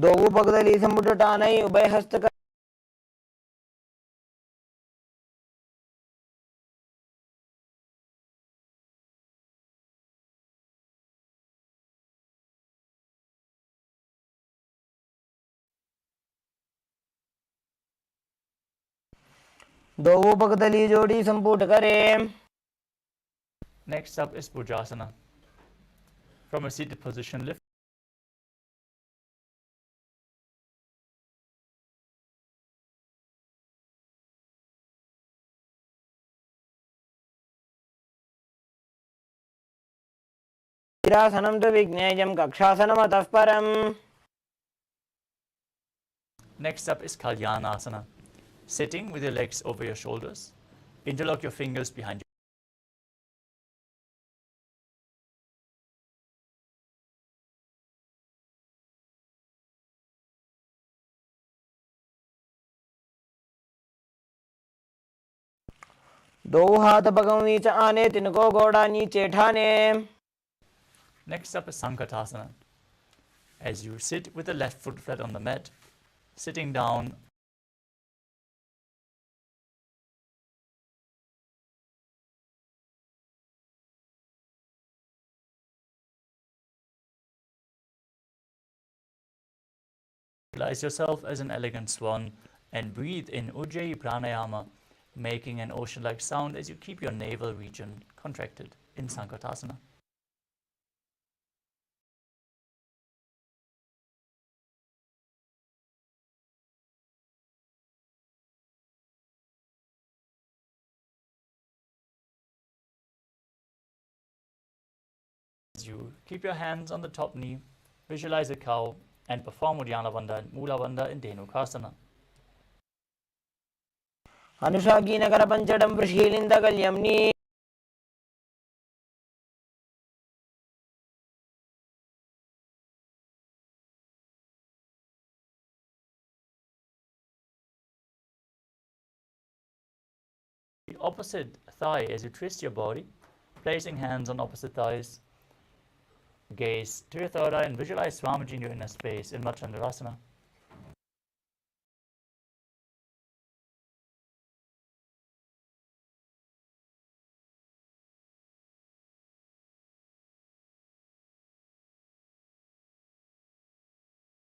ದೋವು ಪಕ್ಕದಲ್ಲಿ ಸಂಬುಟ ಟಾನೈ ಉಭಯ ಹಸ್ತಕ दोवों पगदली जोड़ी संपुट करें. Next up is Bhujasana. From a seated position, lift वीरासनं तु विज्ञेयं कक्षासनमतः परम्. Next up is Kalyanasana. Sitting with your legs over your shoulders. Interlock your fingers behind you. दो हाथ पगों नीचे आने, तिनको गोड़ा नीचे ठाने. Next up is Sankatasana. As you sit with the left foot flat on the mat, sitting down, visualize yourself as an elegant swan and breathe in Ujjayi Pranayama, making an ocean-like sound as you keep your navel region contracted in Sankatasana. As you keep your hands on the top knee, visualize a cow and perform Uddiyana Bandha and Mula Bandha in Dhenukasana. अनुषाकी Nagar पंचडं प्रशीलिंद कल्यमनी. The opposite thigh as you twist your body, placing hands on opposite thighs. Gaze to your third eye and visualize Swamiji in your inner space in Machandrasana.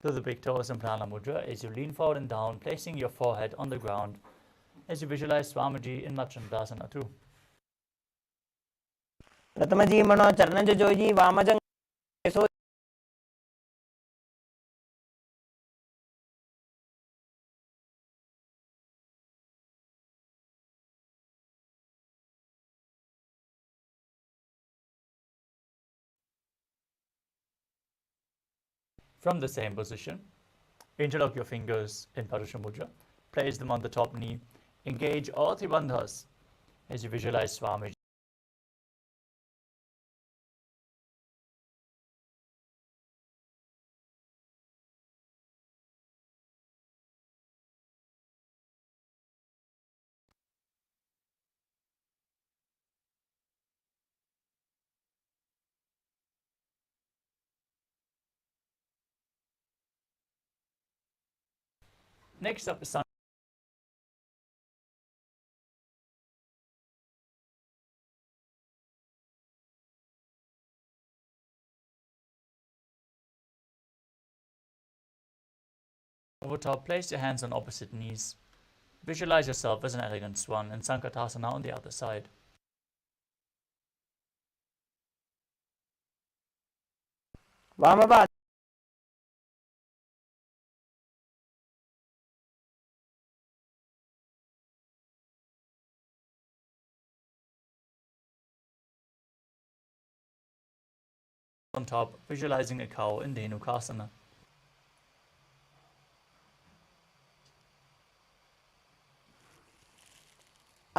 To the big toes in Prana Mudra as you lean forward and down, placing your forehead on the ground as you visualize Swamiji in Machandrasana too. प्रथमजी मनो चरणज जोजी वामजंग सो. From the same position, interlock your fingers in Parusha Mudra, place them on the top knee, engage all three bandhas as you visualize Swamiji. Next up is Sun. Over top, place your hands on opposite knees. Visualize yourself as an elegant swan and Sankatasana on the other side. वामपाद On top, visualizing a cow in Dhenukasana.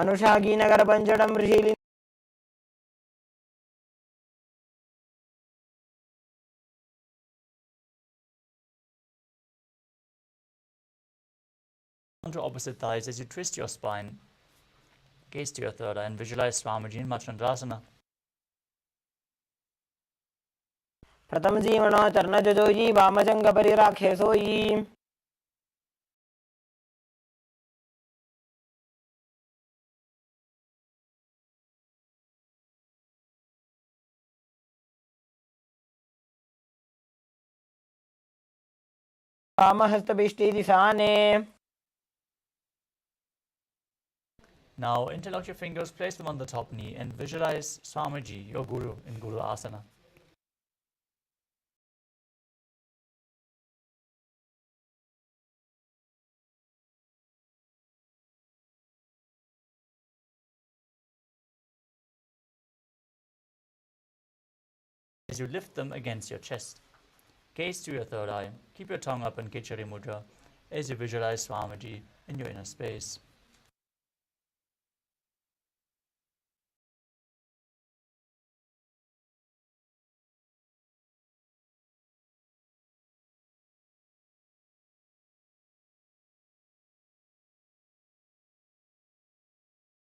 अनुषाकी Nagar पंचडं प्रशीलिंद. Onto opposite thighs as you twist your spine. Gaze to your third eye and visualize Swamiji in Machandrasana. प्रथम जीवण चरण जोजी वाम जंग परि राखे सोई। वाम हस्त बिष्टि दिशाने। Now interlock your fingers, place them on the top knee, and visualize Swamiji, your Guru, in Guru Asana. As you lift them against your chest, gaze to your third eye, keep your tongue up in Kichari Mudra as you visualize Swamiji in your inner space.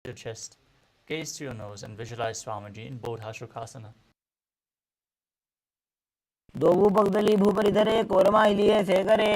Your chest, gaze to your nose and visualize Swamiji in Bodha Shukasana. दो भूपगदली भूपरि धरे कोरमा हिलिए से करे।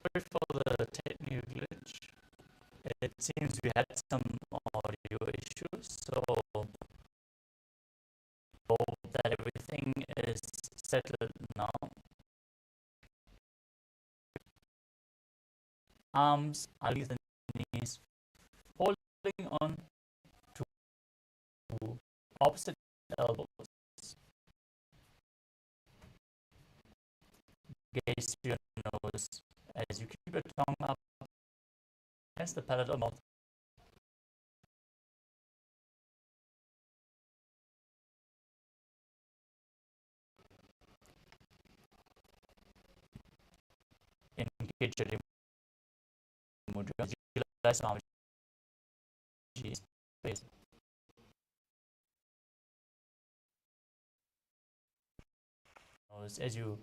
Sorry for the technical glitch. It seems we had some audio issues, so hope that everything is settled now. Arms underneath the knees, holding on to opposite elbows. Gaze to your nose as you keep your tongue up against the palate or mouth. Engage your mudra. Visualize Swamiji's face. As you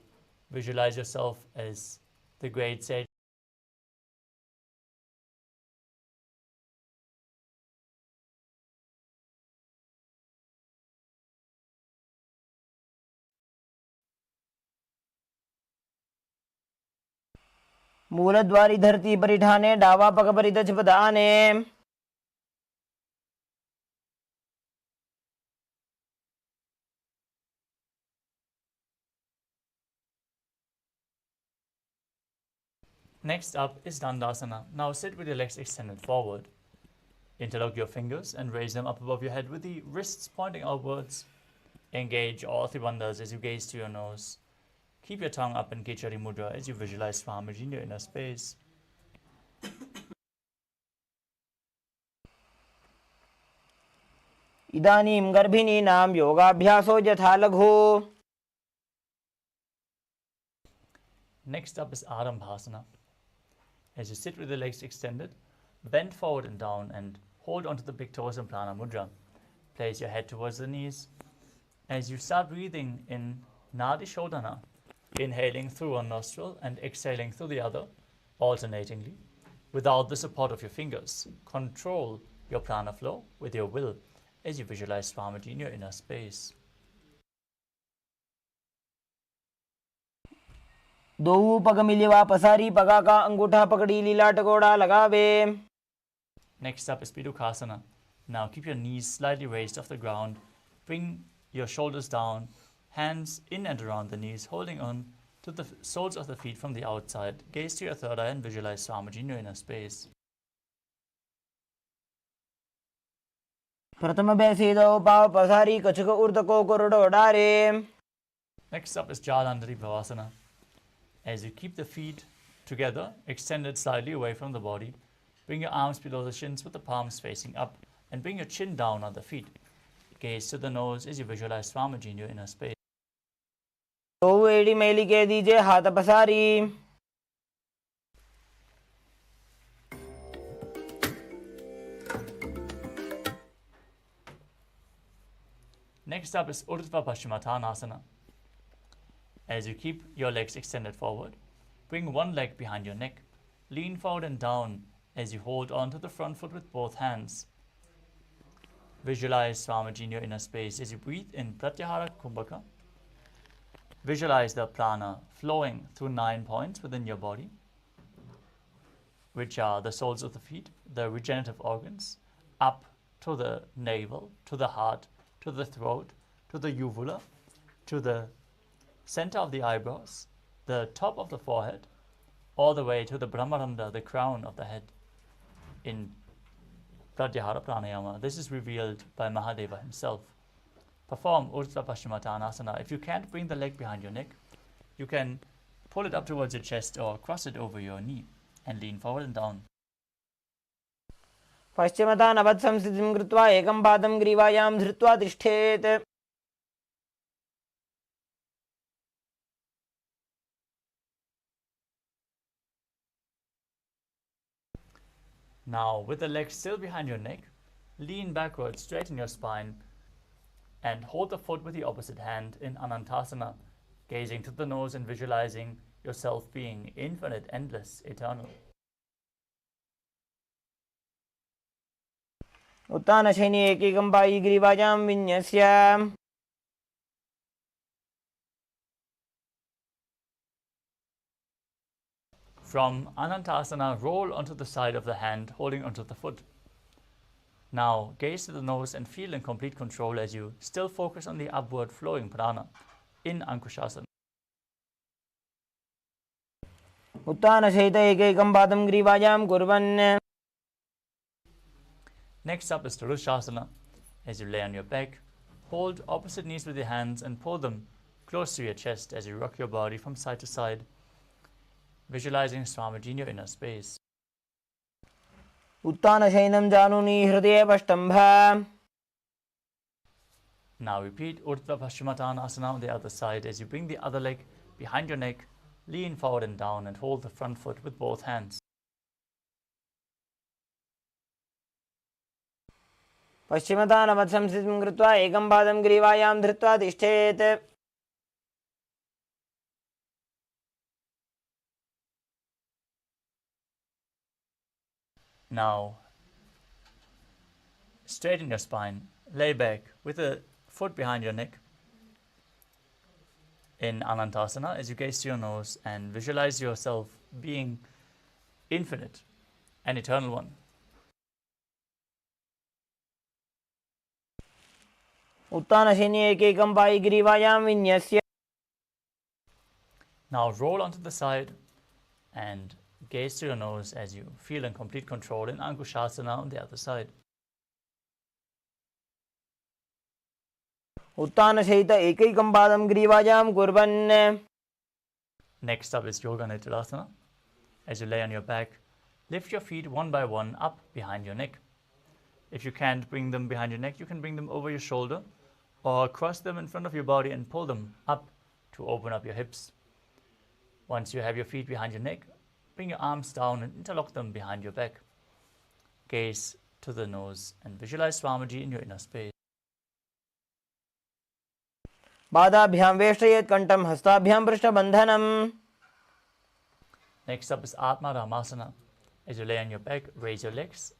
visualize yourself as the great sage, मूलद्वारी धरती परिठाने डावा पग परिदच पदाने। Next up is Dandasana. Now sit with your legs extended forward. Interlock your fingers and raise them up above your head with the wrists pointing outwards. Engage all three bandhas as you gaze to your nose. Keep your tongue up in Kechari Mudra as you visualize Swamiji in your inner space. इदानीं गर्भिणीनां योगाभ्यासो यथा लघु. Next up is Arambhasana. As you sit with the legs extended, bend forward and down and hold onto the big toes in Prana Mudra. Place your head towards the knees. As you start breathing in Nadi Shodhana, inhaling through one nostril and exhaling through the other, alternatingly, without the support of your fingers. Control your prana flow with your will as you visualize Swamiji in your inner space. दो पग Mileva पसारी पगा का अंगूठा पकड़ी लीला टकोड़ा लगावे. Next up is Pidukasana. Now keep your knees slightly raised off the ground. Bring your shoulders down, hands in and around the knees, holding on to the soles of the feet from the outside. Gaze to your third eye and visualize Swamiji in your inner space. प्रथम बैसेदो पाव पसारी कछुक उर्द को कोरडो डारे. Next up is Jalandhari Bhavasana. As you keep the feet together, extended slightly away from the body, bring your arms below the shins with the palms facing up and bring your chin down on the feet. Gaze to the nose as you visualize Swamiji in your inner space. दो एड़ी मैली के दीजिए हाथ पसारी. Next up is Urdhva Paschimottanasana. As you keep your legs extended forward, bring one leg behind your neck. Lean forward and down as you hold on to the front foot with both hands. Visualize Swamiji in your inner space as you breathe in Pratyahara Kumbhaka. Visualize the prana flowing through 9 points within your body, which are the soles of the feet, the regenerative organs, up to the navel, to the heart, to the throat, to the uvula, to the center of the eyebrows, the top of the forehead, all the way to the Brahmaranda, the crown of the head in Pratyahara Pranayama. This is revealed by Mahadeva himself. Perform Urdhva Paschimottanasana. If you can't bring the leg behind your neck, you can pull it up towards your chest or cross it over your knee and lean forward and down. पश्चिमतानवत् संस्थितिं कृत्वा एकं पादं ग्रीवायां धृत्वा तिष्ठेत्. Now, with the legs still behind your neck, lean backwards, straighten your spine, and hold the foot with the opposite hand in Anantasana, gazing to the nose and visualizing yourself being infinite, endless, eternal. उत्तानशयनि एकैकं Pai ग्रीवायां विन्यस्य. From Anantasana, roll onto the side of the hand, holding onto the foot. Now, gaze to the nose and feel in complete control as you still focus on the upward flowing prana in Ankushasana. उत्तानशयित एकैकं पादं ग्रीवायां कुर्वन्. Next up is Tarushasana. As you lay on your back, hold opposite knees with your hands and pull them close to your chest as you rock your body from side to side, visualizing Swamiji in your inner space. उत्तानशयनं जानुनि हृदये. Now repeat Urdhva Paschimottanasana on the other side as you bring the other leg behind your neck, lean forward and down and hold the front foot with both hands. पश्चिमतानवत् संस्थितिं कृत्वा एकं पादं ग्रीवायां धृत्वा तिष्ठेत्. Now, straighten your spine, lay back with a foot behind your neck in Anantasana as you gaze to your nose and visualize yourself being infinite, an eternal one. उत्तानशयनि एकैकं Pai ग्रीवायां विन्यस्य. Now roll onto the side and Gaze to your nose as you feel in complete control in Ankushasana on the other side. उत्तानसहित एकैकं पादं ग्रीवायां कुर्वन्. Next up is Yoga Nidra. As you lay on your back, lift your feet one by one up behind your neck. If you can't bring them behind your neck, you can bring them over your shoulder or cross them in front of your body and pull them up to open up your hips. Once you have your feet behind your neck, bring your arms down and interlock them behind your back. Gaze to the nose and visualize Swamiji in your inner space. पादाभ्यां वेष्टयेत् कण्ठं हस्ताभ्यां पृष्ठबन्धनम्. Next up is Atma Ramasana. As you lay on your back, raise your legs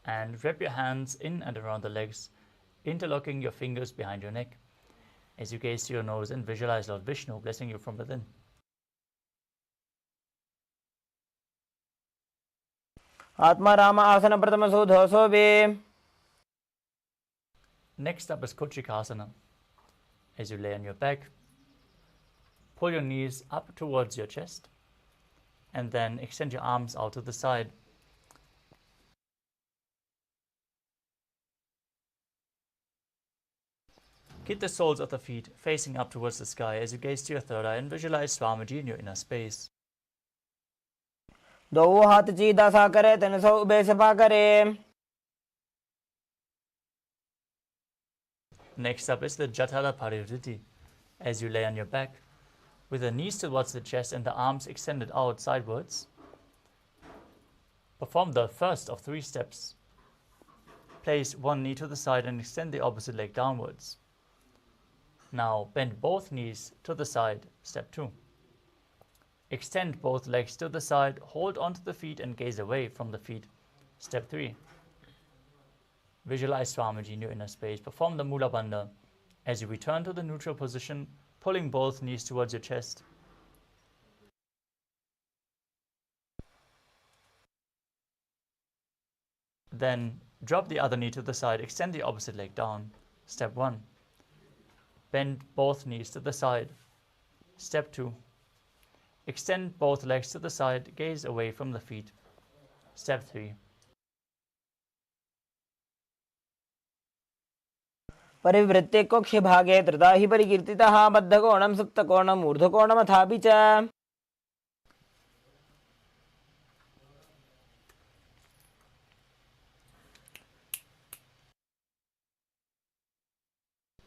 and wrap your hands in and around the legs, interlocking your fingers behind your neck. As you gaze to your nose and visualize Lord Vishnu blessing you from within. आत्मा राम आसन प्रथमसो धोसो वे. Next up is Kuchikasana. As you lay on your back, pull your knees up towards your chest and then extend your arms out to the side. Keep the soles of the feet facing up towards the sky as you gaze to your third eye and visualize Swamiji in your inner space. दो हाथ सीधा सा करे तनसो ube Sapa करे. Next up is the Jatala Parivriti. As you lay on your back, with the knees towards the chest and the arms extended out sidewards, perform the first of 3 steps. Place one knee to the side and extend the opposite leg downwards. Now bend both knees to the side, step 2. Extend both legs to the side, hold onto the feet and gaze away from the feet, step 3. Visualize Swamiji in your inner space. Perform the Mula Bandha as you return to the neutral position, pulling both knees towards your chest. Then drop the other knee to the side, extend the opposite leg down. Step 1. Bend both knees to the side. Step 2. Extend both legs to the side, gaze away from the feet. Step 3. परिवृत्ते कक्ष्य भागे त्रिधा हि परिकीर्तितः बद्धकोणं सुप्तकोणम् ऊर्ध्वकोणमथापि च.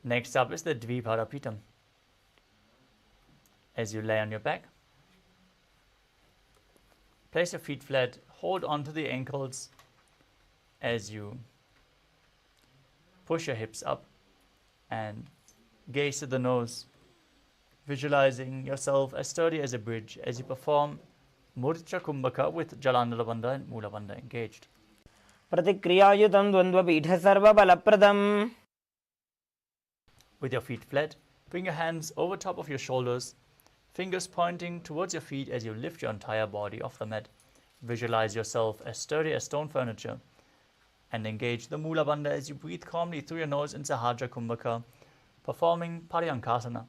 Next up is the Dviparapitam. As you lay on your back, place your feet flat, hold onto the ankles as you push your hips up and gaze to the nose, visualizing yourself as sturdy as a bridge as you perform Murcha Kumbhaka with Jalandhara Bandha and Mula Bandha engaged. प्रतिक्रियायुतं द्वन्द्वपीठ सर्वबलप्रदम्. With your feet flat, bring your hands over top of your shoulders, fingers pointing towards your feet as you lift your entire body off the mat. Visualize yourself as sturdy as stone furniture and engage the Mula Bandha as you breathe calmly through your nose in Sahaja Kumbhaka, performing Paryankasana.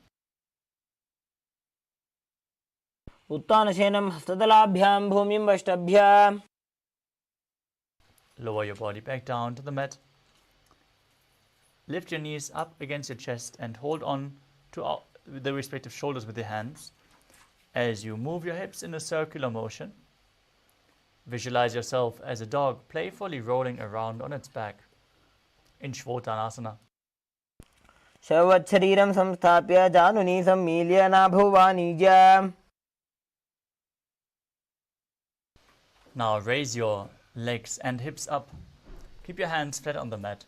उत्तानशयनं हस्तदलाभ्यां भूमिं वष्टभ्य. Lower your body back down to the mat. Lift your knees up against your chest and hold on to the respective shoulders with your hands as you move your hips in a circular motion. Visualize yourself as a dog playfully rolling around on its back in Shvotanasana. शवच्छरीरं संस्थाप्य जानुनी सम्मील्य नाभुवानिज. Now raise your legs and hips up. Keep your hands flat on the mat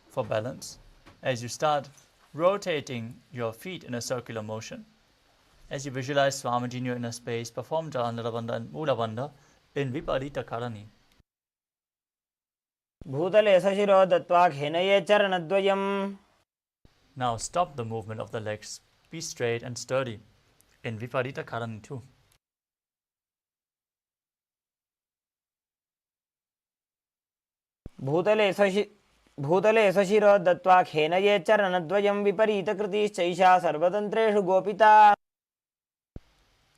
for balance as you start rotating your feet in a circular motion. As you visualize Swamiji in your inner space, perform Jalandhara Bandha and Mula Bandha in Viparita Karani. भूतले सशिरो दत्त्वा घेनये चरणद्वयम्. Now stop the movement of the legs. Be straight and sturdy in Viparita Karani too. भूतले सशिरो दत्त्वा घेनये चरणद्वयं विपरीतकृतिश्चैषा सर्वतन्त्रेषु गोपिता.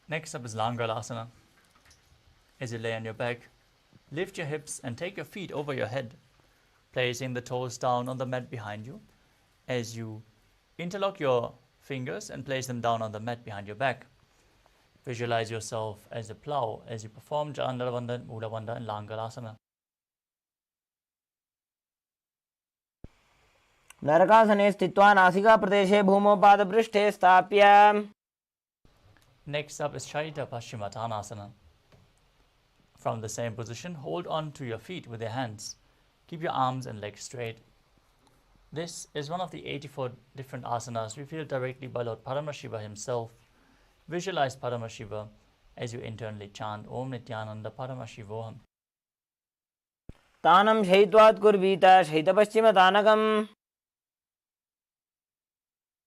Next up is Langalasana. As you lay on your back, lift your hips and take your feet over your head, placing the toes down on the mat behind you. As you interlock your fingers and place them down on the mat behind your back. Visualize yourself as a plow as you perform Jalandhara Bandhan, Mula Bandhan and Langalasana. नरकासने स्थित्वा नासिका प्रदेशे भूमौ पादपृष्ठे स्थाप्य. Next up is Charita Paschimottanasana. From the same position, hold on to your feet with your hands. Keep your arms and legs straight. This is one of the 84 different asanas revealed directly by Lord Paramashiva himself. Visualize Paramashiva as you internally chant Om Nithyananda Paramashivoham. तानं शयित्वात् कुर्वीत शयितपश्चिमतानकम्.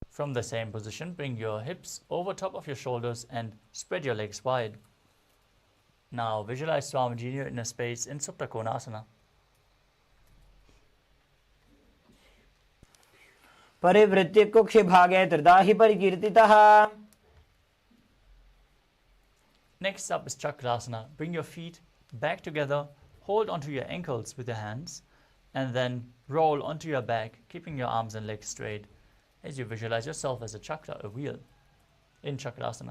From the same position, bring your hips over top of your shoulders and spread your legs wide. Now visualize Swamiji in your inner space in Supta Konasana. परिवृत्य कुक्षि भागे त्रिदाहि परिकीर्तितः. Next up is Chakrasana. Bring your feet back together, hold onto your ankles with your hands, and then roll onto your back, keeping your arms and legs straight as you visualize yourself as a chakra, a wheel, in Chakrasana.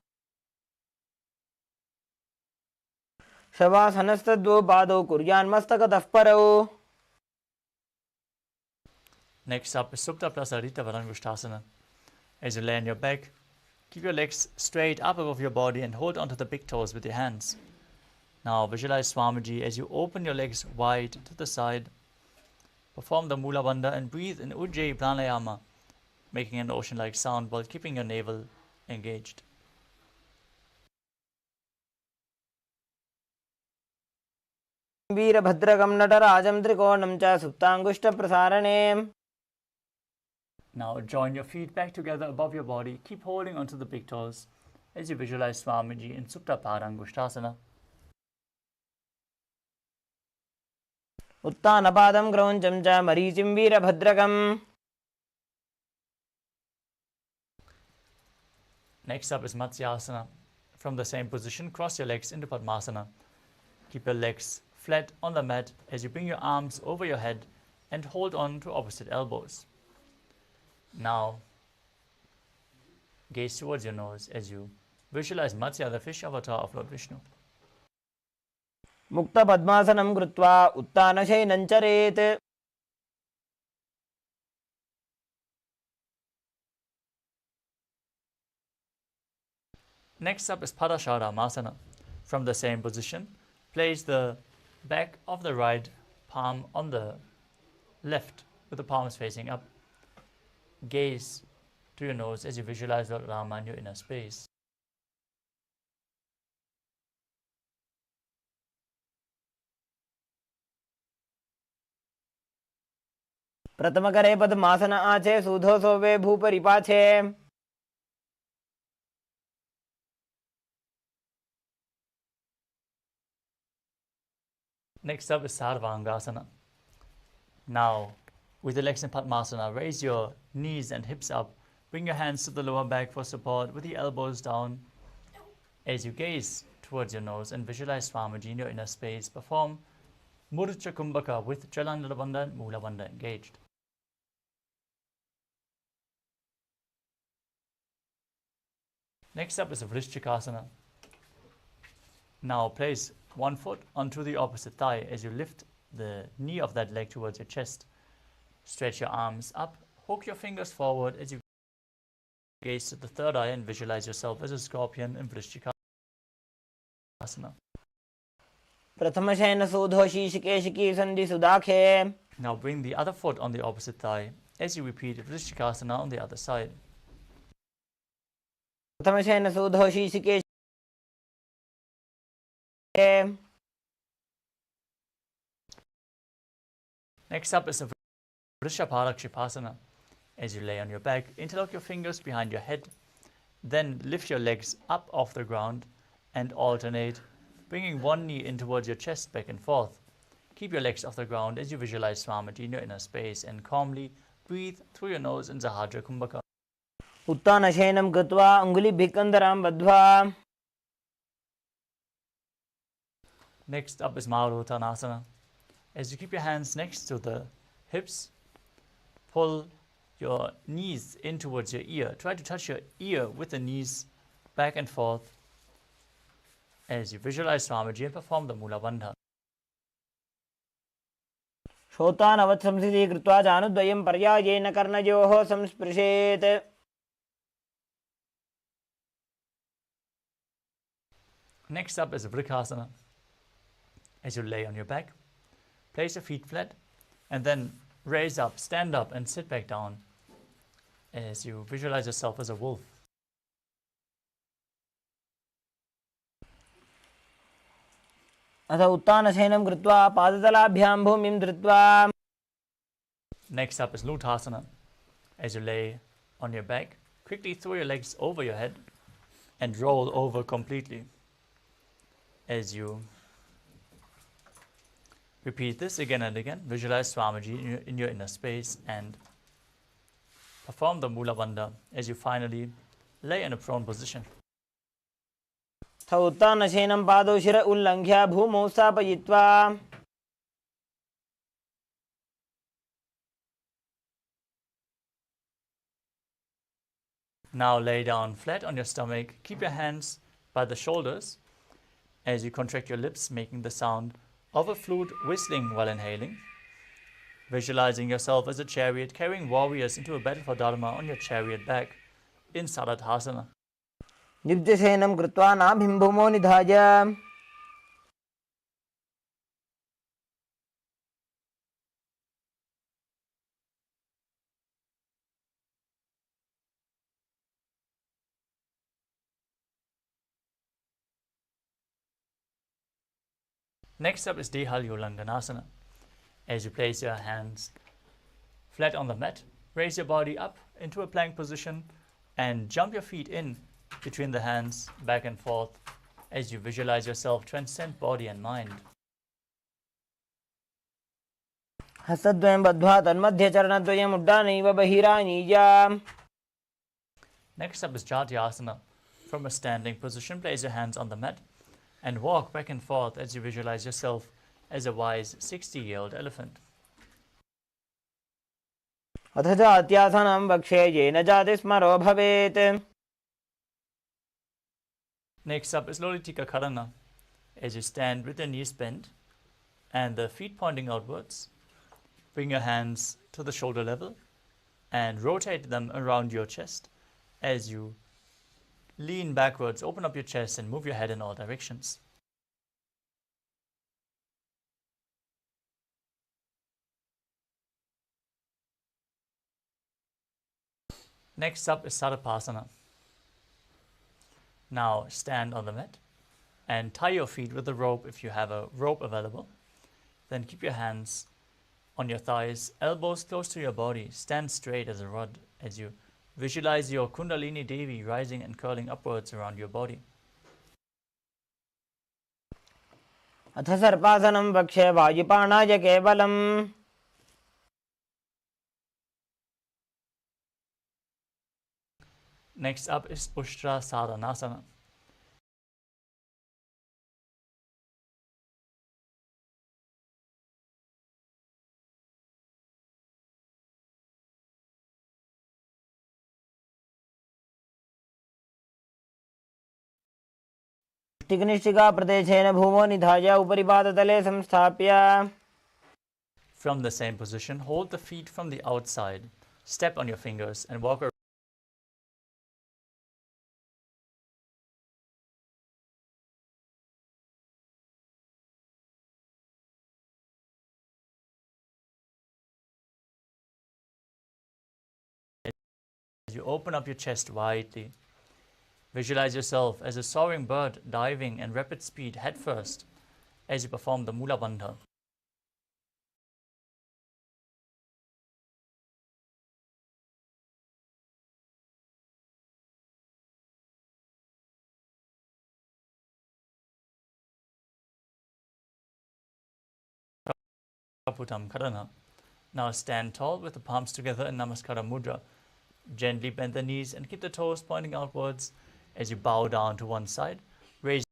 शवासनस्तद्वौ पादौ कुर्यान्मस्तकतः परौ. Next up is Supta Prasarita Varangushtasana. As you lay on your back, keep your legs straight up above your body and hold onto the big toes with your hands. Now visualize Swamiji as you open your legs wide to the side. Perform the Mula Bandha and breathe in Ujjayi Pranayama, making an ocean-like sound while keeping your navel engaged. वीरभद्रकं नटराजं त्रिकोणं च सुप्ताङ्गुष्ठप्रसारणे. Now join your feet back together above your body. Keep holding onto the big toes as you visualize Swamiji in Supta Padangushtasana. उत्तानपादं क्रौञ्चं च मरीचिं वीरभद्रकम्. Next up is Matsyasana. From the same position, cross your legs into Padmasana. Keep your legs flat on the mat as you bring your arms over your head and hold on to opposite elbows. Now, gaze towards your nose as you visualize Matsya, the fish avatar of Lord Vishnu. मुक्तपद्मासनं कृत्वा उत्तानशयनं चरेत्. Next up is Padasharamasana. From the same position, place the back of the right palm on the left with the palms facing up. Gaze to your nose as you visualize Lord Rama in your inner space. प्रथमकरे पद्मासन आचे सूधो सोवे भूपरिपाछे. Next up is Sarvangasana. Now, with the legs in Padmasana, raise your knees and hips up. Bring your hands to the lower back for support with the elbows down. As you gaze towards your nose and visualize Swamiji in your inner space, perform Murcha Kumbhaka with Jalandhara Bandhan, Mula Bandhan engaged. Next up is Vrishchikasana. Now place one foot onto the opposite thigh as you lift the knee of that leg towards your chest. Stretch your arms up, hook your fingers forward as you gaze to the third eye and visualize yourself as a scorpion in Vrishchikasana. प्रथमशयन सूधो शीशिकेशिकी सन्धि सुदाखे. Now bring the other foot on the opposite thigh as you repeat Vrishchikasana on the other side. प्रथमशयन सूधो शीशिकेशिकी. Next up is a Vrishabharakshipasana. As you lay on your back, interlock your fingers behind your head, then lift your legs up off the ground and alternate, bringing one knee in towards your chest back and forth. Keep your legs off the ground as you visualize Swamiji in your inner space and calmly breathe through your nose in Sahaja Kumbhaka. उत्तानशयनं कृत्वा अङ्गुलिभिः कन्दरां बद्ध्वा. Next up is Maruttanasana. As you keep your hands next to the hips, pull your knees in towards your ear. Try to touch your ear with the knees back and forth as you visualize Swamiji and perform the Mula Bandha. श्रोतानवत् संस्थिति कृत्वा जानुद्वयं पर्यायेन कर्णयोः संस्पृशेत्. Next up is Vriksasana. As you lay on your back, place your feet flat and then raise up, stand up and sit back down as you visualize yourself as a wolf. अथ उत्तानशयनं कृत्वा पादतलाभ्यां भूमिं धृत्वा. Next up is Lutasana. As you lay on your back, quickly throw your legs over your head and roll over completely. As you repeat this again and again, visualize Swamiji in your inner space and perform the Mula Bandha as you finally lay in a prone position. अथ उत्तानशयनं पादौ शिर उल्लङ्घ्य भूमौ स्थापयित्वा. Now lay down flat on your stomach. Keep your hands by the shoulders as you contract your lips, making the sound of a flute whistling while inhaling. Visualizing yourself as a chariot carrying warriors into a battle for Dharma on your chariot back in Saradhasana. नित्यशयनं कृत्वा नाभिं भूमौ निधाय. Next up is Dehalyolanganasana. As you place your hands flat on the mat, raise your body up into a plank position and jump your feet in between the hands back and forth as you visualize yourself transcend body and mind. हस्तद्वयं बद्ध्वा तन्मध्ये चरणद्वयम् उड्डानैव बहिरानीय. Next up is Jatyasana. From a standing position, place your hands on the mat and walk back and forth as you visualize yourself as a wise 60-year-old elephant. अथ जात्यासनं वक्षे येन जातिस्मरो भवेत्. Next up is Lolitika Karana. As you stand with your knees bent and the feet pointing outwards, bring your hands to the shoulder level and rotate them around your chest as you lean backwards, open up your chest and move your head in all directions. Next up is Sarapasana. Now stand on the mat and tie your feet with a rope if you have a rope available. Then keep your hands on your thighs, elbows close to your body. Stand straight as a rod as you visualize your Kundalini Devi rising and curling upwards around your body. अथ सर्पासनं वक्षे वायुपाणाय केवलम्. Next up is Ushtra Sadhanasana. मुष्टिकनिष्ठिका प्रदेशेन भूमौ निधाय उपरि पादतले संस्थाप्य. From the same position, hold the feet from the outside, step on your fingers and walk around. As you open up your chest widely, visualize yourself as a soaring bird diving in rapid speed headfirst as you perform the Mula Bandha. Putam Karana. Now stand tall with the palms together in Namaskara Mudra. Gently bend the knees and keep the toes pointing outwards as you bow down to one side. Raise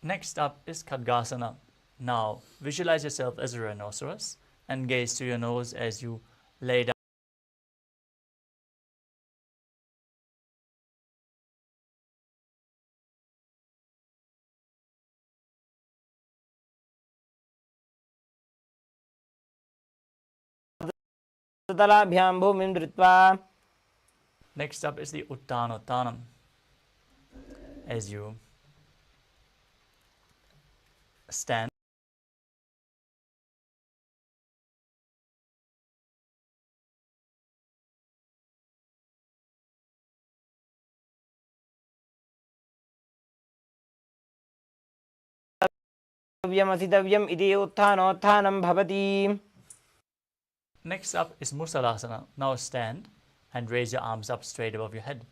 Next up is Khadgasana. Now visualize yourself as a rhinoceros and gaze to your nose as you lay down. तलाभ्यां भूमिं धृत्वा. Next up is the Uttanottanam. As you stand, asidavyam iti utthanotthanam bhavati. next up is Musalasana. Now stand and raise your arms up straight above your head.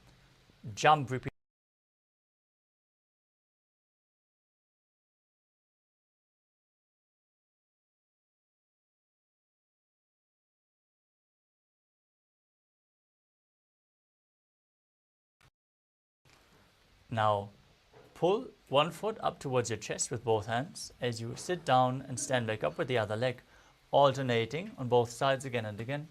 Jump, repeat. Now pull one foot up towards your chest with both hands as you sit down and stand back up with the other leg, alternating on both sides again and again.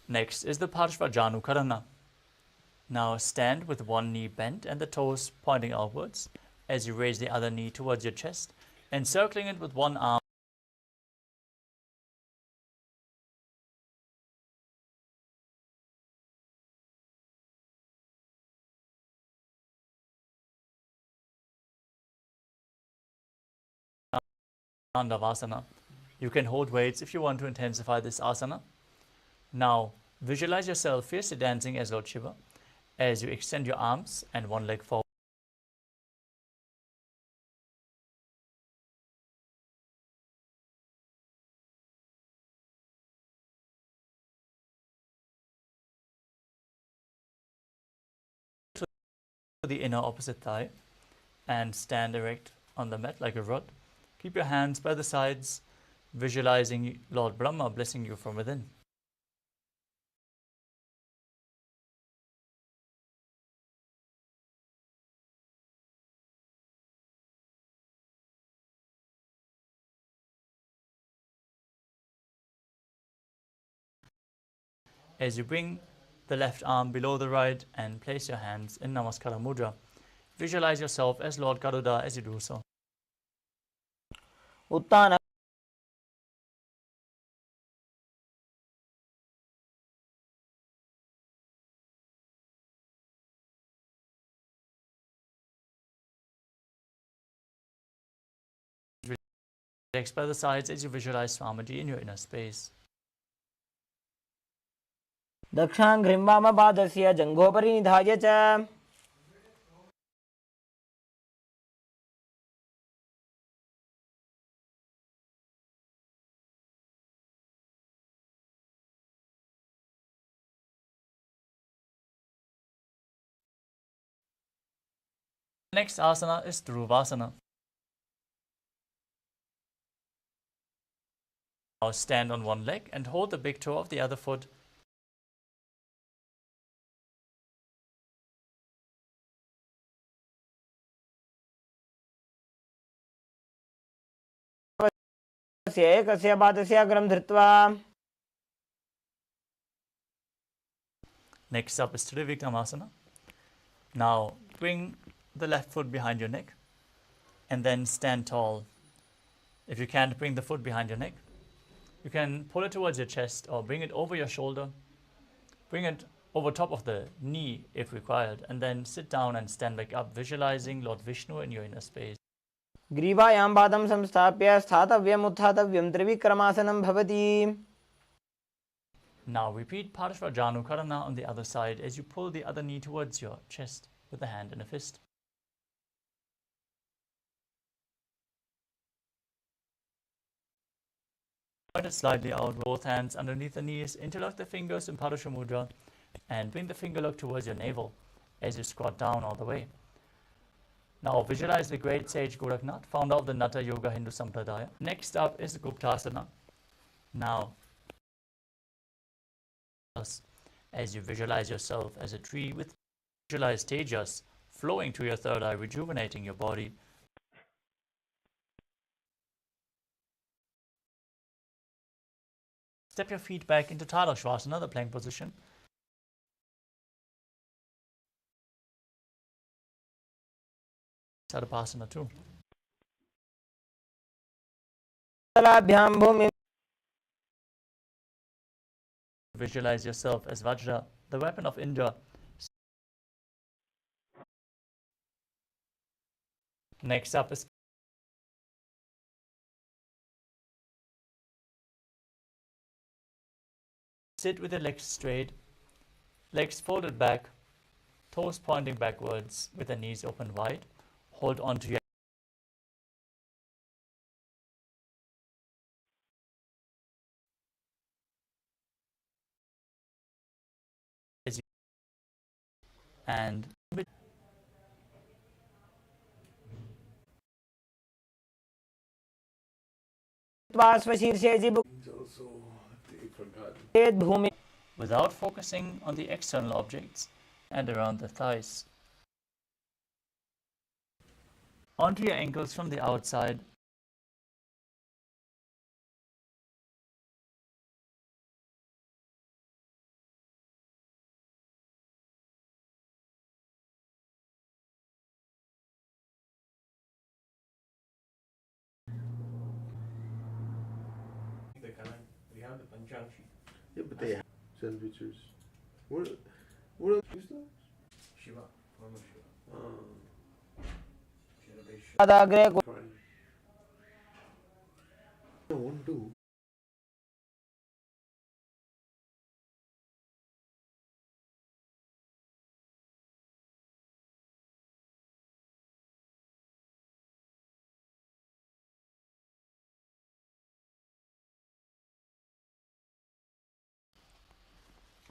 Next is the Parshvajanukarana. Now stand with one knee bent and the toes pointing outwards as you raise the other knee towards your chest, encircling it with one arm. Dandavasana. You can hold weights if you want to intensify this asana. Now visualize yourself fiercely dancing as Lord Shiva as you extend your arms and one leg forward. To the inner opposite thigh and stand erect on the mat like a rod. Keep your hands by the sides, visualizing Lord Brahma blessing you from within. As you bring the left arm below the right and place your hands in Namaskara Mudra, visualize yourself as Lord Garuda as you do so. Uttana Relax by the sides as you visualize Swamiji in your inner space. दक्षाङ्घ्रिं वामपादस्य जङ्घोपरि निधाय च. Next asana is Dhruvasana. Now stand on one leg and hold the big toe of the other foot. एकस्य पादस्य अग्रं धृत्वा. Next up is Trivikramasana. Now bring the left foot behind your neck and then stand tall. If you can't bring the foot behind your neck, you can pull it towards your chest or bring it over your shoulder. Bring it over top of the knee if required, and then sit down and stand back up, visualizing Lord Vishnu in your inner space. ग्रीवायां पादं संस्थाप्य स्थातव्यम् उत्थातव्यं त्रिविक्रमासनं भवति. Now repeat Parshvajanukarana on the other side as you pull the other knee towards your chest with a hand and a fist. Point it slightly out, both hands underneath the knees, interlock the fingers in Padasha Mudra and bring the finger look towards your navel as you squat down all the way. Now visualize the great sage Goraknath, founder of the Natha Yoga Hindu Sampradaya. Next up is Guptasana. Now, as you visualize yourself as a tree with visualize tejas flowing to your third eye, rejuvenating your body. Step your feet back into Tadha Shvasana, the plank position. Tadapasana too. Visualize yourself as Vajra, the weapon of Indra. Next up is sit with your legs straight, legs folded back, toes pointing backwards with the knees open wide. Hold on to your and without focusing on the external objects and around the thighs. Onto your ankles from the outside. We have the Panchakshi. Yeah, but they send pictures. What else? Shiva, Paramashivoham. I won't do.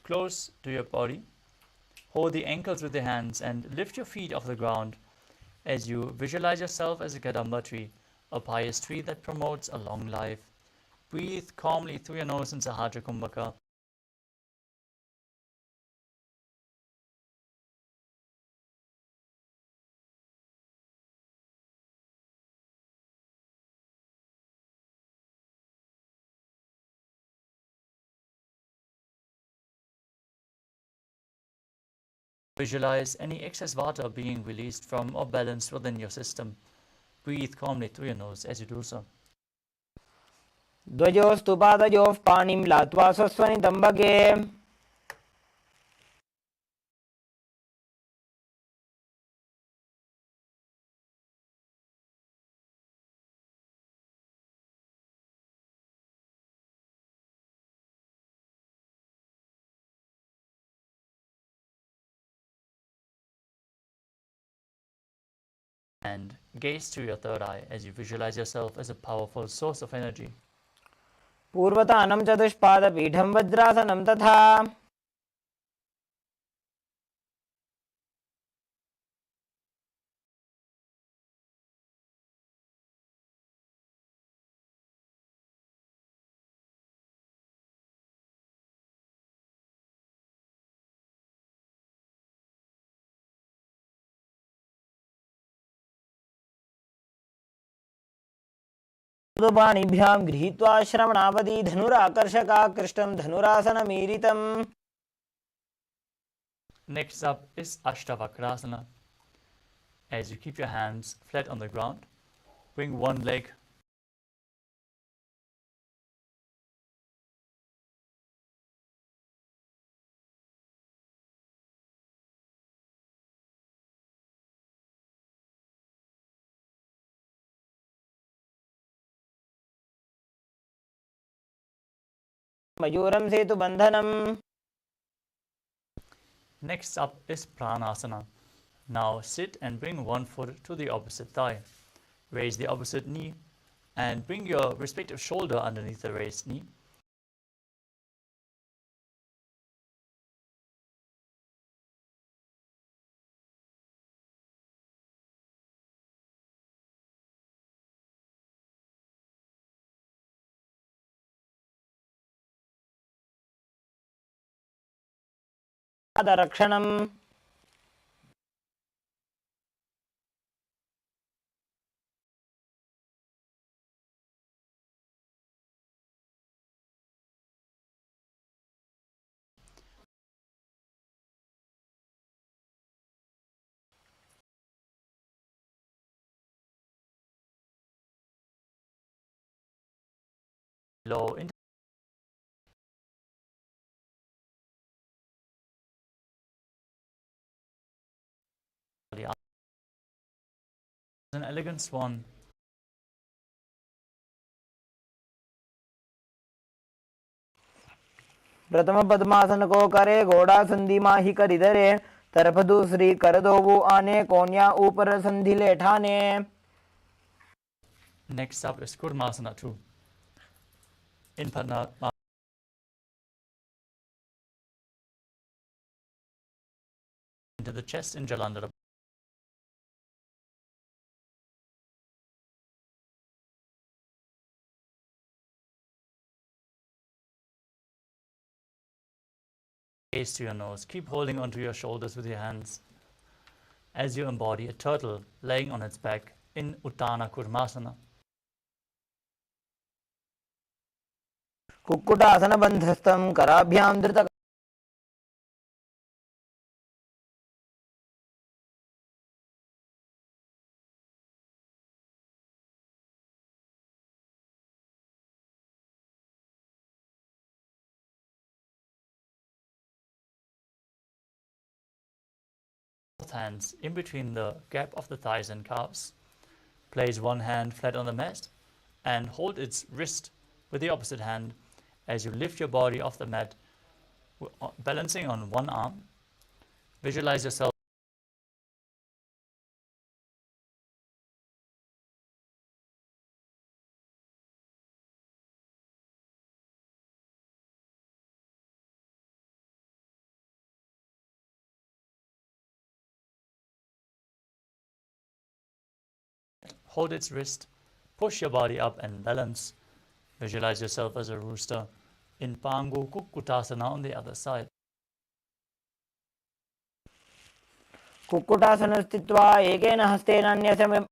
Close to your body. Hold the ankles with your hands and lift your feet off the ground as you visualize yourself as a Kadamba tree, a pious tree that promotes a long life. Breathe calmly through your nose in Sahaja Kumbhaka. Visualize any excess water being released from or balanced within your system. Breathe calmly through your nose as you do so. ध्वजोस्तु पादयोः पाणिं लात्वा स्वस्वनितम्बके And gaze to your third eye as you visualize yourself as a powerful source of energy. पूर्वतानं चतुष्पादपीठं वज्रासनं तथा पाणिभ्यां गृहीत्वा श्रवणावधि धनुराकर्षकाकृष्टं धनुरासनमीरितम्. Next up is Ashtavakrasana. As you keep your hands flat on the ground, bring one leg मयूरं सेतुबन्धनम्. Next up is Pranasana. Now sit and bring one foot to the opposite thigh. Raise the opposite knee and bring your respective shoulder underneath the raised knee. पादरक्षणम् Low into the an elegant swan. प्रथम पद्मासन को करे घोड़ा संधि माही कर इधरे तरफ दूसरी कर दो वो आने कोन्या ऊपर संधि लेठाने. Next up is Kurmasana 2. In Padma into the chest in Jalandhara. Gaze to your nose. Keep holding onto your shoulders with your hands as you embody a turtle laying on its back in Uttana Kurmasana. Kukkutasana बंधस्थं कराभ्याम धृत Both hands in between the gap of the thighs and calves. Place one hand flat on the mat and hold its wrist with the opposite hand as you lift your body off the mat, balancing on one arm. Visualize yourself hold its wrist, push your body up and balance. Visualize yourself as a rooster in Pangu Kukkutasana on the other side. Kukkutasana स्थित्वा एकेन हस्तेन अन्यस्य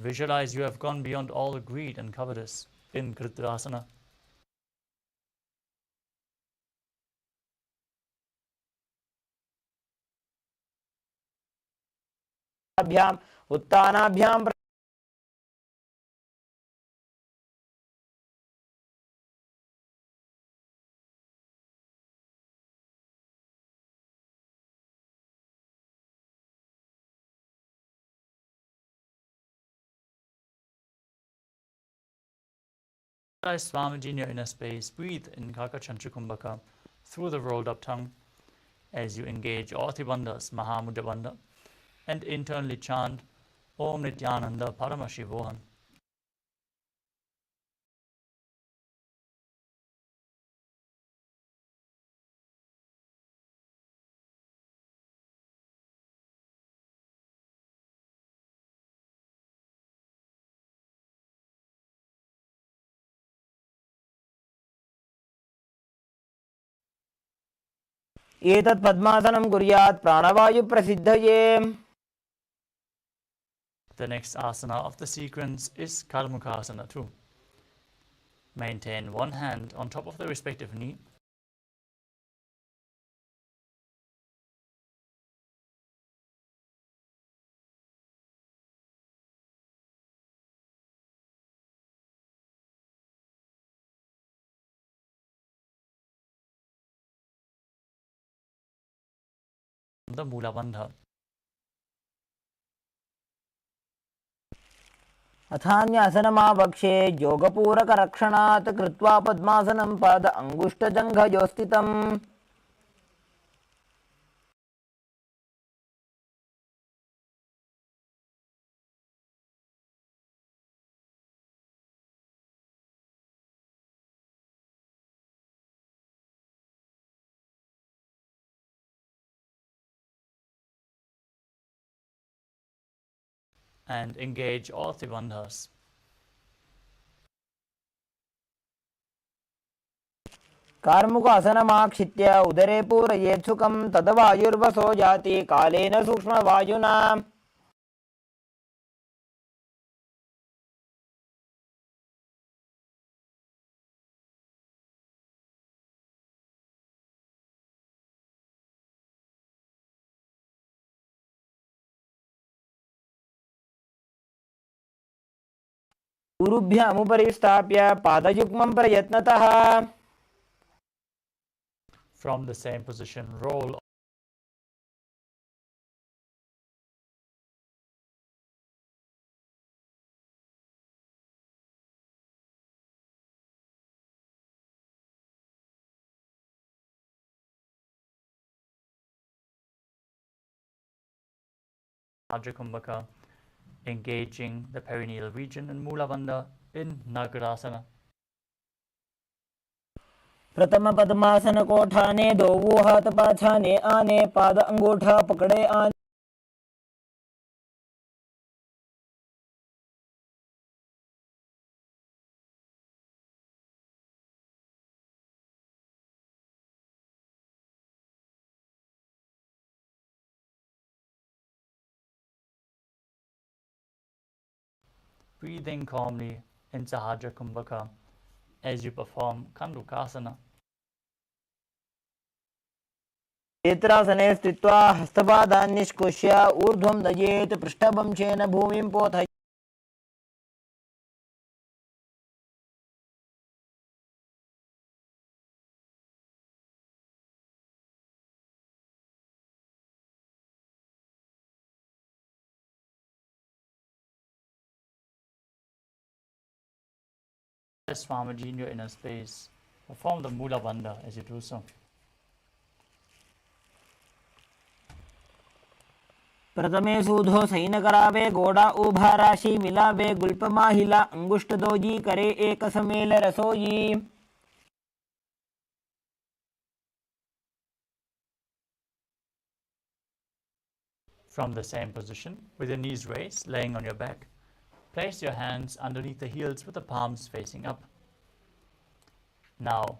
Visualize you have gone beyond all greed and covetous in Kritrasana. अभ्याम उत्तानाभ्याम Visualize Swamiji in your inner space. Breathe in Kakachanchukumbhaka through the rolled up tongue as you engage all three bandhas, Mahamudra Bandha, and internally chant Om Nithyananda Paramashivoham. एतत् पद्मासनं कुर्यात् प्राणवायु प्रसिद्धये. The next asana of the sequence is Karmukhasana 2. Maintain one hand on top of the respective knee. The Mula Bandha. अथान्यासनमावक्षे योगपूरकरक्षणात् कृत्वा पद्मासनं पाद अङ्गुष्ठजङ्घयोस्थितम्. and engage all three bandhas. कार्मुकासनमाक्षित्य उदरे पूरयेत् सुखं तद्वायुर्वसो जाति कालेन सूक्ष्मवायुना उरुभ्यामुपरि स्थाप्य पादयुग्मं प्रयत्नतः. From the same position, roll Sahaja Kumbhaka, engaging the perineal region and Mula Bandha in Nagarasana. प्रथम पद्मासन कोठाने दो वो हाथ पाछाने आने पाद अंगूठा पकड़े आने Breathing calmly in Sahaja Kumbhaka as you perform Kandukasana. नेत्रासने स्थित्वा हस्तपादान् निष्कुष्य ऊर्ध्वं दयेत् पृष्ठवंशेन भूमिं पोथयेत्. Swamiji in your inner space. Perform the Mula Bandha as you do so. प्रथमे सूधो सैनकरावे गोड़ा उभा राशि मिलावे गुल्प माहिला अंगुष्ठ दोजी करे एक समेल रसोई. From the same position, with your knees raised, laying on your back, place your hands underneath the heels with the palms facing up. Now,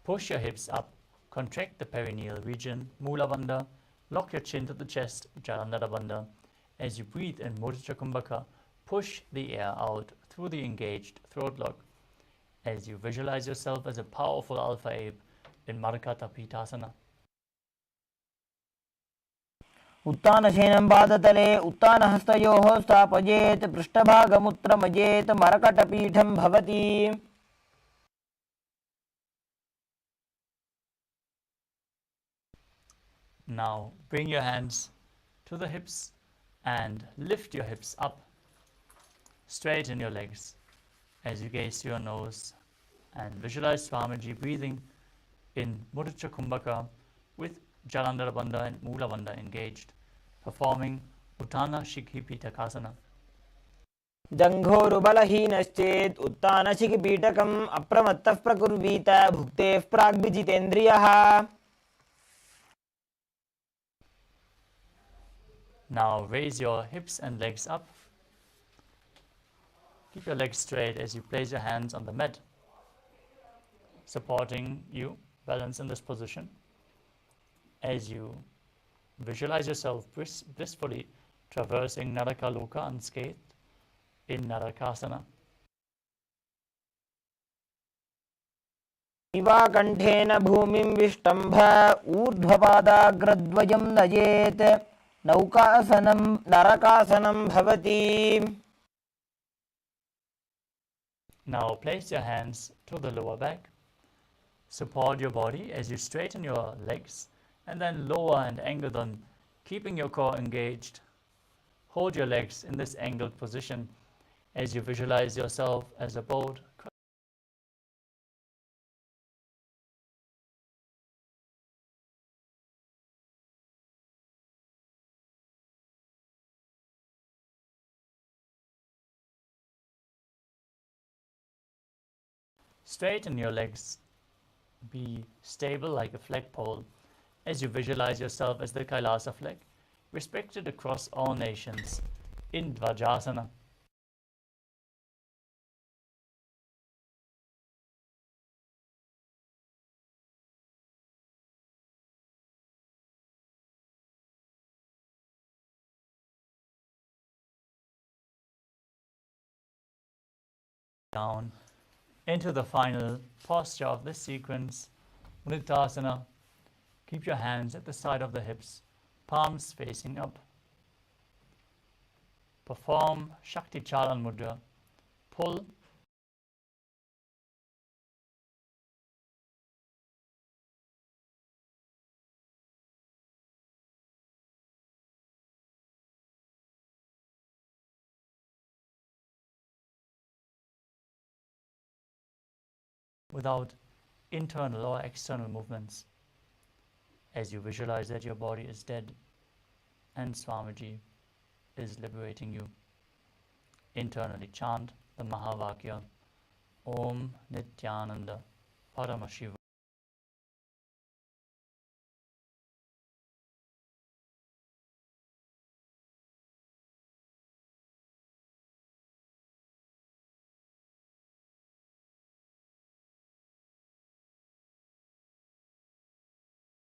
push your hips up, contract the perineal region, Mula Bandha, lock your chin to the chest, Jalandhara Bandha. As you breathe in Murthy Kumbhaka, push the air out through the engaged throat lock. As you visualize yourself as a powerful alpha ape in Markata Pitasana. उत्तानशयनं पादतले उत्तानहस्तयोः स्थापयेत् पृष्ठभागमुत्रमजेत् मरकटपीठं भवति. Now bring your hands to the hips and lift your hips up. Straighten your legs as you gaze to your nose and visualize Swamiji breathing in Murthy Kumbhaka with Jalandhara Bandha and Mula Bandha engaged, performing Uttana Shikhi Pitakasana. जङ्घोरुबलहीनश्चेत् उत्तानशिखिपीठकम् अप्रमत्तः प्रकुर्वीत भुक्तेः प्राग्विजितेन्द्रियः. Now raise your hips and legs up. Keep your legs straight as you place your hands on the mat, supporting you, balance in this position. As you visualize yourself blissfully traversing Narakaloka unscathed in Narakasana. इवाकण्ठेन भूमिं विष्टम्भ ऊर्ध्वपादाग्रद्वयं नयेत् नौकासनं नरकासनं भवति. Now place your hands to the lower back. Support your body as you straighten your legs and then lower and angle them, keeping your core engaged. Hold your legs in this angled position as you visualize yourself as a boat. Straighten your legs. Be stable like a flagpole as you visualize yourself as the KAILASA flag, respected across all nations in Dvajasana. Down into the final posture of this sequence, Uttanasana. Keep your hands at the side of the hips, palms facing up. Perform Shakti Chalan Mudra. Pull without internal or external movements, as you visualize that your body is dead and Swamiji is liberating you. Internally chant the Mahavakya, Om Nithyananda Paramashivam.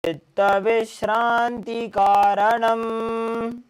चित्तविश्रान्ति कारणम्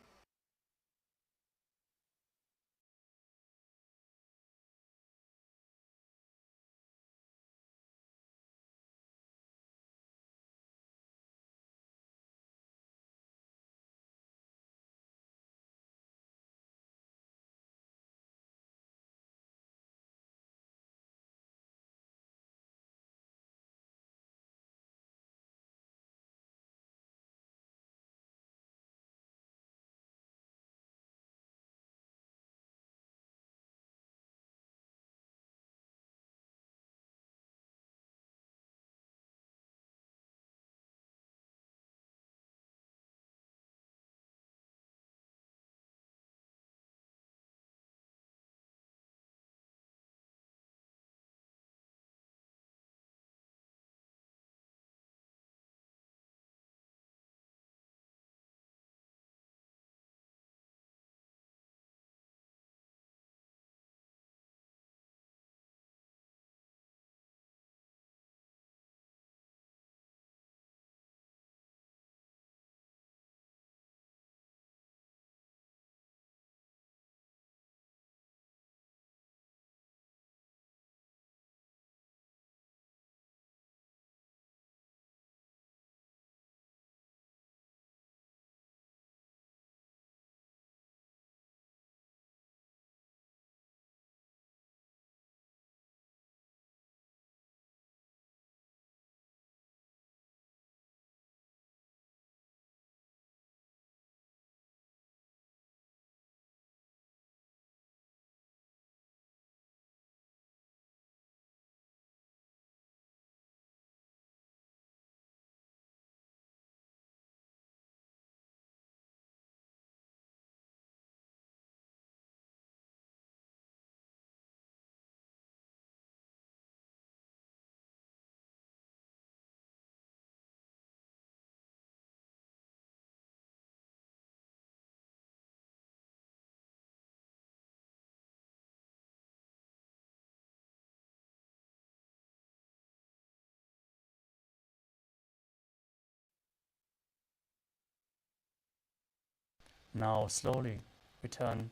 Now slowly return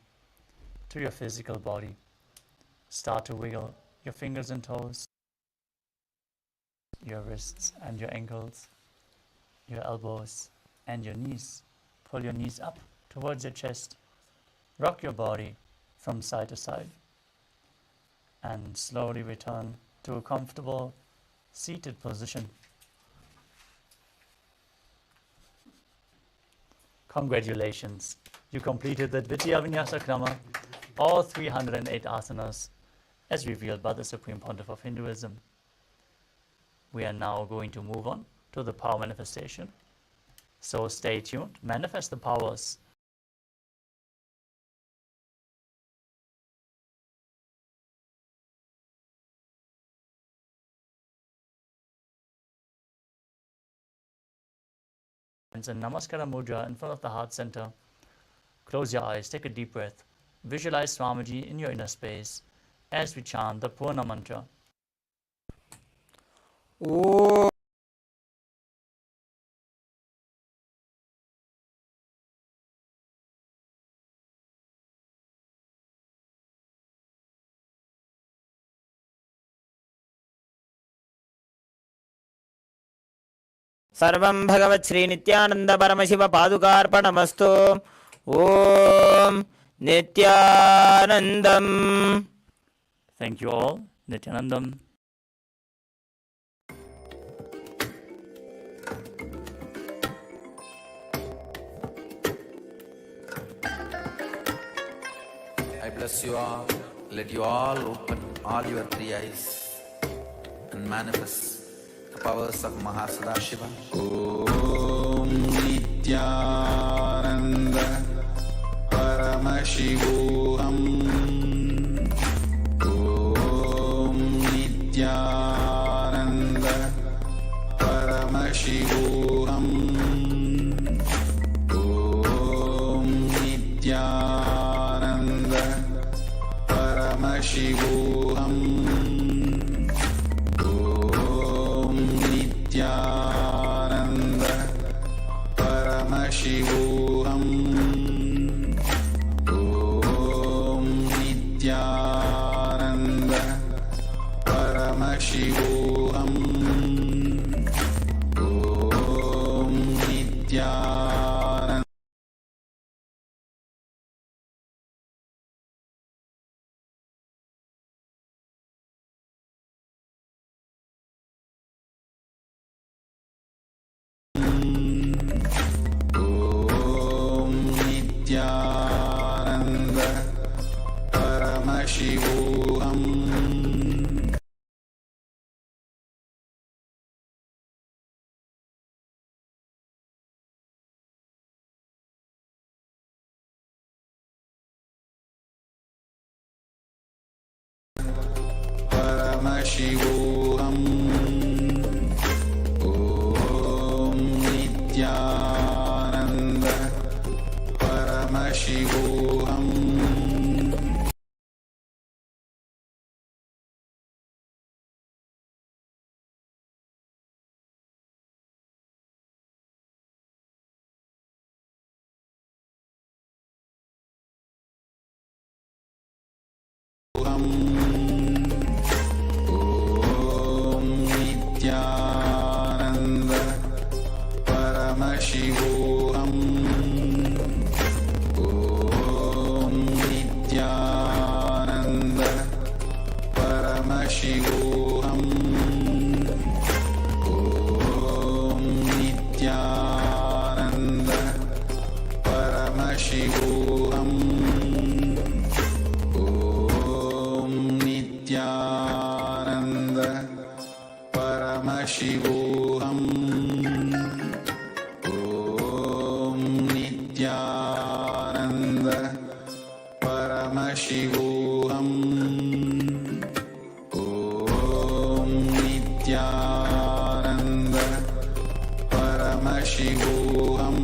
to your physical body. Start to wiggle your fingers and toes, your wrists and your ankles, your elbows and your knees. Pull your knees up towards your chest. Rock your body from side to side and slowly return to a comfortable seated position. Congratulations, you completed the Dvitiya Vinyasa Krama, all 308 asanas as revealed by the Supreme Pontiff of Hinduism. We are now going to move on to the power manifestation. So stay tuned, manifest the powers. And Namaskara Mudra in front of the heart center. Close your eyes, take a deep breath. Visualize Swamiji in your inner space as we chant the Purna mantra. Om सर्वं भगवत् श्री नित्यानंद परमशिव पादुकार्पणमस्तु। ओम Nityanandam. Thank you all. Nityanandam. I bless you all. Let you all open all your three eyes and manifest the powers of Mahasadashiva. Om Nithyananda Paramashivoham. Om Nithyananda Paramashivoham. Om Nithyananda Paramashivoham. Om Nithyananda Paramashivoham. Om Nithyananda Paramashivoham. Om Nithyananda Om Nithyananda Paramashivoham. Paramashivoham. Om Nithyananda Paramashivoham. Om Nithyananda Paramashivoham. Om Nithyananda Paramashivoham. Om Nithyananda Paramashivoham. Om Nithyananda Paramashivoham. Om Nithyananda Paramashivoham. Om Nithyananda Paramashivoham.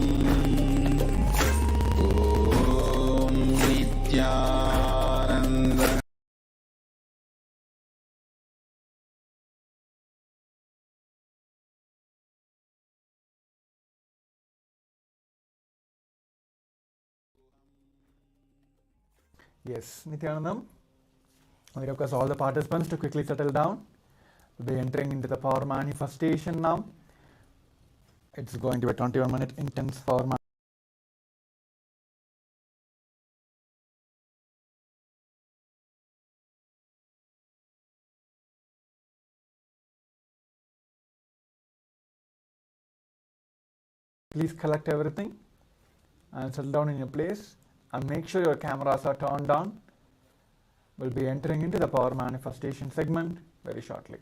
Om Nithyananda Yes, Nithyanandam. We request all the participants to quickly settle down. We'll be entering into the power manifestation now. It's going to be a 21-minute intense power manifestation. Please collect everything and settle down in your place and make sure your cameras are turned on. We'll be entering into the power manifestation segment very shortly.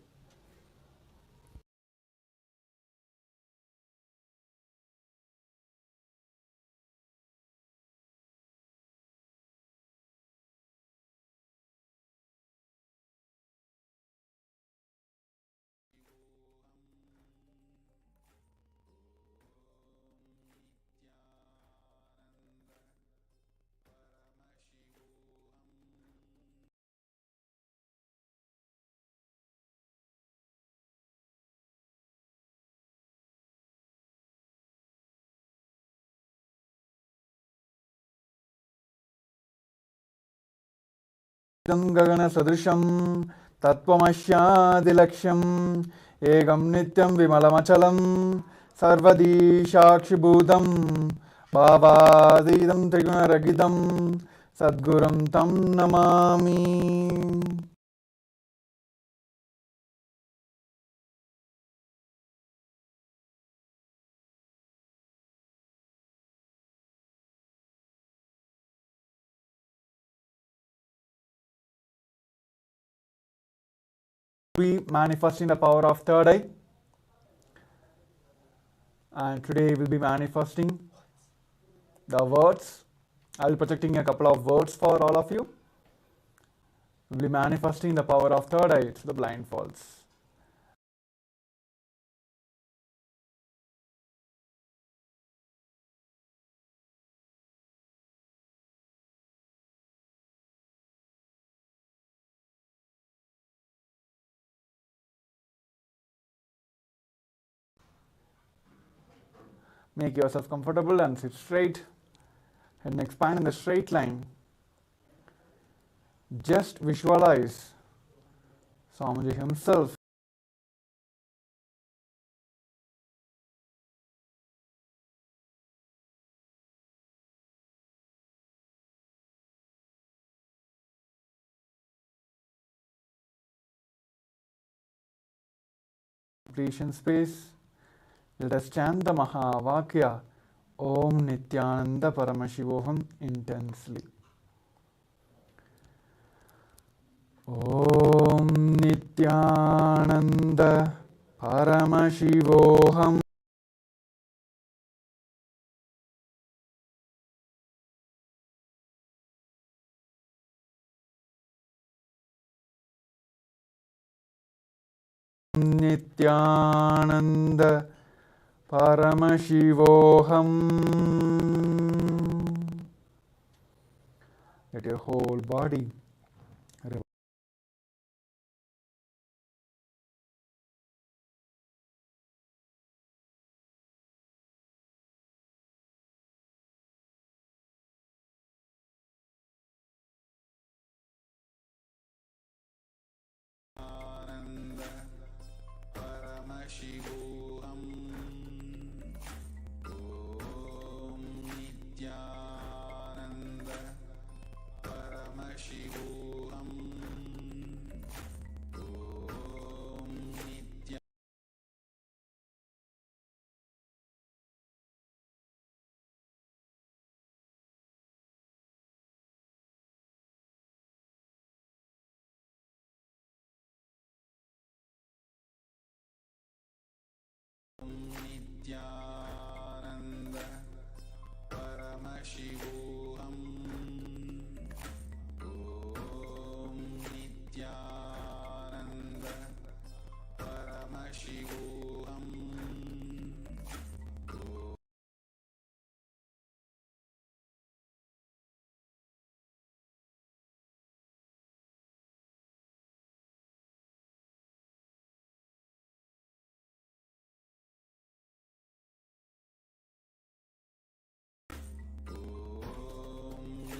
Paramashivoham. गगन सदृशं तत्त्वमस्यादिलक्ष्यम् एकं नित्यं विमलमचलं सर्वदी साक्षिभूतं भावातीतं त्रिगुणरहितं सद्गुरुं तं Namami. We manifesting the power of third eye, and today we'll be manifesting the words. I'll be projecting a couple of words for all of you. We'll be manifesting the power of third eye to the blindfolds. Make yourself comfortable and sit straight and expand in a straight line. Just visualize Swamiji himself completion space. Let us chant the Mahavakya Om Nithyananda Paramashivoham intensely. Om Nithyananda Paramashivoham Nithyananda Paramashivoham. Let your whole body Paramashivoham. Om Nithyananda Paramashivoham. Om Nithyananda Paramashivoham. Om Nithyananda Paramashivoham.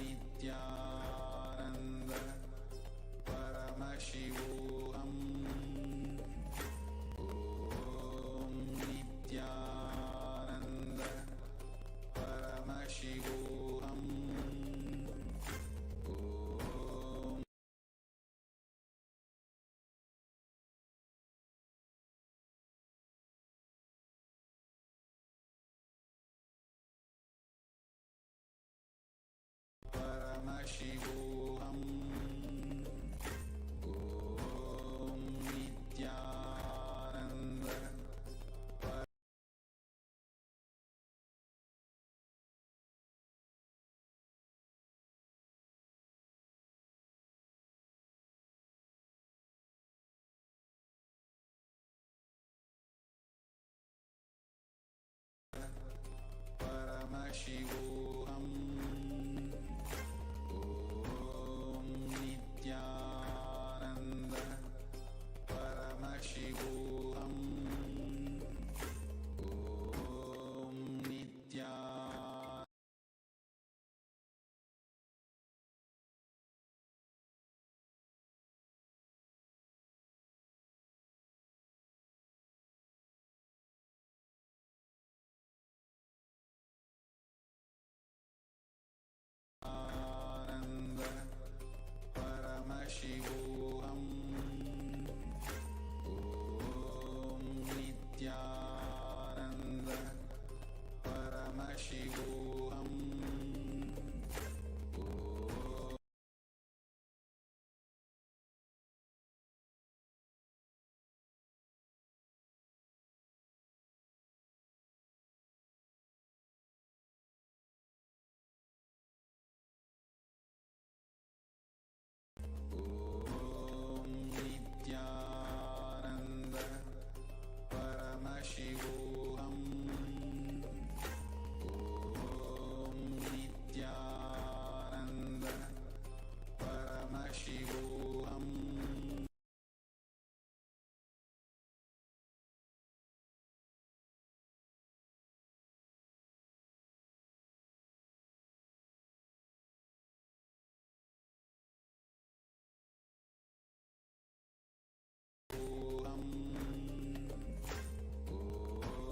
Nithyananda Paramashivoham. Om Nithyananda Paramashivoham. Om Paramashivoham.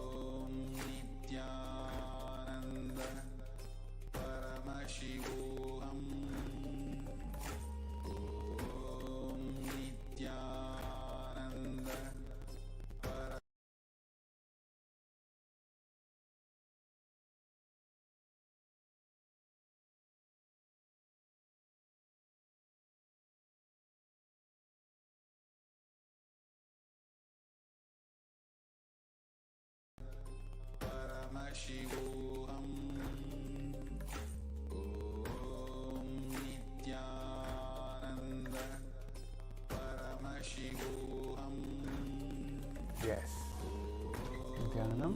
Om Nithyananda Paramashivoham Om Nithyananda Paramashivoham Om Nithyananda Paramashivoham Yes. Nithyanandam.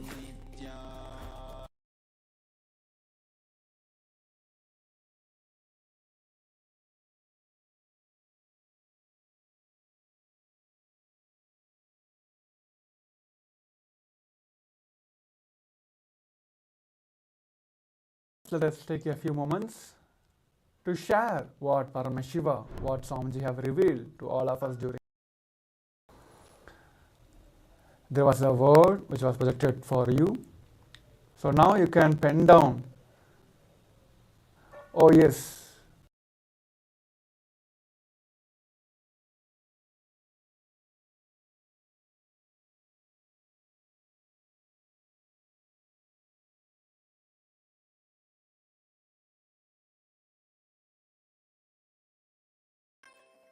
Let us take a few moments to share what Paramashiva, what Swamiji have revealed to all of us during. There was a word which was projected for you. So now you can pen down. Oh yes.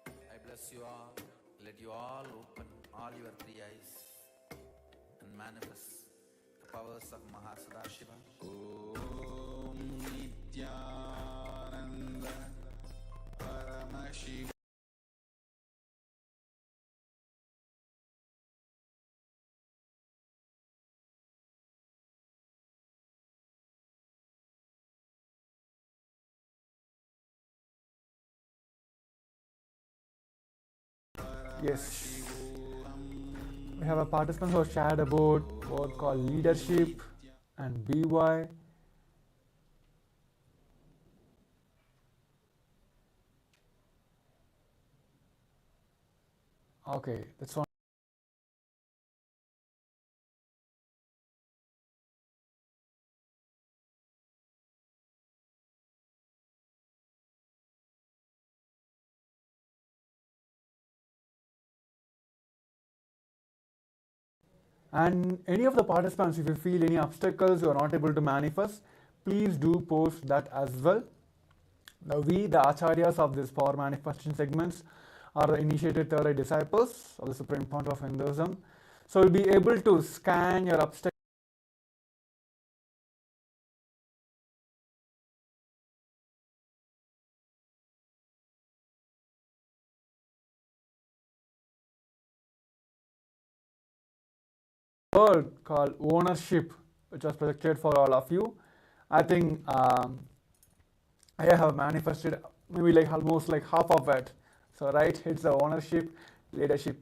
I bless you all. Let you all open all your three eyes and manifest the powers of Mahasadashiva. Om Nithyananda Paramashivam. Yes. We have a participant who shared about what called leadership and BY. Okay, that's one. And any of the participants, if you feel any obstacles you are not able to manifest, please do post that as well. Now we, the Acharyas of this power manifestation segments, are the initiated third eye disciples of the Supreme Pontiff of Hinduism. So we'll be able to scan your obstacles. Word called ownership, which was projected for all of you. I think I have manifested maybe like almost like half of it. So right, it's the ownership, leadership.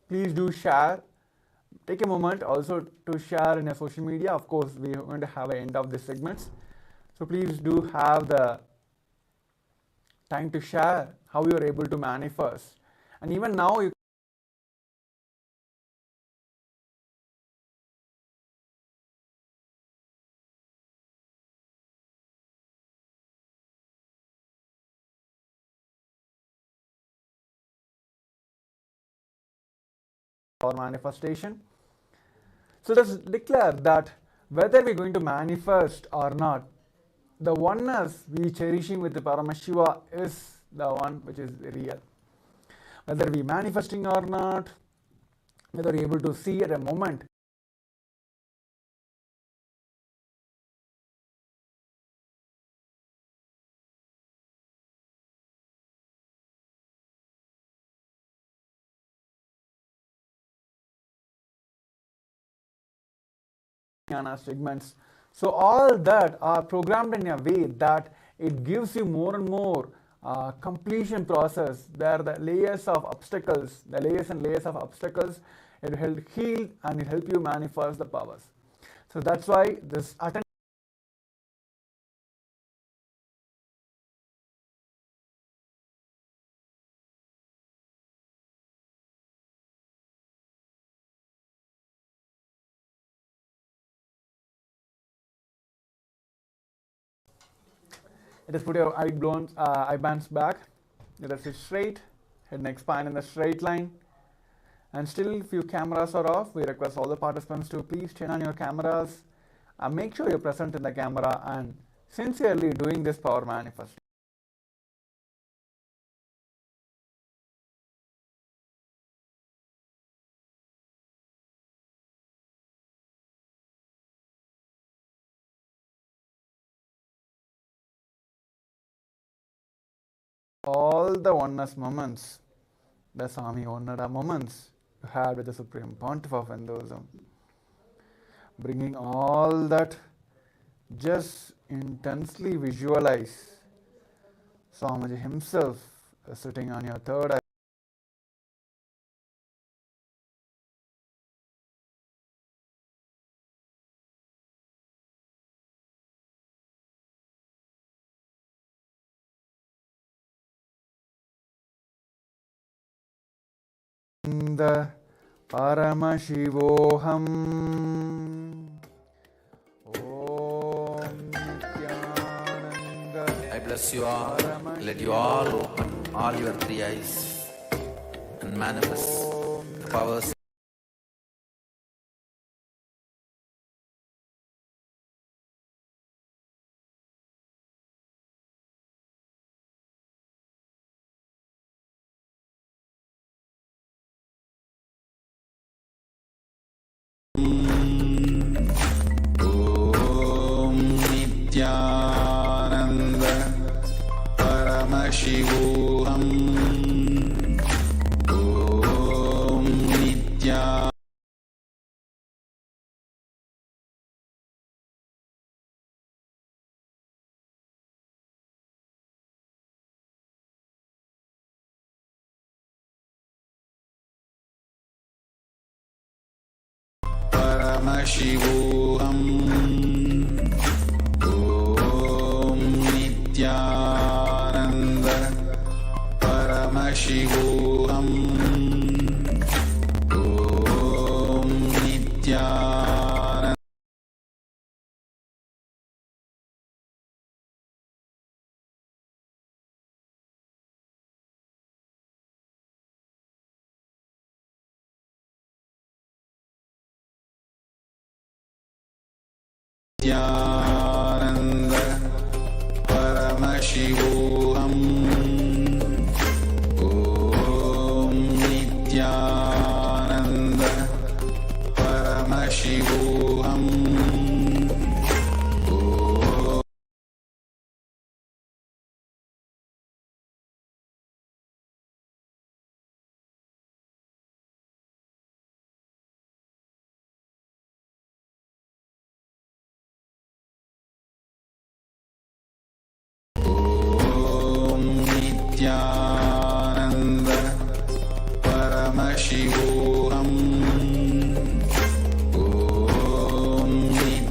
Please do share. Take a moment also to share in your social media. Of course, we are going to have an end of this segments. So please do have the time to share how you are able to manifest. And even now you for manifestation. So let's declare that whether we're going to manifest or not, the oneness we cherishing with the Paramashiva is the one which is real. Whether we manifesting or not, whether we're able to see at a moment, segments. So all that are programmed in a way that it gives you more and more completion process. There are the layers of obstacles, the layers and layers of obstacles. It will help heal and it help you manifest the powers. So that's why this attendance. Let us put your eye bands back. Let us sit straight, head neck spine in a straight line. And still, if your cameras are off, we request all the participants to please turn on your cameras and make sure you're present in the camera and sincerely doing this power manifest. All the oneness moments, the Swami Onnada moments you had with the Supreme Pontiff of Hinduism, bringing all that, just intensely visualize Swamiji himself sitting on your third eye. The Paramashivoham Nithyananda. I bless you all. Let you all open all your three eyes and manifest the powers. Nithyananda Paramashivoham Om Nithyananda Paramashivoham Nithyananda Paramashivoham Om Nithyananda Nithyananda Paramashivoham Om Nithyananda Paramashivoham Nithyananda Paramashivoham Om Nithyananda Paramashivoham Om Nithyananda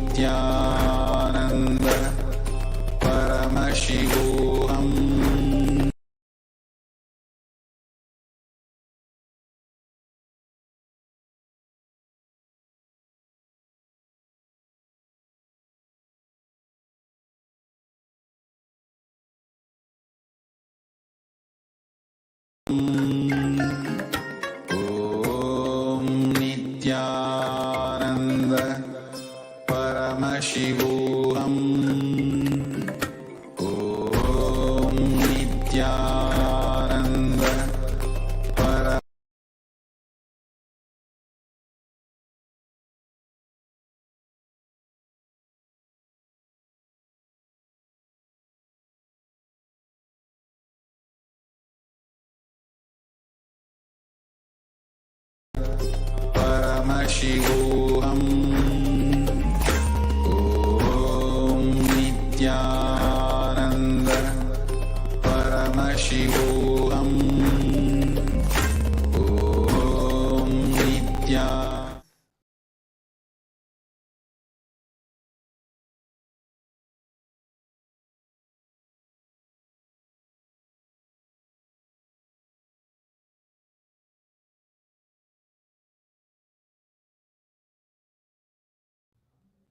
Paramashivoham Om Nithyananda Paramashivoham Om Nithyananda Paramashivoham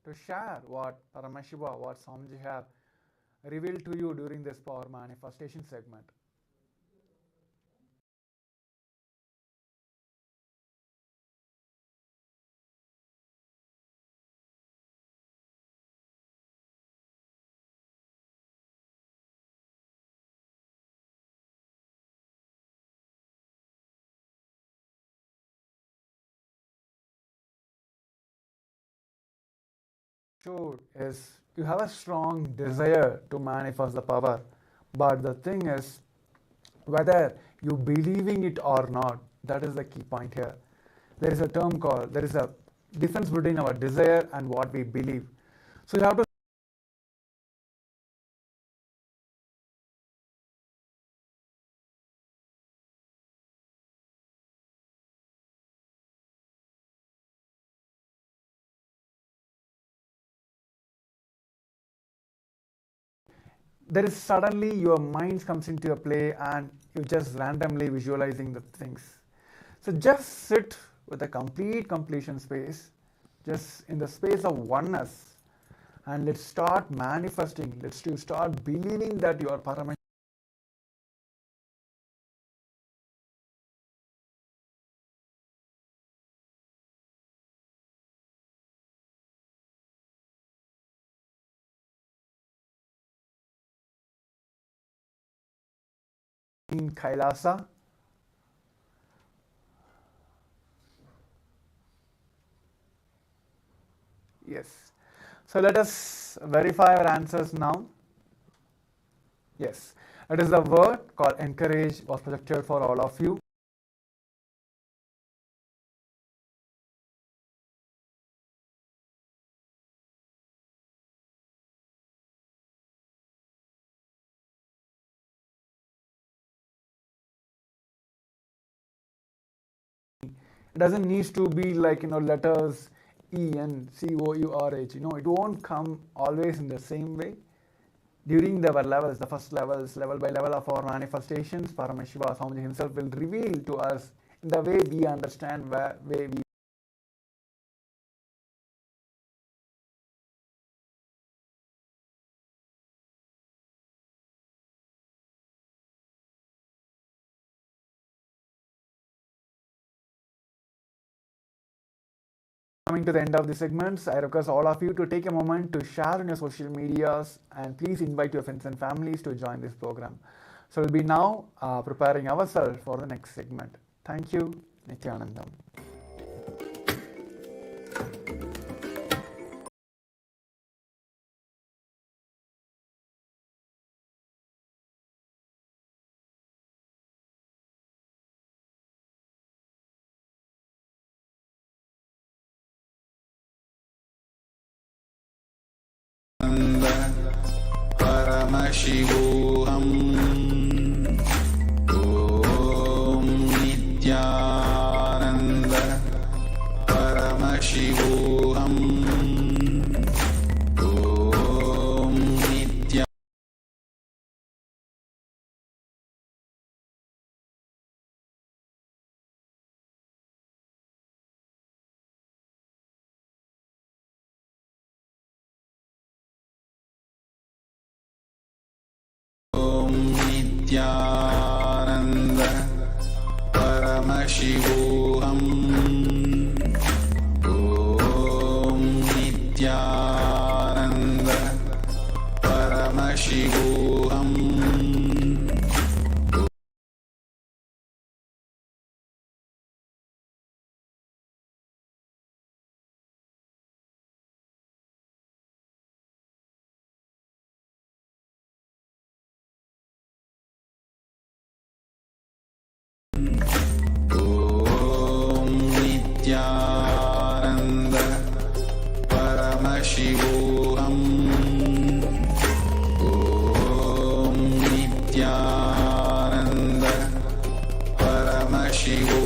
to share what Paramashiva, what Swamiji have revealed to you during this power manifestation segment. Sure, is you have a strong desire to manifest the power, but the thing is whether you believing it or not, that is the key point here. There is a term called, there is a difference between our desire and what we believe. So you have to there is suddenly your mind comes into a play and you just randomly visualizing the things. So just sit with a complete completion space, just in the space of oneness, and let's start manifesting. Let's start believing that you are Paramashiva. In KAILASA. Yes. So let us verify our answers now. Yes. It is the word called encourage was projected for all of you. It doesn't need to be like, letters ENCOURH. It won't come always in the same way. During our levels, the first levels, level by level of our manifestations, Paramashiva Swamiji himself will reveal to us in the way we understand, way we coming to the end of the segments. I request all of you to take a moment to share on your social medias and please invite your friends and families to join this program. So we'll be now preparing ourselves for the next segment. Thank you. Nithyanandam. Paramashivoham Om Nithyananda Paramashivoham Om Nithyananda Nithyananda Paramashivoham Om Nithyananda Paramashivoham Om Nithyananda Paramashivoham Om Nithyananda Paramashivoham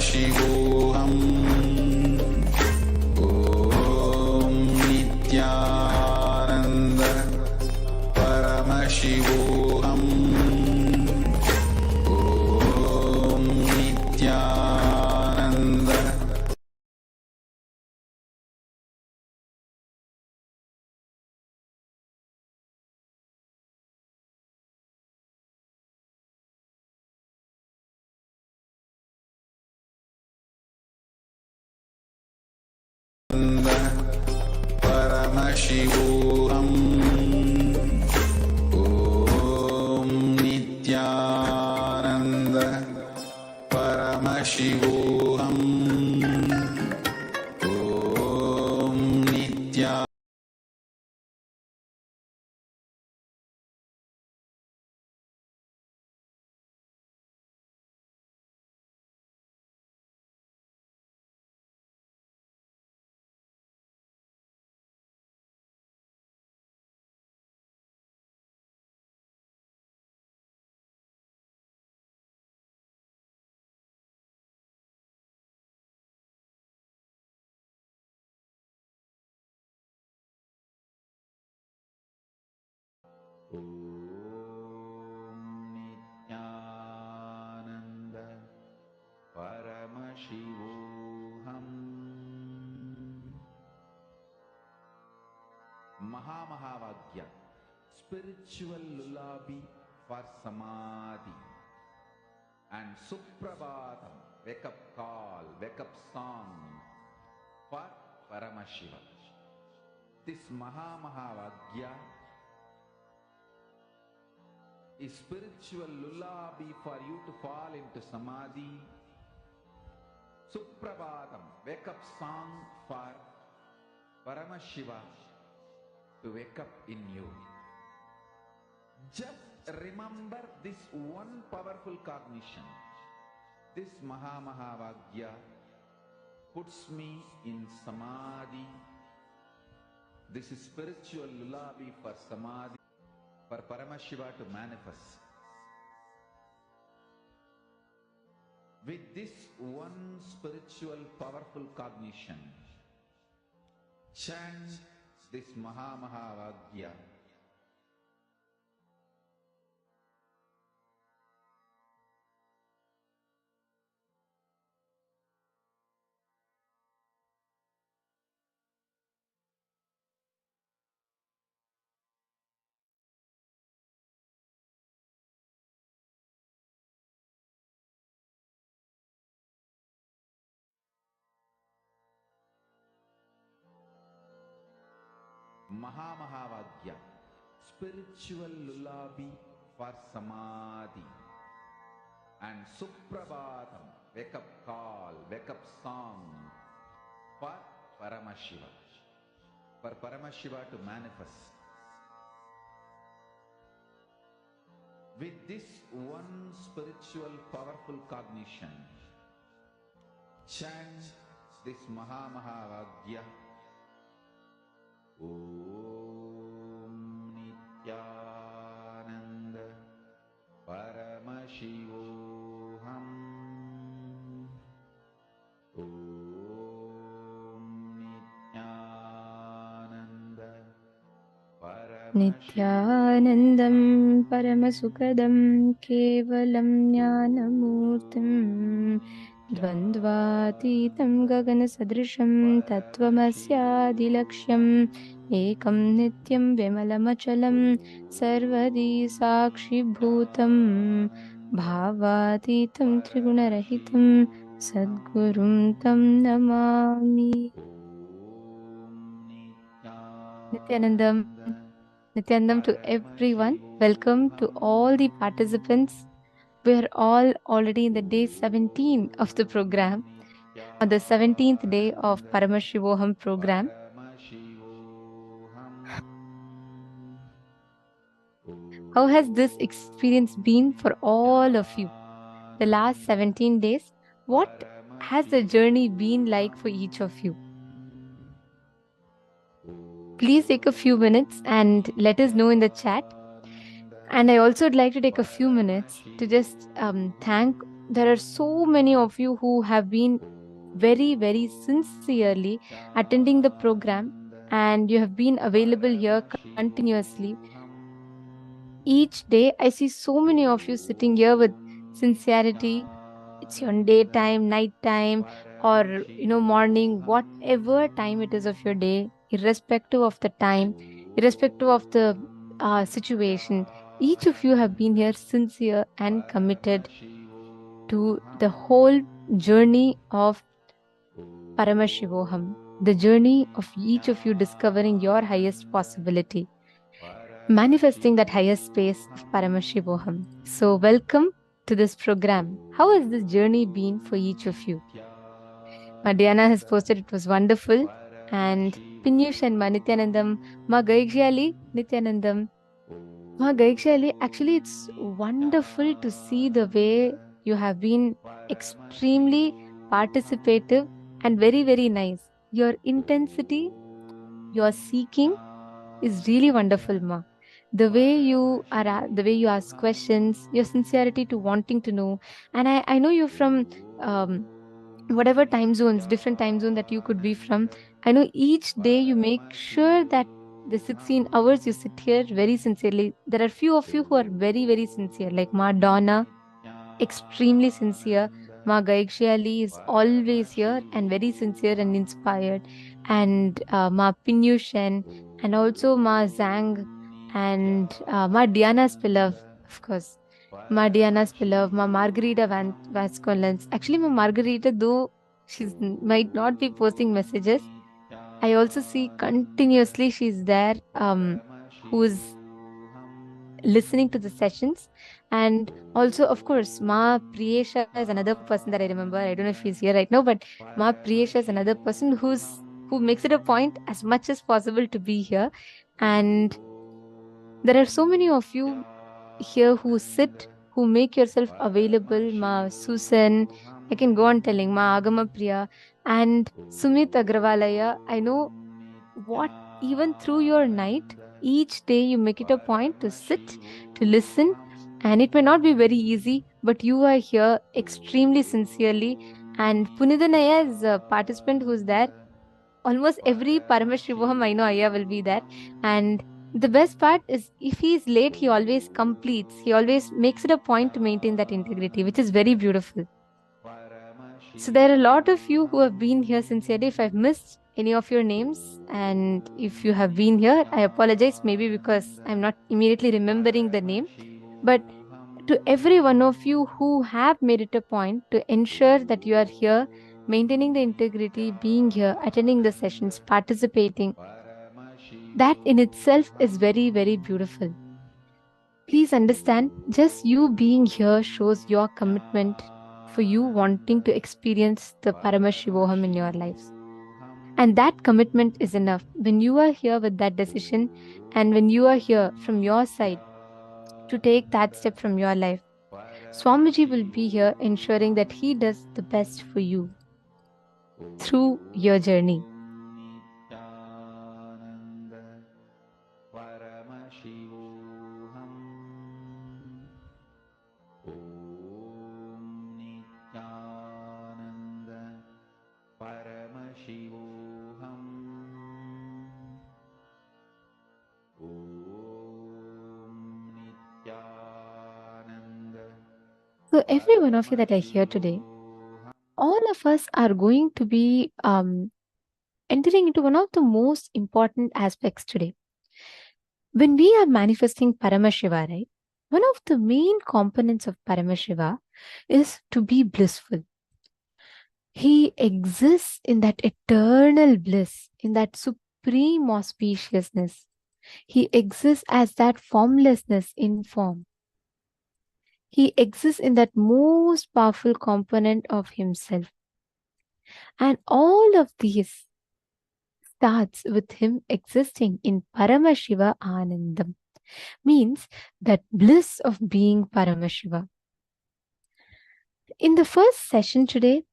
Shivoham Paramashivoham Om Nithyananda Paramashivoham Om Nithyananda Paramashivoham Mahamahavagya, spiritual lullaby for Samadhi, and Suprabhatam, wake up call, wake up song for Paramashiva. This Mahamahavagya is spiritual lullaby for you to fall into Samadhi. Suprabhatam, wake up song for Paramashiva to wake up in you. Just remember this one powerful cognition. This Mahamahavagya puts me in Samadhi. This is spiritual lullaby for Samadhi, for Paramashiva to manifest. With this one spiritual powerful cognition, chant this Mahamahavagya. Mahamahavagya, spiritual lullaby for Samadhi, and Suprabhatam, wake up call, wake up song for Paramashiva, for Paramashiva to manifest. With this one spiritual powerful cognition, chant this Mahamahavagya. Om Nithyananda Paramashivoham Om Nithyananda Nithyanandam Paramasukadam Kevalam Jnanamurtim Dvandvatitam Gaganasadrisham Tattvamasyaadilaksham Ekam Nityam Vimalamachalam Sarvadi Sakshibhutam Bhavatitam Trigunarahitam Sadgurum Tam Namami. Nithyanandam. Nithyanandam to everyone. Welcome to all the participants. We are all already in the day 17 of the program, on the 17th day of Paramashivoham program. How has this experience been for all of you? The last 17 days, what has the journey been like for each of you? Please take a few minutes and let us know in the chat. And I also would like to take a few minutes to just thank. There are so many of you who have been very, very sincerely attending the program, and you have been available here continuously. Each day, I see so many of you sitting here with sincerity. It's your daytime, nighttime, or morning, whatever time it is of your day, irrespective of the time, irrespective of the situation. Each of you have been here sincere and committed to the whole journey of Paramashivoham. the journey of each of you discovering your highest possibility, manifesting that highest space of Paramashivoham. So welcome to this program. How has this journey been for each of you? Diana has posted it was wonderful, and Pinyush and Nithyanandam, Ma Gaikshali, Nithyanandam. Ma Gaikshali, actually it's wonderful to see the way you have been extremely participative and very, very nice. Your intensity, your seeking is really wonderful, Ma. The way you are, the way you ask questions, your sincerity to wanting to know. And I know you from whatever time zones, different time zone that you could be from. I know each day you make sure that the 16 hours you sit here very sincerely. There are few of you who are very, very sincere, like Ma Donna, extremely sincere. Ma Gaikshali is always here and very sincere and inspired. And Ma Pinyushen, and also Ma Zhang, and Ma Diana Spilov, of course. Ma Diana Spilov, Ma Margarita Vascolens. Actually, Ma Margarita, though she might not be posting messages, I also see continuously she's there, who's listening to the sessions. And also, of course, Ma Priyesha is another person that I remember. I don't know if he's here right now, but Ma Priyesha is another person who makes it a point as much as possible to be here. And there are so many of you here who sit, who make yourself available. Ma Susan, I can go on telling, Ma Agama Priya, and Sumit Agrawalaya. I know what, even through your night, each day you make it a point to sit, to listen, and it may not be very easy, but you are here extremely sincerely. And Punidanaya is a participant who's there. Almost every Paramashivoham, I know Aya will be there. And the best part is, if he is late, he always completes. He always makes it a point to maintain that integrity, which is very beautiful. So there are a lot of you who have been here sincerely. If I've missed any of your names, and if you have been here, I apologize, maybe because I'm not immediately remembering the name. But to every one of you who have made it a point to ensure that you are here, maintaining the integrity, being here, attending the sessions, participating, that in itself is very, very beautiful. Please understand, just you being here shows your commitment for you wanting to experience the Paramashivoham in your lives. And that commitment is enough. When you are here with that decision, and when you are here from your side to take that step from your life, Swamiji will be here ensuring that he does the best for you through your journey. So every one of you that are here today, all of us are going to be entering into one of the most important aspects today. When we are manifesting Paramashiva, right, one of the main components of Paramashiva is to be blissful. He exists in that eternal bliss, in that supreme auspiciousness. He exists as that formlessness in form. He exists in that most powerful component of himself. And all of these starts with him existing in Paramashiva Anandam. Means that bliss of being Paramashiva. In the first session today,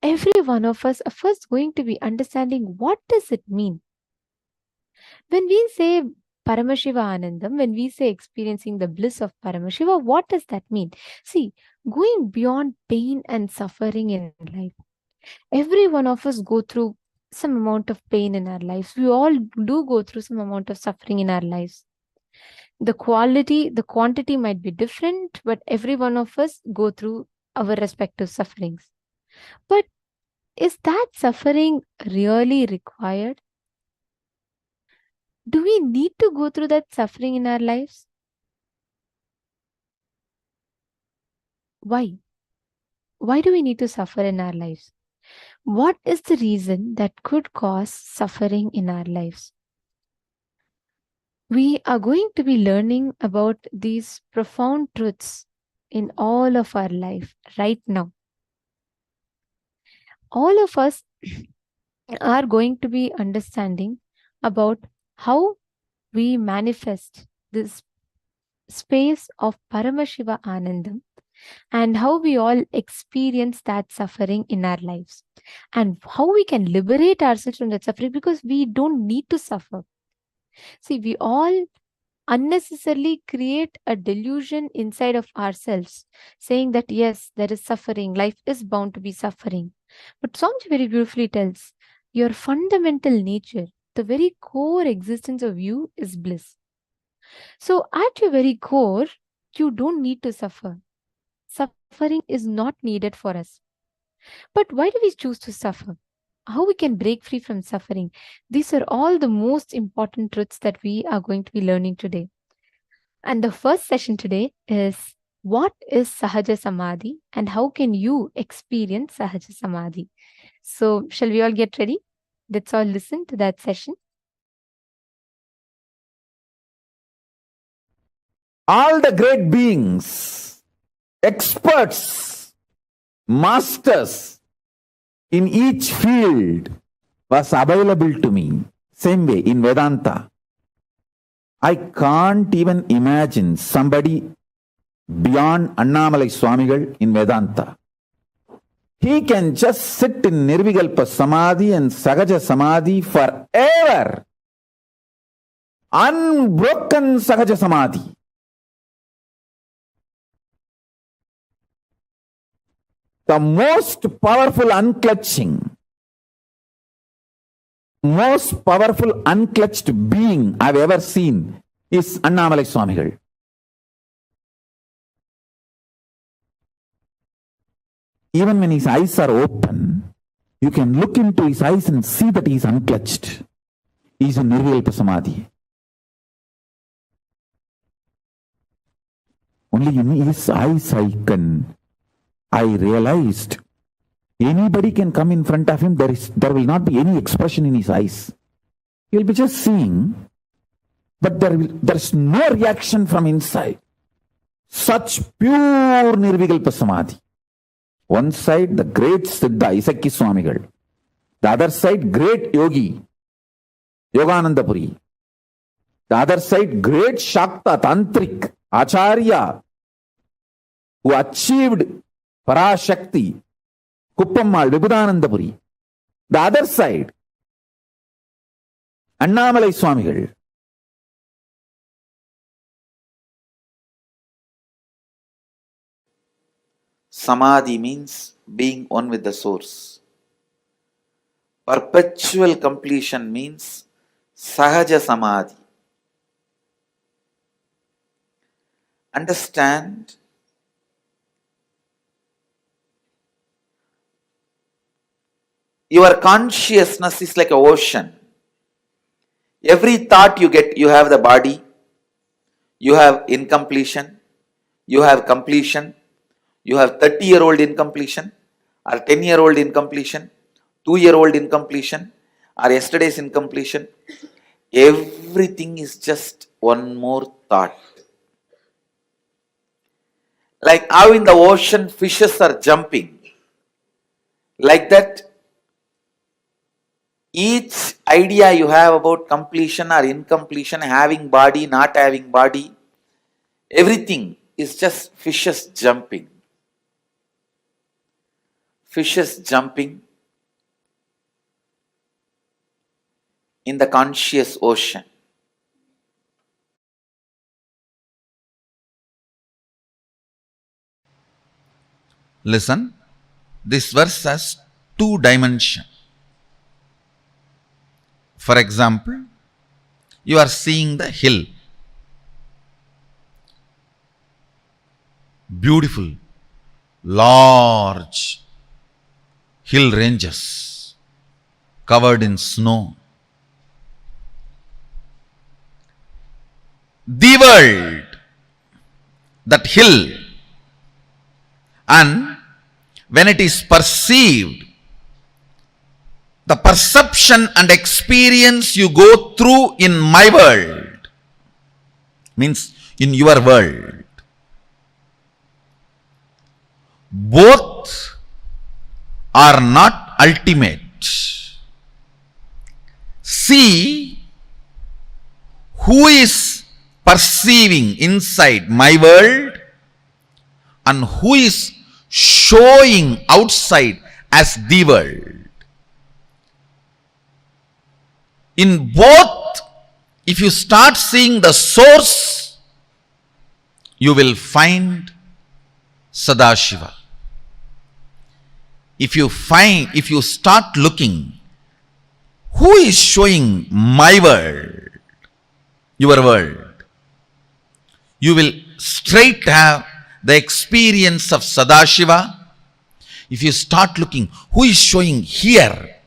every one of us are first going to be understanding what does it mean. When we say Paramashiva Anandam, when we say experiencing the bliss of Paramashiva, what does that mean? See, going beyond pain and suffering in life. Every one of us go through some amount of pain in our lives. We all do go through some amount of suffering in our lives. The quantity might be different, but every one of us go through our respective sufferings. But is that suffering really required? Do we need to go through that suffering in our lives? Why? Why do we need to suffer in our lives? what is the reason that could cause suffering in our lives? We are going to be learning about these profound truths in all of our life right now. All of us are going to be understanding about how we manifest this space of Paramashiva Anandam and how we all experience that suffering in our lives and how we can liberate ourselves from that suffering, because we don't need to suffer. See, we all unnecessarily create a delusion inside of ourselves saying that yes, there is suffering, life is bound to be suffering. But Swamiji very beautifully tells, your fundamental nature, the very core existence of you is bliss. So at your very core, you don't need to suffer. Suffering is not needed for us. But why do we choose to suffer? How we can break free from suffering? These are all the most important truths that we are going to be learning today. And the first session today is, what is Sahaja Samādhi and how can you experience Sahaja Samādhi? So shall we all get ready? Let's all listen to that session. All the great beings, experts, masters in each field was available to me. Same way in Vedanta. I can't even imagine somebody beyond Annamalai Swamigal in Vedanta. He can just sit in Nirvikalpa Samadhi and Sahaja Samādhi forever. Unbroken Sahaja Samādhi. The most powerful unclutching, most powerful unclutched being I've ever seen is Annamalai Swamigal. Even when his eyes are open, you can look into his eyes and see that he is unclutched. He is in Nirvikalpa Samadhi. Only in his eyes I realized anybody can come in front of him, there will not be any expression in his eyes. He'll be just seeing, but there's no reaction from inside. Such pure Nirvikalpa Samadhi. One side, the great Siddha, Isakki Swamigal. The other side, great Yogi, Yogananda Puri. The other side, great Shakta, Tantric, Acharya, who achieved Parashakti, Kuppammal, Vibhudananda Puri. The other side, Annamalai Swamigal. Samadhi means being one with the source. Perpetual completion means Sahaja Samādhi. Understand, your consciousness is like an ocean. Every thought you get, you have the body, you have incompletion, you have completion, you have 30-year-old incompletion, or 10-year-old incompletion, 2-year-old incompletion, or yesterday's incompletion. Everything is just one more thought. Like how in the ocean fishes are jumping, like that, each idea you have about completion or incompletion, having body, not having body, everything is just fishes jumping. Fishes jumping in the conscious ocean. Listen, this verse has two dimensions. For example, you are seeing the hill. Beautiful, large hill ranges covered in snow. The world, that hill, and when it is perceived the perception and experience you go through in my world, means in your world, both are not ultimate. See who is perceiving inside my world and who is showing outside as the world. In both, if you start seeing the source, you will find Sadashiva. If you start looking, who is showing my world, your world, you will straight have the experience of Sadashiva. If you start looking, who is showing here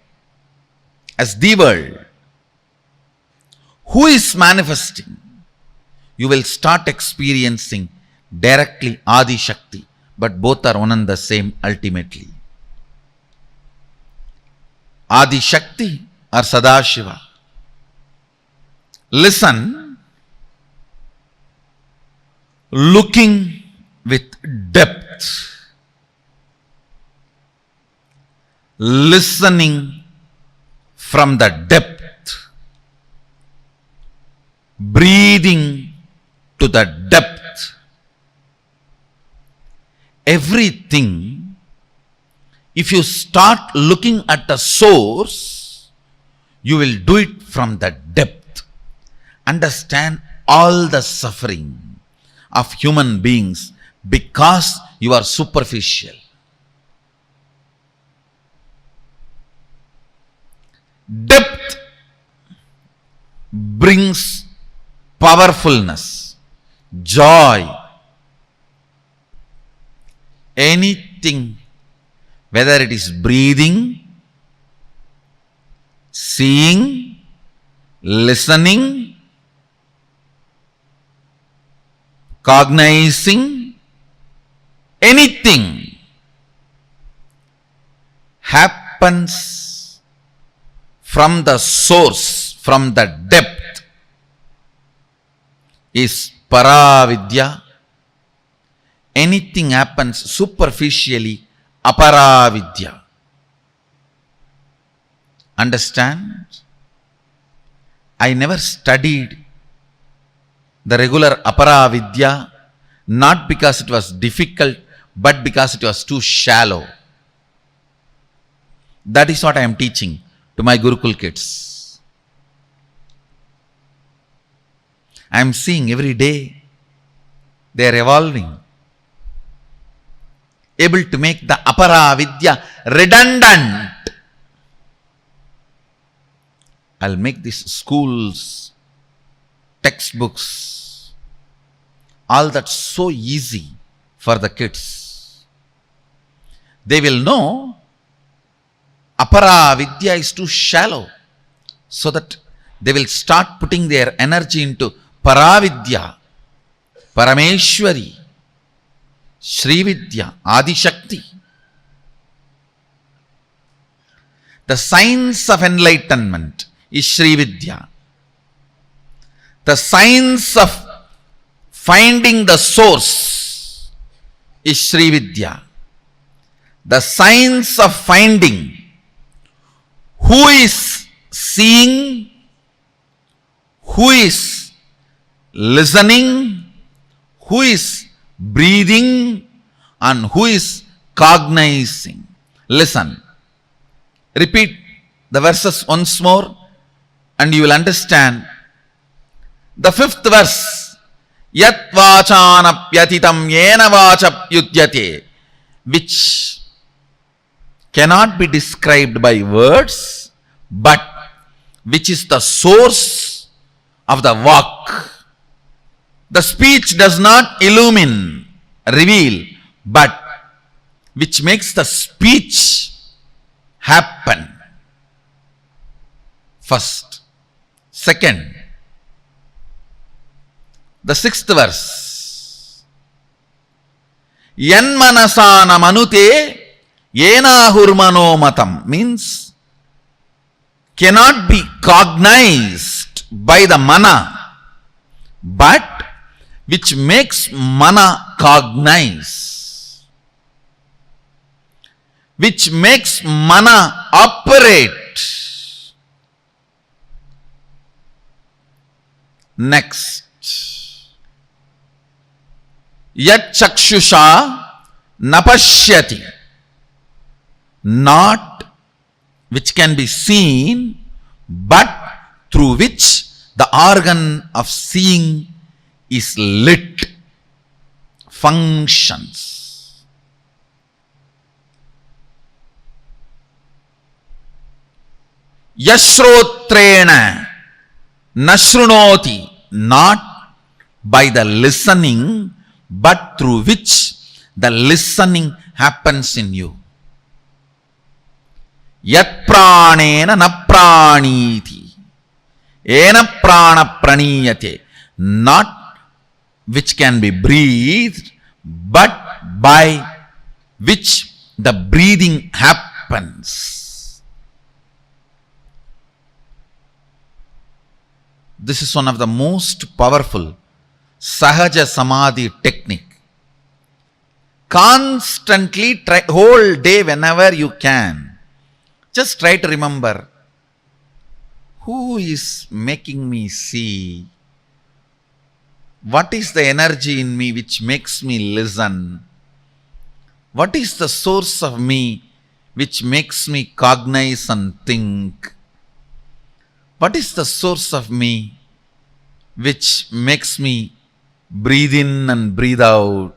as the world, who is manifesting, you will start experiencing directly Adi Shakti, but both are one and the same ultimately. Adi Shakti or Sadashiva. Listen, looking with depth, listening from the depth, breathing to the depth. Everything, if you start looking at the source, you will do it from the depth. Understand all the suffering of human beings because you are superficial. Depth brings powerfulness, joy. Anything, whether it is breathing, seeing, listening, cognizing, anything happens from the source, from the depth, is Paravidya. Anything happens superficially, Aparavidya. Understand? I never studied the regular Aparavidya, not because it was difficult, but because it was too shallow. That is what I am teaching to my Gurukul kids. I am seeing every day they are evolving, able to make the Aparavidya redundant. I'll make these schools, textbooks, all that so easy for the kids. They will know Aparavidya is too shallow, so that they will start putting their energy into Paravidya, Parameshwari, Srividya, Adi Shakti. The science of enlightenment is Srividya. The science of finding the source is Srividya. The science of finding who is seeing, who is listening, who is breathing, and who is cognizing. Listen. Repeat the verses once more and you will understand. The fifth verse, Yat vachanapyatitam yena vachapyudyate, which cannot be described by words, but which is the source of the vak. The speech does not illumine, reveal, but which makes the speech happen. First. Second, the sixth verse. Yanmanasana manute yena hurmano matam, means cannot be cognized by the mana, but which makes mana cognize, which makes mana operate. Next, yat chakshusha napashyati, not which can be seen, but through which the organ of seeing is lit, functions. Yashrotrena nashrunoti, not by the listening, but through which the listening happens in you. Yat pranena na praniti, ena prana praniyate, not which can be breathed, but by which the breathing happens. This is one of the most powerful Sahaja Samādhi technique. Constantly try, whole day whenever you can, just try to remember, who is making me see? What is the energy in me which makes me listen? What is the source of me which makes me cognize and think? What is the source of me which makes me breathe in and breathe out?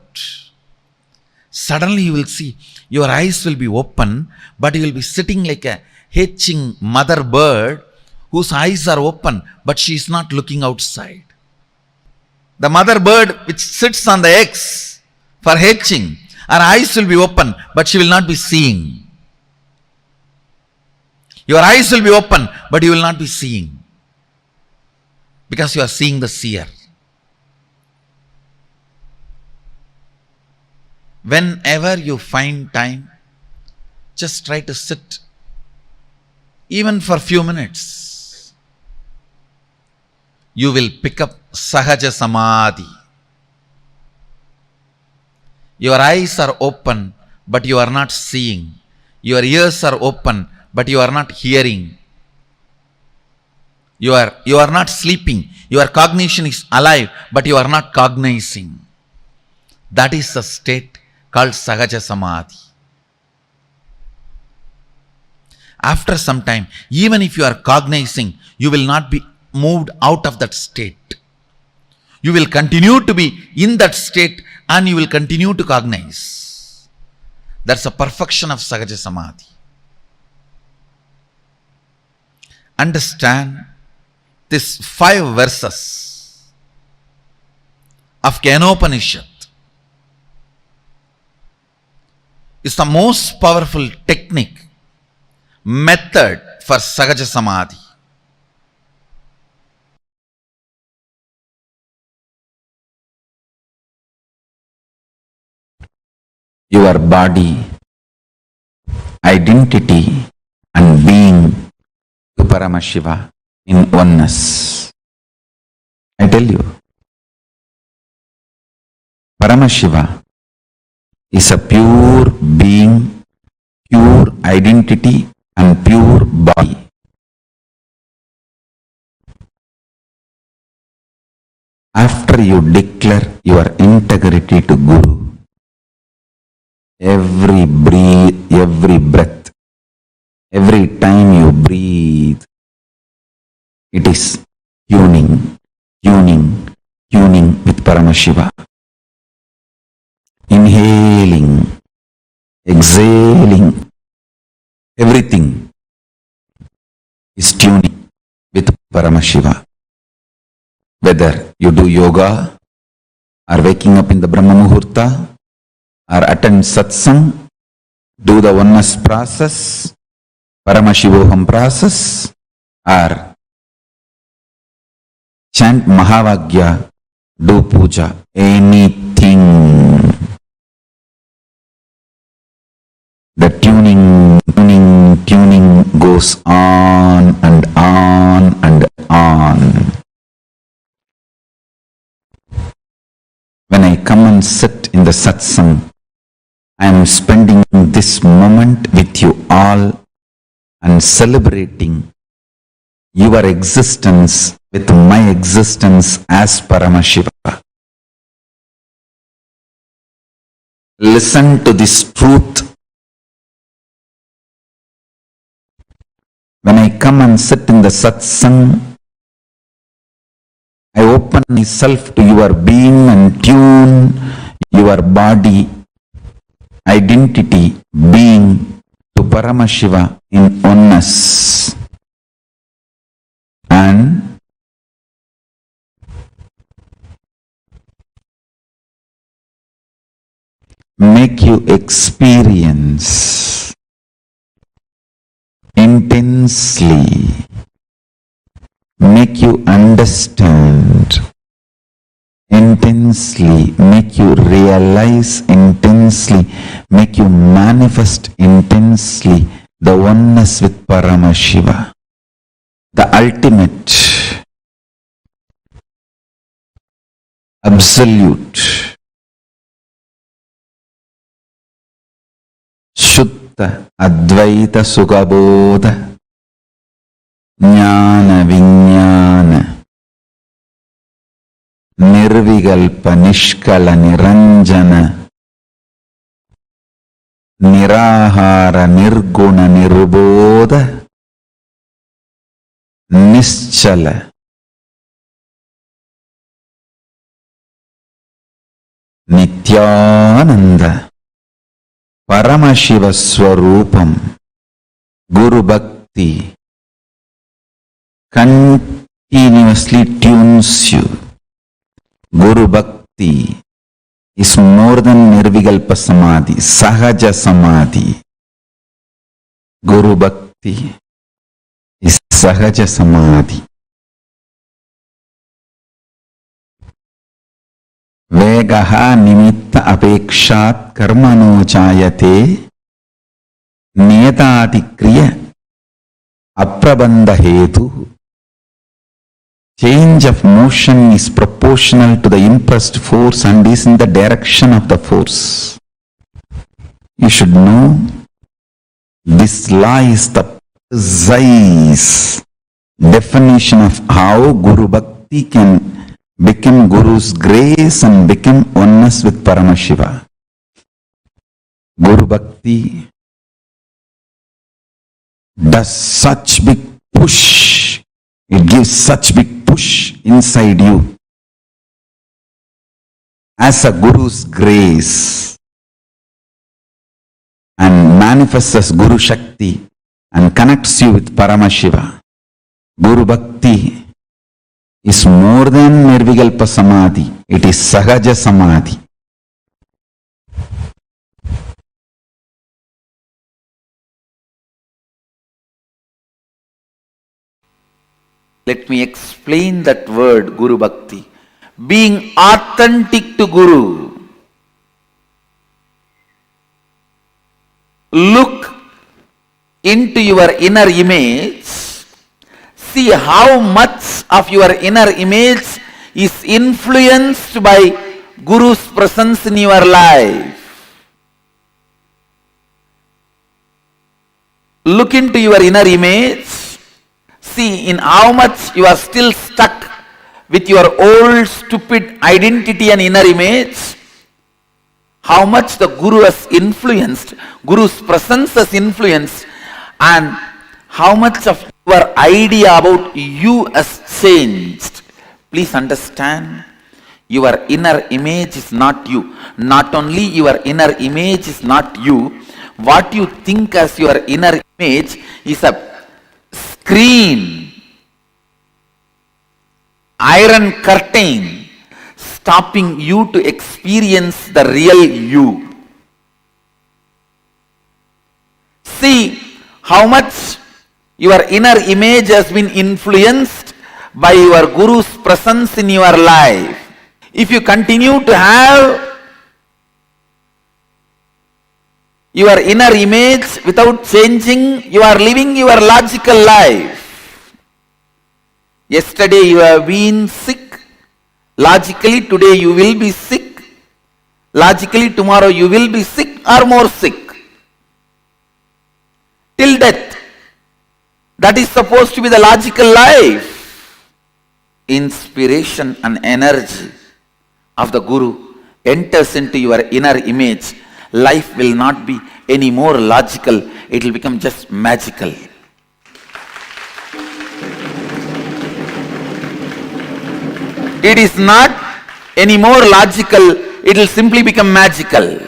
Suddenly you will see, your eyes will be open, but you will be sitting like a hatching mother bird whose eyes are open, but she is not looking outside. The mother bird which sits on the eggs for hatching, her eyes will be open, but she will not be seeing. Your eyes will be open, but you will not be seeing, because you are seeing the seer. Whenever you find time, just try to sit, even for a few minutes. You will pick up Sahaja Samādhi. Your eyes are open, but you are not seeing. Your ears are open, but you are not hearing. You are not sleeping. Your cognition is alive, but you are not cognizing. That is the state called Sahaja Samādhi. After some time, even if you are cognizing, you will not be moved out of that state. You will continue to be in that state and you will continue to cognize. That's a perfection of Sahaja Samādhi. Understand these 5 verses of Kenopanishad is the most powerful technique, method for Sahaja Samādhi. Your body, identity and being to Paramashiva in oneness. I tell you, Paramashiva is a pure being, pure identity and pure body. After you declare your integrity to Guru, every breath, every time you breathe, it is tuning with Paramashiva. Inhaling, exhaling, everything is tuning with Paramashiva. Whether you do yoga, or waking up in the Brahma Muhurta, or attend satsang, do the oneness process, Paramashivoham process, or chant Mahavagya, do puja, anything. The tuning goes goes on and on and on. When I come and sit in the satsang, I am spending this moment with you all and celebrating your existence with my existence as Paramashiva. Listen to this truth. When I come and sit in the satsang, I open myself to your being and tune your body, identity, being to Paramashiva in oneness. And make you experience intensely, make you understand intensely, make you realize intensely, make you manifest intensely the oneness with Paramashiva, the ultimate, absolute, Shuddha Advaita Sukhabodha Jnana Vijnana Nirvikalpa Nishkala Niranjana Nirahara Nirguna Nirbodha Nischala Nithyananda Paramashiva Swarupam Guru Bhakti continuously tunes you. Guru Bhakti is more than Nirvikalpa Samadhi, Sahaja Samādhi. Guru Bhakti is Sahaja Samādhi. Vegaha nimitta apekshat karmano jayate niyatati kriya aprabandha hetu. Change of motion is proportional to the impressed force and is in the direction of the force. You should know this law is the precise definition of how Guru Bhakti can become Guru's grace and become oneness with Paramashiva. Guru Bhakti does such big push, it gives such big push inside you as a Guru's grace and manifests as Guru Shakti and connects you with Paramashiva. Guru Bhakti is more than Nirvikalpa Samadhi, it is Sahaja Samādhi. Let me explain that word Guru Bhakti. Being authentic to Guru. Look into your inner image. See how much of your inner image is influenced by Guru's presence in your life. Look into your inner image. See in how much you are still stuck with your old stupid identity and inner image. How much the Guru has influenced, Guru's presence has influenced, and how much of your idea about you has changed. Please understand, your inner image is not you. Not only your inner image is not you, what you think as your inner image is a screen, iron curtain, stopping you to experience the real you. See how much your inner image has been influenced by your Guru's presence in your life. If you continue to have your inner image without changing, you are living your logical life. Yesterday you have been sick. Logically today you will be sick. Logically tomorrow you will be sick or more sick. Till death. That is supposed to be the logical life. Inspiration and energy of the Guru enters into your inner image. Life will not be any more logical. It will become just magical. It is not any more logical. It will simply become magical.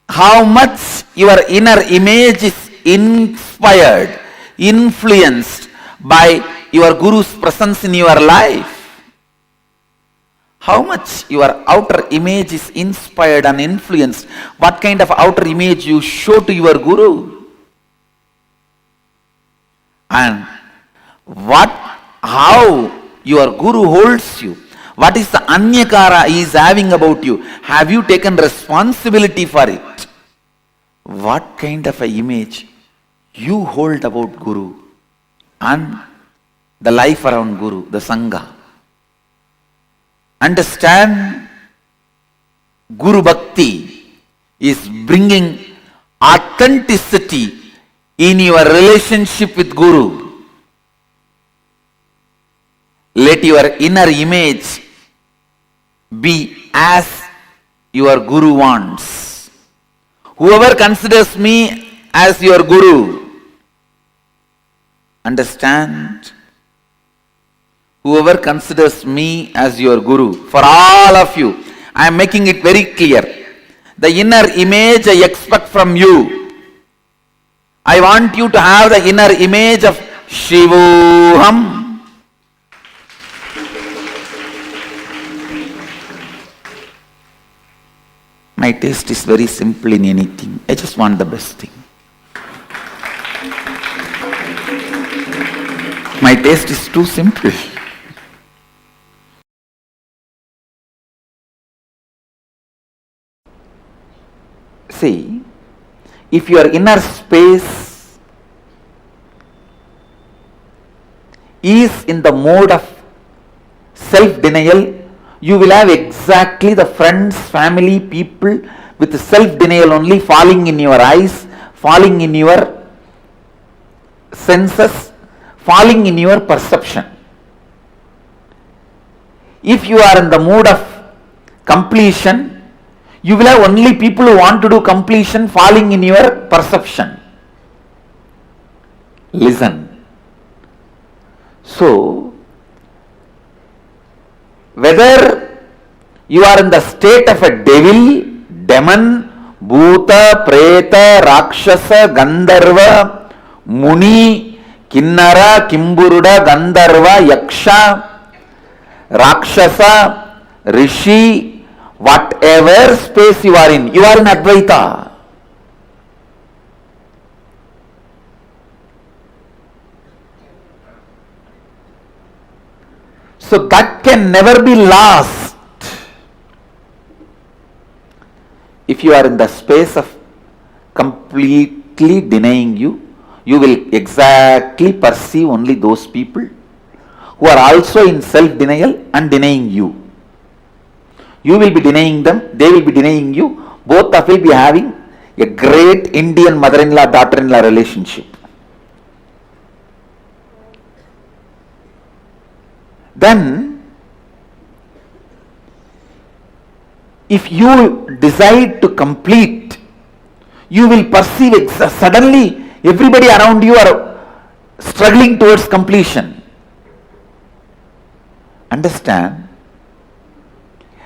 How much your inner image is inspired, influenced by your Guru's presence in your life. How much your outer image is inspired and influenced. What kind of outer image you show to your Guru. And how your Guru holds you. What is the anyakara he is having about you? Have you taken responsibility for it? What kind of an image you hold about Guru and the life around Guru, the Sangha. Understand, Guru Bhakti is bringing authenticity in your relationship with Guru. Let your inner image be as your Guru wants. Whoever considers me as your Guru, understand? Whoever considers me as your Guru, for all of you, I am making it very clear. The inner image I expect from you. I want you to have the inner image of Shivoham. My taste is very simple in anything. I just want the best thing. My taste is too simple. See, if your inner space is in the mode of self-denial, you will have exactly the friends, family, people with self-denial only falling in your eyes, falling in your senses, falling in your perception. If you are in the mood of completion, you will have only people who want to do completion falling in your perception. Listen. So, whether you are in the state of a devil, demon, bhuta, preta, rakshasa, gandharva, muni, kinnara, kimburuda, gandharva, yaksha, rakshasa, rishi, whatever space you are in Advaita. So that can never be lost. If you are in the space of completely denying you, you will exactly perceive only those people who are also in self-denial and denying you. You will be denying them, they will be denying you. Both of you will be having a great Indian mother-in-law, daughter-in-law relationship. Then, if you decide to complete, you will perceive suddenly everybody around you are struggling towards completion. Understand?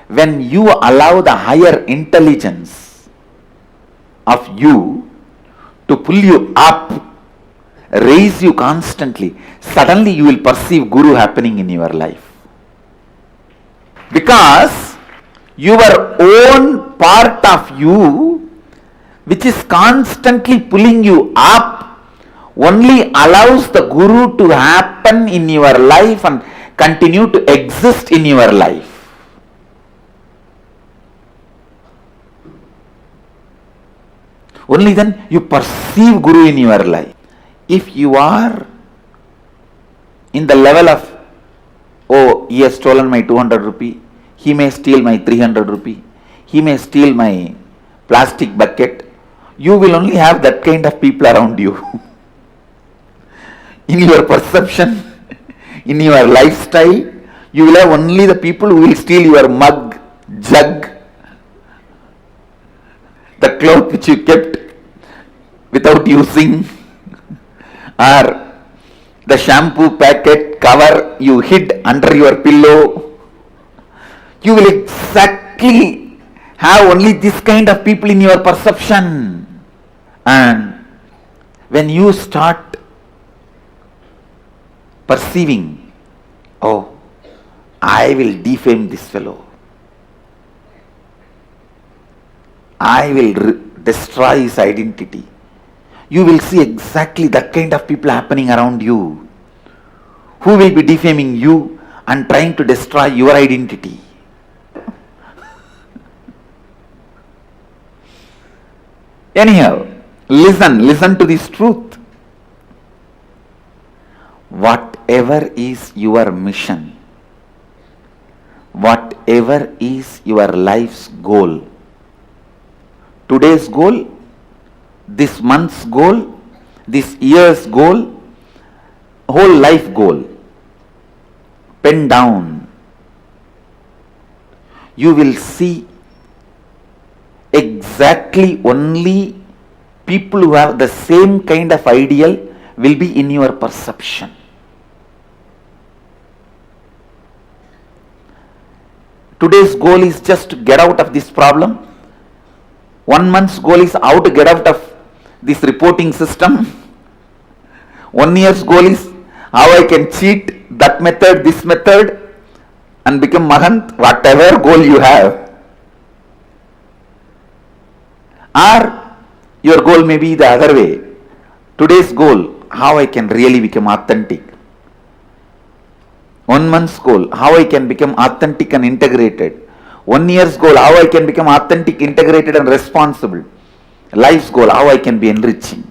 When you allow the higher intelligence of you to pull you up, raise you constantly, suddenly you will perceive Guru happening in your life. Because your own part of you, which is constantly pulling you up, only allows the Guru to happen in your life and continue to exist in your life. Only then you perceive Guru in your life. If you are in the level of, oh, he has stolen my 200 rupee, he may steal my 300 rupee, he may steal my plastic bucket, you will only have that kind of people around you. In your perception, in your lifestyle, you will have only the people who will steal your mug, jug, the cloth which you kept without using, or the shampoo packet cover you hid under your pillow. You will exactly have only this kind of people in your perception. And when you start perceiving, oh, I will defame this fellow, I will destroy his identity, you will see exactly that kind of people happening around you, who will be defaming you and trying to destroy your identity. Anyhow, listen to this truth. Whatever is your mission, whatever is your life's goal, today's goal, this month's goal, this year's goal, whole life goal, pen down. You will see exactly only people who have the same kind of ideal will be in your perception. Today's goal is just to get out of this problem. 1 month's goal is how to get out of this reporting system. 1 year's goal is how I can cheat that method, this method, and become Mahant, whatever goal you have. Or your goal may be the other way. Today's goal, how I can really become authentic. 1 month's goal, how I can become authentic and integrated. 1 year's goal, how I can become authentic, integrated and responsible. Life's goal, how I can be enriching.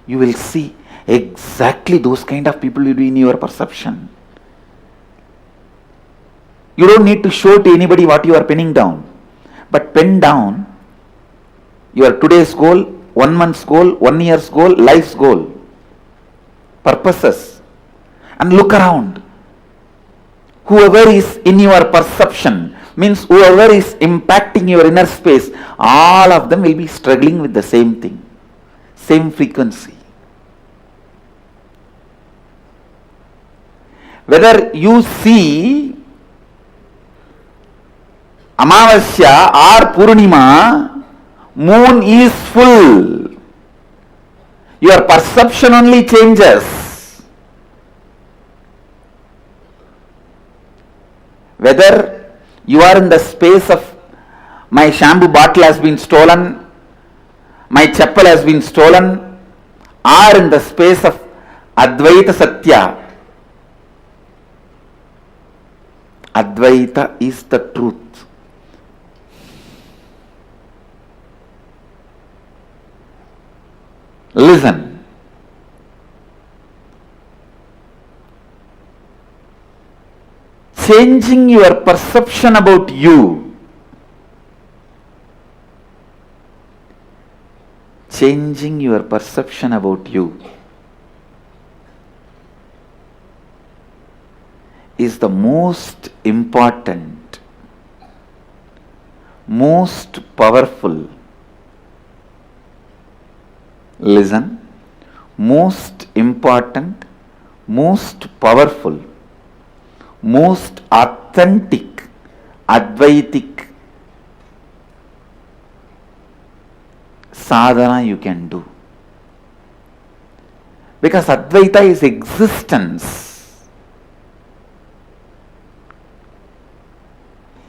You will see exactly those kind of people will be in your perception. You don't need to show to anybody what you are penning down. But pen down your today's goal, 1 month's goal, 1 year's goal, life's goal, purposes, and look around. Whoever is in your perception, means whoever is impacting your inner space, all of them will be struggling with the same thing, same frequency. Whether you see Amavasya or Purnima, moon is full. Your perception only changes. Whether you are in the space of my shampoo bottle has been stolen, my chappal has been stolen, or in the space of Advaita Satya. Advaita is the truth. Listen. Changing your perception about you, changing your perception about you is the most important, most powerful, listen, most important, most powerful, most authentic, Advaitic sadhana you can do. Because Advaita is existence.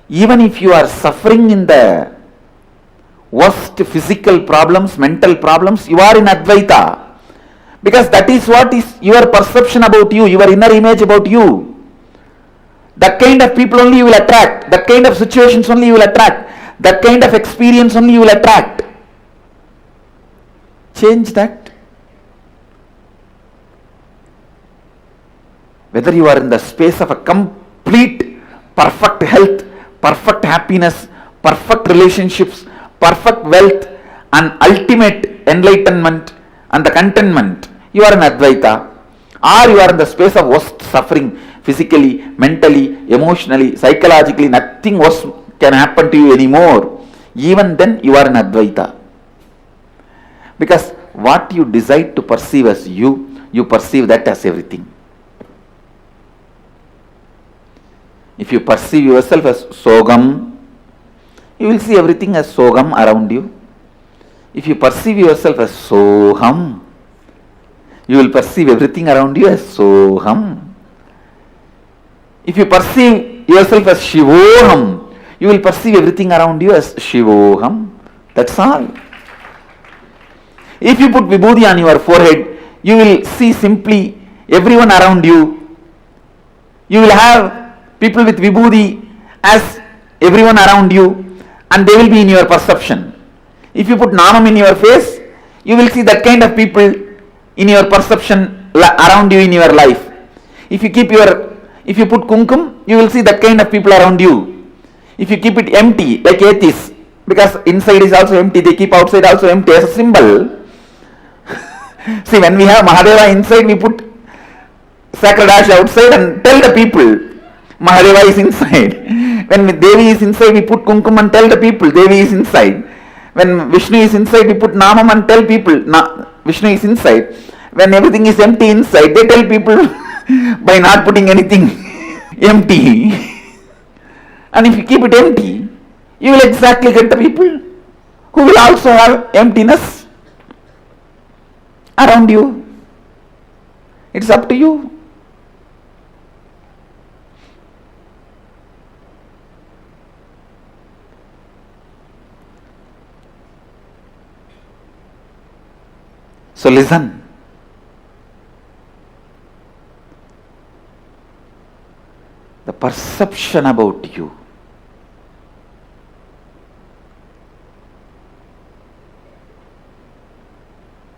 Even if you are suffering in the worst physical problems, mental problems, you are in Advaita. Because that is what is your perception about you, your inner image about you. That kind of people only you will attract. That kind of situations only you will attract. That kind of experience only you will attract. change that. Whether you are in the space of a complete, perfect health, perfect happiness, perfect relationships, perfect wealth, and ultimate enlightenment and the contentment, you are an Advaita. Or you are in the space of worst suffering, physically, mentally, emotionally, psychologically, nothing worse can happen to you anymore. Even then, you are an Advaita. Because what you decide to perceive as you perceive that as everything. If you perceive yourself as Sogam, you will see everything as Sogam around you. If you perceive yourself as Soham, you will perceive everything around you as Soham. If you perceive yourself as Shivoham, you will perceive everything around you as Shivoham. That's all. If you put Vibhuti on your forehead, you will see simply everyone around you. You will have people with Vibhuti as everyone around you, and they will be in your perception. If you put Namam in your face, you will see that kind of people in your perception around you in your life. If you put Kumkum, you will see that kind of people around you. If you keep it empty, like atheists, because inside is also empty, they keep outside also empty as a symbol. See, when we have Mahadeva inside, we put sacred ash outside and tell the people Mahadeva is inside. When Devi is inside, we put Kumkum and tell the people Devi is inside. When Vishnu is inside, we put Namam and tell people Vishnu is inside. When everything is empty inside, they tell people by not putting anything empty. And if you keep it empty, you will exactly get the people who will also have emptiness around you. It's up to you. So listen. The perception about you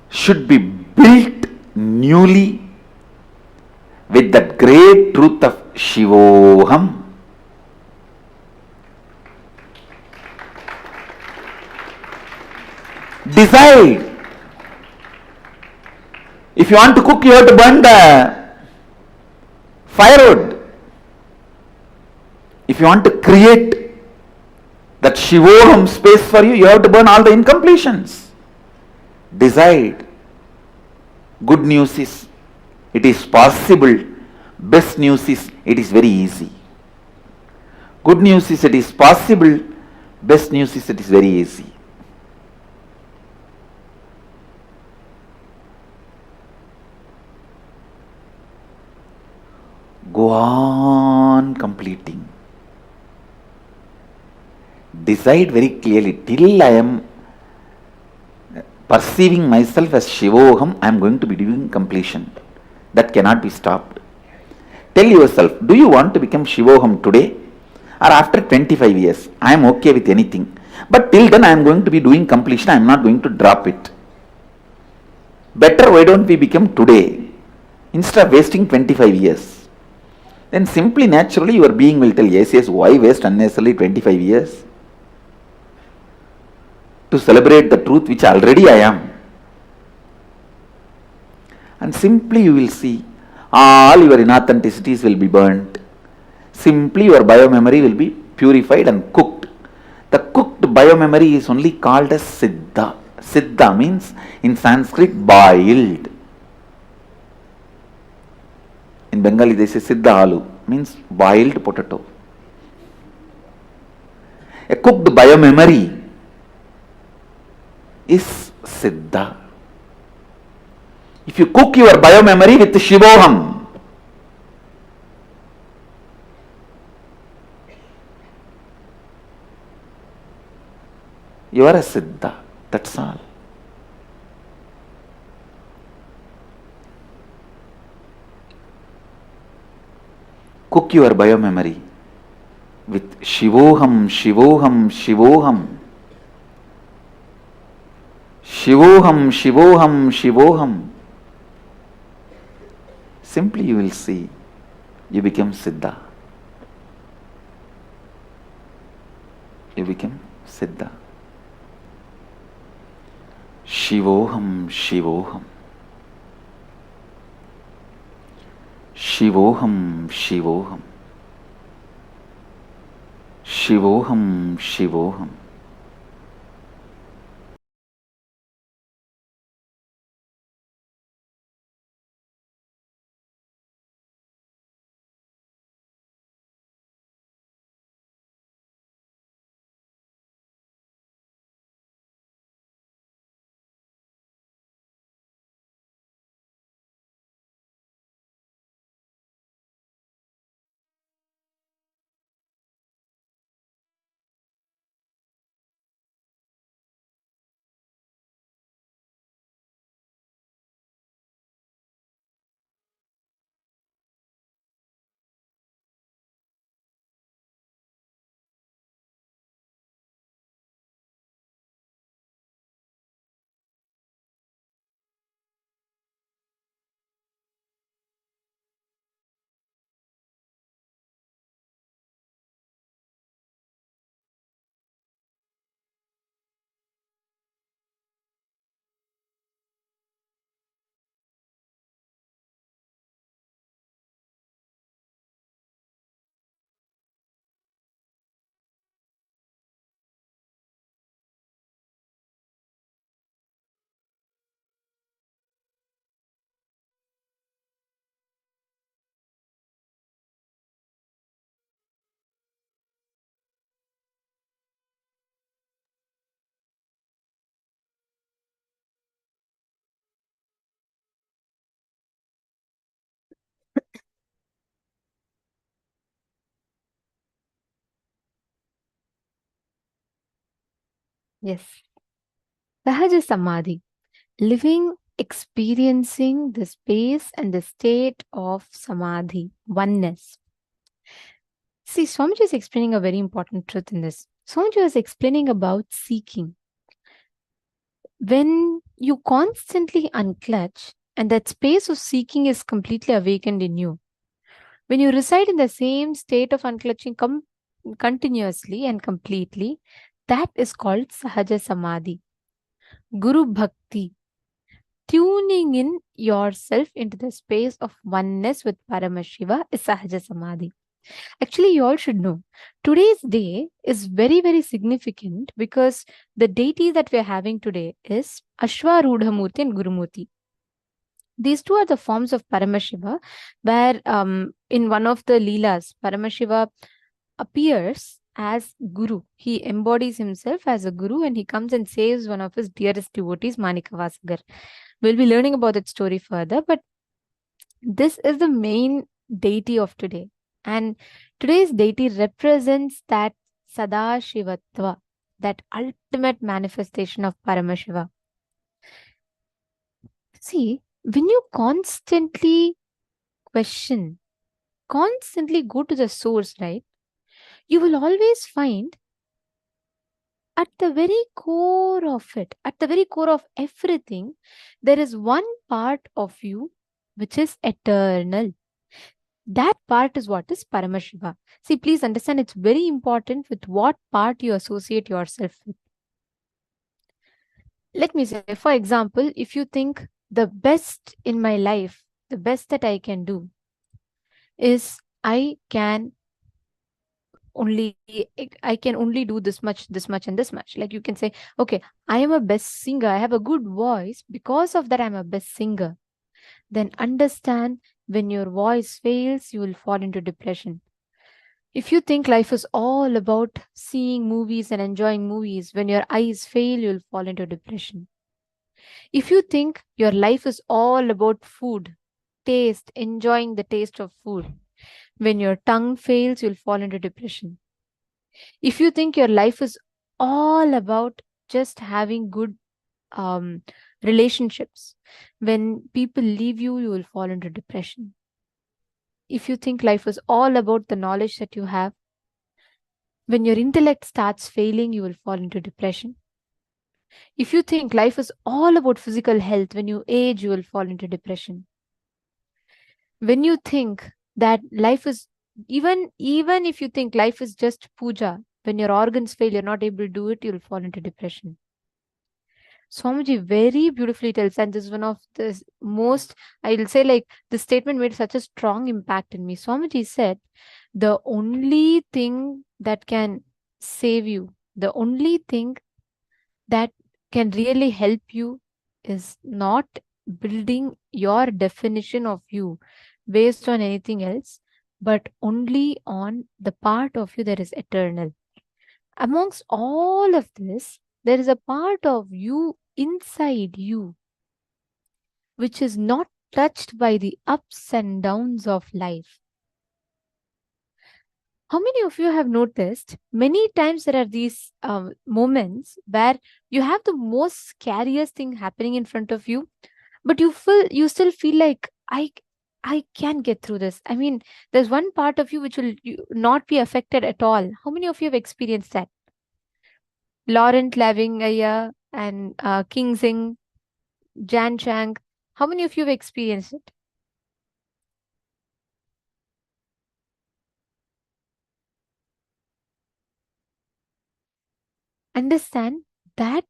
should be built newly with that great truth of Shivoham. Decide. If you want to cook, you have to burn the firewood. If you want to create that Shivoham space for you, you have to burn all the incompletions. Decide. Good news is, it is possible. Best news is, it is very easy. Good news is, it is possible. Best news is, it is very easy. Go on completing. Decide very clearly, till I am perceiving myself as Shivoham, I am going to be doing completion. That cannot be stopped. Tell yourself, do you want to become Shivoham today or after 25 years? I am okay with anything. But till then I am going to be doing completion, I am not going to drop it. Better, why don't we become today instead of wasting 25 years? Then simply, naturally, your being will tell, yes, why waste unnecessarily 25 years? To celebrate the truth which already I am. And simply you will see, all your inauthenticities will be burnt. Simply your biomemory will be purified and cooked. The cooked biomemory is only called as Siddha. Siddha means, in Sanskrit, boiled. In Bengali they say Siddha Alu, means boiled potato. A cooked biomemory is Siddha. If you cook your biomemory with Shivoham, you are a Siddha. That's all. Cook your biomemory with Shivoham, Shivoham, Shivoham. Shivoham, Shivoham, Shivoham. Simply you will see, you become Siddha. You become Siddha. Shivoham, Shivoham. Shivoham, Shivoham. Shivoham, Shivoham. Yes. Sahaja Samādhi. Living, experiencing the space and the state of Samadhi, oneness. See, Swamiji is explaining a very important truth in this. Swamiji was explaining about seeking. When you constantly unclutch and that space of seeking is completely awakened in you, when you reside in the same state of unclutching continuously and completely, that is called Sahaja Samādhi. Guru Bhakti. Tuning in yourself into the space of oneness with Paramashiva is Sahaja Samādhi. Actually, you all should know, today's day is very, very significant because the deity that we are having today is Ashwarudhamurti and Gurumurti. These two are the forms of Paramashiva, where in one of the Leelas, Paramashiva appears as Guru. He embodies himself as a Guru and he comes and saves one of his dearest devotees, Manikavasagar. We'll be learning about that story further, but this is the main deity of today. And today's deity represents that Sadashivatva, that ultimate manifestation of Paramashiva. See, when you constantly question, constantly go to the source, right? You will always find at the very core of it, at the very core of everything, there is one part of you which is eternal. That part is what is Paramashiva. See, please understand, it's very important with what part you associate yourself with. Let me say, for example, if you think the best in my life, the best that I can do is I can only do this much, and this much. Like you can say, okay, I am a best singer, I have a good voice, because of that I'm a best singer. Then understand, when your voice fails, you will fall into depression. If you think life is all about seeing movies and enjoying movies, when your eyes fail, you'll fall into depression. If you think your life is all about food, taste, enjoying the taste of food, when your tongue fails, you'll fall into depression. If you think your life is all about just having good relationships, when people leave you, you will fall into depression. If you think life is all about the knowledge that you have, when your intellect starts failing, you will fall into depression. If you think life is all about physical health, when you age, you will fall into depression. When you think that life is, even if you think life is just puja, when your organs fail, you're not able to do it, you'll fall into depression. Swamiji very beautifully tells, and this is one of the most, I'll say, like, this statement made such a strong impact in me. Swamiji said, the only thing that can save you, the only thing that can really help you is not building your definition of you based on anything else, but only on the part of you that is eternal. Amongst all of this, there is a part of you inside you which is not touched by the ups and downs of life. How many of you have noticed many times there are these moments where you have the most scariest thing happening in front of you, but you still feel like I can get through this. I mean, there's one part of you which will not be affected at all. How many of you have experienced that? Laurent Lavingaya and King Singh, Jan Chang. How many of you have experienced it? Understand that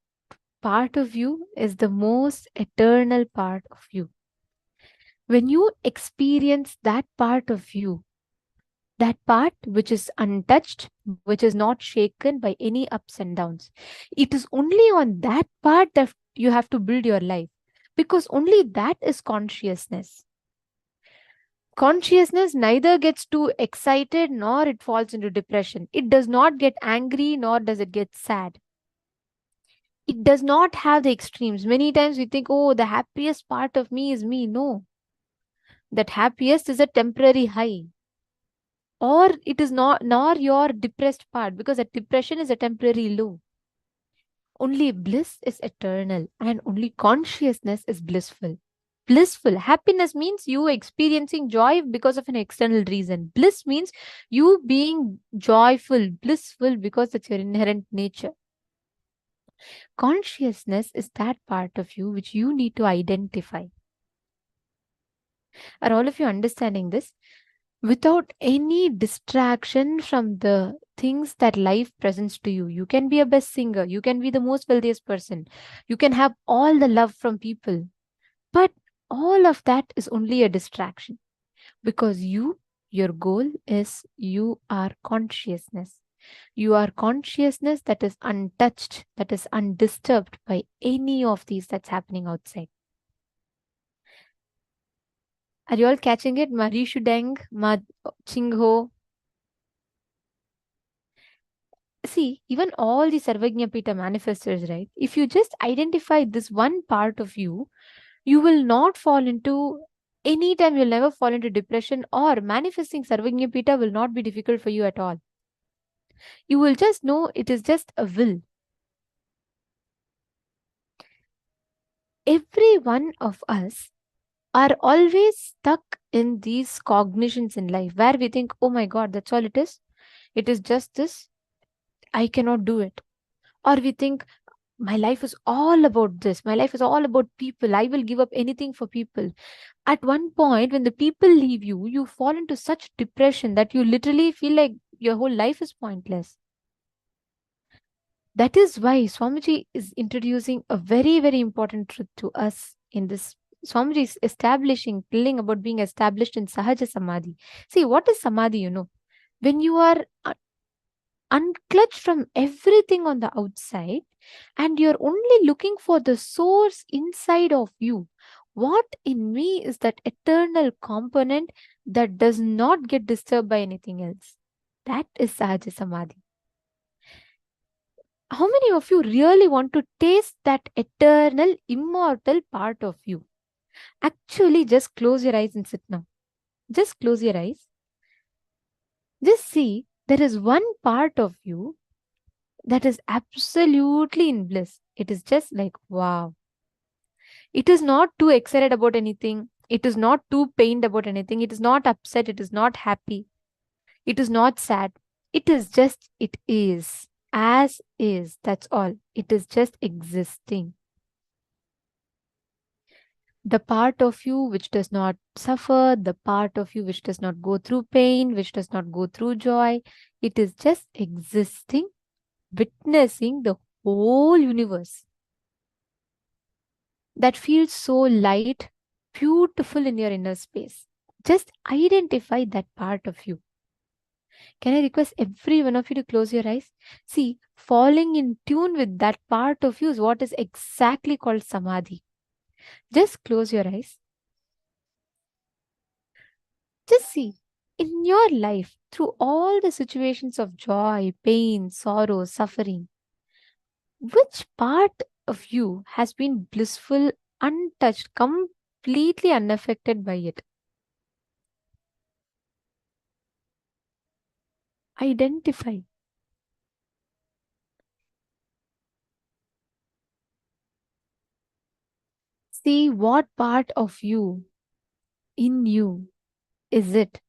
part of you is the most eternal part of you. When you experience that part of you, that part which is untouched, which is not shaken by any ups and downs, it is only on that part that you have to build your life, because only that is consciousness. Consciousness neither gets too excited nor it falls into depression. It does not get angry nor does it get sad. It does not have the extremes. Many times we think, oh, the happiest part of me is me. No. That happiest is a temporary high. Or it is not, nor your depressed part, because that depression is a temporary low. Only bliss is eternal and only consciousness is blissful. Blissful. Happiness means you experiencing joy because of an external reason. Bliss means you being joyful, blissful because that's your inherent nature. Consciousness is that part of you which you need to identify. Are all of you understanding this? Without any distraction from the things that life presents to you. You can be a best singer. You can be the most wealthiest person. You can have all the love from people. But all of that is only a distraction, because your goal is you are consciousness. You are consciousness that is untouched, that is undisturbed by any of these that's happening outside. Are you all catching it? Marishu Deng, Ma Chingho. See, even all the Sarvajñapita manifestors, right? If you just identify this one part of you, you will not fall into, anytime you'll never fall into depression, or manifesting Sarvajñapita will not be difficult for you at all. You will just know it is just a will. Every one of us are always stuck in these cognitions in life where we think, oh my God, that's all it is. It is just this. I cannot do it. Or we think, my life is all about this. My life is all about people. I will give up anything for people. At one point, when the people leave you, you fall into such depression that you literally feel like your whole life is pointless. That is why Swamiji is introducing a very, very important truth to us in this. Swamiji is telling about being established in Sahaja Samādhi. See, what is Samadhi, When you are unclutched from everything on the outside and you're only looking for the source inside of you. What in me is that eternal component that does not get disturbed by anything else? That is Sahaja Samādhi. How many of you really want to taste that eternal, immortal part of you? Actually, just close your eyes and sit now. Just close your eyes. Just see, there is one part of you that is absolutely in bliss. It is just like, wow. It is not too excited about anything. It is not too pained about anything. It is not upset. It is not happy. It is not sad. It is just, it is. as is. That's all. It is just existing. The part of you which does not suffer, the part of you which does not go through pain, which does not go through joy, it is just existing, witnessing the whole universe. That feels so light, beautiful in your inner space. Just identify that part of you. Can I request every one of you to close your eyes? See, falling in tune with that part of you is what is exactly called samadhi. Just close your eyes. Just see, in your life, through all the situations of joy, pain, sorrow, suffering, which part of you has been blissful, untouched, completely unaffected by it? Identify. See what part of you, in you, is it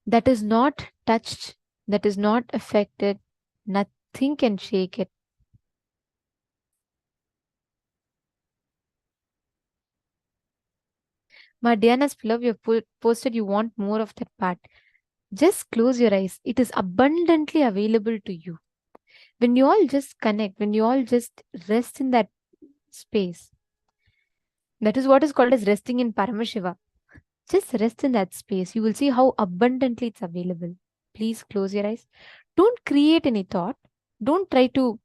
that is not touched, that is not affected, nothing can shake it. My dearness beloved, you have posted you want more of that part. Just close your eyes. It is abundantly available to you. When you all just connect, when you all just rest in that space, that is what is called as resting in Paramashiva. Just rest in that space. You will see how abundantly it's available. Please close your eyes. Don't create any thought. Don't try to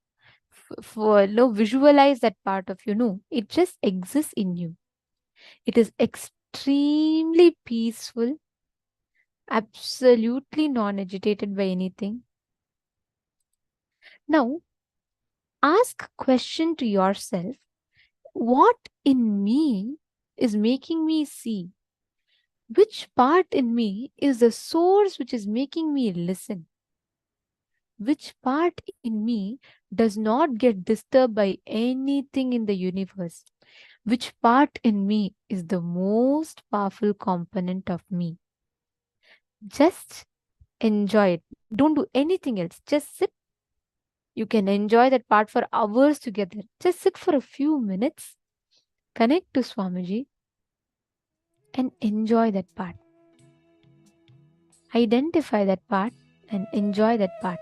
visualize that part of you. No, it just exists in you. It is extremely peaceful, absolutely non-agitated by anything. Now, ask a question to yourself. What in me is making me see? Which part in me is the source which is making me listen? Which part in me does not get disturbed by anything in the universe? Which part in me is the most powerful component of me? Just enjoy it. Don't do anything else. Just sit. You can enjoy that part for hours together. Just sit for a few minutes. Connect to Swamiji and enjoy that part. Identify that part and enjoy that part.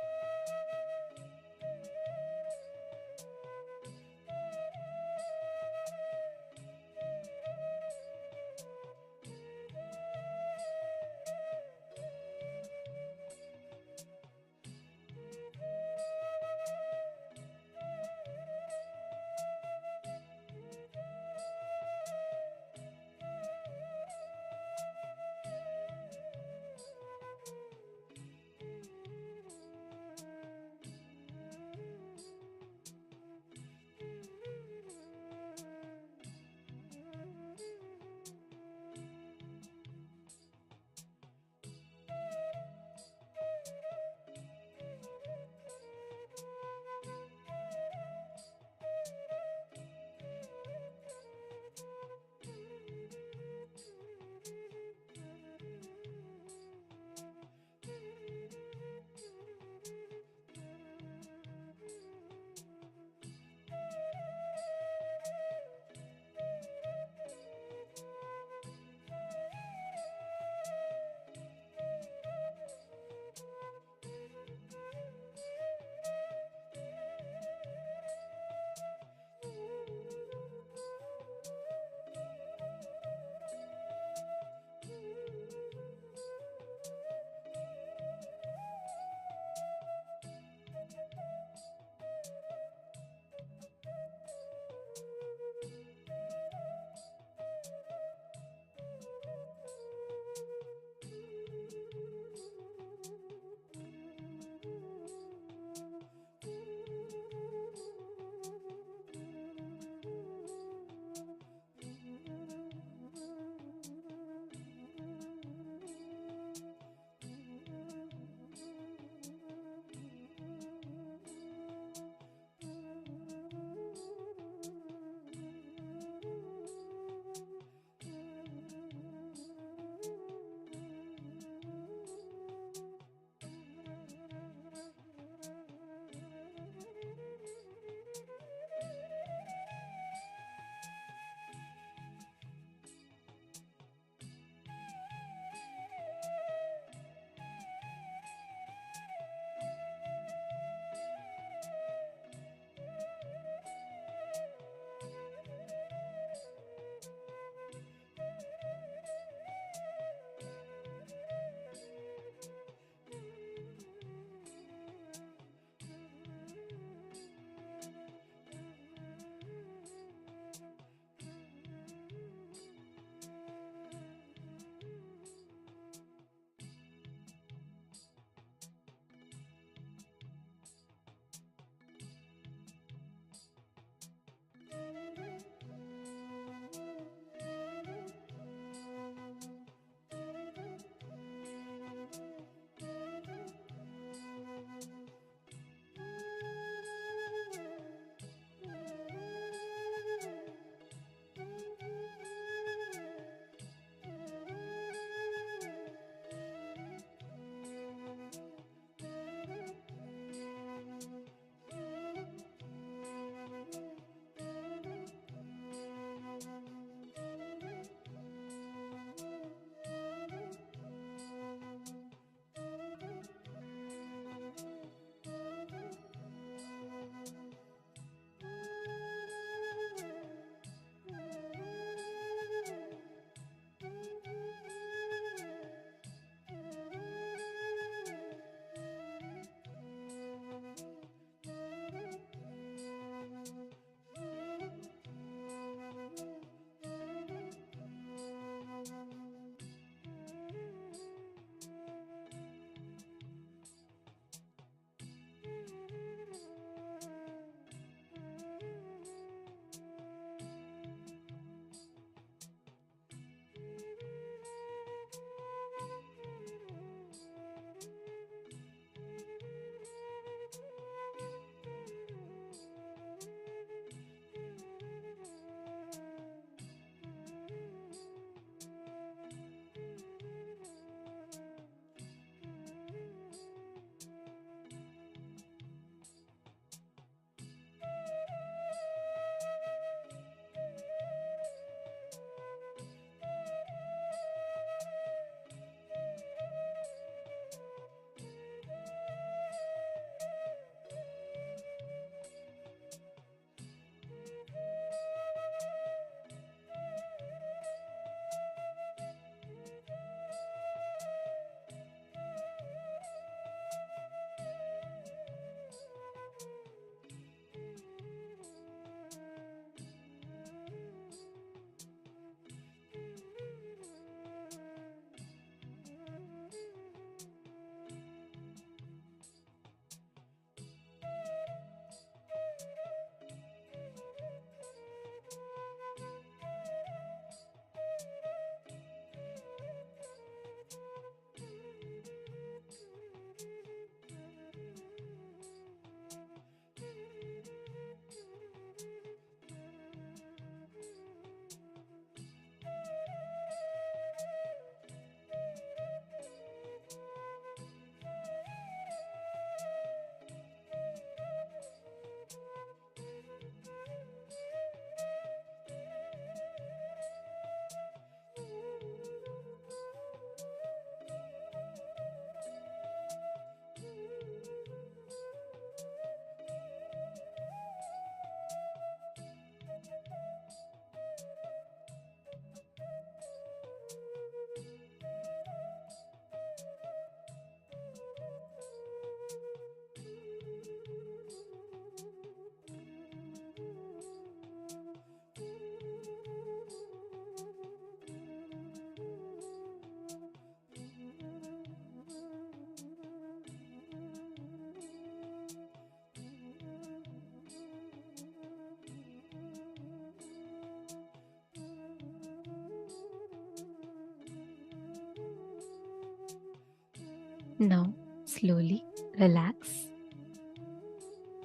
Now, slowly relax.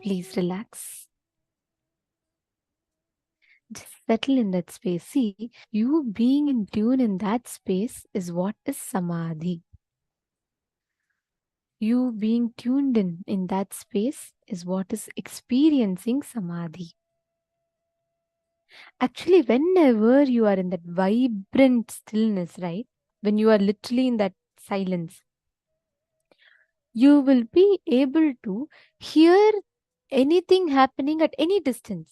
Please relax. Just settle in that space. See, you being in tune in that space is what is samadhi. You being tuned in that space is what is experiencing samadhi. Actually, whenever you are in that vibrant stillness, right? When you are literally in that silence, you will be able to hear anything happening at any distance,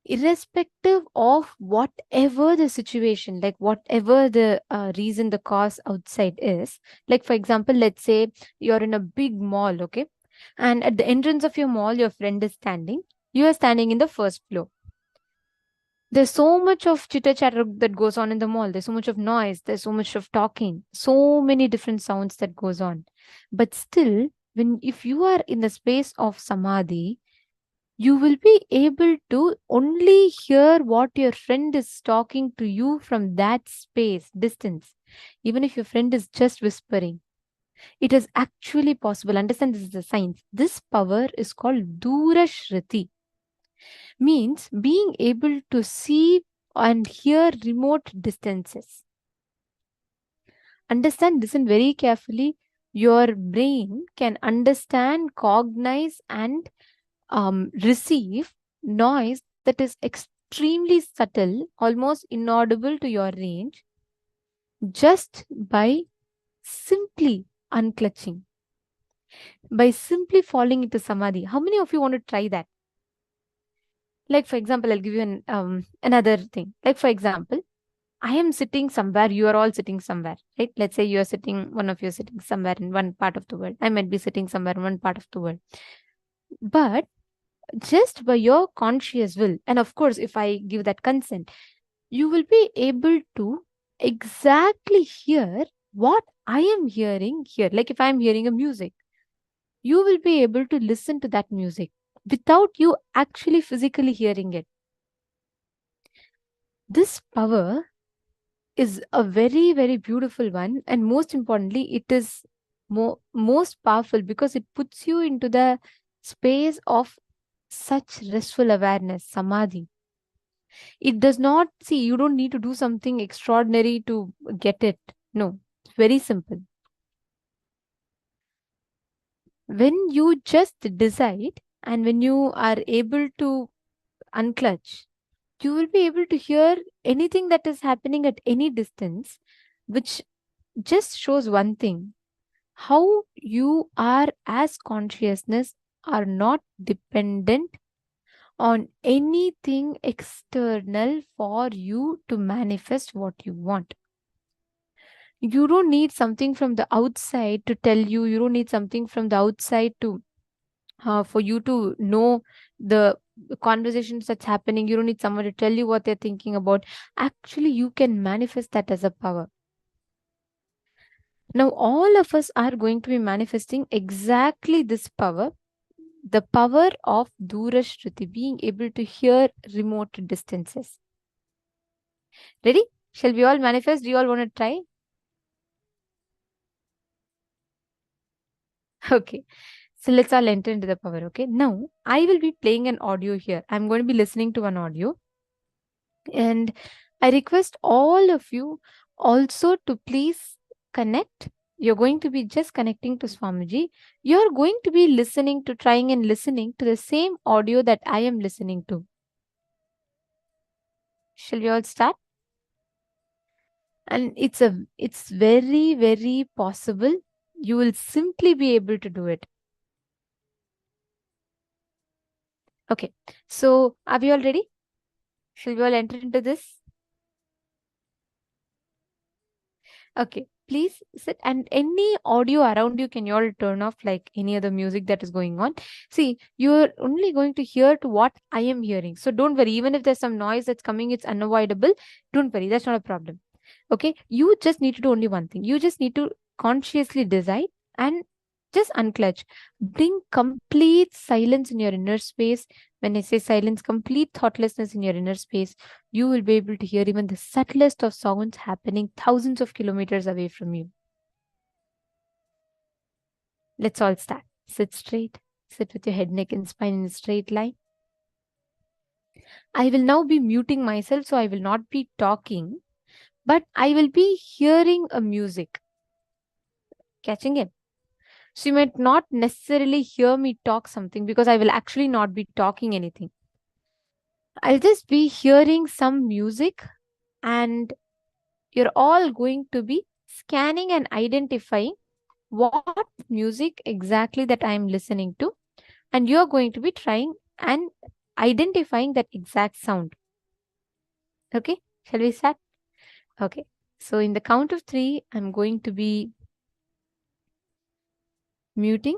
irrespective of whatever the situation, like whatever the reason, the cause outside is. Like, for example, let's say you're in a big mall, okay? And at the entrance of your mall, your friend is standing. You are standing in the first floor. There's so much of chitter chatter that goes on in the mall. There's so much of noise. There's so much of talking. So many different sounds that goes on. But still, if you are in the space of samadhi, you will be able to only hear what your friend is talking to you from that space, distance. Even if your friend is just whispering, it is actually possible. Understand, this is a science. This power is called Durashriti. Means being able to see and hear remote distances. Understand, listen very carefully. Your brain can understand, cognize, and receive noise that is extremely subtle, almost inaudible to your range, just by simply unclutching, by simply falling into samadhi. How many of you want to try that? Like, for example, I'll give you another thing. Like, for example, I am sitting somewhere, you are all sitting somewhere, right? Let's say you are sitting, one of you is sitting somewhere in one part of the world. I might be sitting somewhere in one part of the world. But just by your conscious will, and of course, if I give that consent, you will be able to exactly hear what I am hearing here. Like, if I am hearing a music, you will be able to listen to that music without you actually physically hearing it. This power is a very, very beautiful one. And most importantly, it is most powerful because it puts you into the space of such restful awareness, samadhi. It does not, see, you don't need to do something extraordinary to get it. No, it's very simple. When you just decide and when you are able to unclutch, you will be able to hear anything that is happening at any distance, which just shows one thing: how you are as consciousness are not dependent on anything external for you to manifest what you want. You don't need something from the outside to tell you. You don't need something from the outside to for you to know the conversations that's happening. You don't need someone to tell you what they're thinking about. Actually, you can manifest that as a power. Now, all of us are going to be manifesting exactly this power, the power of Durashruti, being able to hear remote distances. Ready? Shall we all manifest? Do you all want to try? Okay. So let's all enter into the power. Okay. Now, I will be playing an audio here. I'm going to be listening to an audio. And I request all of you also to please connect. You're going to be just connecting to Swamiji. You're going to be trying and listening to the same audio that I am listening to. Shall we all start? And it's very, very possible. You will simply be able to do it. Okay. So are we all ready? Shall we all enter into this? Okay. Please sit, and any audio around you can you all turn off, like any other music that is going on. See, you're only going to hear to what I am hearing. So don't worry. Even if there's some noise that's coming, it's unavoidable. Don't worry. That's not a problem. Okay. You just need to do only one thing. You just need to consciously decide and just unclutch. Bring complete silence in your inner space. When I say silence, complete thoughtlessness in your inner space, you will be able to hear even the subtlest of sounds happening thousands of kilometers away from you. Let's all start. Sit straight. Sit with your head, neck, and spine in a straight line. I will now be muting myself, so I will not be talking, but I will be hearing a music. Catching it? So you might not necessarily hear me talk something because I will actually not be talking anything. I'll just be hearing some music, and you're all going to be scanning and identifying what music exactly that I'm listening to, and you're going to be trying and identifying that exact sound. Okay, shall we start? Okay, so in the count of 3, I'm going to be muting.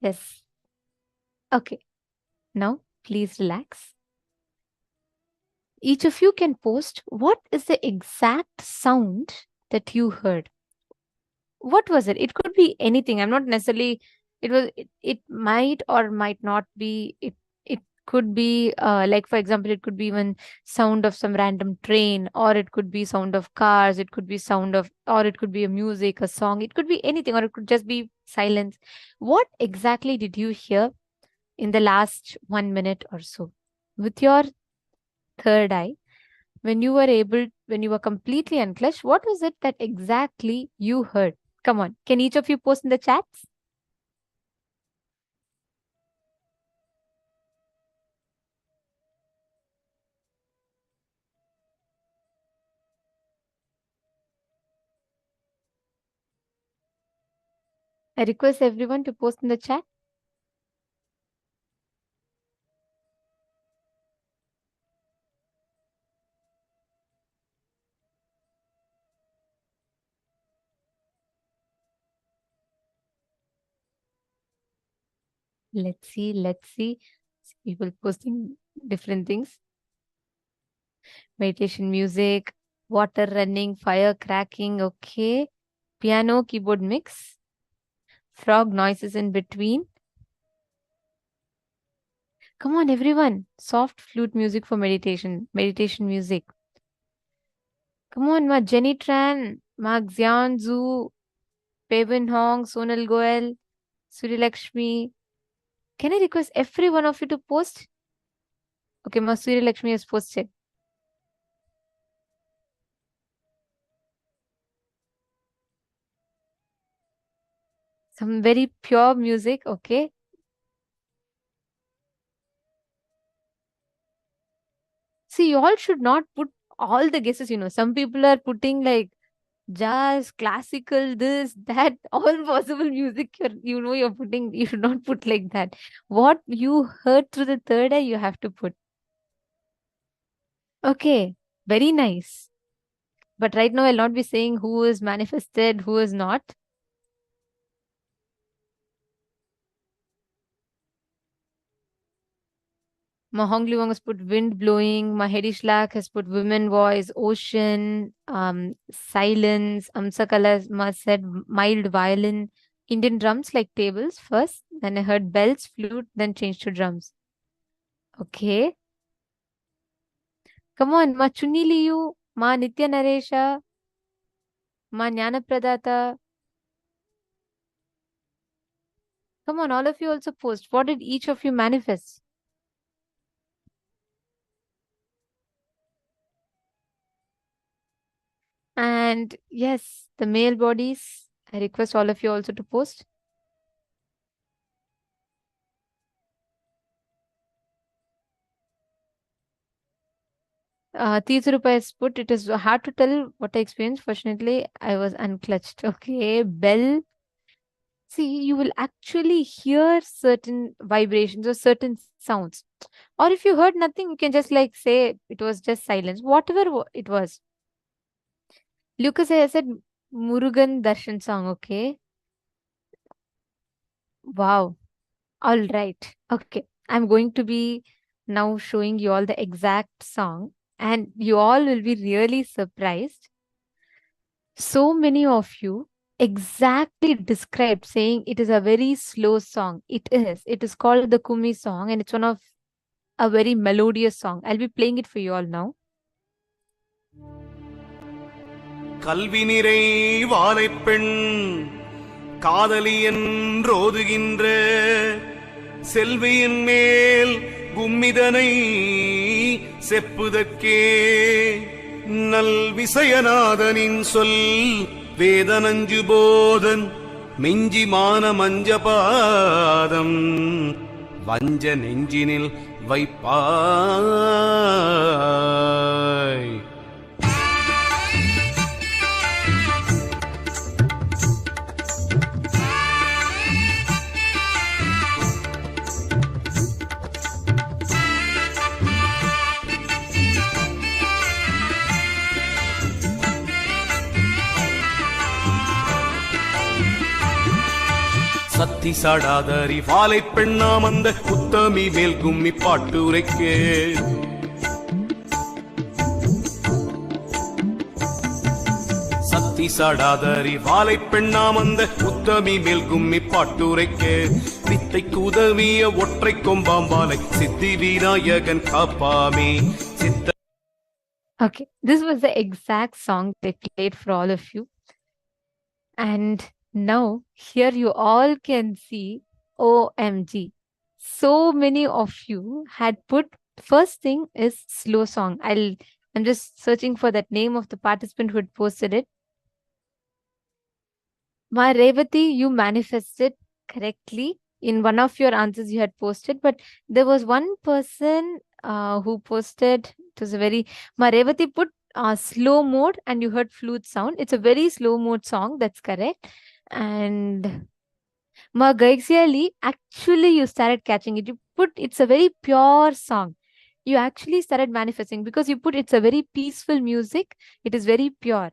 Yes. Okay. Now, please relax. Each of you can post what is the exact sound that you heard. What was it? It could be anything. I'm not necessarily. It might or might not be. It could be like, for example, it could be even sound of some random train, or it could be sound of cars. It could be sound of, or it could be a music, a song. It could be anything, or it could just be silence. What exactly did you hear in the last 1 minute or so with your third eye? When you were completely unclutched, what was it that exactly you heard? Come on, can each of you post in the chats? I request everyone to post in the chat. Let's see. People posting different things. Meditation music, water running, fire cracking, okay. Piano, keyboard mix, frog noises in between. Come on, everyone. Soft flute music for meditation. Meditation music. Come on, Ma Jenny Tran, Ma Xian Zhu, Pevin Hong, Sonal Goel, Suri Lakshmi. Can I request every one of you to post? Okay, Ma Suri Lakshmi has posted. Some very pure music, okay. See, you all should not put all the guesses, Some people are putting like jazz, classical, this, that, all possible music you're putting. You should not put like that. What you heard through the third eye, you have to put. Okay, very nice. But right now, I'll not be saying who is manifested, who is not. Mahongli Wong has put wind blowing. Mahedi Shlak has put women voice, ocean, silence. Amsakala said mild violin. Indian drums like tables first. Then I heard bells, flute, then changed to drums. Okay. Come on, Ma Chuniliyu, Ma Nitya Naresha, Ma Jnana Pradata. Come on, all of you also post. What did each of you manifest? And yes, the male bodies. I request all of you also to post. Tisarupa has put, it is hard to tell what I experienced. Fortunately, I was unclutched. Okay, bell. See, you will actually hear certain vibrations or certain sounds. Or if you heard nothing, you can just like say it was just silence. Whatever it was. Lucas has said Murugan Darshan song. Okay. Wow. All right. Okay. I'm going to be now showing you all the exact song, and you all will be really surprised. So many of you exactly described saying it is a very slow song. It is. It is called the Kumi song, and it's one of a very melodious song. I'll be playing it for you all now. கல்வி நிறை வாழைப்பெண் காதலி என்றோதுகின்ற செல்வியின் மேல் கும்மிதனை செப்புதற்கே நல் விசயநாதனின் சொல் வேதனஞ்சு போதன் மிஞ்சி மான மஞ்சபாதம் வஞ்ச நெஞ்சினில் வைப்பாய். சத்தி சாடாதரி வாழை பெண்ணாம் அந்த உத்தமி மேல் கும்மி பாட்டுரைக்கே சத்தி சாடாதரி வாழை பெண்ணாம் அந்த உத்தமி மேல் கும்மி பாட்டுரைக்கே வித்தைக்கு உதவிய ஒற்றை கொம்பாம்பாலை சித்தி விநாயகன் காப்பாமே சித்த. Okay, this was the exact song they played for all of you. And now here you all can see, OMG. So many of you had put, first thing is slow song. I'm just searching for that name of the participant who had posted it. Ma Revati, you manifested correctly. In one of your answers you had posted, but there was one person who posted, it was a very, Ma Revati put slow mode and you heard flute sound. It's a very slow mode song, that's correct. And Ma Gaixiali, actually you started catching it. You put, it's a very pure song. You actually started manifesting because you put, it's a very peaceful music. It is very pure.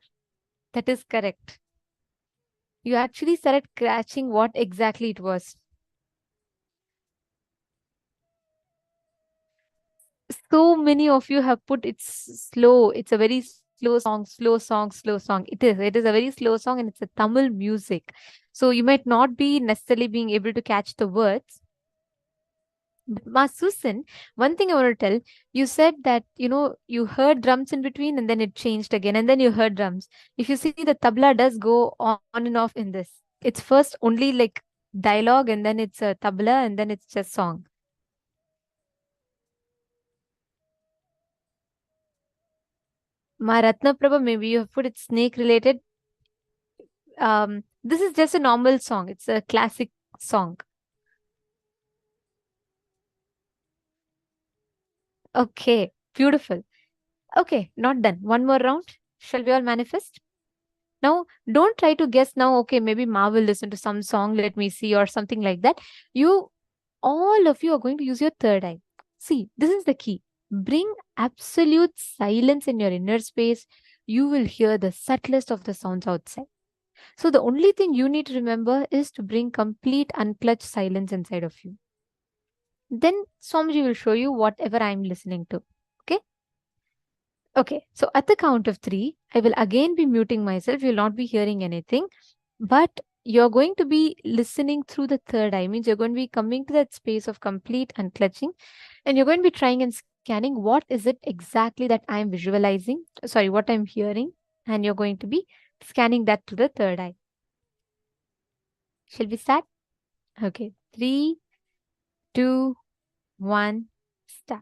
That is correct. You actually started catching what exactly it was. So many of you have put, it's slow. It's a very slow song, slow song, slow song. It is a very slow song and it's a Tamil music. So you might not be necessarily being able to catch the words. But Ma Susan, one thing I want to tell, you said that, you heard drums in between and then it changed again and then you heard drums. If you see, the tabla does go on and off in this. It's first only like dialogue and then it's a tabla and then it's just song. Ma Ratna Prabha, maybe you have put it snake related. This is just a normal song. It's a classic song. Okay, beautiful. Okay, not done. One more round. Shall we all manifest? Now, don't try to guess now, okay, maybe Ma will listen to some song, let me see, or something like that. All of you are going to use your third eye. See, this is the key. Bring absolute silence in your inner space. You will hear the subtlest of the sounds outside. So the only thing you need to remember is to bring complete unclutched silence inside of you. Then Swamiji will show you whatever I'm listening to. Okay? Okay, so at the count of 3, I will again be muting myself. You'll not be hearing anything. But you're going to be listening through the third eye. Means you're going to be coming to that space of complete unclutching. And you're going to be trying and scanning what is it exactly that I'm visualizing. Sorry, what I'm hearing. And you're going to be scanning that to the third eye. Shall we start? Okay, 3, 2, 1, start.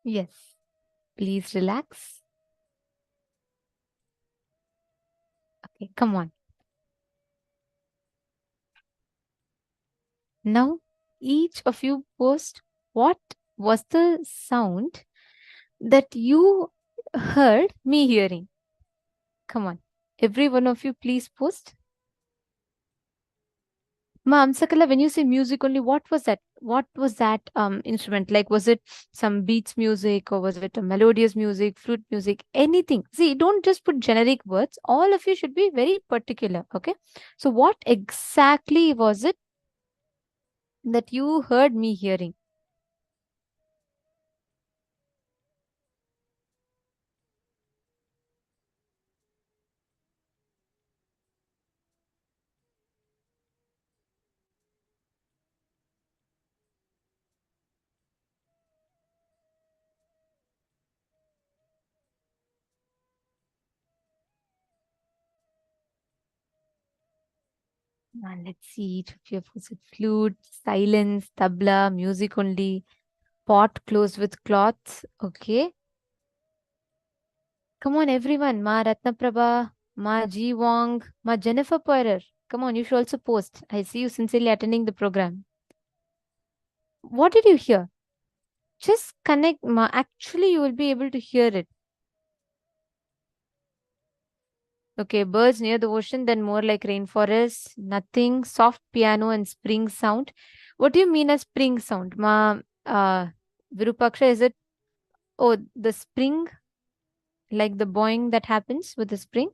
Yes. Please relax. Okay, come on. Now, each of you post what was the sound that you heard me hearing. Come on. Every one of you, please post. Ma Amsakala, when you say music only, what was that? What was that instrument? Like, was it some beats music or was it a melodious music, flute music, anything? See, don't just put generic words. All of you should be very particular. Okay. So, what exactly was it that you heard me hearing? And let's see, each of you was it flute, silence, tabla, music only, pot closed with cloths. Okay. Come on, everyone. Ma Ratnaprabha, Ma G Wong, Ma Jennifer Poirer. Come on, you should also post. I see you sincerely attending the program. What did you hear? Just connect, Ma. Actually, you will be able to hear it. Okay, birds near the ocean, then more like rainforest, nothing, soft piano and spring sound. What do you mean as spring sound? Ma, Virupaksha, is it, oh, the spring, like the boing that happens with the spring?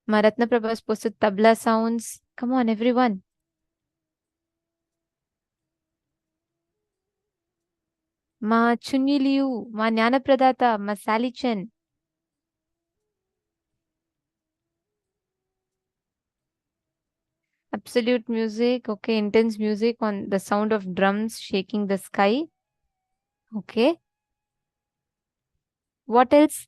Ma Ratna Prabha has posted tabla sounds. Come on, everyone. Ma Chunyiliu, Ma Jnanapradata, Ma Sally Chen. Absolute music, okay, intense music on the sound of drums shaking the sky. Okay. What else?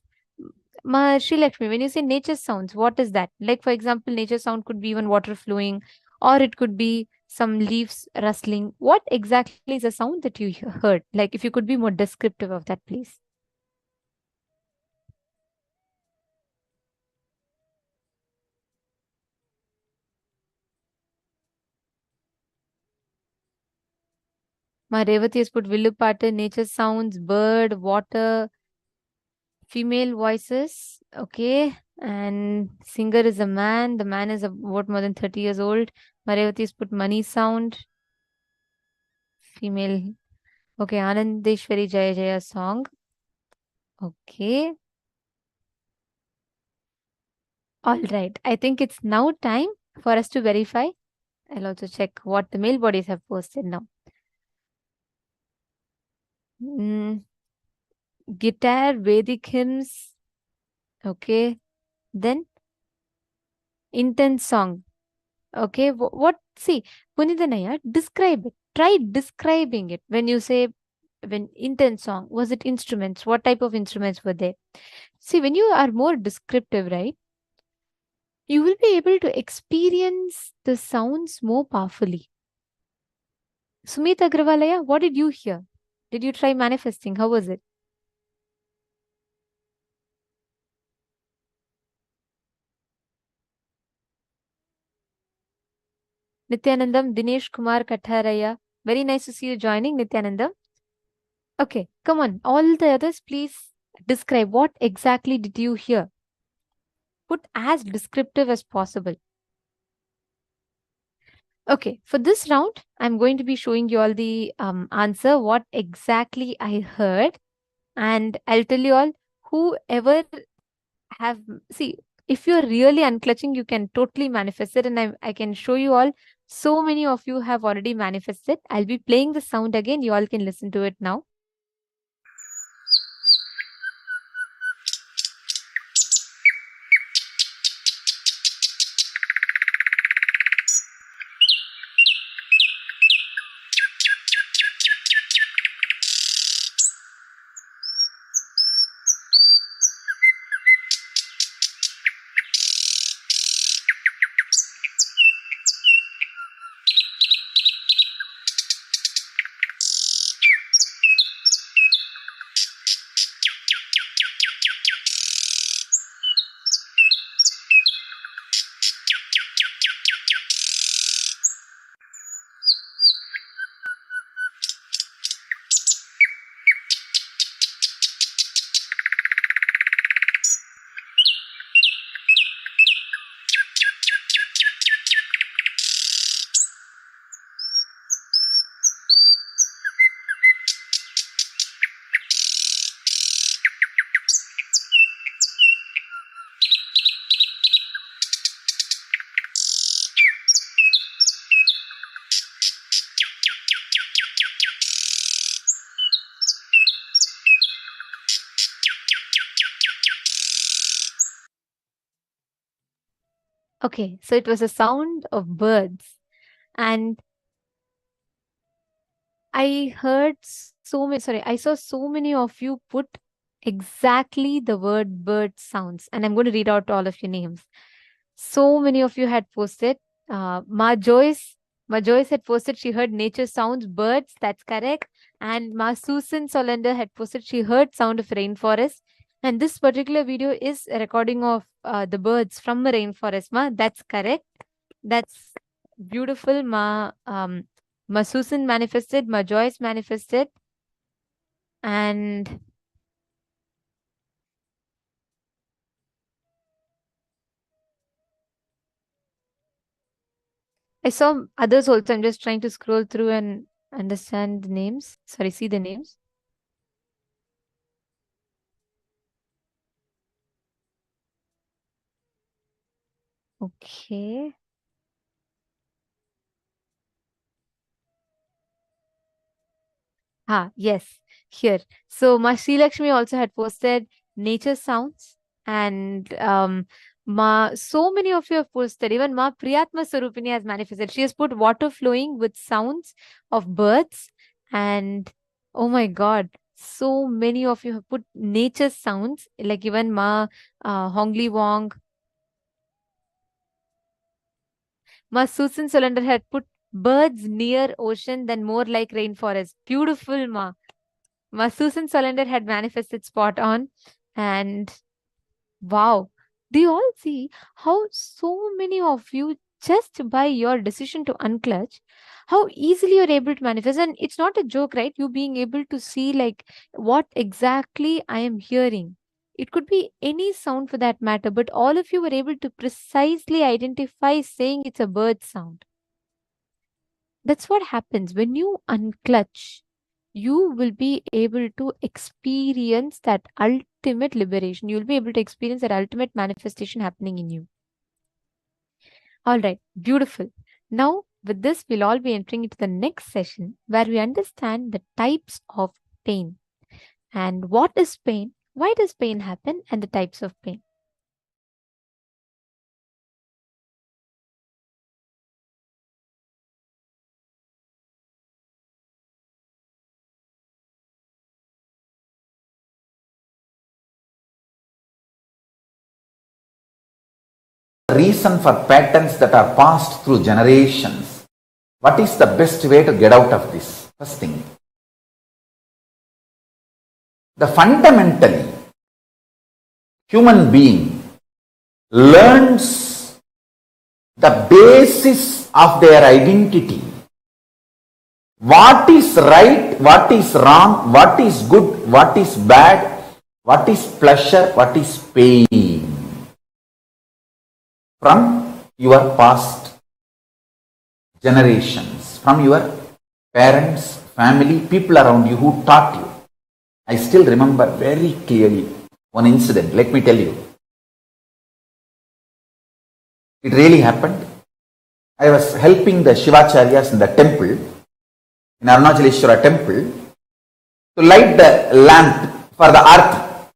Ma Sri Lakshmi, when you say nature sounds, what is that? Like, for example, nature sound could be even water flowing, or it could be some leaves rustling. What exactly is the sound that you heard? Like, if you could be more descriptive of that, please. Ma Revati has put Villupata, nature sounds, bird, water, female voices. Okay. And singer is a man. The man is about more than 30 years old. Ma Revati has put money sound, female. Okay. Anandeshwari Jaya Jaya song. Okay. All right. I think it's now time for us to verify. I'll also check what the male bodies have posted now. Guitar, Vedic hymns. Okay. Then intense song. Okay. What? See, Punidanaya, describe it. Try describing it. When you say, when intense song, was it instruments? What type of instruments were there? See, when you are more descriptive, right, you will be able to experience the sounds more powerfully. Sumit Agrawalaya, what did you hear? Did you try manifesting? How was it? Nithyanandam, Dinesh Kumar Katharaya. Very nice to see you joining, Nithyanandam. Okay, come on. All the others, please describe what exactly did you hear? Put as descriptive as possible. Okay, for this round, I'm going to be showing you all the answer, what exactly I heard. And I'll tell you all, whoever have, see, if you're really unclutching, you can totally manifest it. And I can show you all, so many of you have already manifested. I'll be playing the sound again. You all can listen to it now. Okay, so it was a sound of birds. And I heard so many, sorry, I saw so many of you put exactly the word bird sounds. And I'm going to read out all of your names. So many of you had posted. Ma Joyce had posted she heard nature sounds, birds, that's correct. And Ma Susan Solander had posted she heard sound of rainforest. And this particular video is a recording of the birds from a rainforest. Ma, that's correct. That's beautiful. Ma Susan manifested, Ma Joyce manifested. And I saw others also. I'm just trying to scroll through and understand the names. Sorry, see the names. Okay. Yes, here. So Ma Sri Lakshmi also had posted nature sounds, and so many of you have posted. Even Ma Priyatma Sarupini has manifested. She has put water flowing with sounds of birds, and oh my God, so many of you have put nature sounds. Like even Ma Hongli Wong, Ma Susan Solander had put birds near ocean, then more like rainforest. Beautiful, Ma. Susan Solander had manifested spot on. And wow, do you all see how so many of you, just by your decision to unclutch, how easily you're able to manifest? And it's not a joke, right? You being able to see like what exactly I am hearing. It could be any sound for that matter, but all of you were able to precisely identify saying it's a bird sound. That's what happens when you unclutch. You will be able to experience that ultimate liberation. You'll be able to experience that ultimate manifestation happening in you. All right, beautiful. Now, with this, we'll all be entering into the next session where we understand the types of pain and what is pain, why does pain happen, and the types of pain. Reason for patterns that are passed through generations. What is the best way to get out of this? First thing, the fundamentally human being learns the basis of their identity. What is right, what is wrong, what is good, what is bad, what is pleasure, what is pain. From your past generations, from your parents, family, people around you who taught you. I still remember very clearly one incident. Let me tell you. It really happened. I was helping the Shivacharyas in the temple, in Arunachaleshwara temple, to light the lamp for the arti.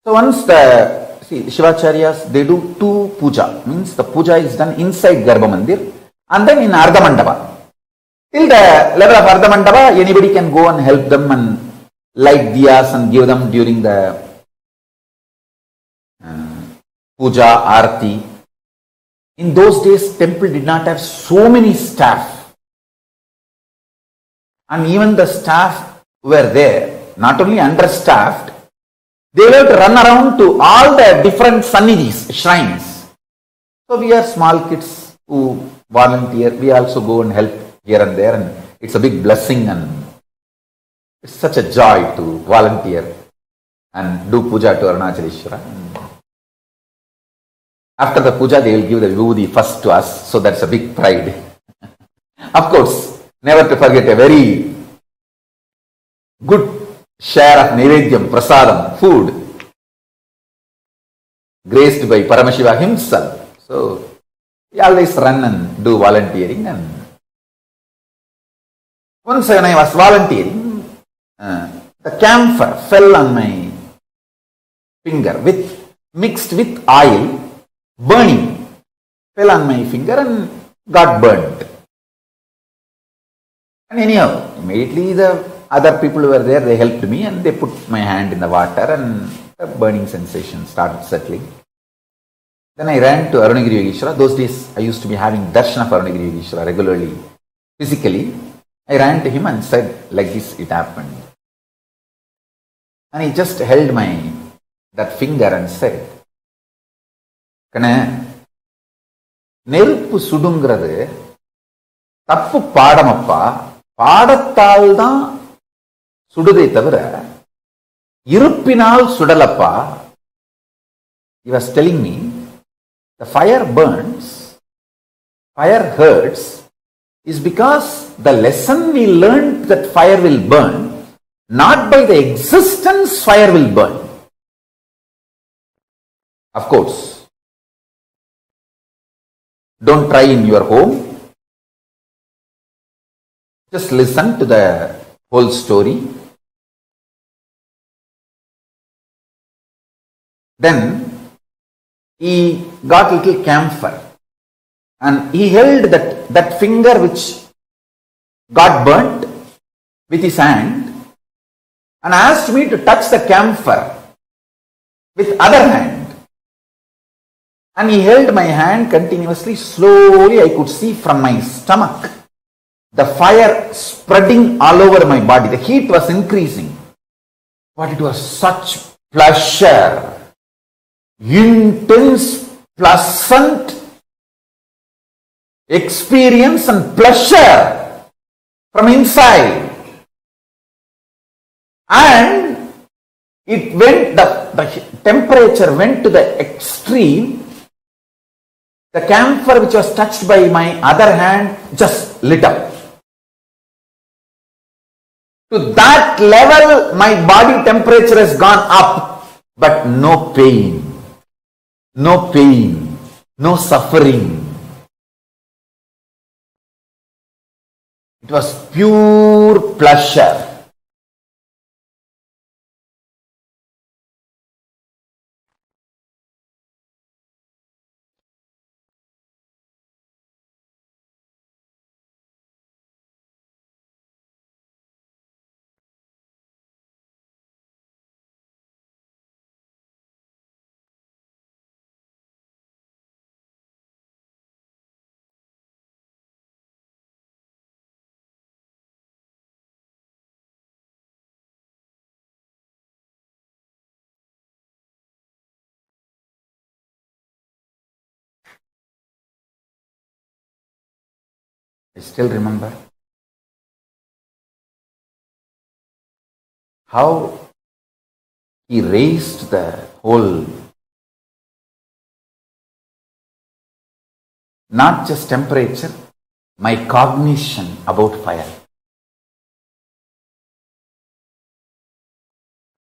So once the Shivacharyas, they do two puja, means the puja is done inside Garbha Mandir and then in Ardha Mandapa. Till the level of Ardha Mandapa, anybody can go and help them and light diyas and give them during the puja, arti. In those days, temple did not have so many staff. And even the staff were there, not only understaffed, they were to run around to all the different sannidhis, shrines. So we are small kids who volunteer. We also go and help here and there, and it's a big blessing and it's such a joy to volunteer and do puja to Arunachaleshwara. After the puja, they will give the vibhuti first to us, so that's a big pride. Of course, never to forget a very good share of Naivedyam, Prasadam, food, graced by Paramashiva himself. So, we always run and do volunteering. And once when I was volunteering, the camphor fell on my finger mixed with oil, burning, fell on my finger and got burnt. And anyhow, immediately the other people who were there, they helped me and they put my hand in the water and the burning sensation started settling. Then I ran to Arunagiri Yogeshwara. Those days I used to be having darshan of Arunagiri Yogeshwara regularly, physically. I ran to him and said, like this, it happened. And he just held that finger and said, Kana, நெருப்பு சுடுங்கிறது தப்பு பாடமப்பா, பாடத்தால் தான் சுடுதை தவிர இருப்பினால் சுடலப்பா. He was telling me the fire burns, fire hurts is because the lesson we learned that fire will burn, not by the existence fire will burn. Of course, don't try in your home. Just listen to the whole story. Then he got a little camphor and he held that finger which got burnt with his hand and asked me to touch the camphor with other hand. And he held my hand continuously. Slowly I could see from my stomach the fire spreading all over my body. The heat was increasing. But it was such pleasure. Intense, pleasant experience and pleasure from inside. And it went, the temperature went to the extreme. The camphor which was touched by my other hand just lit up. To that level, my body temperature has gone up, but no pain. No pain, no suffering. It was pure pleasure. I still remember how he raised the whole, not just temperature, my cognition about fire.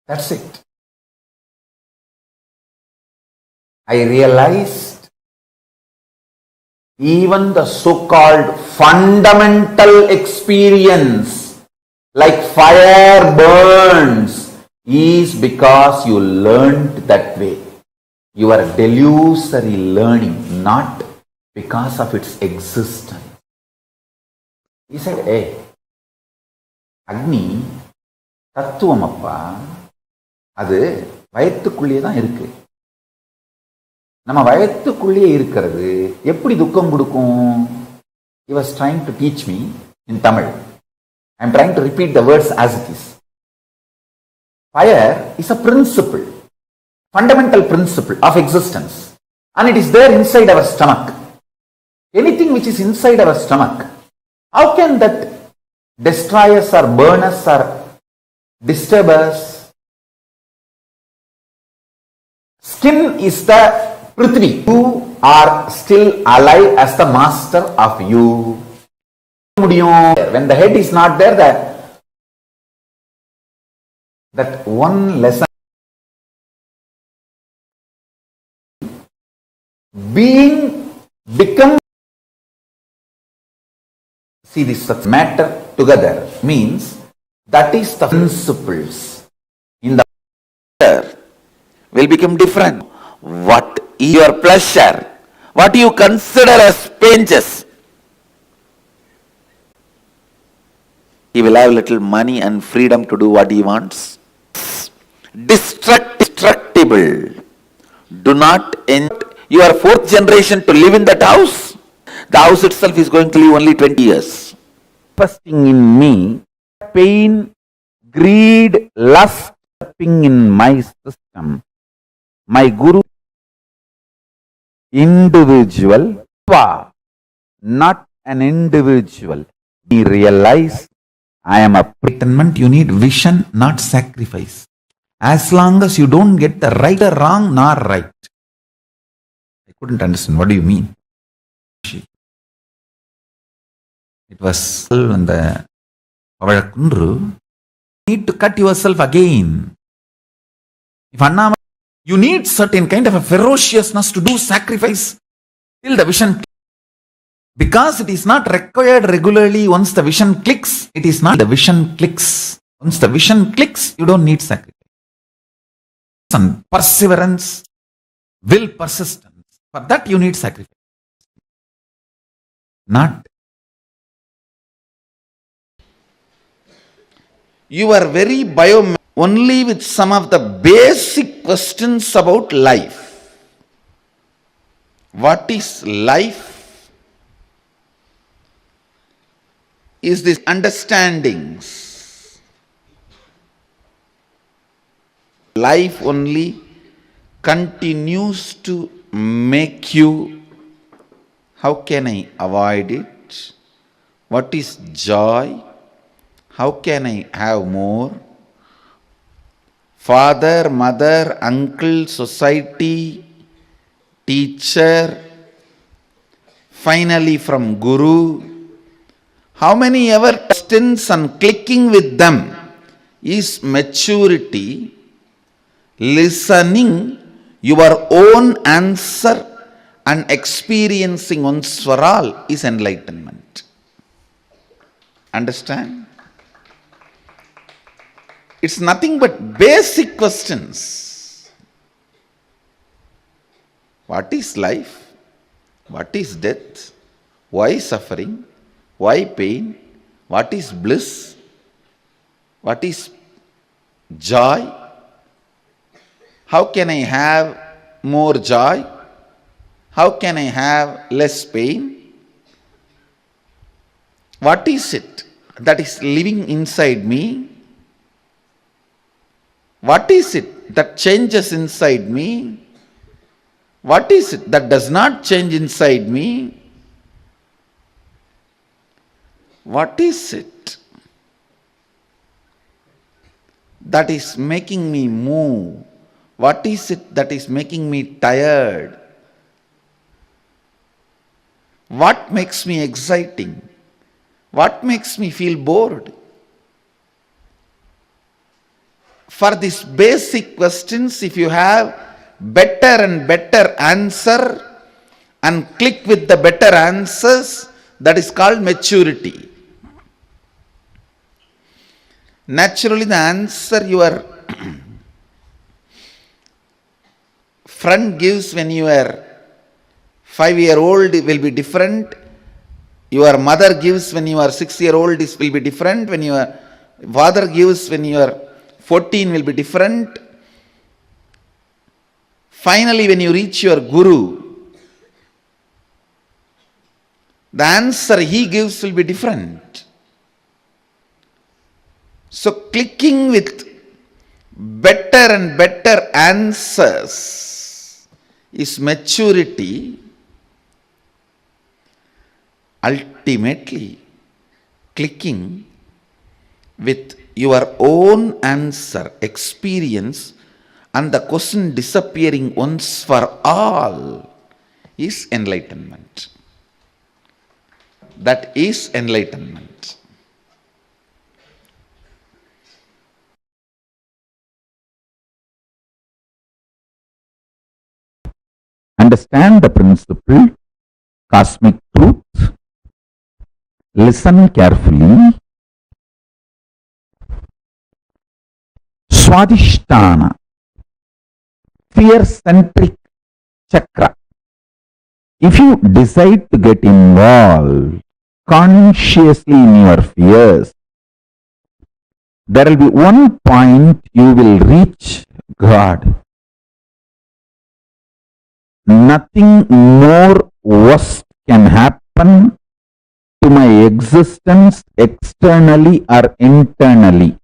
That's it. I realized even the so-called fundamental experience like fire burns is because you learned that way. You are delusory learning, not because of its existence. He said, hey, Agni, தத்துவமப்பா, அது வயத்துக்குள்ளே தான் இருக்கு. நம்ம வயத்துக்குள்ளே இருக்கிறது எப்படி துக்கம் கொடுக்கும்? He was trying to teach me in Tamil. I am trying to repeat the words as it is. Fire is a principle, fundamental principle of existence, and it is there inside our stomach. Anything which is inside our stomach, how can that destroy us or burn us or disturb us? Skin is the Prithvi. You are still alive as the master of you. When the head is not there, that one lesson, become, see this matter together means that is the principles in the matter will become different. What is your pleasure? What do you consider as pains? He will have little money and freedom to do what he wants. Destructible. Do not end. You are fourth generation to live in that house. The house itself is going to live only 20 years. Manifesting in me, pain, greed, lust, in my system. My guru, individual, not an individual. He realized I am a pretendment. You need vision, not sacrifice. As long as you don't get the right or wrong, nor right. I couldn't understand. What do you mean? It was when the you need to cut yourself again. If you need certain kind of a ferociousness to do sacrifice till the vision. Because it is not required regularly. Once the vision clicks, it is not the vision clicks. Once the vision clicks, you don't need sacrifice. And perseverance, will, persistence. For that you need sacrifice. Not. You are very only with some of the basic questions about life. What is life? Is this understandings. Life only continues to make you, how can I avoid it? What is joy? How can I have more? Father, mother, uncle, society, teacher, finally from Guru. How many ever questions and clicking with them is maturity, listening your own answer and experiencing once for all is enlightenment. Understand? It's nothing but basic questions. What is life? What is death? Why suffering? Why pain? What is bliss? What is joy? How can I have more joy? How can I have less pain? What is it that is living inside me? What is it that changes inside me? What is it that does not change inside me? What is it that is making me move? What is it that is making me tired? What makes me exciting? What makes me feel bored? For these basic questions, if you have better and better answer and click with the better answers, that is called maturity. Naturally, the answer your friend gives when you are 5-year-old will be different. Your mother gives when you are 6-year-old will be different. When your father gives when you are 14 will be different. Finally, when you reach your Guru, the answer he gives will be different. So, clicking with better and better answers is maturity. Ultimately, clicking with your own answer, experience, and the question disappearing once for all is enlightenment. That is enlightenment. Understand the principle, cosmic truth, listen carefully. Swadhisthana, fear-centric chakra. If you decide to get involved consciously in your fears, there will be one point you will reach God. Nothing more worse can happen to my existence externally or internally.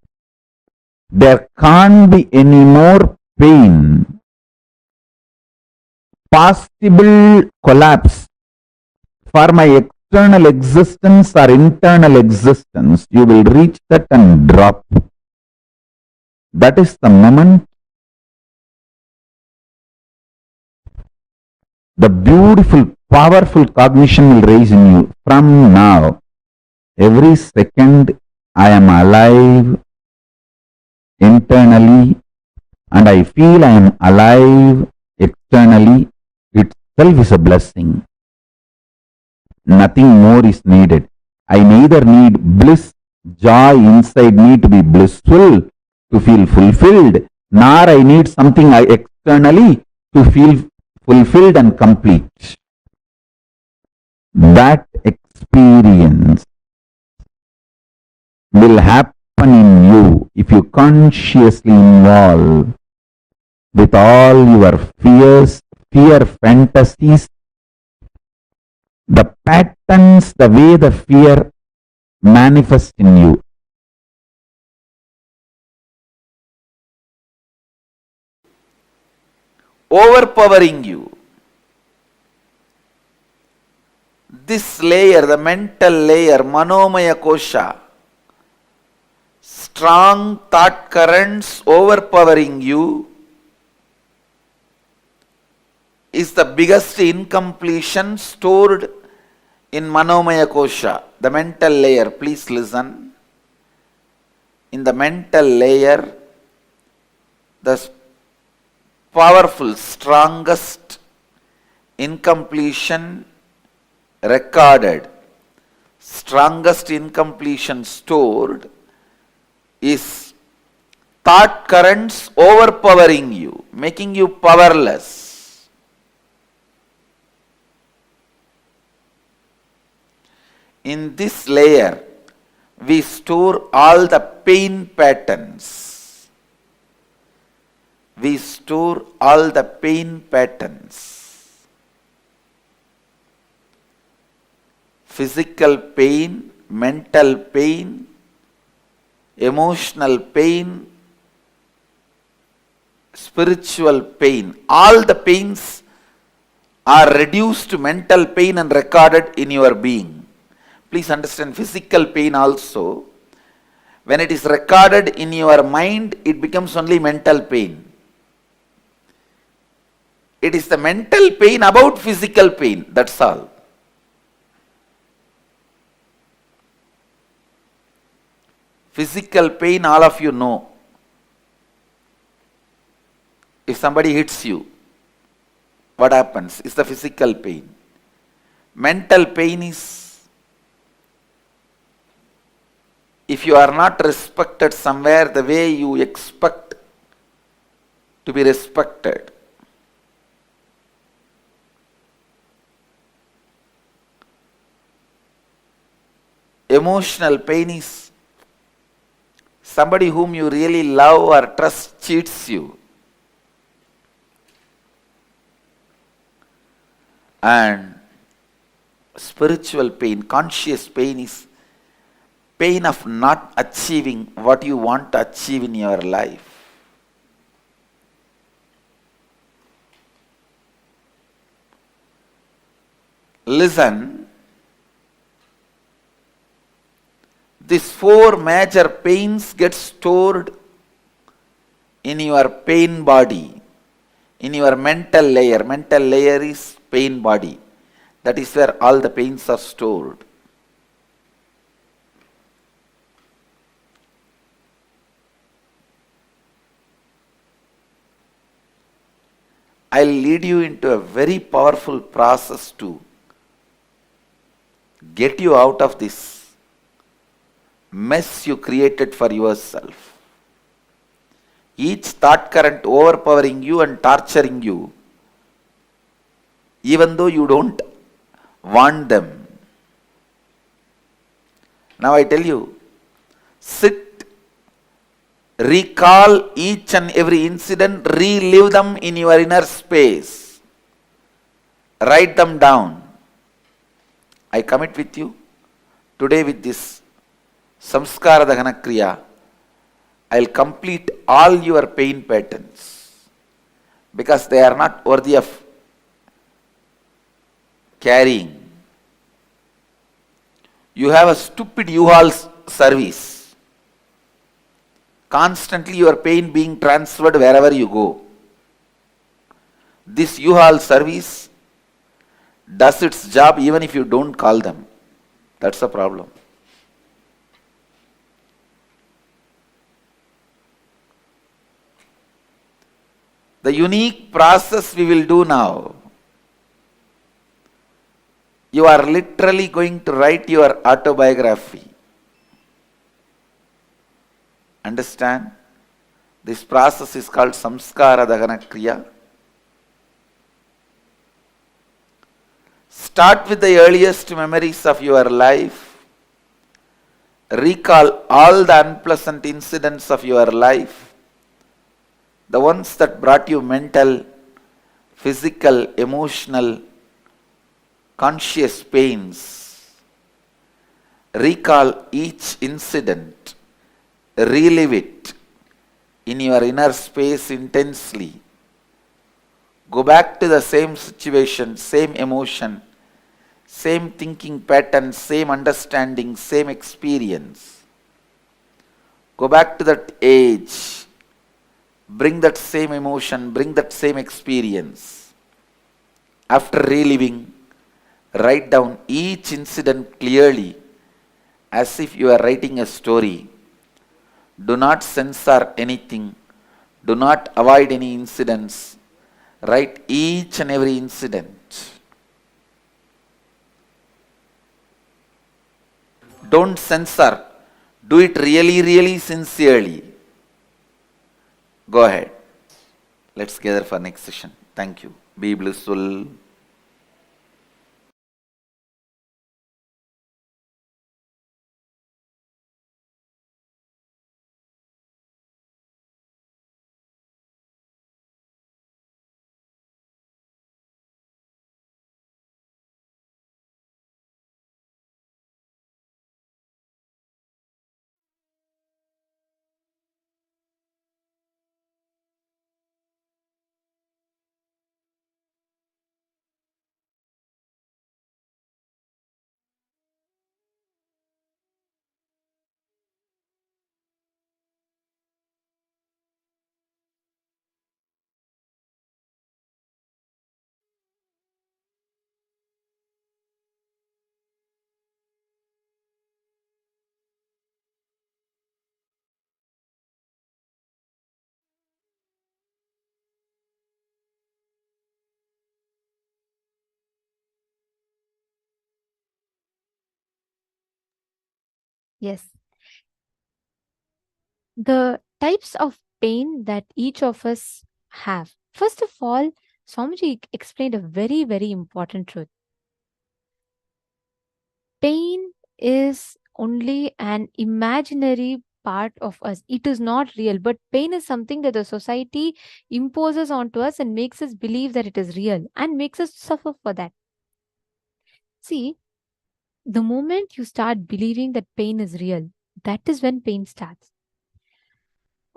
There can't be any more pain. Possible collapse for my external existence or internal existence, you will reach that and drop. That is the moment the beautiful, powerful cognition will rise in you. From now, every second I am alive internally and I feel I am alive externally. Itself is a blessing. Nothing more is needed. I neither need bliss, joy inside me to be blissful, to feel fulfilled, nor I need something externally to feel fulfilled and complete. That experience will happen in you if you consciously involve with all your fear fantasies, the patterns, the way the fear manifests in you. Overpowering you. This layer, the mental layer, Manomaya Kosha, strong thought currents overpowering you, is the biggest incompletion stored in Manomaya Kosha, the mental layer. Please listen. In the mental layer, the powerful, strongest incompletion recorded, strongest incompletion stored is thought currents overpowering you, making you powerless. In this layer, we store all the pain patterns. We store all the pain patterns. Physical pain, mental pain, emotional pain, spiritual pain. All the pains are reduced to mental pain and recorded in your being. Please understand, physical pain also, when it is recorded in your mind, it becomes only mental pain. It is the mental pain about physical pain, that's all. Physical pain, all of you know. If somebody hits you, what happens? It's the physical pain. Mental pain is, if you are not respected somewhere the way you expect to be respected. Emotional pain is somebody whom you really love or trust cheats you. And spiritual pain, conscious pain is pain of not achieving what you want to achieve in your life. Listen, these four major pains get stored in your pain body, in your mental layer. Mental layer is pain body. That is where all the pains are stored. I'll lead you into a very powerful process to get you out of this mess you created for yourself. Each thought current overpowering you and torturing you, even though you don't want them. Now I tell you, sit, recall each and every incident, relive them in your inner space. Write them down. I commit with you today with this Samskara Dahana Kriya, I'll complete all your pain patterns because they are not worthy of carrying. You have a stupid U-Haul service. Constantly your pain being transferred wherever you go. This U-Haul service does its job even if you don't call them. That's the problem. The unique process we will do now, You are literally going to write your autobiography. Understand? This process is called samskara dahana kriya. Start with the earliest memories of your life. Recall all the unpleasant incidents of your life. The ones that brought you mental, physical, emotional, conscious pains. Recall each incident. Relive it in your inner space intensely. Go back to the same situation, same emotion, same thinking pattern, same understanding, same experience. Go back to that age. Bring that same emotion, bring that same experience. After reliving, write down each incident clearly as if you are writing a story. Do not censor anything. Do not avoid any incidents. Write each and every incident. Don't censor. Do it really, really sincerely. Go ahead. Let's gather for next session. Thank you. Be blissful. Yes. The types of pain that each of us have. First of all, Swamiji explained a very, very important truth. Pain is only an imaginary part of us. It is not real, but pain is something that the society imposes onto us and makes us believe that it is real and makes us suffer for that. See, the moment you start believing that pain is real, that is when pain starts.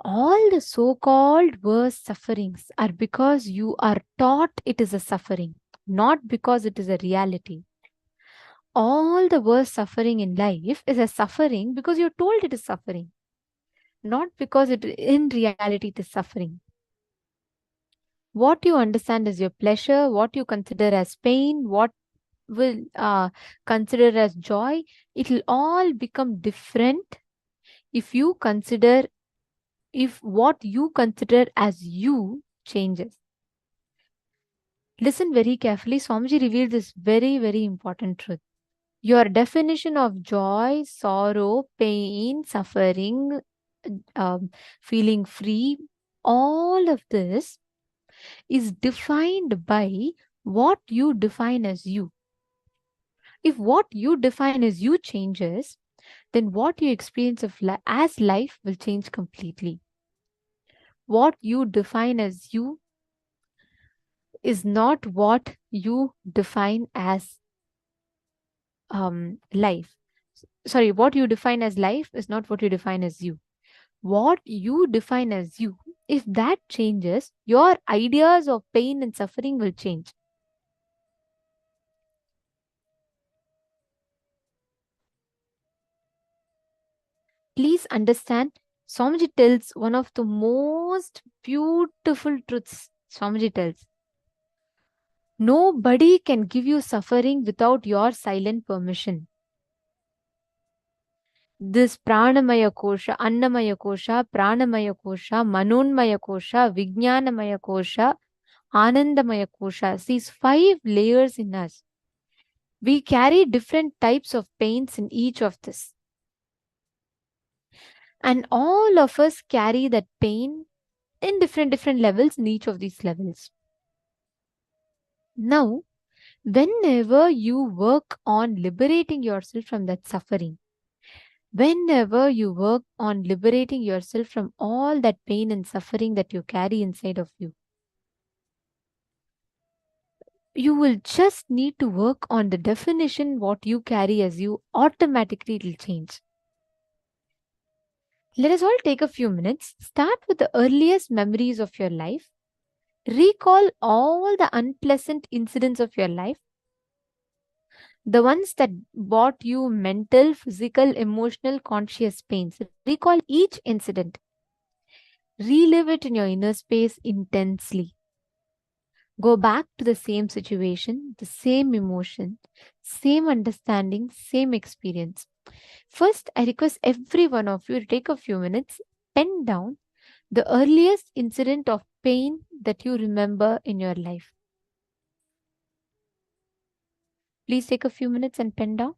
All the so-called worst sufferings are because you are taught it is a suffering, not because it is a reality. All the worst suffering in life is a suffering because you're told it is suffering, not because it in reality it is suffering. What you understand as your pleasure, what you consider as pain, what will consider as joy, it will all become different if what you consider as you changes. Listen very carefully. Swamiji revealed this very, very important truth. Your definition of joy, sorrow, pain, suffering, feeling free, all of this is defined by what you define as you. If what you define as you changes, then what you experience of as life will change completely. What you define as you is not what you define as life. Sorry, what you define as life is not what you define as you. What you define as you, if that changes, your ideas of pain and suffering will change. Please understand, Swamiji tells one of the most beautiful truths. Swamiji tells, nobody can give you suffering without your silent permission. This Pranamaya Kosha, Annamaya Kosha, Pranamaya Kosha, Manonmaya Kosha, Vijnanamaya Kosha, Anandamaya Kosha, these 5 layers in us, We carry different types of pains in each of this. And all of us carry that pain in different levels in each of these levels. Now, whenever you work on liberating yourself from that suffering, whenever you work on liberating yourself from all that pain and suffering that you carry inside of you, you will just need to work on the definition what you carry as you. Automatically it will change. Let us all take a few minutes. Start with the earliest memories of your life. Recall all the unpleasant incidents of your life, the ones that brought you mental, physical, emotional, conscious pains. Recall each incident. Relive it in your inner space intensely. Go back to the same situation, the same emotion, same understanding, same experience. First, I request every one of you to take a few minutes, pen down the earliest incident of pain that you remember in your life. Please take a few minutes and pen down.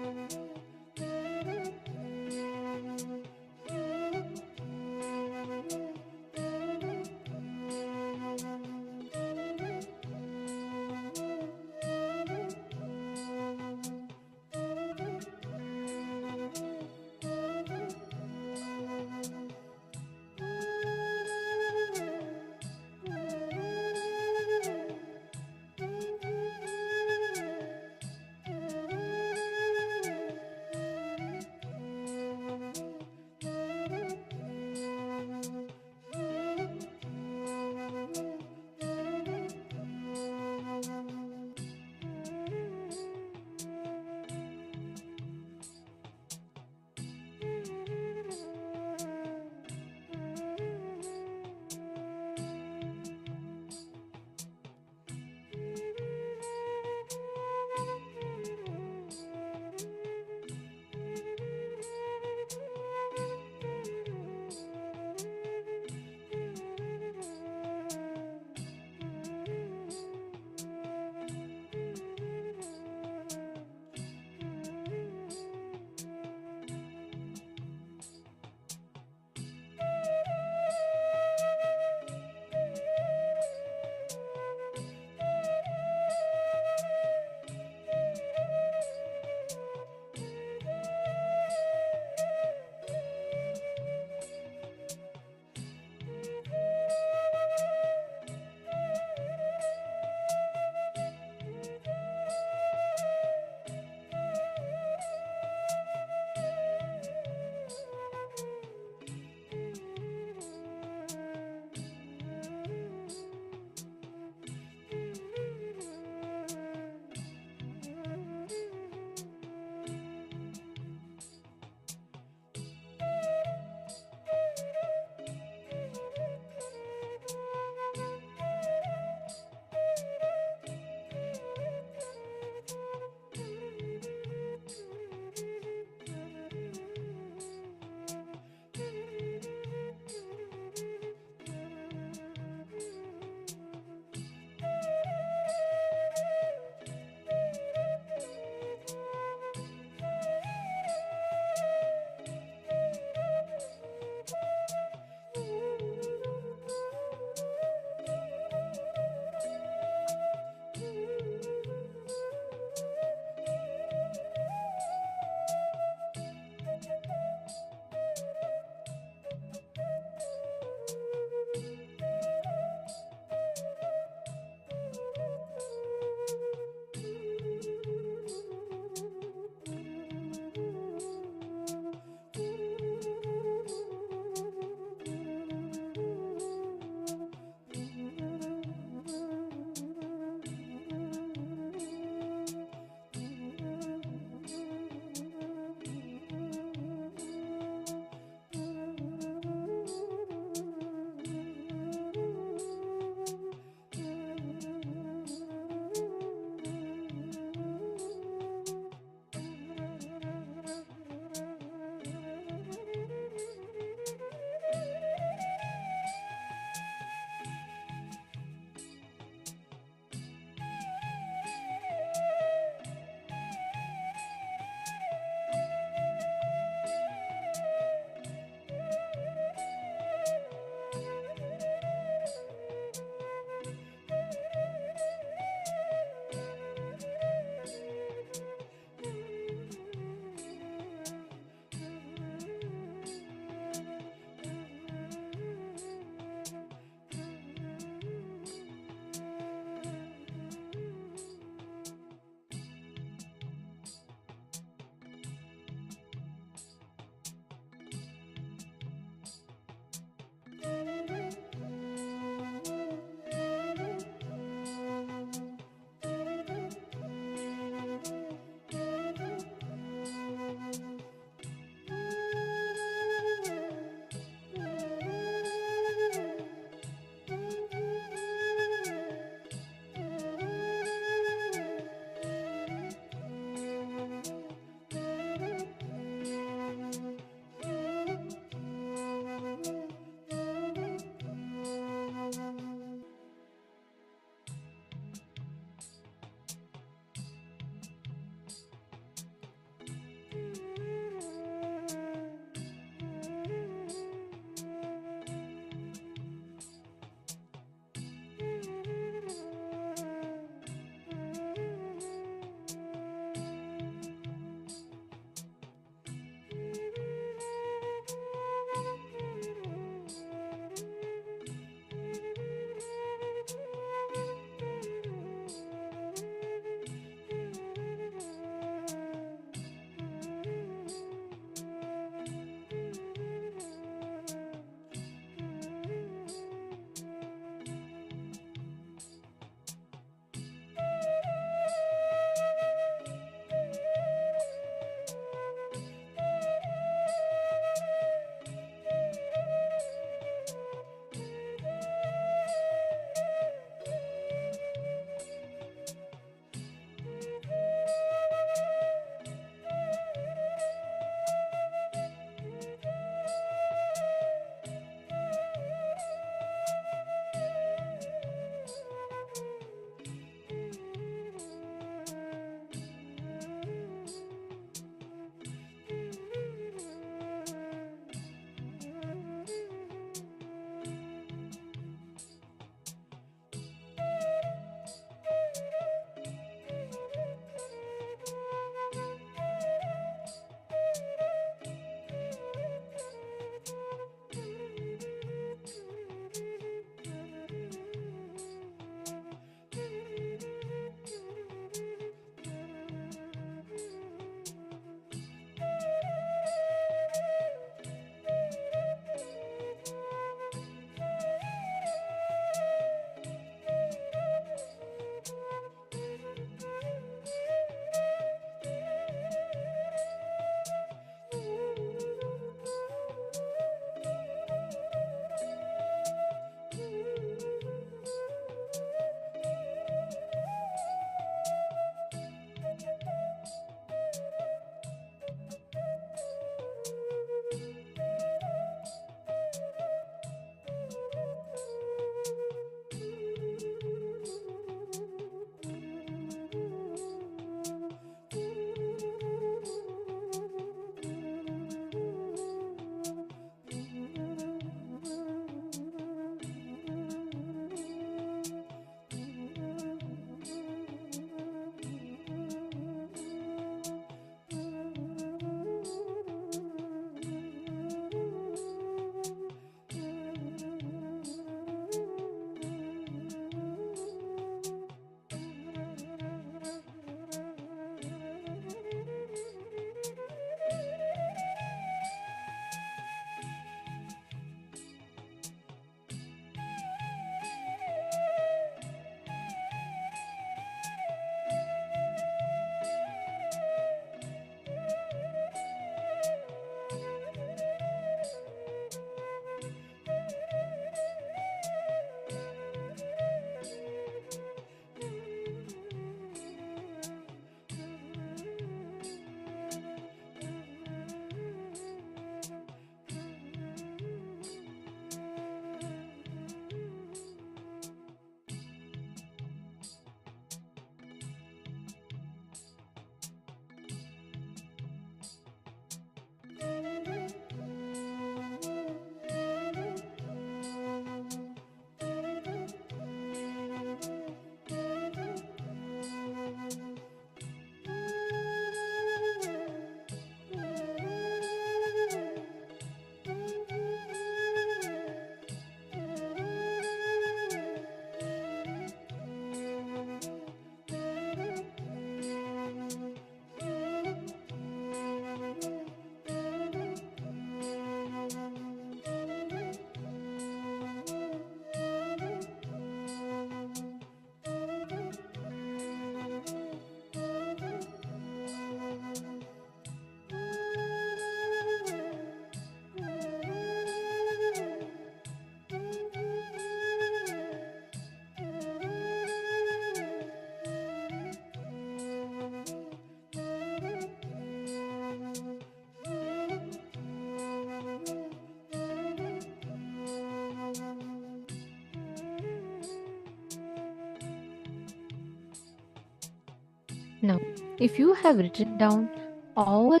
Now, if you have written down all the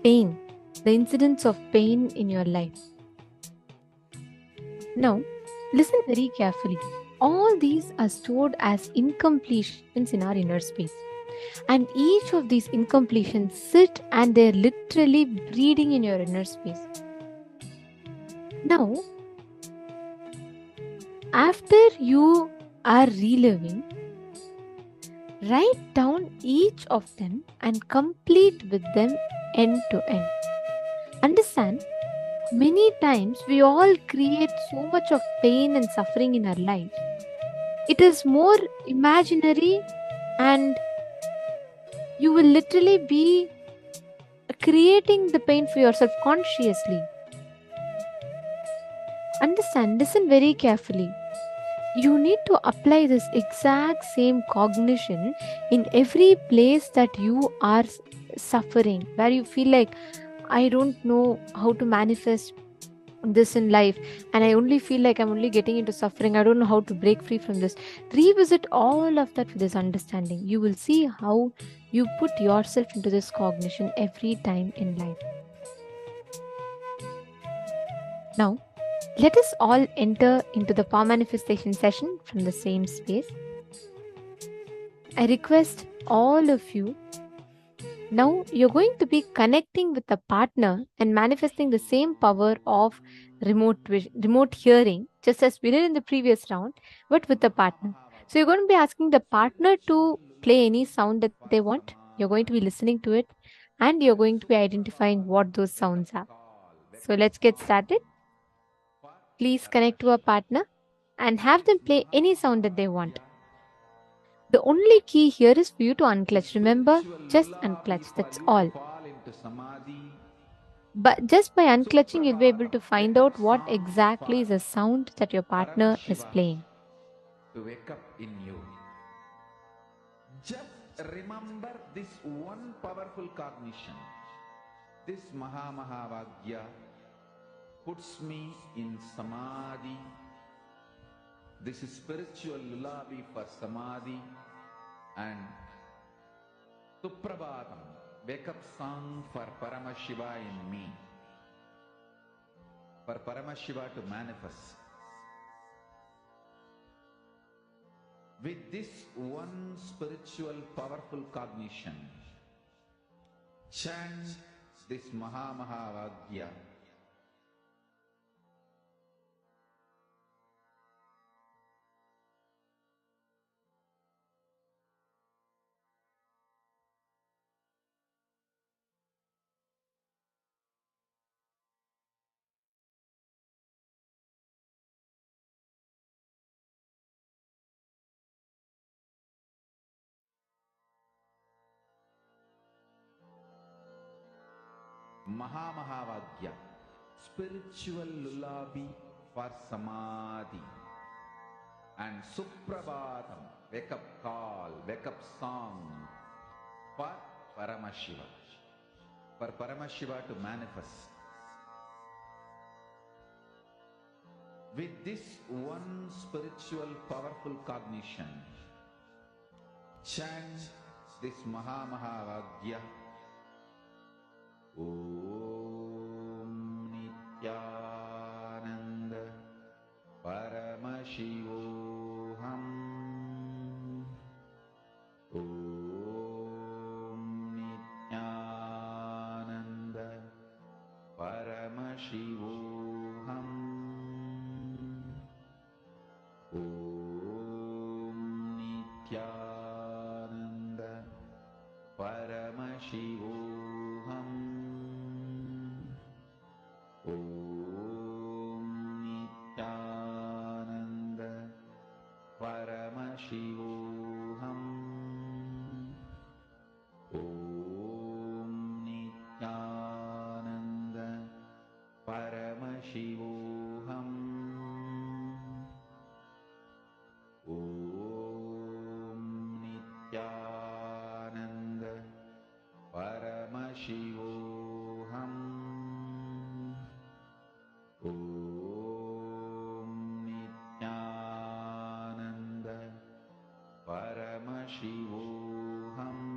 pain, the incidents of pain in your life, now listen very carefully. All these are stored as incompletions in our inner space. And each of these incompletions sit and they're literally breeding in your inner space. Now, after you are reliving, write down each of them and complete with them end to end. Understand, many times we all create so much of pain and suffering in our life. It is more imaginary and you will literally be creating the pain for yourself consciously. Understand, listen very carefully. You need to apply this exact same cognition in every place that you are suffering, where you feel like, I don't know how to manifest this in life, and I only feel like I'm only getting into suffering. I don't know how to break free from this. Revisit all of that with this understanding. You will see how you put yourself into this cognition every time in life. Now, let us all enter into the power manifestation session from the same space. I request all of you, now you're going to be connecting with a partner and manifesting the same power of remote hearing, just as we did in the previous round, but with a partner. So you're going to be asking the partner to play any sound that they want. You're going to be listening to it and you're going to be identifying what those sounds are. So let's get started. Please connect to a partner and have them play any sound that they want. The only key here is for you to unclutch. Remember, just unclutch, that's all. But just by unclutching, you'll be able to find out what exactly is the sound that your partner is playing. To wake up in you. Just remember this one powerful cognition. This Mahamahavagya puts me in Samadhi. This is spiritual lullaby for Samadhi and Suprabhatam, wake up song for Paramashiva in me. For Paramashiva to manifest. With this one spiritual powerful cognition, chant this Mahamahavagya. Mahamahavagya, spiritual lullaby for Samadhi. And Suprabhatam, wake up call, wake up song for Paramashiva. For Paramashiva to manifest. With this one spiritual powerful cognition, chant this Mahamahavagya. Om Nithyananda Paramashivoham. Om Nithyananda Paramashivoham. Om Nithyananda Paramashivoham. Om Nithyananda Paramashivoham. Om Nithyananda Paramashivoham. Om Nithyananda Paramashivoham. Om Nithyananda Paramashivoham.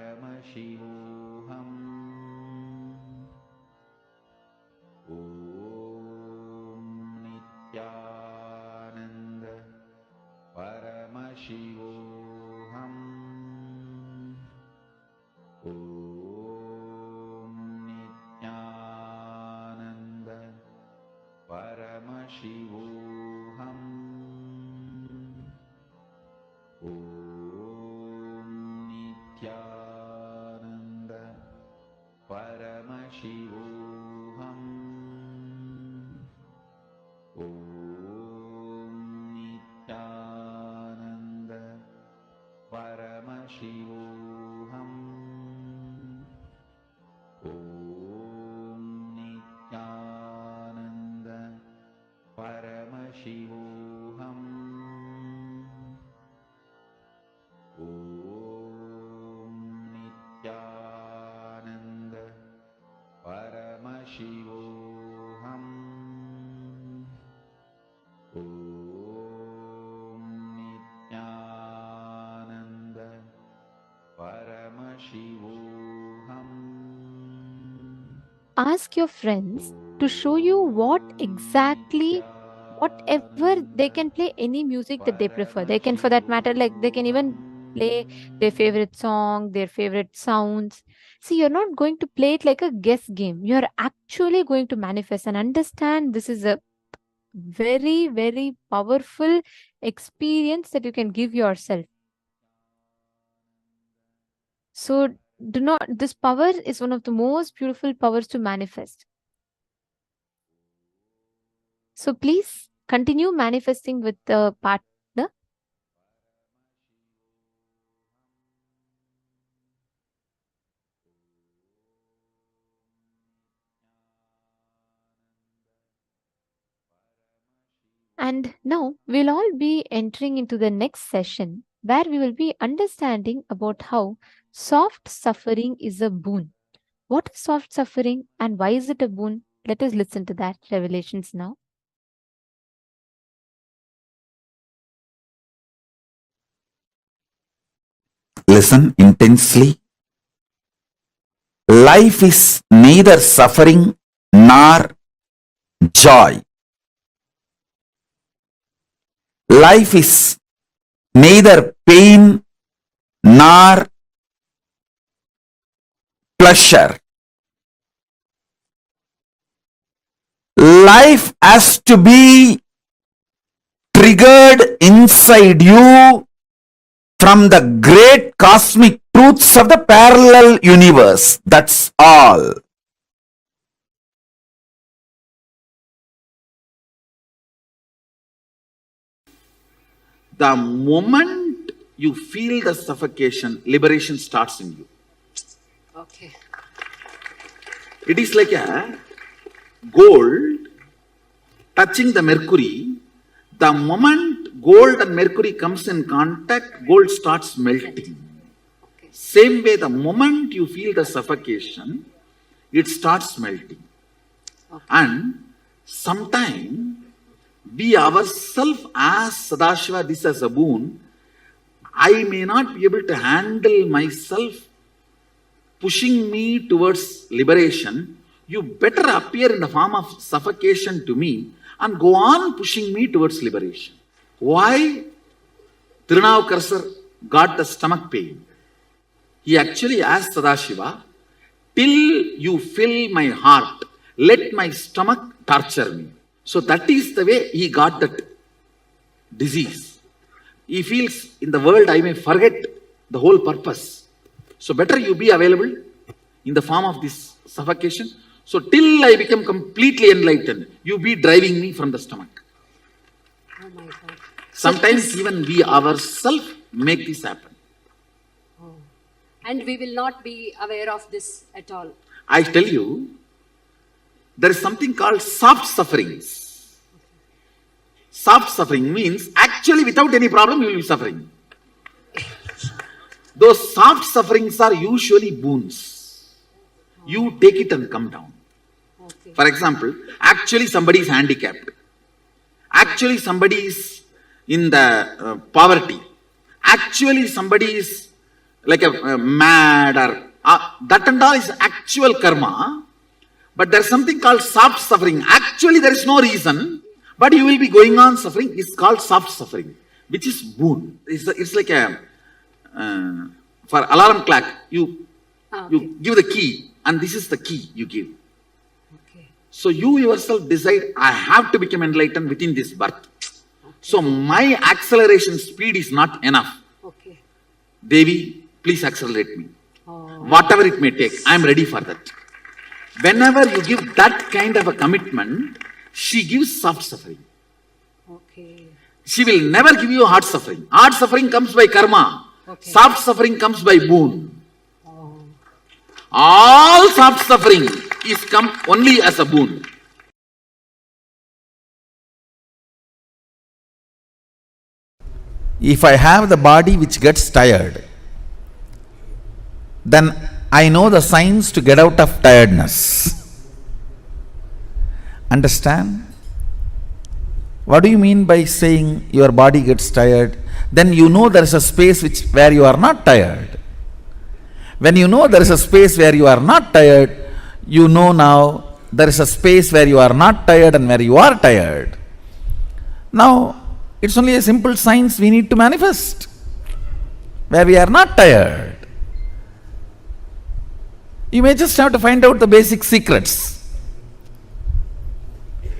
Om Nithyananda Paramashivoham. Om Nithyananda Paramashivoham. Om Nithyananda Paramashivoham. Om Nithyananda Paramashivoham. Om Nithyananda Paramashivoham. Om Nithyananda Paramashivoham. Ask your friends to show you whatever they can play, any music that they prefer. They can, for that matter, like they can even play their favorite song, their favorite sounds. See, you're not going to play it like a guess game. You're actually going to manifest and understand this is a very, very powerful experience that you can give yourself. So this power is one of the most beautiful powers to manifest. So please continue manifesting with the partner. And now we'll all be entering into the next session where we will be understanding about how soft suffering is a boon. What is soft suffering and why is it a boon? Let us listen to that revelations now. Listen intensely. Life is neither suffering nor joy. Life is neither pain nor pleasure. Life has to be triggered inside you from the great cosmic truths of the parallel universe. That's all. The moment you feel the suffocation, liberation starts in you. Okay. It is like a gold touching the mercury. The moment gold and mercury comes in contact, gold starts melting. Okay. Same way, the moment you feel the suffocation, it starts melting. Okay. And sometime we ourselves ask Sadashiva this as a boon. I may not be able to handle myself pushing me towards liberation. You better appear in the form of suffocation to me and go on pushing me towards liberation. Why Tirunavukkarasar got the stomach pain? He actually asked Sadashiva, till you fill my heart, let my stomach torture me. So that is the way he got that disease. He feels in the world I may forget the whole purpose. So better you be available in the form of this suffocation. So till I become completely enlightened, you be driving me from the stomach. Oh my God. Sometimes even we ourselves make this happen. Oh. And we will not be aware of this at all. I tell you, there is something called soft sufferings. Soft suffering means actually without any problem you will be suffering. Those soft sufferings are usually boons. You take it and come down. Okay. For example, actually somebody is handicapped. Actually somebody is in the poverty. Actually somebody is like a mad or that and all is actual karma. But there is something called soft suffering. Actually there is no reason, but you will be going on suffering. It's called soft suffering, which is boon. It's like a for alarm clock. You Okay. You give the key, and this is the key you give. Okay. So you yourself decide, I have to become enlightened within this birth. Okay. So my acceleration speed is not enough. Okay. Devi, please accelerate me. Oh. Whatever it may take, I am ready for that. Whenever you give that kind of a commitment, she gives soft suffering. Okay. She will never give you hard suffering. Hard suffering comes by karma. Okay. Soft suffering comes by boon. Oh. All soft suffering is come only as a boon. If I have the body which gets tired, then I know the signs to get out of tiredness. Understand? What do you mean by saying your body gets tired? Then you know there is a space where you are not tired. When you know there is a space where you are not tired, you know now there is a space where you are not tired and where you are tired. Now, it's only a simple science we need to manifest, where we are not tired. You may just have to find out the basic secrets.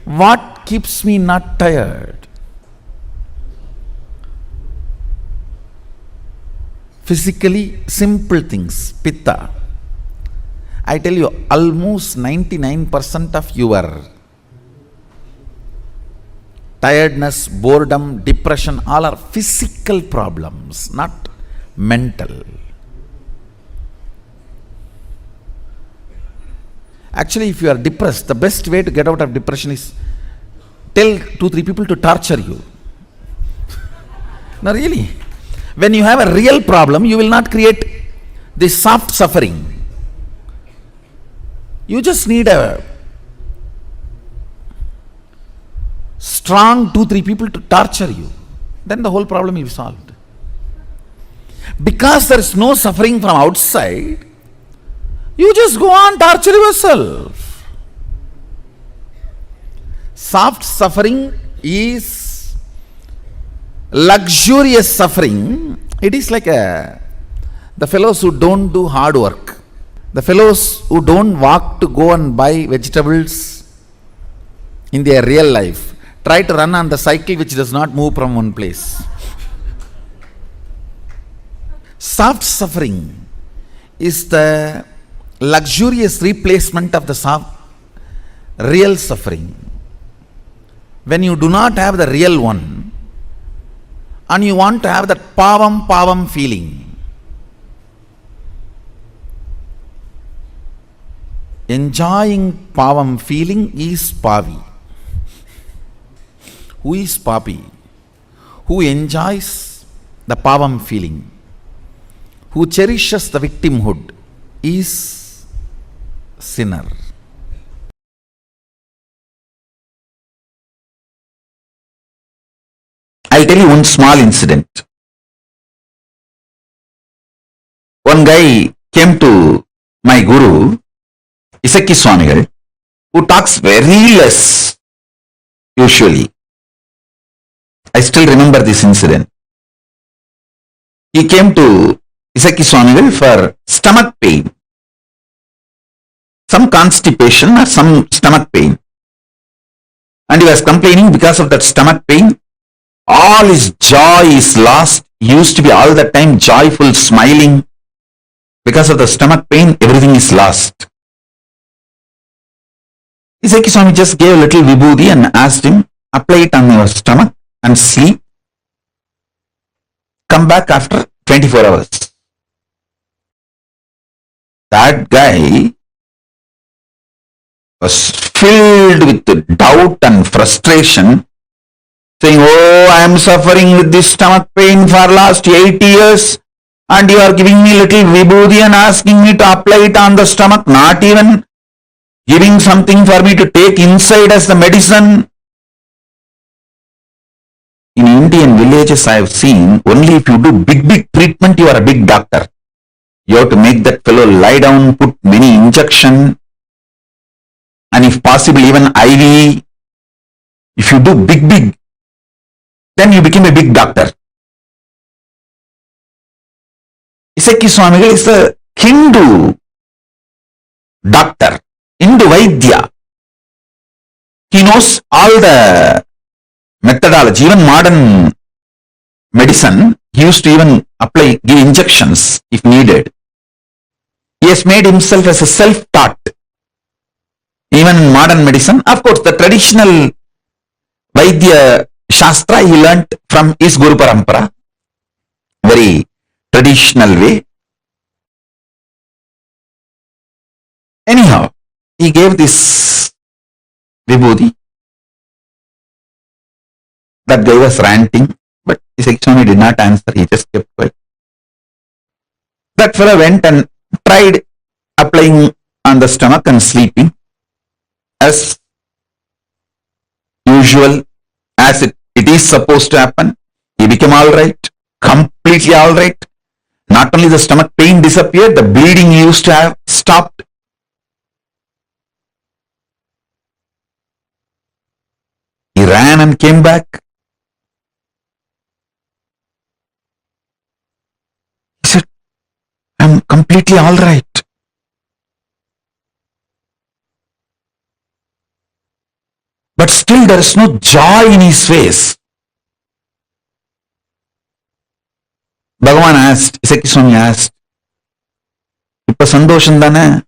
What keeps me not tired? Physically, simple things, pitta. I tell you, almost 99% of your tiredness, boredom, depression, all are physical problems, not mental. Actually, if you are depressed, the best way to get out of depression is tell 2-3 people to torture you. No, really. When you have a real problem, you will not create this soft suffering. You just need a strong 2-3 people to torture you. Then the whole problem will be solved. Because there is no suffering from outside, you just go on torture yourself. Soft suffering is luxurious suffering. It is like the fellows who don't do hard work. The fellows who don't walk to go and buy vegetables in their real life. Try to run on the cycle which does not move from one place. Soft suffering is the luxurious replacement of the real suffering. When you do not have the real one and you want to have that pavam feeling, enjoying pavam feeling is pavi. Who is papi? Who enjoys the pavam feeling, who cherishes the victimhood, is sinner. I'll tell you one small incident. One guy came to my guru, Isaki Swamigal, who talks very less usually. I still remember this incident. He came to Isaki Swamigal for stomach pain, some constipation or some stomach pain, and he was complaining because of that stomach pain. All his joy is lost. He used to be all the time joyful, smiling. Because of the stomach pain, everything is lost. Isaki Swami just gave a little vibhuti and asked him, apply it on your stomach and sleep. Come back after 24 hours. That guy was filled with doubt and frustration, saying, oh, I am suffering with this stomach pain for last 8 years and you are giving me little vibhuti and asking me to apply it on the stomach, not even giving something for me to take inside as the medicine. In Indian villages I have seen, only if you do big treatment, you are a big doctor. You have to make that fellow lie down, put many injection, and if possible even IV. If you do big, then you become a big doctor. Isaki Swamigal is a Hindu Vaidya. He knows all the methodology, even modern medicine. He used to even give injections if needed. He has made himself as a self-taught. Even in modern medicine, of course, the traditional Vaidya Shastra he learnt from his Guru Parampara, very traditional way. Anyhow, he gave this Vibhuti. That guy was ranting, but his Swami did not answer, he just kept quiet. That fellow went and tried applying on the stomach and sleeping. As usual, as it is supposed to happen, he became alright, completely alright. Not only the stomach pain disappeared, the bleeding he used to have stopped. He ran and came back. He said, I'm completely alright. But still there is no joy in his face. Bhagavan asked, Isaki Swami asked, Ippa sandoshandana?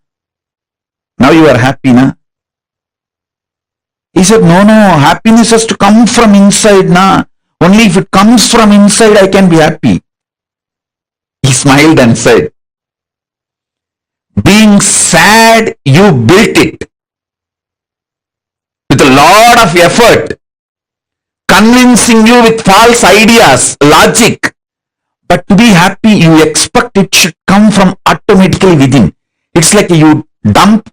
Now you are happy, na? He said, no, happiness has to come from inside, na? Only if it comes from inside, I can be happy. He smiled and said, being sad, you built it. With a lot of effort, convincing you with false ideas, logic. But to be happy, you expect it should come from automatically within. It's like you dump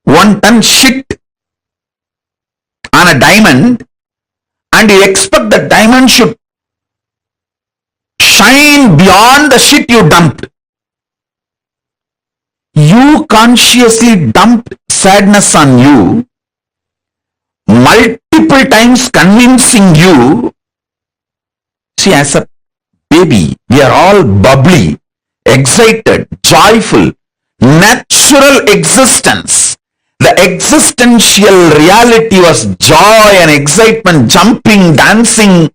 1 ton shit on a diamond and you expect the diamond should shine beyond the shit you dumped. You consciously dumped sadness on you, multiple times convincing you. See, as a baby, we are all bubbly, excited, joyful, natural existence. The existential reality was joy and excitement, jumping, dancing.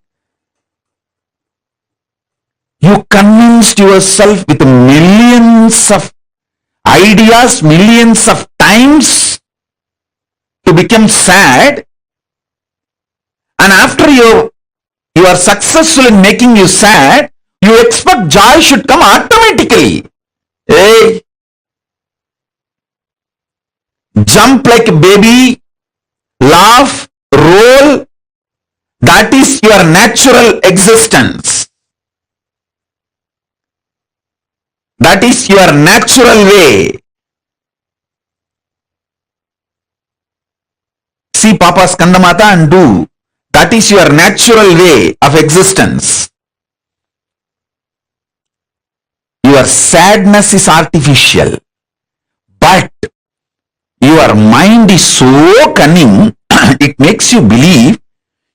You convinced yourself with millions of ideas, millions of times to become sad, and after you are successful in making you sad, you expect joy should come automatically. Hey, jump like a baby, laugh, roll, that is your natural existence. That is your natural way. See Papa's Kandamata and do. That is your natural way of existence. Your sadness is artificial. But your mind is so cunning, it makes you believe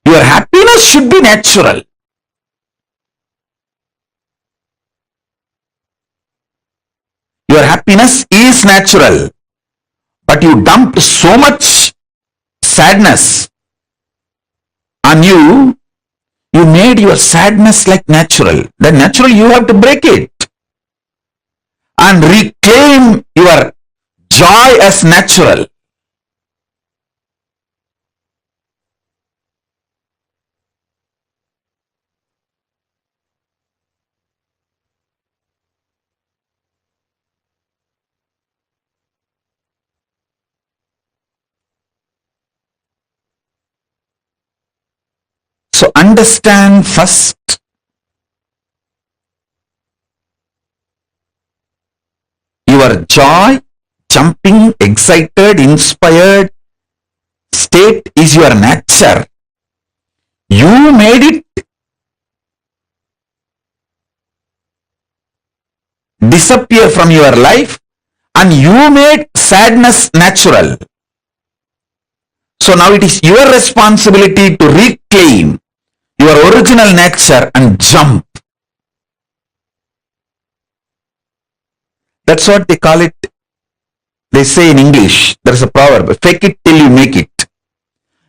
your happiness should be natural. Your happiness is natural, but you dumped so much sadness on you, you made your sadness like natural. The natural, you have to break it and reclaim your joy as natural. So understand first your joy, jumping, excited, inspired state is your nature. You made it disappear from your life and you made sadness natural. So now it is your responsibility to reclaim your original nature and jump. That's what they call it They say in English, there is a proverb, fake it till you make it.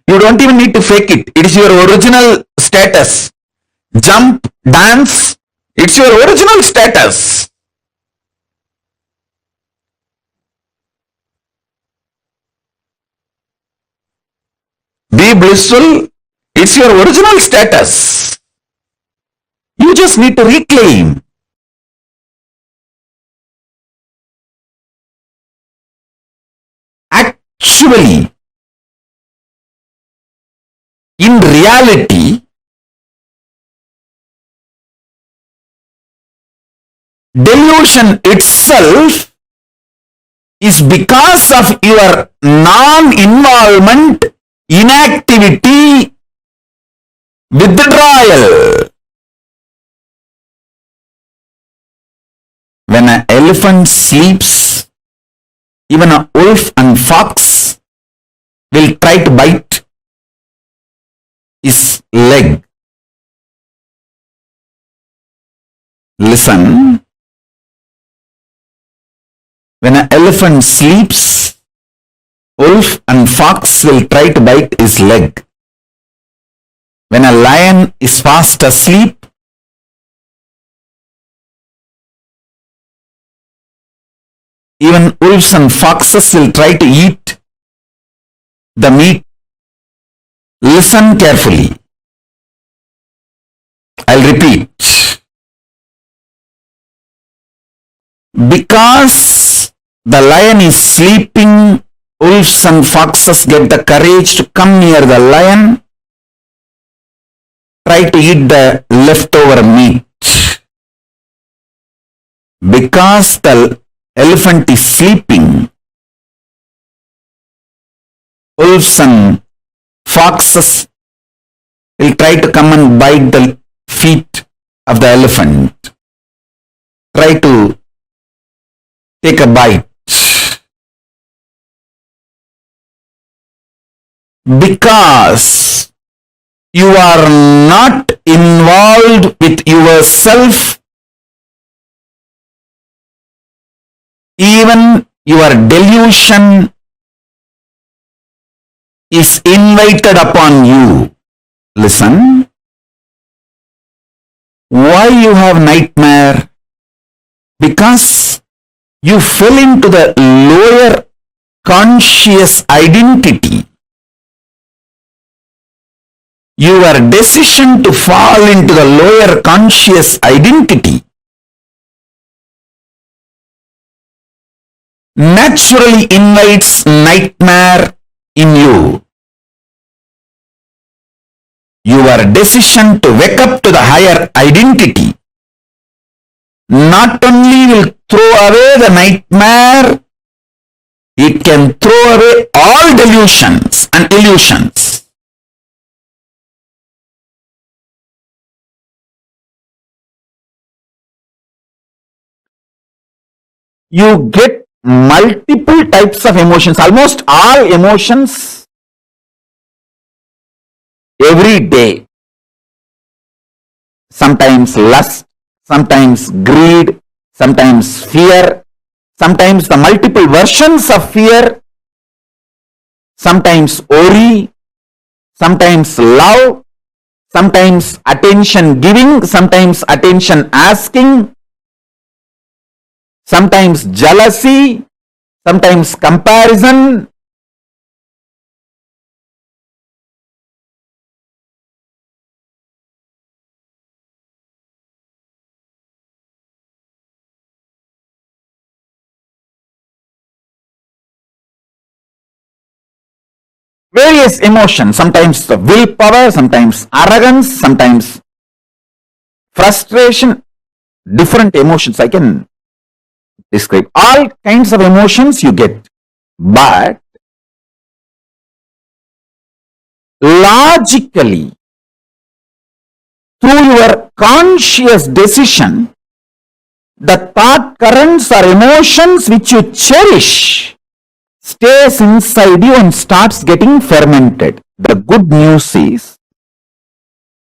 You don't even need to fake it. It is your original status. Jump, dance, it's your original status. Be blissful, it's your original status. You just need to reclaim. Actually, in reality, delusion itself is because of your non-involvement, inactivity, withdrawal. When an elephant sleeps, even a wolf and fox will try to bite his leg. Listen. When an elephant sleeps, wolf and fox will try to bite his leg. When a lion is fast asleep, even wolves and foxes will try to eat the meat. Listen carefully. I'll repeat. Because the lion is sleeping, wolves and foxes get the courage to come near the lion, try to eat the leftover meat. Because the elephant is sleeping, wolves and foxes will try to come and bite the feet of the elephant, try to take a bite. Because you are not involved with yourself, even your delusion is invited upon you. Listen. Why you have nightmare? Because you fell into the lower conscious identity. Your decision to fall into the lower conscious identity naturally invites nightmare in you. Your decision to wake up to the higher identity not only will throw away the nightmare, it can throw away all delusions and illusions. You get multiple types of emotions, almost all emotions every day. Sometimes lust, sometimes greed, sometimes fear, sometimes the multiple versions of fear, sometimes worry, sometimes love, sometimes attention giving, sometimes attention asking, sometimes jealousy, sometimes comparison. Various emotions, sometimes the willpower, sometimes arrogance, sometimes frustration, different emotions I can describe. All kinds of emotions you get. But logically, through your conscious decision, the thought currents or emotions which you cherish stays inside you and starts getting fermented. The good news is,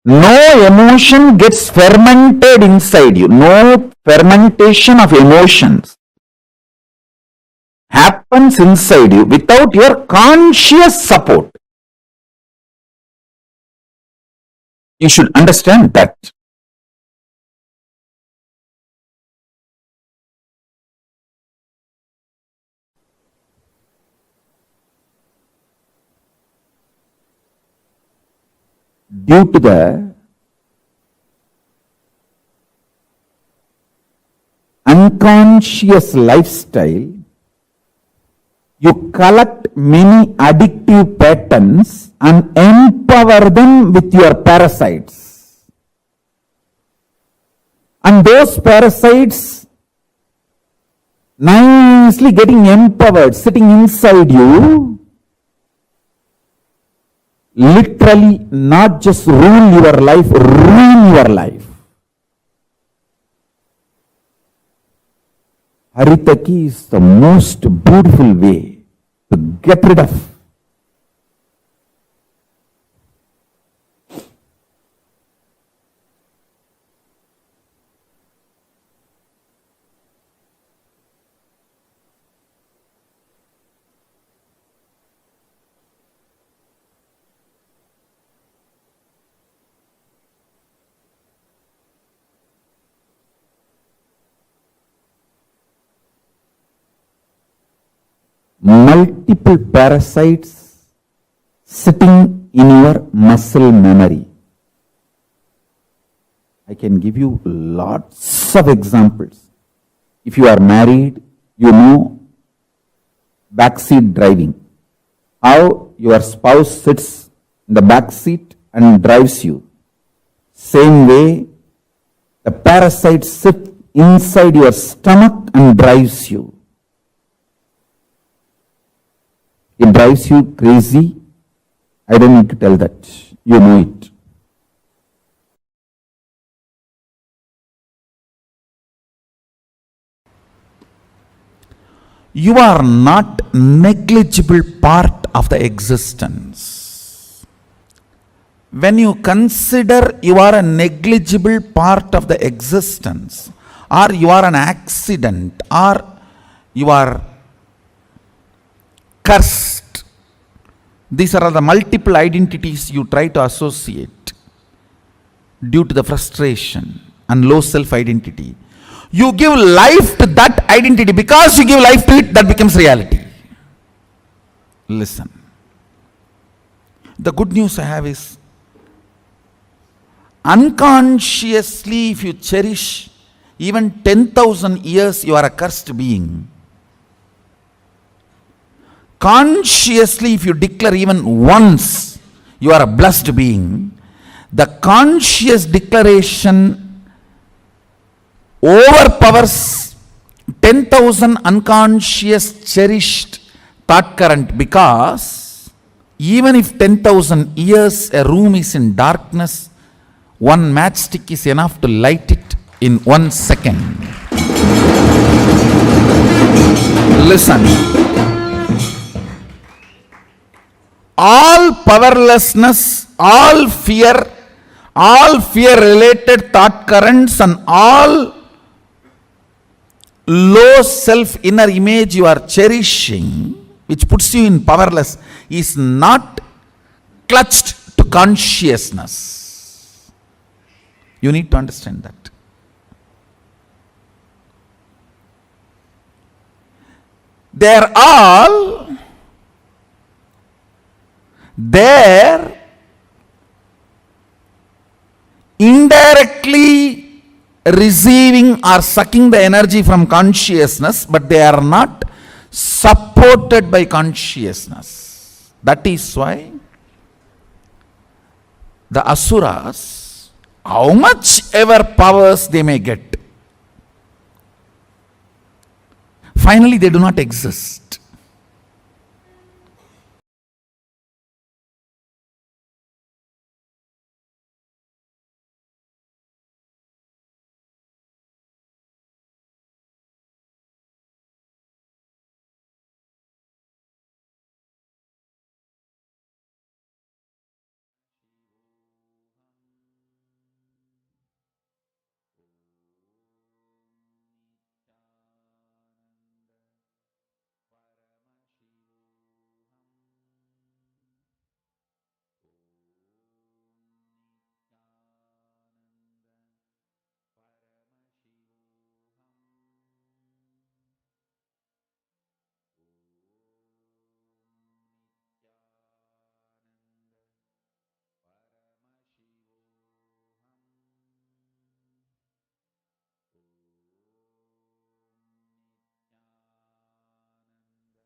no emotion gets fermented inside you. No fermentation of emotions happens happens inside you without your conscious support. You should understand that. Due to the unconscious lifestyle, you collect many addictive patterns and empower them with your parasites. And those parasites nicely getting empowered, sitting inside you, literally not just rule your life, ruin your life. Haritaki is the most beautiful way to get rid of. Multiple parasites sitting in your muscle memory. I can give you lots of examples. If you are married, you know backseat driving. How your spouse sits in the back seat and drives you. Same way, the parasites sit inside your stomach and drives you. It drives you crazy. I don't need to tell that. You know it. You are not negligible part of the existence. When you consider you are a negligible part of the existence, or you are an accident, or you are cursed, these are the multiple identities you try to associate due to the frustration and low self-identity. You give life to that identity. Because you give life to it, that becomes reality. Listen. The good news I have is, unconsciously, if you cherish even 10,000 years, you are a cursed being. Consciously, if you declare even once, you are a blessed being. The conscious declaration overpowers 10,000 unconscious cherished thought current, because even if 10,000 years a room is in darkness, one matchstick is enough to light it in 1 second. Listen. All powerlessness, all fear related thought currents, and all low self inner image you are cherishing, which puts you in powerless, is not clutched to consciousness. You need to understand that. They are all there indirectly receiving or sucking the energy from consciousness, but they are not supported by consciousness. That is why the asuras, how much ever powers they may get, finally they do not exist.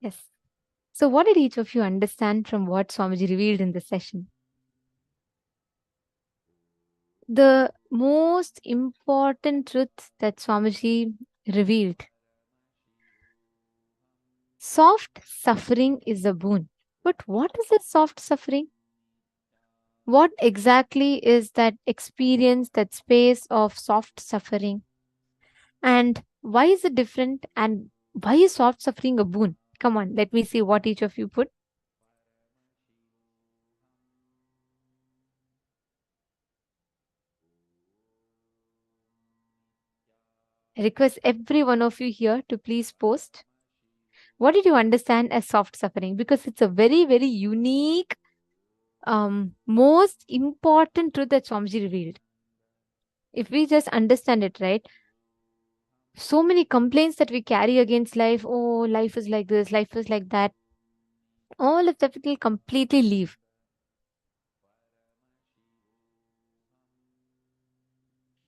Yes. So what did each of you understand from what Swamiji revealed in this session? The most important truth that Swamiji revealed. Soft suffering is a boon. But what is a soft suffering? What exactly is that experience, that space of soft suffering? And why is it different? And why is soft suffering a boon? Come on, let me see what each of you put. I request every one of you here to please post. What did you understand as soft suffering? Because it's a very, very unique, most important truth that Swamiji revealed. If we just understand it, right? So many complaints that we carry against life. Oh, life is like this, life is like that. All of that will completely leave.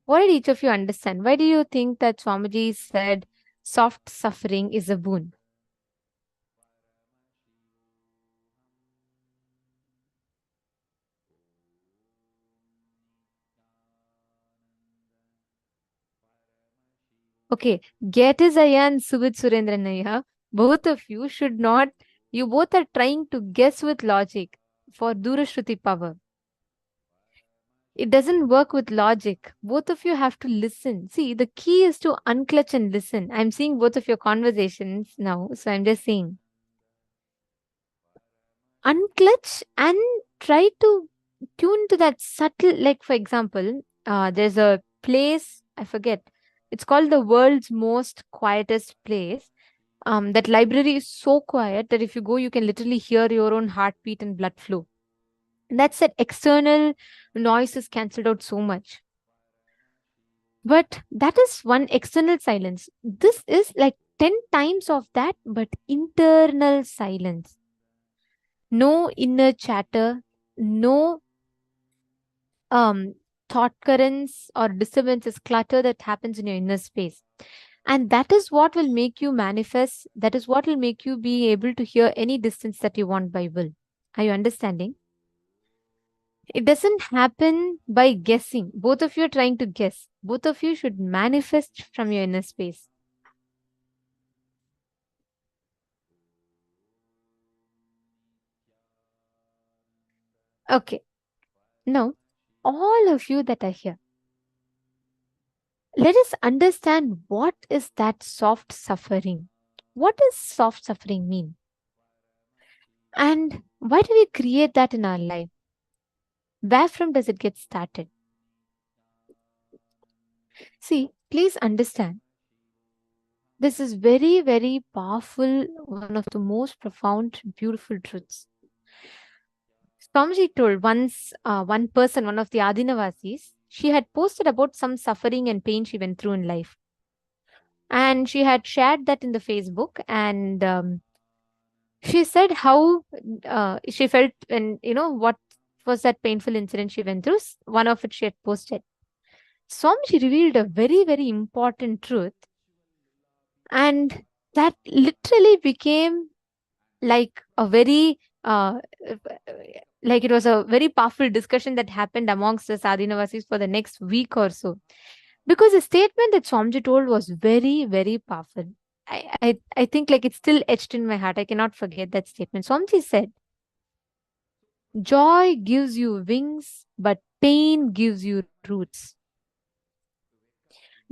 What did each of you understand? Why do you think that Swamiji said soft suffering is a boon? Okay, Getizaya and Suvit Surendranaya, both of you should not, you both are trying to guess with logic for Durashruti power. It doesn't work with logic. Both of you have to listen. See, the key is to unclutch and listen. I'm seeing both of your conversations now, so I'm just saying. Unclutch and try to tune to that subtle, like for example, there's a place, I forget, it's called the world's most quietest place. That library is so quiet that if you go, you can literally hear your own heartbeat and blood flow. And that's that external noise is cancelled out so much. But that is one external silence. This is like 10 times of that, but internal silence. No inner chatter, no thought currents or disturbances, clutter that happens in your inner space. And that is what will make you manifest. That is what will make you be able to hear any distance that you want by will. Are you understanding? It doesn't happen by guessing. Both of you are trying to guess. Both of you should manifest from your inner space. Okay. Now, all of you that are here, let us understand what is that soft suffering. What does soft suffering mean? And why do we create that in our life? Where from does it get started? See, please understand. This is very, very powerful, one of the most profound, beautiful truths. Swamiji told once one person, one of the Adinavasis, she had posted about some suffering and pain she went through in life. And she had shared that in the Facebook, and she said how she felt and what was that painful incident she went through. One of it she had posted. Swamiji revealed a very, very important truth, and that literally became like a very like it was a very powerful discussion that happened amongst the Sadhinavasis for the next week or so. Because the statement that Swamiji told was very, very powerful. I think like it's still etched in my heart. I cannot forget that statement. Swamiji said, joy gives you wings, but pain gives you roots.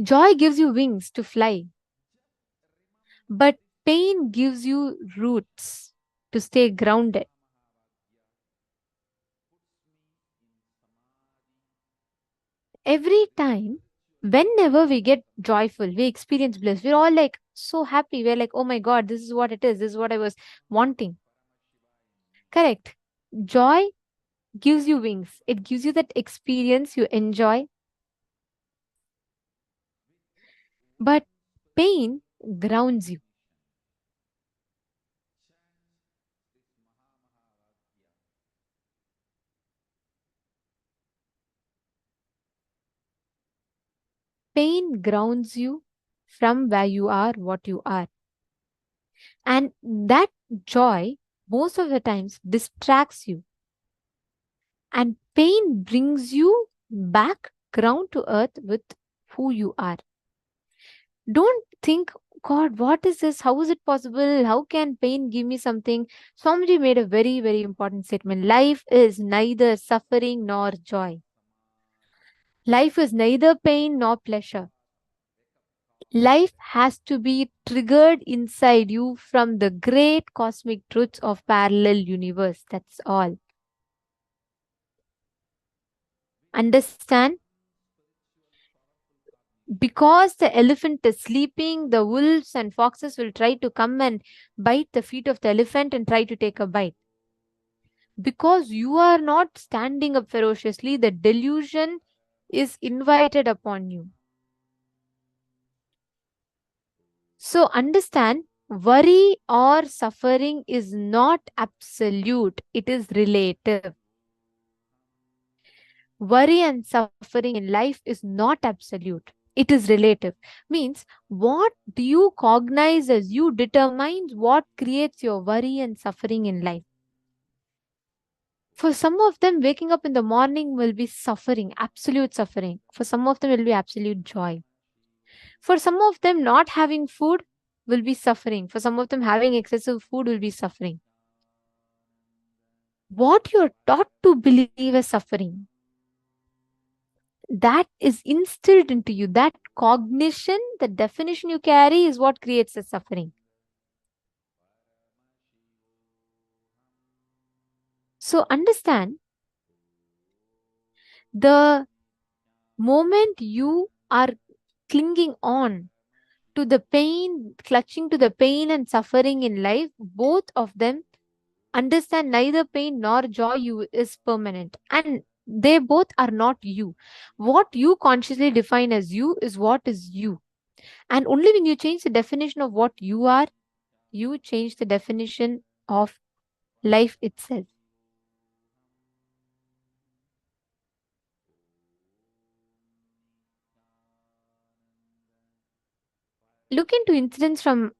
Joy gives you wings to fly, but pain gives you roots to stay grounded. Every time, whenever we get joyful, we experience bliss, we're all like so happy. We're like, oh my God, this is what it is. This is what I was wanting. Correct. Joy gives you wings. It gives you that experience you enjoy. But pain grounds you. Pain grounds you from where you are, what you are. And that joy, most of the times, distracts you. And pain brings you back ground to earth with who you are. Don't think, God, what is this? How is it possible? How can pain give me something? Swamiji made a very, very important statement. Life is neither suffering nor joy. Life is neither pain nor pleasure. Life has to be triggered inside you from the great cosmic truths of parallel universe. That's all. Understand? Because the elephant is sleeping, the wolves and foxes will try to come and bite the feet of the elephant and try to take a bite. Because you are not standing up ferociously, the delusion is invited upon you. So understand, worry or suffering is not absolute, it is relative. Worry and suffering in life is not absolute, it is relative. Means, what do you cognize as you determines what creates your worry and suffering in life. For some of them, waking up in the morning will be suffering, absolute suffering. For some of them, it will be absolute joy. For some of them, not having food will be suffering. For some of them, having excessive food will be suffering. What you're taught to believe as suffering, that is instilled into you. That cognition, the definition you carry is what creates the suffering. So understand, the moment you are clinging on to the pain, clutching to the pain and suffering in life, both of them, understand neither pain nor joy you is permanent. And they both are not you. What you consciously define as you is what is you. And only when you change the definition of what you are, you change the definition of life itself. Look into incidents from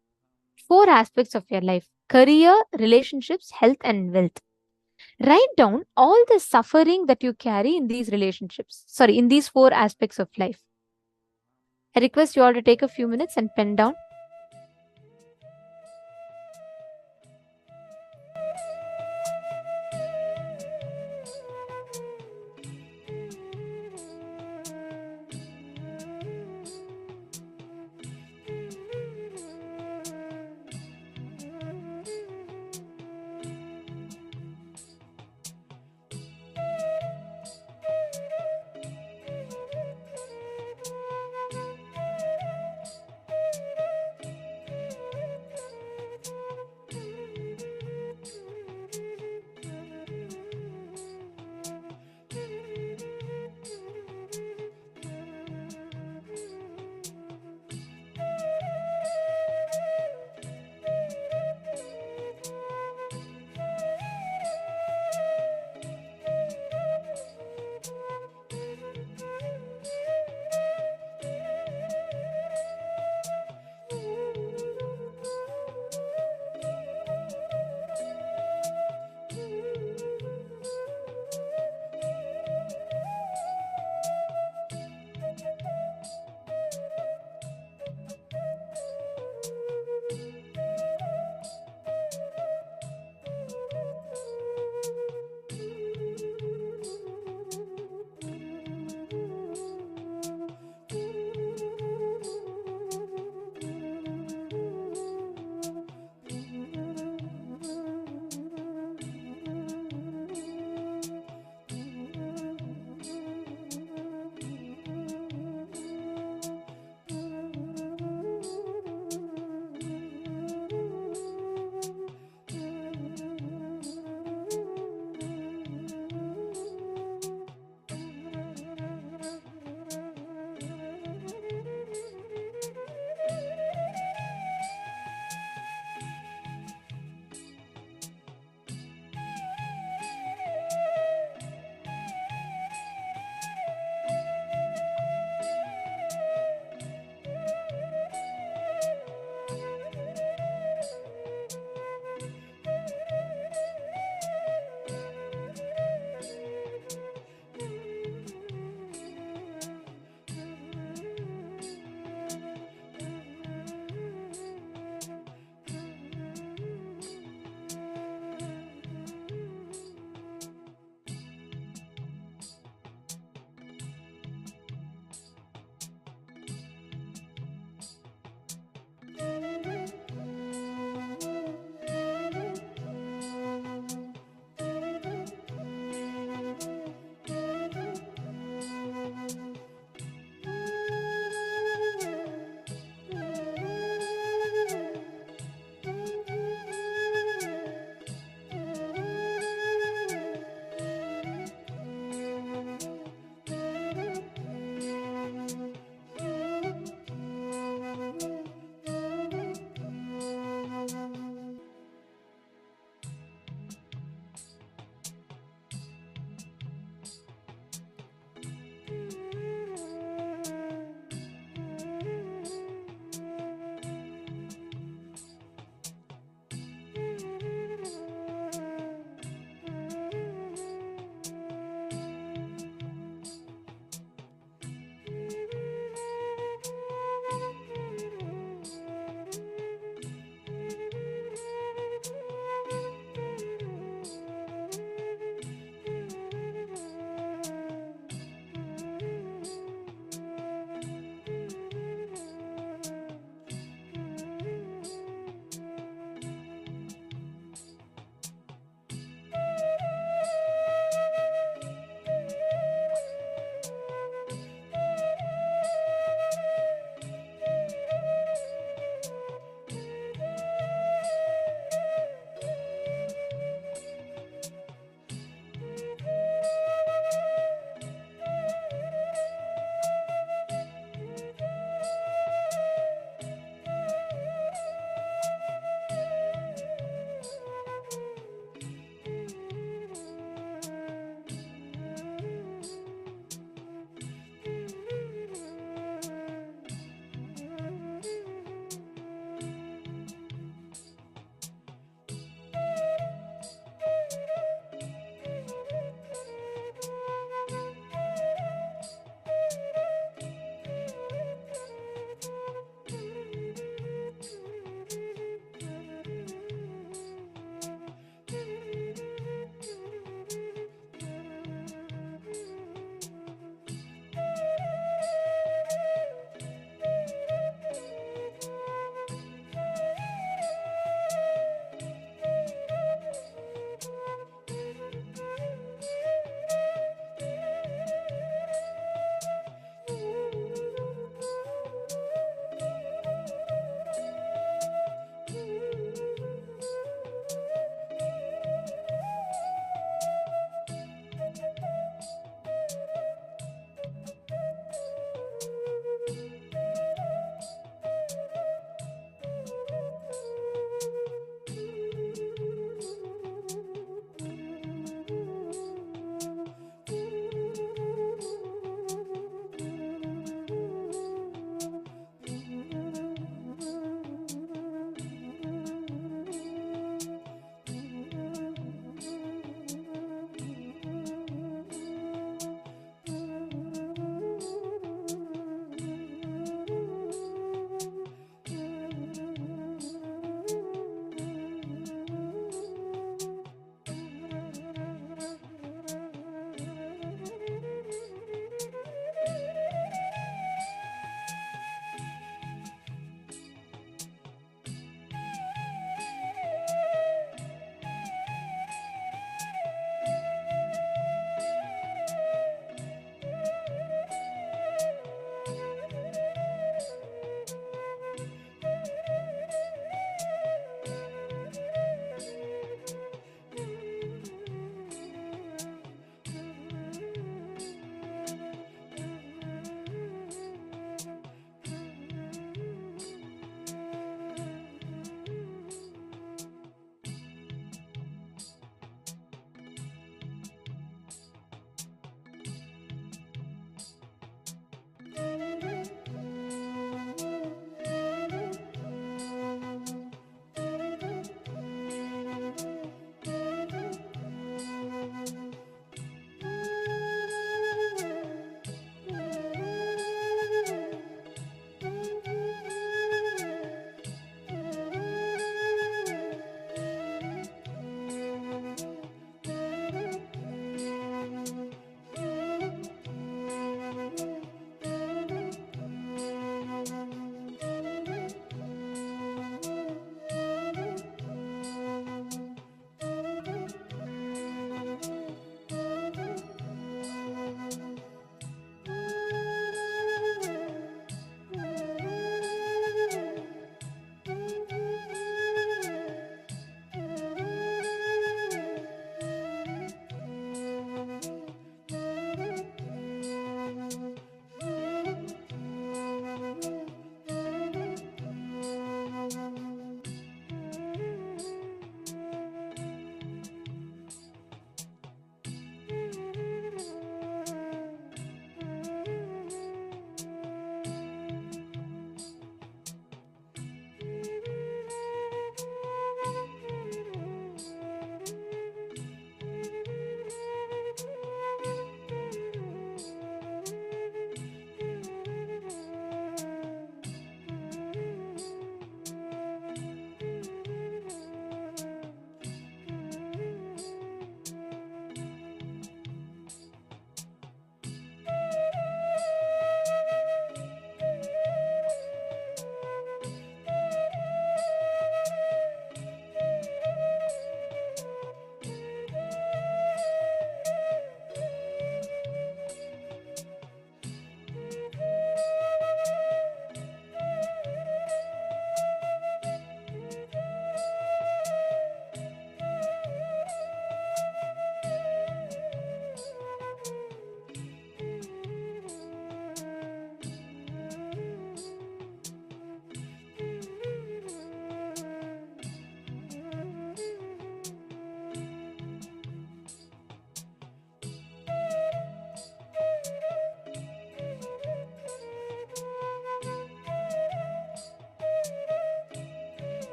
4 aspects of your life: career, relationships, health, and wealth. Write down all the suffering that you carry in these relationships. Sorry, in these 4 aspects of life. I request you all to take a few minutes and pen down.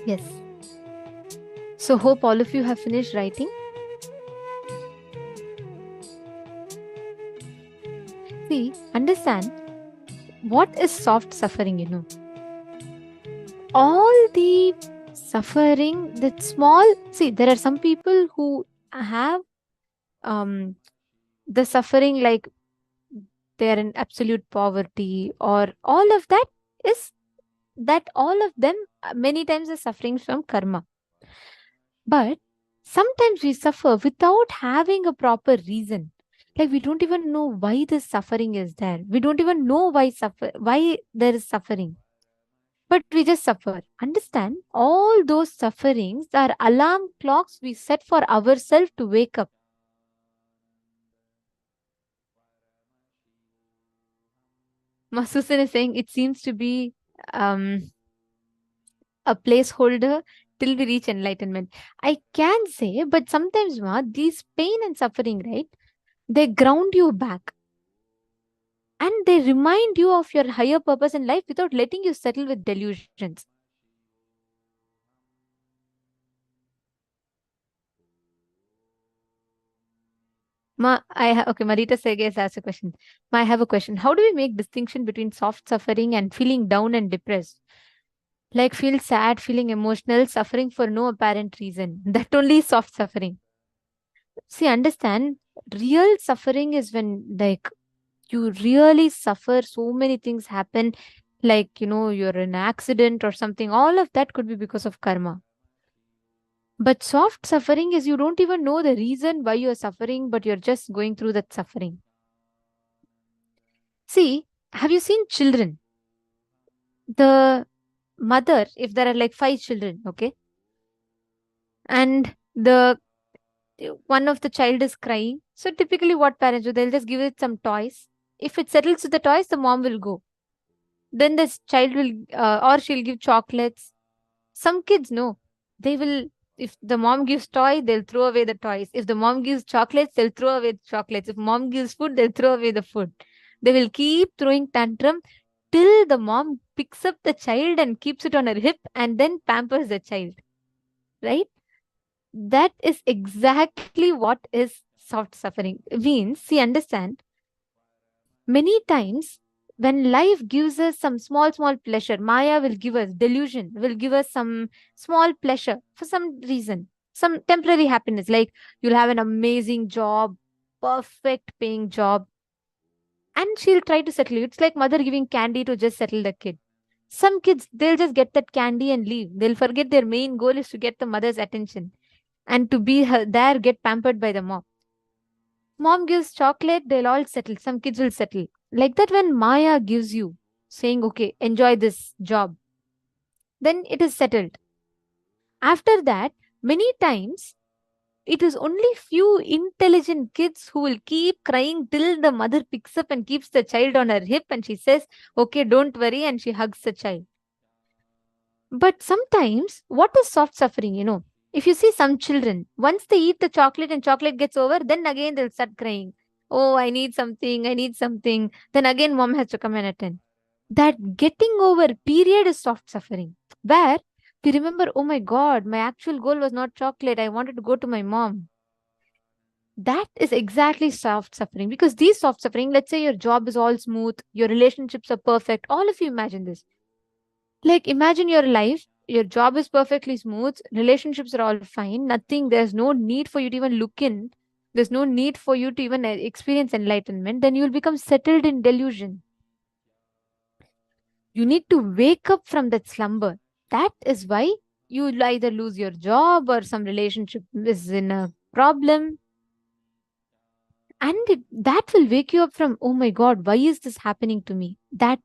Yes. So hope all of you have finished writing. See, understand what is soft suffering, All the suffering, that small, see, there are some people who have the suffering like they are in absolute poverty, or all of that is that all of them many times are suffering from karma. But sometimes we suffer without having a proper reason. Like we don't even know why this suffering is there. We don't even know why there is suffering. But we just suffer. Understand, all those sufferings are alarm clocks we set for ourselves to wake up. Masusan is saying it seems to be a placeholder till we reach enlightenment. I can say, but sometimes these pain and suffering, right, they ground you back. And they remind you of your higher purpose in life without letting you settle with delusions. Okay, Marita Sege asked a question. I have a question. How do we make distinction between soft suffering and feeling down and depressed? Like feel sad, feeling emotional, suffering for no apparent reason. That only is soft suffering. See, understand, real suffering is when like you really suffer, so many things happen, like, you're in an accident or something. All of that could be because of karma. But soft suffering is you don't even know the reason why you're suffering, but you're just going through that suffering. See, have you seen children? The mother, if there are like 5 children, okay, and one of the child is crying. So typically what parents do, they'll just give it some toys. If it settles with the toys, the mom will go. Then this child will, or she'll give chocolates. Some kids, no, they will, if the mom gives toy, they'll throw away the toys. If the mom gives chocolates, they'll throw away the chocolates. If mom gives food, they'll throw away the food. They will keep throwing tantrum till the mom picks up the child and keeps it on her hip and then pampers the child. Right? That is exactly what is soft suffering. Means, see, understand, many times when life gives us some small pleasure, Maya will give us, delusion will give us some small pleasure for some reason, some temporary happiness, like you'll have an amazing job, perfect paying job, and she'll try to settle you. It's like mother giving candy to just settle the kid. Some kids, they'll just get that candy and leave. They'll forget their main goal is to get the mother's attention and to be there, get pampered by the mom. Mom gives chocolate, they'll all settle. Some kids will settle. Like that, when Maya gives you, saying, okay, enjoy this job, then it is settled. After that, many times, it is only few intelligent kids who will keep crying till the mother picks up and keeps the child on her hip and she says, okay, don't worry, and she hugs the child. But sometimes, what is soft suffering, If you see some children, once they eat the chocolate and chocolate gets over, then again they'll start crying. Oh, I need something, I need something. Then again mom has to come and attend. That getting over period is soft suffering. Where we remember, oh my God, my actual goal was not chocolate. I wanted to go to my mom. That is exactly soft suffering. Because these soft suffering, let's say your job is all smooth, your relationships are perfect. All of you imagine this. Like imagine your life, your job is perfectly smooth, relationships are all fine, nothing, there's no need for you to even look in, there's no need for you to even experience enlightenment, then you'll become settled in delusion. You need to wake up from that slumber. That is why you'll either lose your job or some relationship is in a problem. And that will wake you up from, oh my God, why is this happening to me? That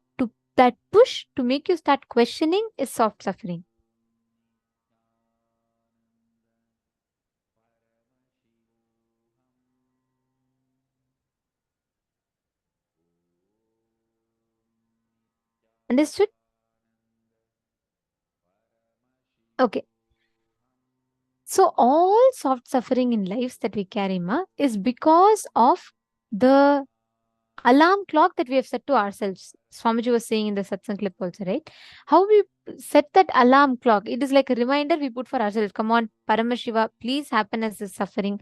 push to make you start questioning is soft suffering. Understood? Okay. So all soft suffering in lives that we carry, is because of the alarm clock that we have set to ourselves. Swamiji was saying in the satsang clip also, right? How we set that alarm clock. It is like a reminder we put for ourselves. Come on, Paramashiva, please happen as is suffering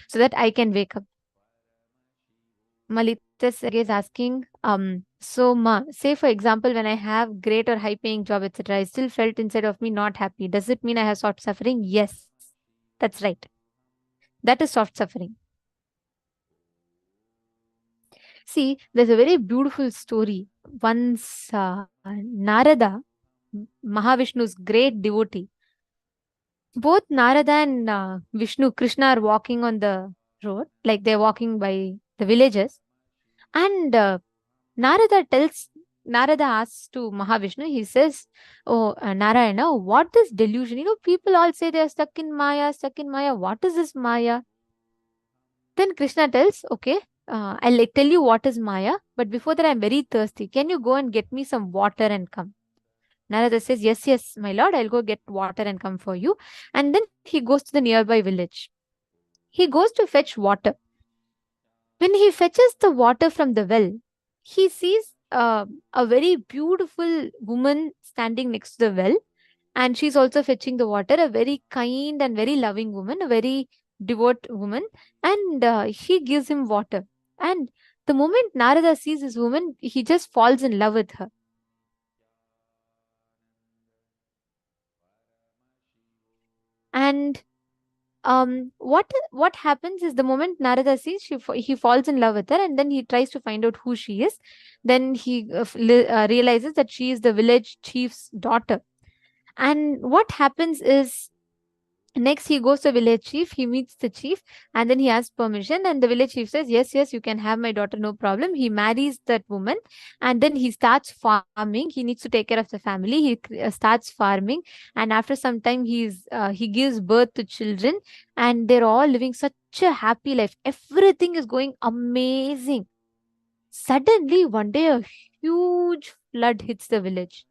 so that I can wake up. Malitas is asking, so ma, say for example, when I have great or high paying job, etc., I still felt inside of me not happy. Does it mean I have soft suffering? Yes, that's right. That is soft suffering. See, there's a very beautiful story. Once Narada, Mahavishnu's great devotee, both Narada and Vishnu, Krishna are walking on the road, like they're walking by the villages. And Narada asks to Mahavishnu, he says, oh, Narayana, what is delusion? You know, people all say they're stuck in Maya, stuck in Maya. What is this Maya? Then Krishna tells, okay, I'll tell you what is Maya, but before that, I'm very thirsty. Can you go and get me some water and come? Narada says, yes, yes, my lord, I'll go get water and come for you. And then he goes to the nearby village. He goes to fetch water. When he fetches the water from the well, he sees a very beautiful woman standing next to the well. And she's also fetching the water, a very kind and very loving woman, a very devout woman. And he gives him water. And the moment Narada sees this woman, he just falls in love with her. And what happens is the moment Narada sees, he falls in love with her, and then he tries to find out who she is. Then he realizes that she is the village chief's daughter. And what happens is, next he goes to village chief, he meets the chief, and then he asks permission, and the village chief says, yes, yes, you can have my daughter, no problem. He marries that woman, and then he starts farming. He needs to take care of the family. He starts farming, and after some time he gives birth to children, and they're all living such a happy life. Everything is going amazing. Suddenly one day a huge flood hits the village.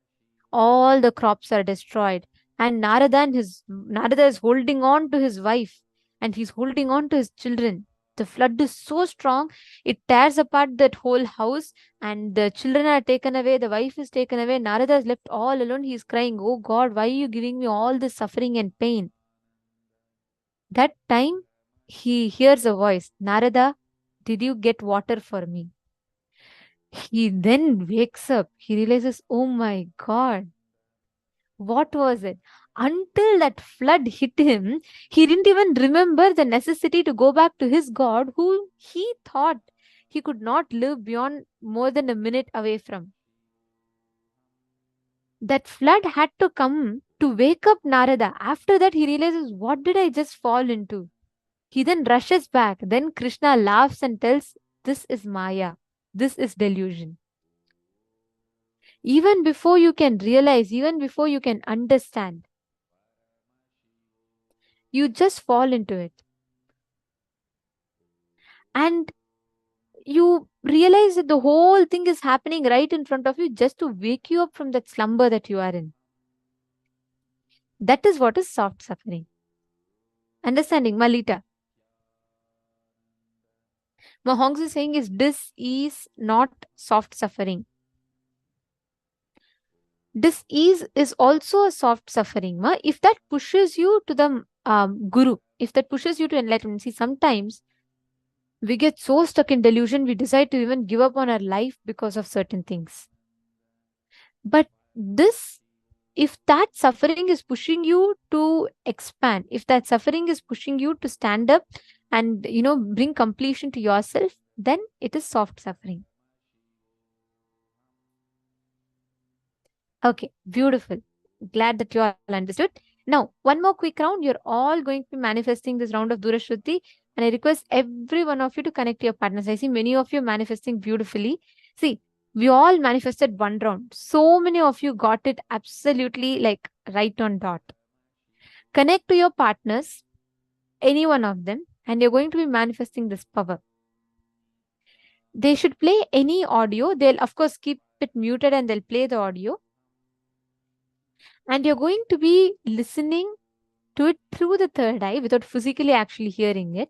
All the crops are destroyed, and Narada is holding on to his wife, and he's holding on to his children. The flood is so strong, it tears apart that whole house, and the children are taken away, the wife is taken away. Narada is left all alone. He's crying, oh God, why are you giving me all this suffering and pain? That time he hears a voice, Narada, did you get water for me? He then wakes up. He realizes, oh my God, what was it? Until that flood hit him, he didn't even remember the necessity to go back to his God, who he thought he could not live beyond more than a minute away from. That flood had to come to wake up Narada. After that, he realizes, what did I just fall into? He then rushes back. Then Krishna laughs and tells, this is Maya. This is delusion. Even before you can realize, even before you can understand, you just fall into it. And you realize that the whole thing is happening right in front of you just to wake you up from that slumber that you are in. That is what is soft suffering. Understanding, Malita? Mahongs is saying this is not soft suffering. Dis-ease is also a soft suffering. If that pushes you to the guru, if that pushes you to enlightenment, see, sometimes we get so stuck in delusion, we decide to even give up on our life because of certain things. But this, if that suffering is pushing you to expand, if that suffering is pushing you to stand up and, bring completion to yourself, then it is soft suffering. Okay, beautiful. Glad that you all understood. Now, one more quick round. You're all going to be manifesting this round of Durashruti, and I request every one of you to connect to your partners. I see many of you manifesting beautifully. See, we all manifested one round. So many of you got it absolutely like right on dot. Connect to your partners, any one of them, and you're going to be manifesting this power. They should play any audio. They'll, of course, keep it muted and they'll play the audio. And you're going to be listening to it through the third eye without physically actually hearing it.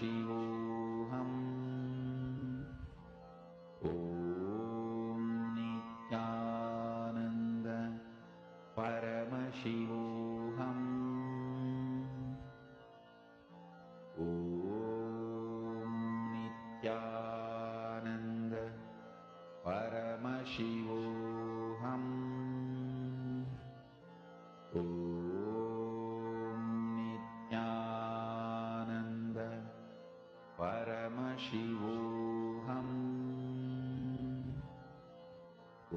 Paramashivoham. Om Nithyananda Paramashivoham. Om Nithyananda Paramashivoham. Om Nithyananda Paramashivoham. Om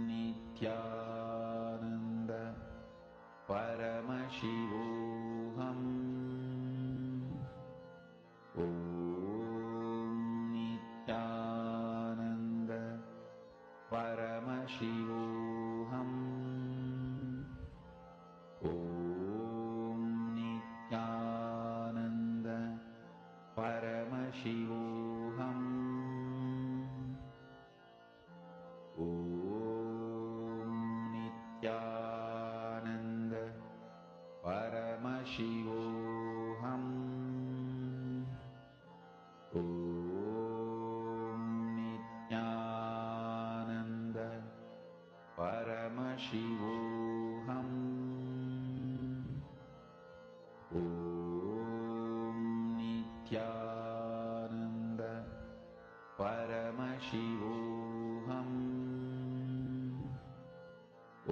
Nithyananda Paramashivoham. Om Nithyananda Paramashivoham. Om Nithyananda Paramashivoham. Om Nithyananda Paramashivoham. Om Nithyananda Paramashivoham. Om Nithyananda Paramashivoham.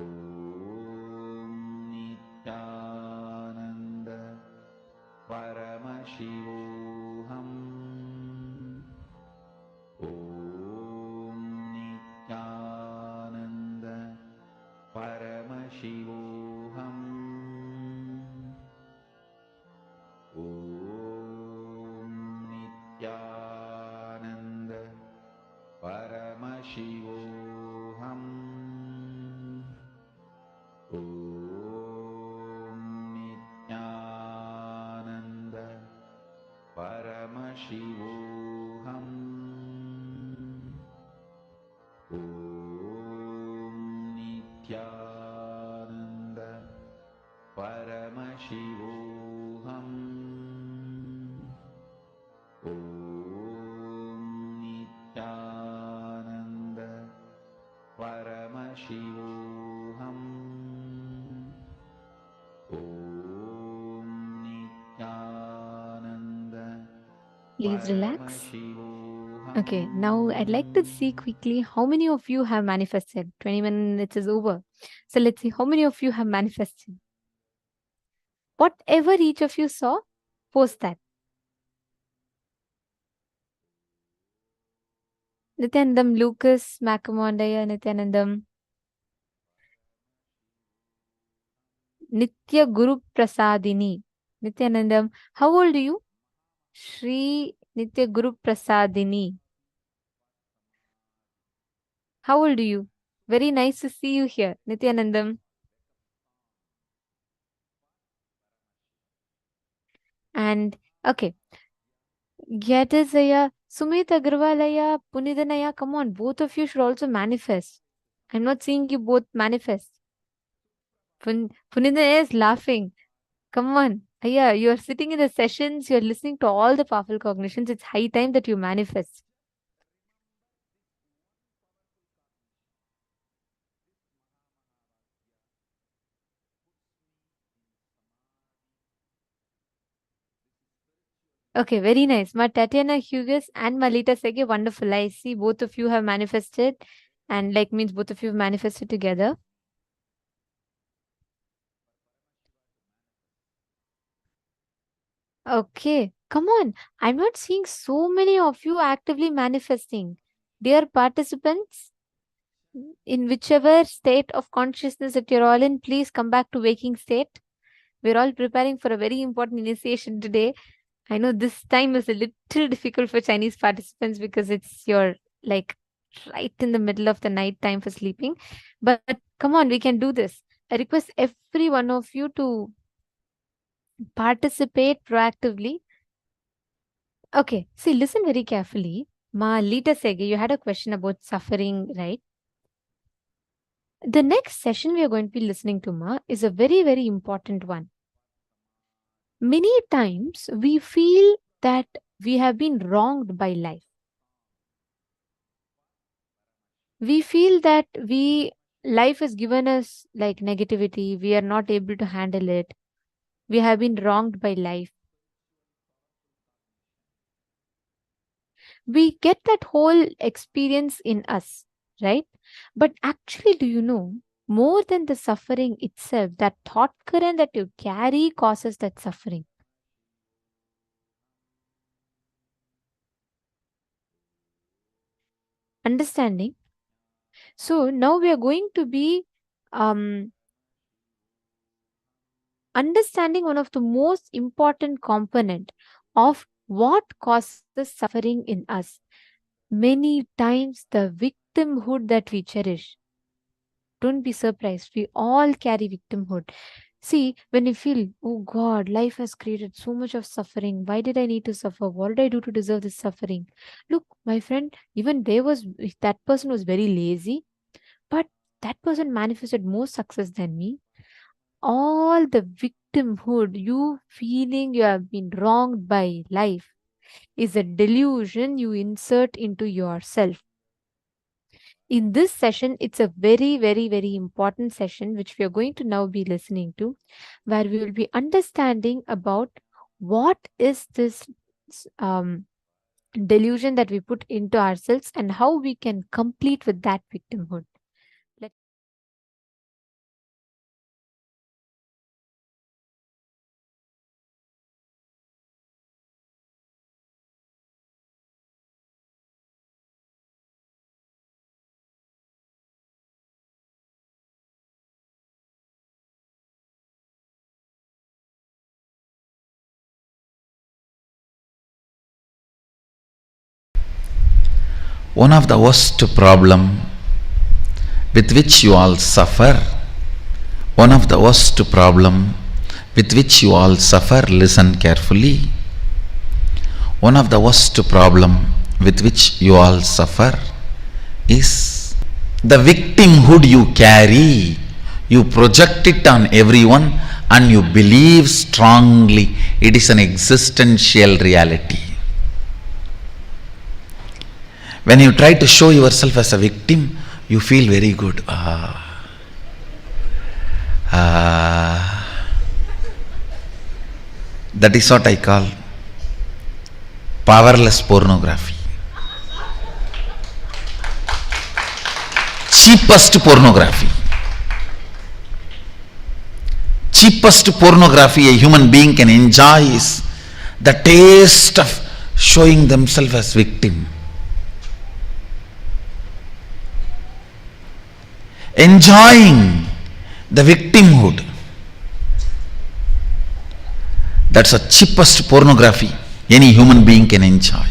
Om Nithyananda Paramashivoham. Om Nithyananda Paramashivoham. Om Nithyananda Paramashivoham. Om Nithyananda Paramashivoham. Om Nithyananda Paramashivoham. Om Nithyananda Paramashivoham. Om Nithyananda Please relax. Paramashivoham. Okay, now I'd like to see quickly how many of you have manifested. 20 minutes is over. So let's see how many of you have manifested. Whatever each of you saw, post that. Nithyanandam, Lucas, Makamondaya, Nithyanandam. Nitya Guru Prasadini. Nithyanandam, how old are you? Shri Nitya Guru Prasadini. How old are you? Very nice to see you here. Nithyanandam. And okay. Gyatazaya, Sumit Agarwalaya, Punidanaya, come on, both of you should also manifest. I'm not seeing you both manifest. Punidanaya is laughing. Come on. Yeah, you're sitting in the sessions, you're listening to all the powerful cognitions. It's high time that you manifest. Okay, very nice. Ma Tatiana Hughes and Malita Sege, wonderful. I see both of you have manifested, and like means both of you have manifested together. Okay, come on. I'm not seeing so many of you actively manifesting. Dear participants, in whichever state of consciousness that you're all in, please come back to waking state. We're all preparing for a very important initiation today. I know this time is a little difficult for Chinese participants because it's your like right in the middle of the night time for sleeping. But come on, we can do this. I request every one of you to participate proactively. Okay, see, listen very carefully. Ma Lita Sege, you had a question about suffering, right? The next session we are going to be listening to, Ma, is a very, very important one. Many times we feel that we have been wronged by life. We feel that life has given us like negativity, we are not able to handle it. We have been wronged by life. We get that whole experience in us, right? But actually, do you know, more than the suffering itself, that thought current that you carry causes that suffering. Understanding? So now we are going to be understanding one of the most important component of what causes suffering in us. Many times the victimhood that we cherish. Don't be surprised. We all carry victimhood. See, when you feel, oh God, life has created so much of suffering. Why did I need to suffer? What did I do to deserve this suffering? Look, my friend, even that person was very lazy, but that person manifested more success than me. All the victimhood, you feeling you have been wronged by life, is a delusion you insert into yourself. In this session, it's a very, very, very important session which we are going to now be listening to, where we will be understanding about what is this delusion that we put into ourselves and how we can complete with that victimhood. One of the worst problem with which you all suffer, one of the worst problem with which you all suffer, listen carefully. One of the worst problem with which you all suffer is the victimhood you carry. You project it on everyone and you believe strongly it is an existential reality. When you try to show yourself as a victim, you feel very good. That is what I call powerless pornography. Cheapest pornography. Cheapest pornography a human being can enjoy is the taste of showing themselves as victim. Enjoying the victimhood. That's the cheapest pornography any human being can enjoy.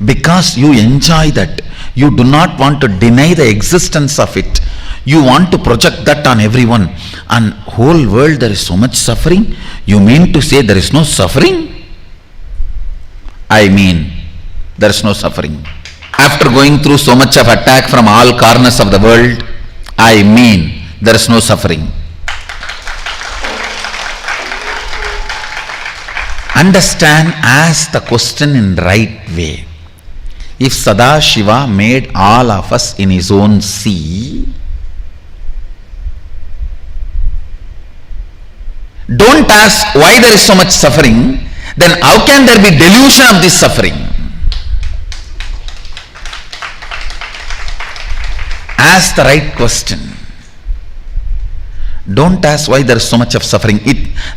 Because you enjoy that, you do not want to deny the existence of it. You want to project that on everyone. And whole world there is so much suffering. You mean to say there is no suffering? I mean, there is no suffering. After going through so much of attack from all corners of the world, I mean, there is no suffering. Understand, ask the question in right way. If Sadashiva made all of us in his own sea, don't ask why there is so much suffering, then how can there be delusion of this suffering? Ask the right question. Don't ask why there is so much of suffering.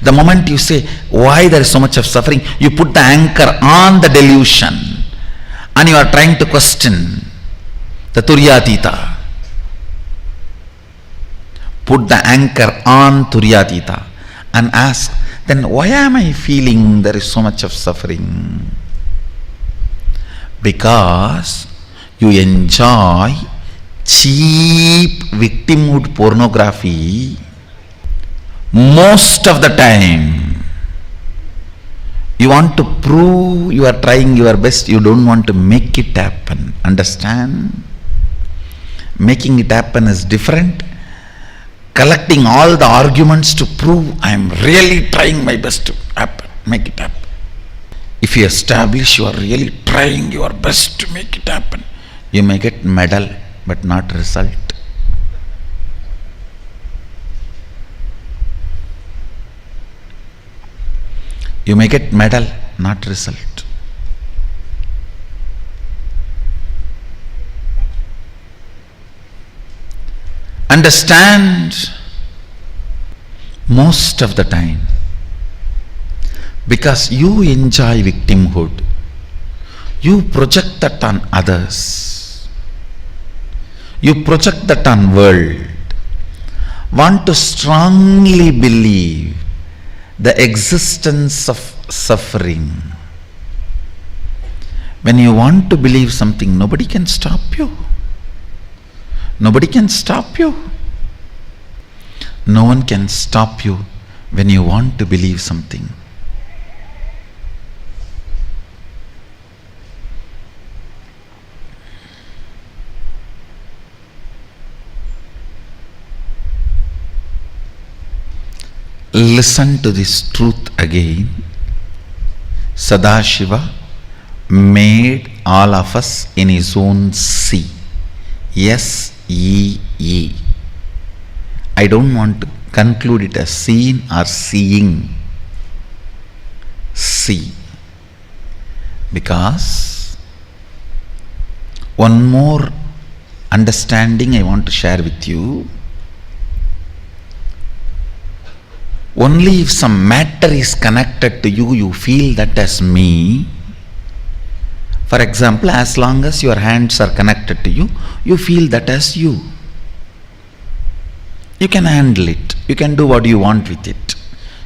The moment you say why there is so much of suffering, you put the anchor on the delusion and you are trying to question the Turyatita. Put the anchor on Turyatita and ask, then why am I feeling there is so much of suffering? Because you enjoy cheap victimhood pornography most of the time. You want to prove you are trying your best, you don't want to make it happen. Understand? Making it happen is different. collecting all the arguments to prove I am really trying my best to happen, make it happen. If you establish you are really trying your best to make it happen, you may get medal but not result. You may get medal, not result. Understand, most of the time, because you enjoy victimhood, you project that on others, you project that on world, want to strongly believe the existence of suffering. When you want to believe something, nobody can stop you. Nobody can stop you. No one can stop you when you want to believe something. Listen to this truth again. Sadashiva made all of us in his own sea. S-E-E. I don't want to conclude it as seeing or seeing. See. Because one more understanding I want to share with you. Only if some matter is connected to you, you feel that as me. For example, as long as your hands are connected to you, you feel that as you. You can handle it. You can do what you want with it.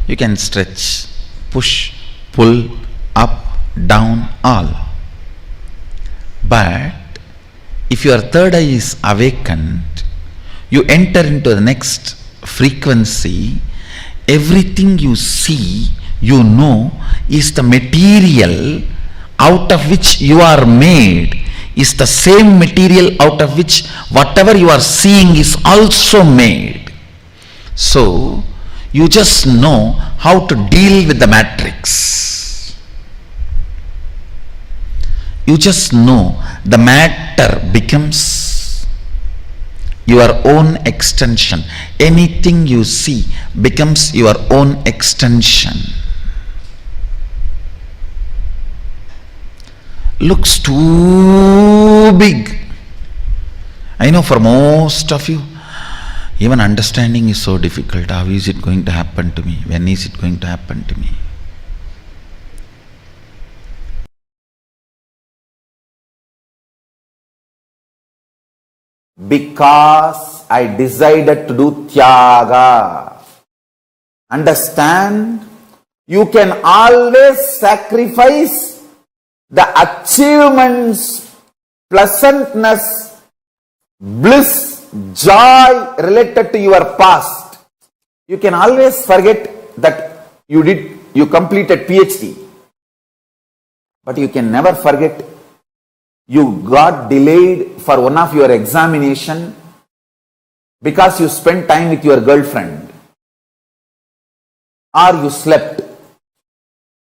You can stretch, push, pull, up, down, all. But if your third eye is awakened, you enter into the next frequency. Everything you see, you know, is the material out of which you are made, is the same material out of which whatever you are seeing is also made. So, you just know how to deal with the matrix. You just know the matter becomes your own extension. Anything you see becomes your own extension. Looks too big. I know for most of you, even understanding is so difficult. How is it going to happen to me? When is it going to happen to me? Because I decided to do tyaga. Understand? You can always sacrifice the achievements, pleasantness, bliss, joy related to your past. You can always forget that you completed PhD. But you can never forget you got delayed for one of your examination because you spent time with your girlfriend, or you slept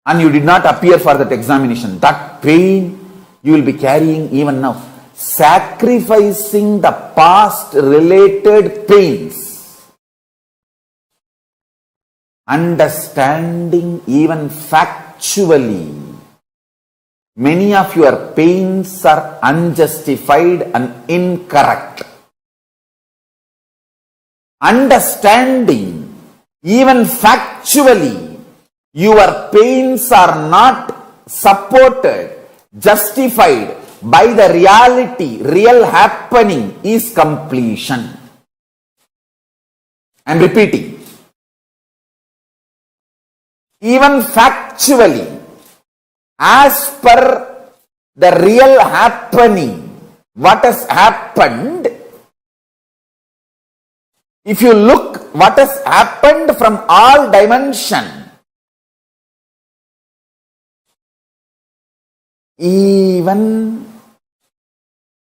and you did not appear for that examination. That pain you will be carrying even now. Sacrificing the past related pains. Understanding even factually, many of your pains are unjustified and incorrect. Understanding, even factually, your pains are not supported, justified by the reality, real happening is completion. I am repeating. Even factually, as per the real happening, what has happened, if you look what has happened from all dimensions, even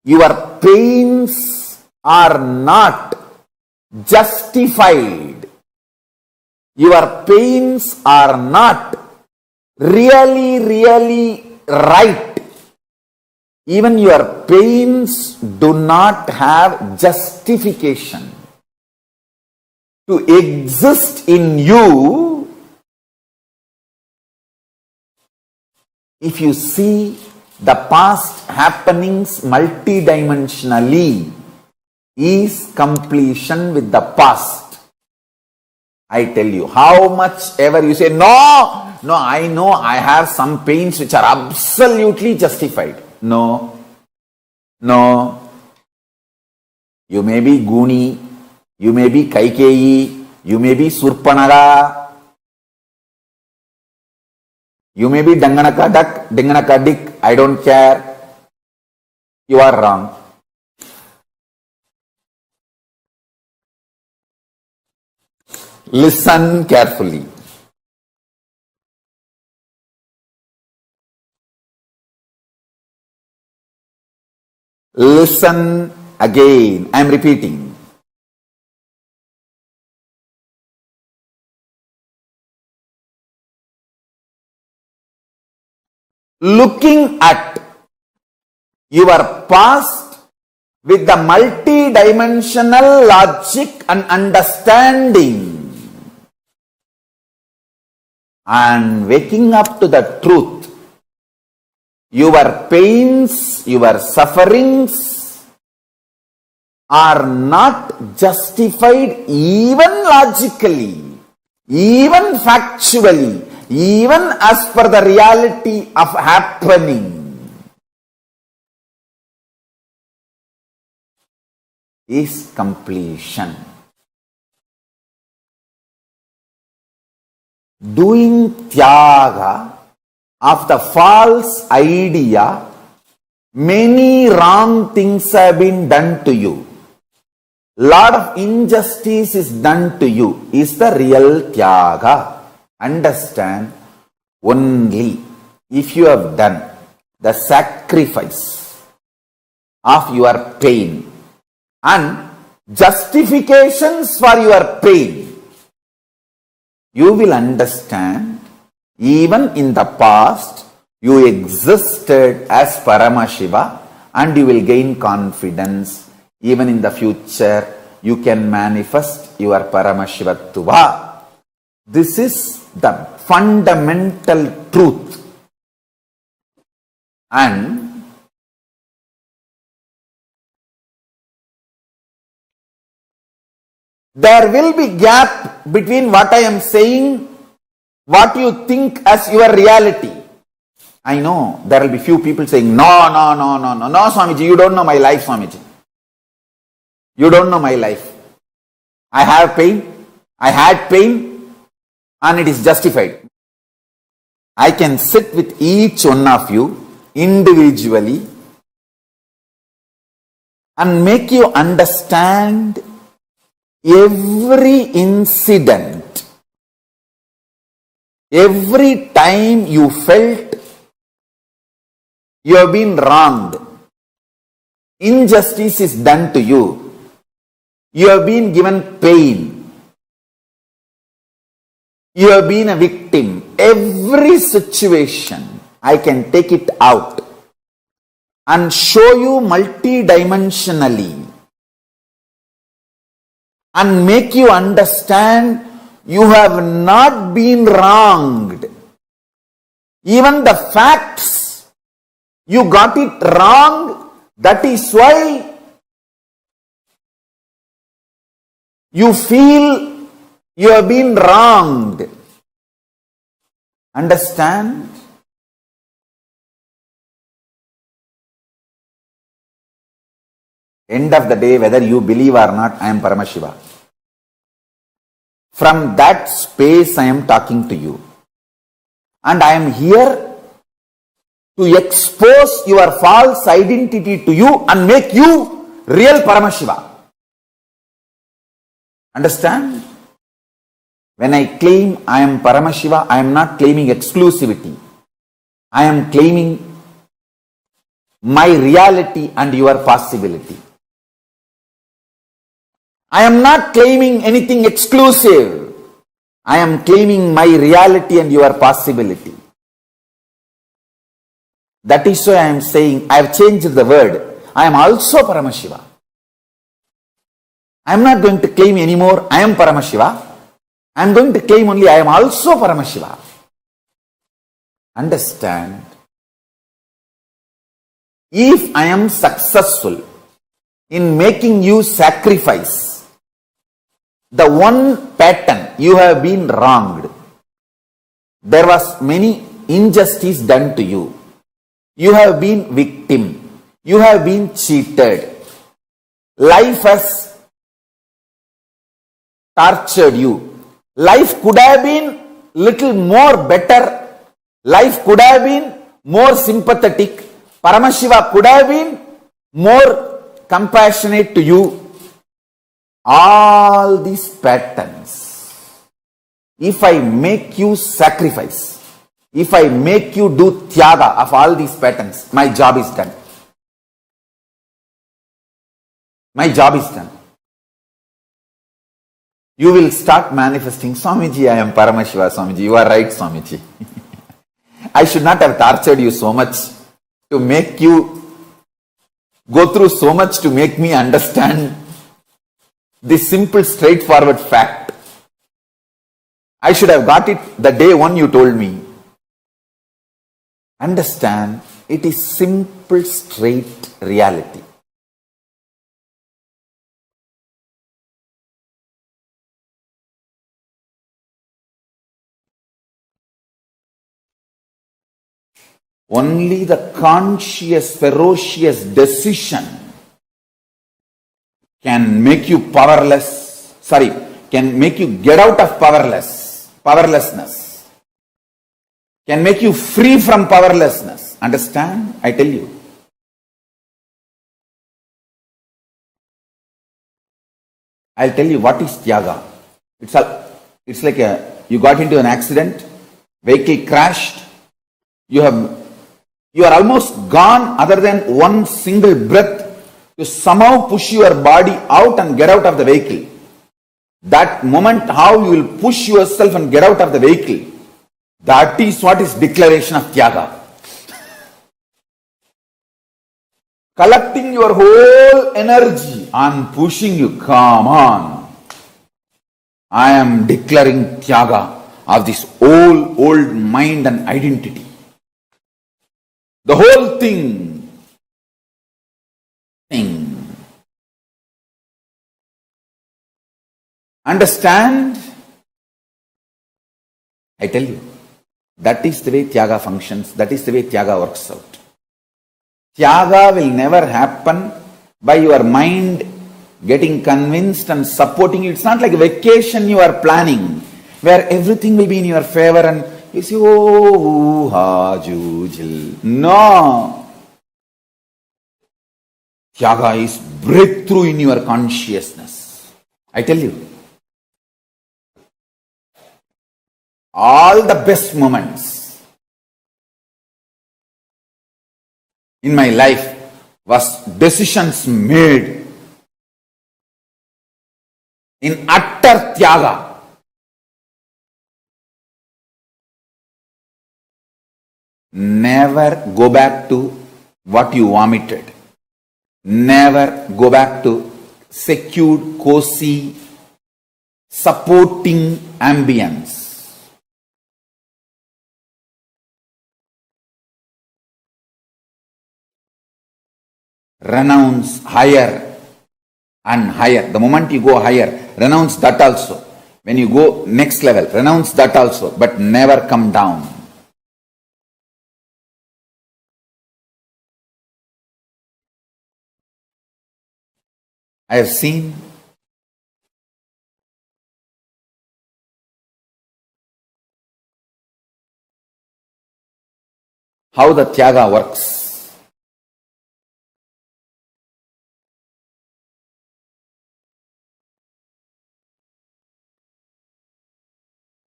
your pains are not justified. Your pains are not really right. Even your pains do not have justification to exist in you. If you see the past happenings multidimensionally, is completion with the past. I tell you, how much ever you say, no, I know I have some pains which are absolutely justified. No. You may be Guni, you may be Kaikeyi, you may be Surpanaga, you may be Danganaka duck, Danganaka dick, I don't care. You are wrong. Listen carefully. Listen again. I am repeating. Looking at your past with the multidimensional logic and understanding and waking up to the truth, your pains, your sufferings are not justified even logically, even factually, even as per the reality of happening. Is completion. Doing tyaga of the false idea, many wrong things have been done to you. Lot of injustice is done to you, is the real tyaga. Understand, only if you have done the sacrifice of your pain and justifications for your pain, you will understand even in the past you existed as Paramashiva, and you will gain confidence. Even in the future you can manifest your Paramashivattuva. This is the fundamental truth. And there will be gap between what I am saying, what you think as your reality. I know there will be few people saying, no, Swamiji, you don't know my life, Swamiji. You don't know my life. I have pain, I had pain, and it is justified. I can sit with each one of you individually and make you understand every incident, every time you felt you have been wronged, injustice is done to you, you have been given pain, you have been a victim. Every situation, I can take it out and show you multidimensionally and make you understand you have not been wronged. Even the facts, you got it wrong. That is why you feel you have been wronged. Understand? End of the day, whether you believe or not, I am Paramashiva. From that space I am talking to you. And I am here to expose your false identity to you and make you real Paramashiva. Understand? When I claim I am Paramashiva, I am not claiming exclusivity. I am claiming my reality and your possibility. I am not claiming anything exclusive. I am claiming my reality and your possibility. That is why I am saying, I have changed the word. I am also Paramashiva. I am not going to claim anymore, I am Paramashiva. I am going to claim only, I am also Paramashiva. Understand? If I am successful in making you sacrifice the one pattern, you have been wronged. There was many injustice done to you. You have been victim. You have been cheated. Life has tortured you. Life could have been little more better. Life could have been more sympathetic. Paramashiva could have been more compassionate to you. All these patterns, if I make you sacrifice, if I make you do tyaga of all these patterns, my job is done. My job is done. You will start manifesting, Swamiji, I am Paramashiva, Swamiji. You are right, Swamiji. I should not have tortured you so much to make you go through so much to make me understand this simple, straightforward fact. I should have got it the day one you told me. Understand, it is simple, straight reality. Only the conscious, ferocious decision can make you powerless, can make you get out of powerlessness, can make you free from powerlessness. Understand? I tell you. I'll tell you what is tyaga. It's like you got into an accident, vehicle crashed, you are almost gone other than one single breath. You somehow push your body out and get out of the vehicle. That moment how you will push yourself and get out of the vehicle, that is what is declaration of tyaga. Collecting your whole energy and pushing you, come on. I am declaring tyaga of this old mind and identity. The whole thing. Understand? I tell you, that is the way tyaga functions, that is the way tyaga works out. Tyaga will never happen by your mind getting convinced and supporting you. It's not like a vacation you are planning, where everything will be in your favor and you say, oh, ha, jujil. No. Tyaga is breakthrough in your consciousness. I tell you. All the best moments in my life was decisions made in utter tyaga. Never go back to what you vomited. Never go back to secured, cozy, supporting ambience. Renounce higher and higher. The moment you go higher, renounce that also. When you go next level, renounce that also, but never come down. I have seen how the tyaga works.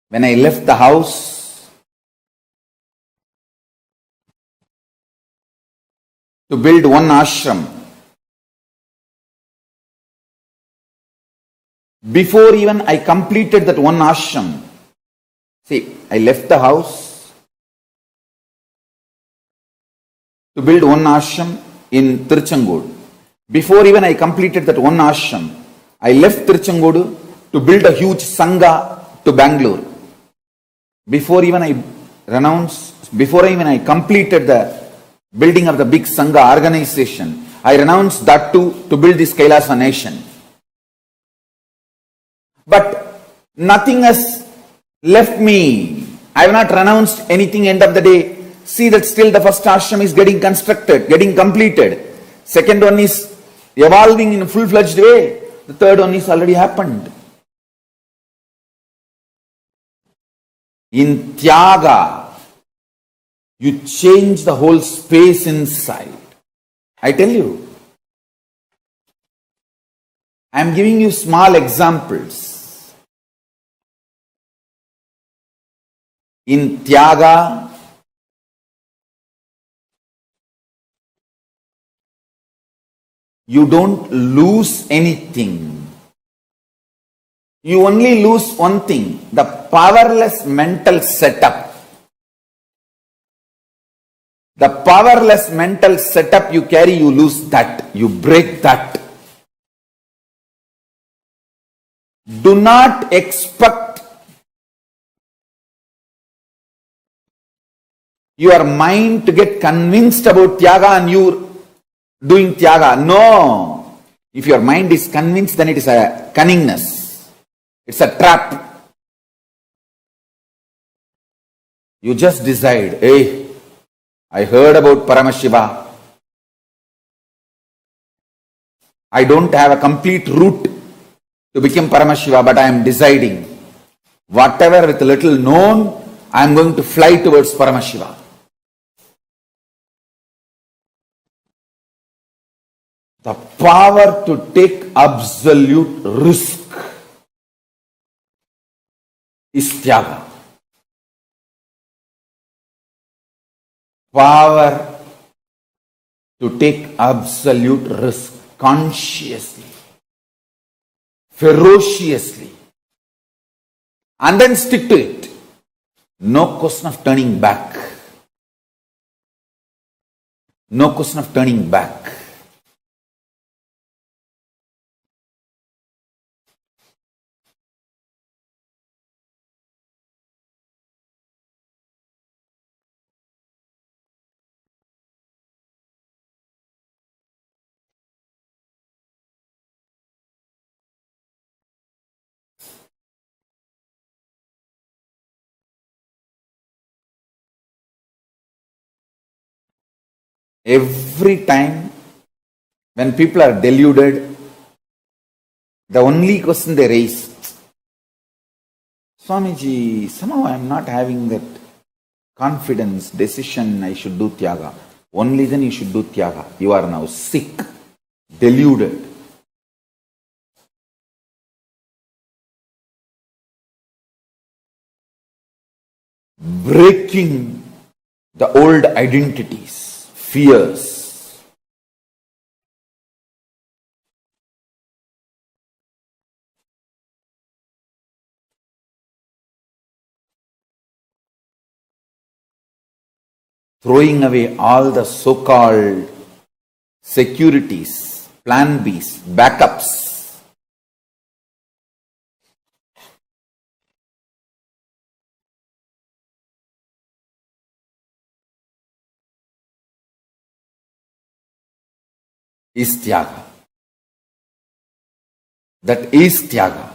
When I left the house to build one ashram, Before even I completed that one ashram, see, I left the house to build one ashram in Tiruchengodu. Before even I completed that one ashram, I left Tiruchengodu to build a huge sangha to Bangalore. Before even I completed the building of the big sangha organization, I renounced that too to build this KAILASA nation. But nothing has left me. I have not renounced anything. End of the day, see that still the first ashram is getting constructed, getting completed. Second one is evolving in a full-fledged way. The third one is already happened. In Tyaga, you change the whole space inside. I tell you. I am giving you small examples. In Tyaga, you don't lose anything. You only lose one thing, the powerless mental setup. The powerless mental setup you carry, you lose that. You break that. Do not expect your mind to get convinced about Tyaga and you doing Tyaga. No. If your mind is convinced, then it is a cunningness. It's a trap. You just decide, hey, I heard about Paramashiva. I don't have a complete route to become Paramashiva, but I am deciding. Whatever with little known, I am going to fly towards Paramashiva. The power to take absolute risk is Tyaga. Power to take absolute risk consciously, ferociously, and then stick to it. No question of turning back. No question of turning back. Every time when people are deluded, the only question they raise, Swamiji, somehow I am not having that confidence, decision, I should do Tyaga. Only then you should do Tyaga. You are now sick, deluded. Breaking the old identities, fears. Throwing away all the so-called securities, plan Bs, backups. Is Tyaga. That is Tyaga.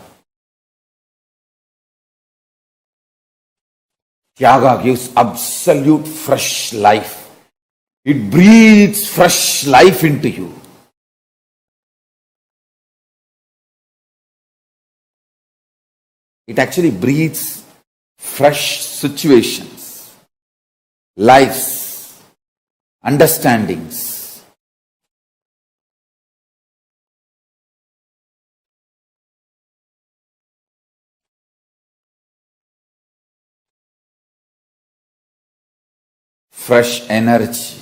Tyaga gives absolute fresh life. It breathes fresh life into you. It actually breathes fresh situations, lives, understandings. Fresh energy.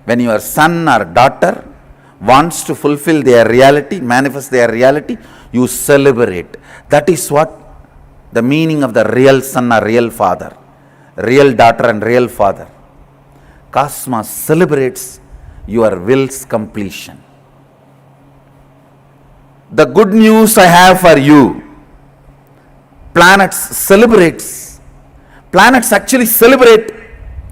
When your son or daughter wants to fulfill their reality, manifest their reality, you celebrate. That is what the meaning of the real son or real father, real daughter and real father. Cosmos celebrates your will's completion. The good news I have for you, planets celebrates. Planets actually celebrate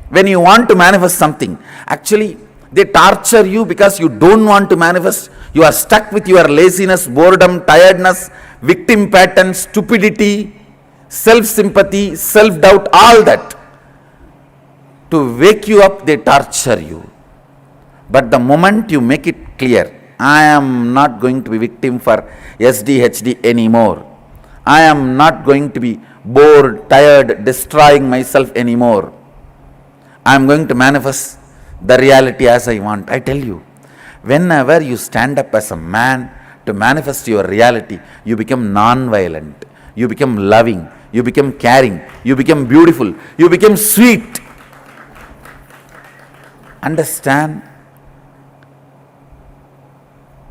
when you want to manifest something. Actually, they torture you because you don't want to manifest. You are stuck with your laziness, boredom, tiredness, victim pattern, stupidity, self-sympathy, self-doubt, all that. To wake you up, they torture you. But the moment you make it clear, I am not going to be victim for SDHD anymore. I am not going to be bored, tired, destroying myself anymore. I am going to manifest the reality as I want. I tell you, whenever you stand up as a man to manifest your reality, you become non-violent, you become loving, you become caring, you become beautiful, you become sweet. Understand?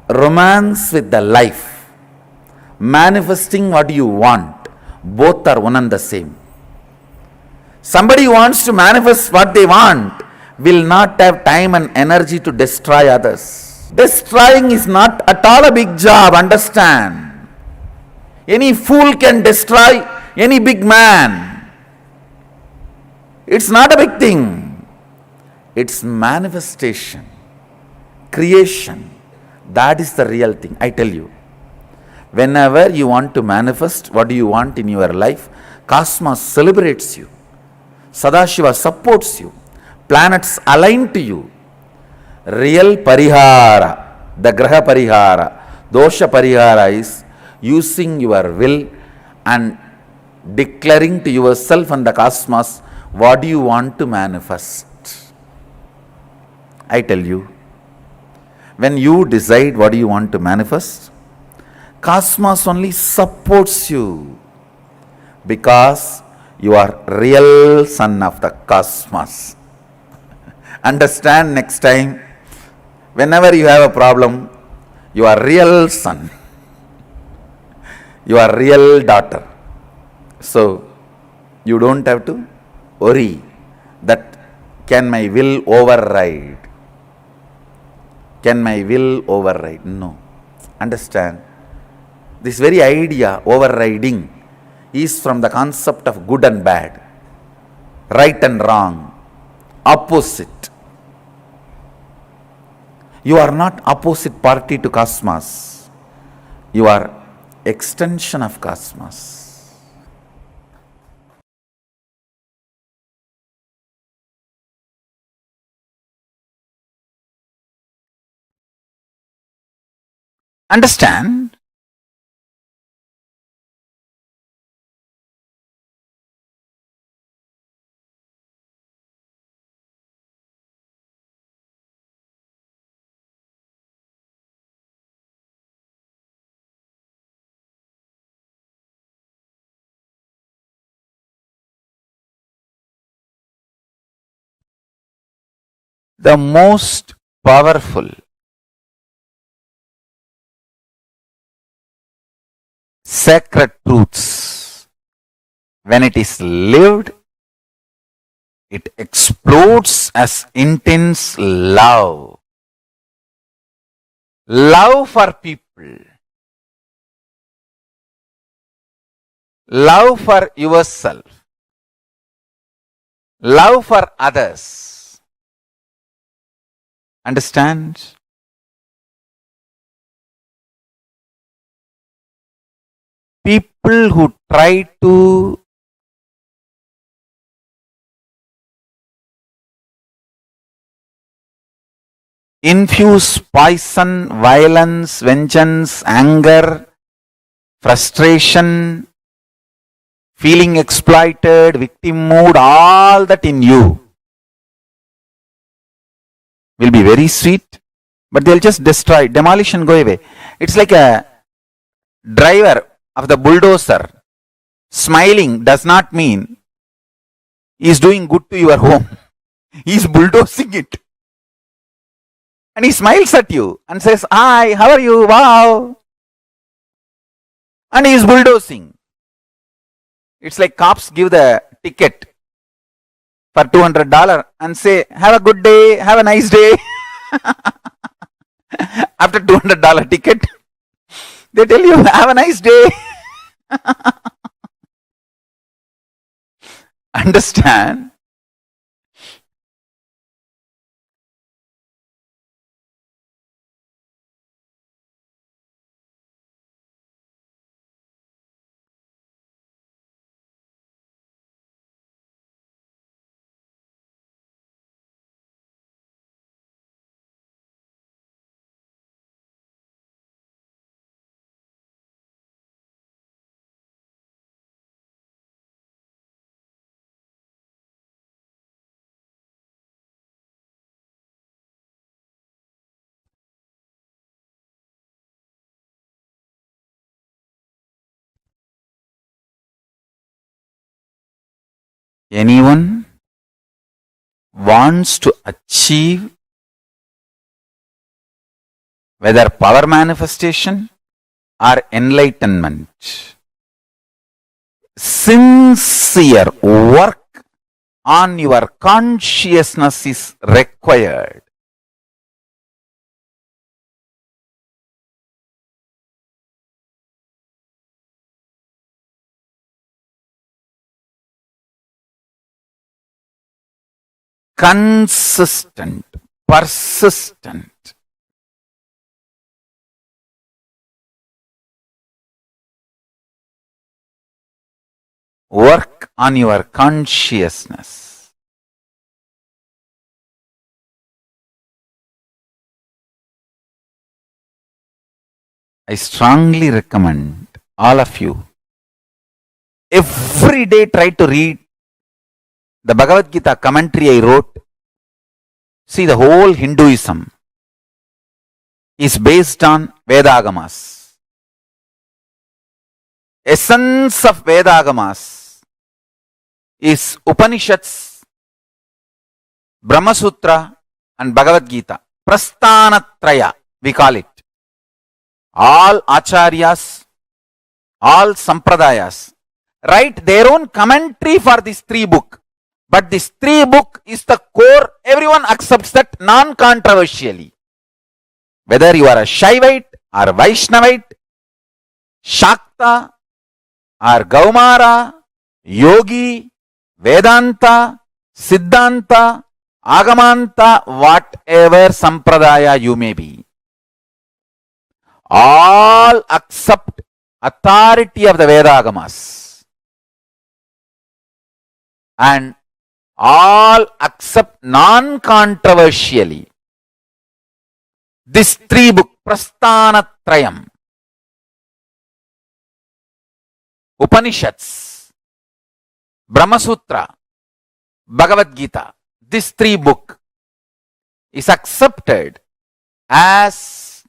Romance with the life, manifesting what you want, both are one and the same. Somebody who wants to manifest what they want will not have time and energy to destroy others. Destroying is not at all a big job, understand. Any fool can destroy any big man. It's not a big thing. It's manifestation, creation. That is the real thing. I tell you, whenever you want to manifest what you want in your life, Cosmos celebrates you. Sadashiva supports you. Planets align to you. Real parihara, the graha parihara, dosha parihara is using your will and declaring to yourself and the cosmos what do you want to manifest. I tell you, when you decide what you want to manifest, cosmos only supports you because you are real son of the cosmos. Understand next time, whenever you have a problem, you are real son, you are real daughter. So, you don't have to worry that can my will override? Can my will override? No. Understand? This very idea, overriding, is from the concept of good and bad, right and wrong, opposite. You are not opposite party to cosmos. You are extension of cosmos. Understand? The most powerful sacred truths, when it is lived, it explodes as intense love. Love for people. Love for yourself. Love for others. Understand? People who try to infuse poison, violence, vengeance, anger, frustration, feeling exploited, victim mood, all that in you will be very sweet, but they'll just destroy, demolition, go away. It's like a driver of the bulldozer smiling does not mean he is doing good to your home. He is bulldozing it. And he smiles at you and says, "Hi, how are you? Wow." And he is bulldozing. It's like cops give the ticket for $200 and say, "Have a good day, have a nice day." After $200 ticket, they tell you, "Have a nice day." Understand? Anyone wants to achieve whether power manifestation or enlightenment, sincere work on your consciousness is required. Consistent, persistent. Work on your consciousness. I strongly recommend all of you every day try to read the Bhagavad Gita commentary I wrote. See, the whole Hinduism is based on Vedagamas. Essence of Vedagamas is Upanishads, Brahma Sutra and Bhagavad Gita. Prasthanatraya, we call it. All acharyas, all sampradayas write their own commentary for this three book. But this three book is the core. Everyone accepts that non-controversially. Whether you are a Shaivite or Vaishnavite, Shakta or Gaumara, Yogi, Vedanta, Siddhanta, Agamanta, whatever sampradaya you may be, all accept authority of the Vedagamas and all accept non-controversially this three book, Prasthanatrayam, Upanishads, Brahma Sutra, Bhagavad Gita. This three book is accepted as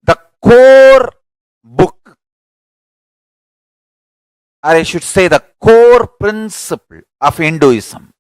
the core book, or I should say the core principle of Hinduism.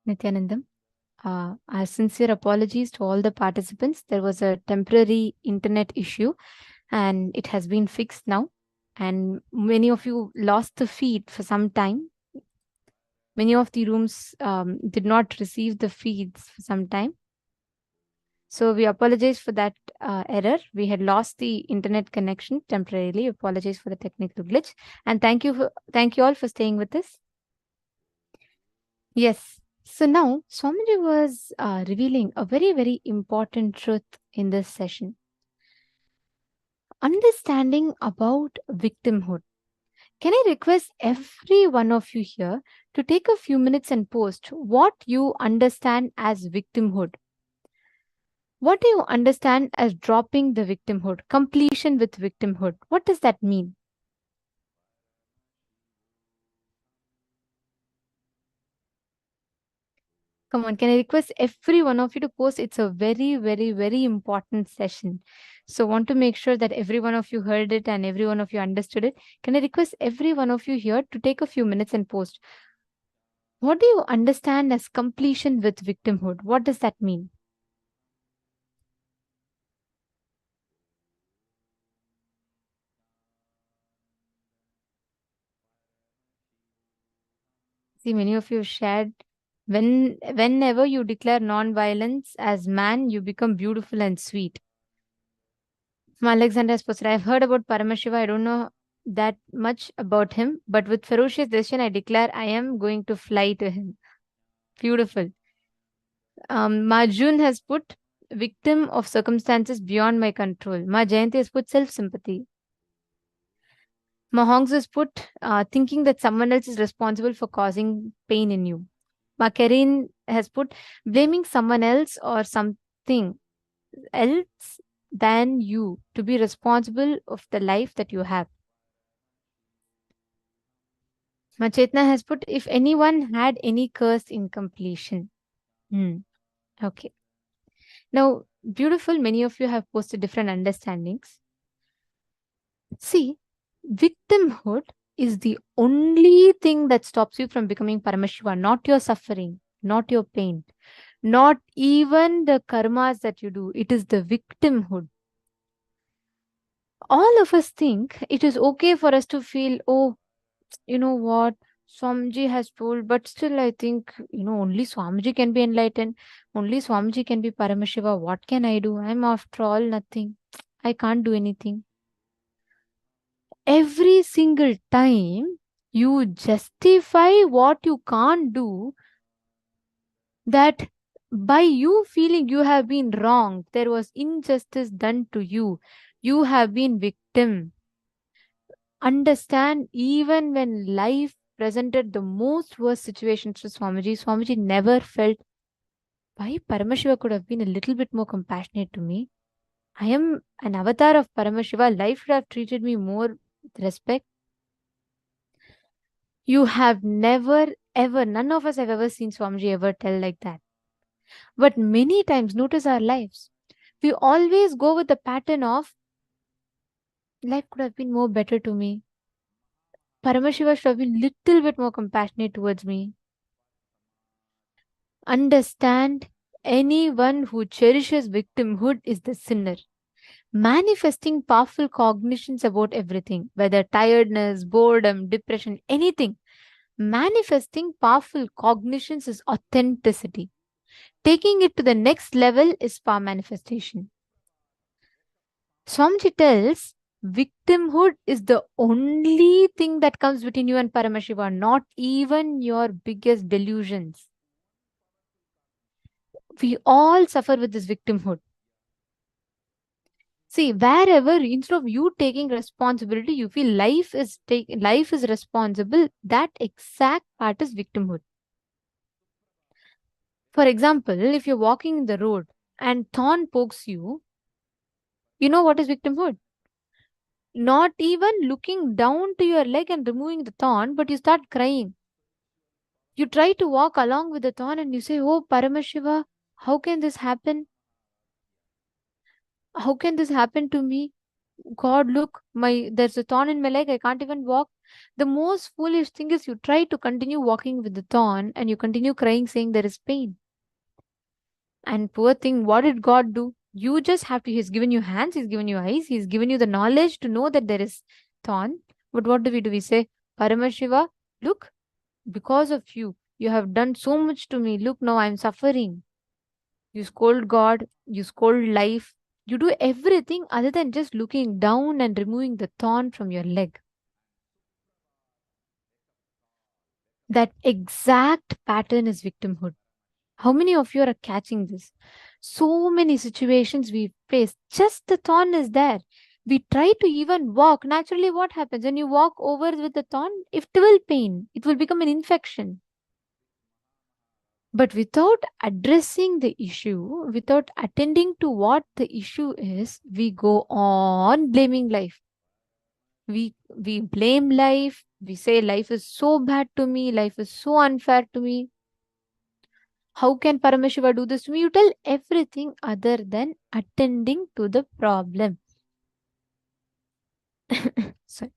Nithyanandam. Our sincere apologies to all the participants. There was a temporary internet issue and it has been fixed now. And many of you lost the feed for some time. Many of the rooms did not receive the feeds for some time. So we apologize for that error. We had lost the internet connection temporarily. Apologize for the technical glitch. And thank you all for staying with us. Yes. So now Swamiji was revealing a very, very important truth in this session. Understanding about victimhood. Can I request every one of you here to take a few minutes and post what you understand as victimhood? What do you understand as dropping the victimhood, completion with victimhood? What does that mean? Come on, can I request every one of you to post? It's a very, very, very important session. So want to make sure that every one of you heard it and every one of you understood it. Can I request every one of you here to take a few minutes and post? What do you understand as completion with victimhood? What does that mean? See, many of you shared, whenever you declare non-violence as man, you become beautiful and sweet. Alexander has posted, I've heard about Paramashiva. I don't know that much about him, but with ferocious decision, I declare I am going to fly to him. Beautiful. Marjun has put victim of circumstances beyond my control. Ma Jayanti has put self-sympathy. Mahongs has put thinking that someone else is responsible for causing pain in you. Ma Karin has put blaming someone else or something else than you to be responsible of the life that you have. Machetna has put, if anyone had any curse in completion. Okay. Now, beautiful, many of you have posted different understandings. See, victimhood is the only thing that stops you from becoming Paramashiva, not your suffering, not your pain, not even the karmas that you do. It is the victimhood. All of us think it is okay for us to feel, oh, you know what, Swamiji has told, but still I think, only Swamiji can be enlightened. Only Swamiji can be Paramashiva. What can I do? I'm after all nothing. I can't do anything. Every single time you justify what you can't do, that by you feeling you have been wrong, there was injustice done to you, you have been victim. Understand, even when life presented the most worst situations to Swamiji never felt, why Paramashiva could have been a little bit more compassionate to me. I am an avatar of Paramashiva. Life should have treated me more with respect. You have never, ever, none of us have ever seen Swamiji ever tell like that. But many times, notice our lives. We always go with the pattern of, life could have been more better to me. Paramashiva should have been little bit more compassionate towards me. Understand, anyone who cherishes victimhood is the sinner. Manifesting powerful cognitions about everything, whether tiredness, boredom, depression, anything. Manifesting powerful cognitions is authenticity. Taking it to the next level is power manifestation. Swamiji tells, victimhood is the only thing that comes between you and Paramashiva, not even your biggest delusions. We all suffer with this victimhood. See, wherever, instead of you taking responsibility, you feel life is responsible, that exact part is victimhood. For example, if you're walking in the road and thorn pokes you, you know what is victimhood? Not even looking down to your leg and removing the thorn, but you start crying. You try to walk along with the thorn and you say, oh, Paramashiva, how can this happen? How can this happen to me? God, look, there's a thorn in my leg, I can't even walk. The most foolish thing is you try to continue walking with the thorn and you continue crying saying there is pain. And poor thing, what did God do? You just have to, He's given you hands, He's given you eyes, He's given you the knowledge to know that there is thorn. But what do? We say, Paramashiva, look, because of you, you have done so much to me. Look, now I'm suffering. You scold God, you scold life, you do everything other than just looking down and removing the thorn from your leg. That exact pattern is victimhood. How many of you are catching this? So many situations we face, just the thorn is there. We try to even walk. Naturally, what happens when you walk over with the thorn? It will pain. It will become an infection. But without addressing the issue, without attending to what the issue is, we go on blaming life. We blame life. We say life is so bad to me. Life is so unfair to me. How can Paramashiva do this to me? You tell everything other than attending to the problem. Sorry.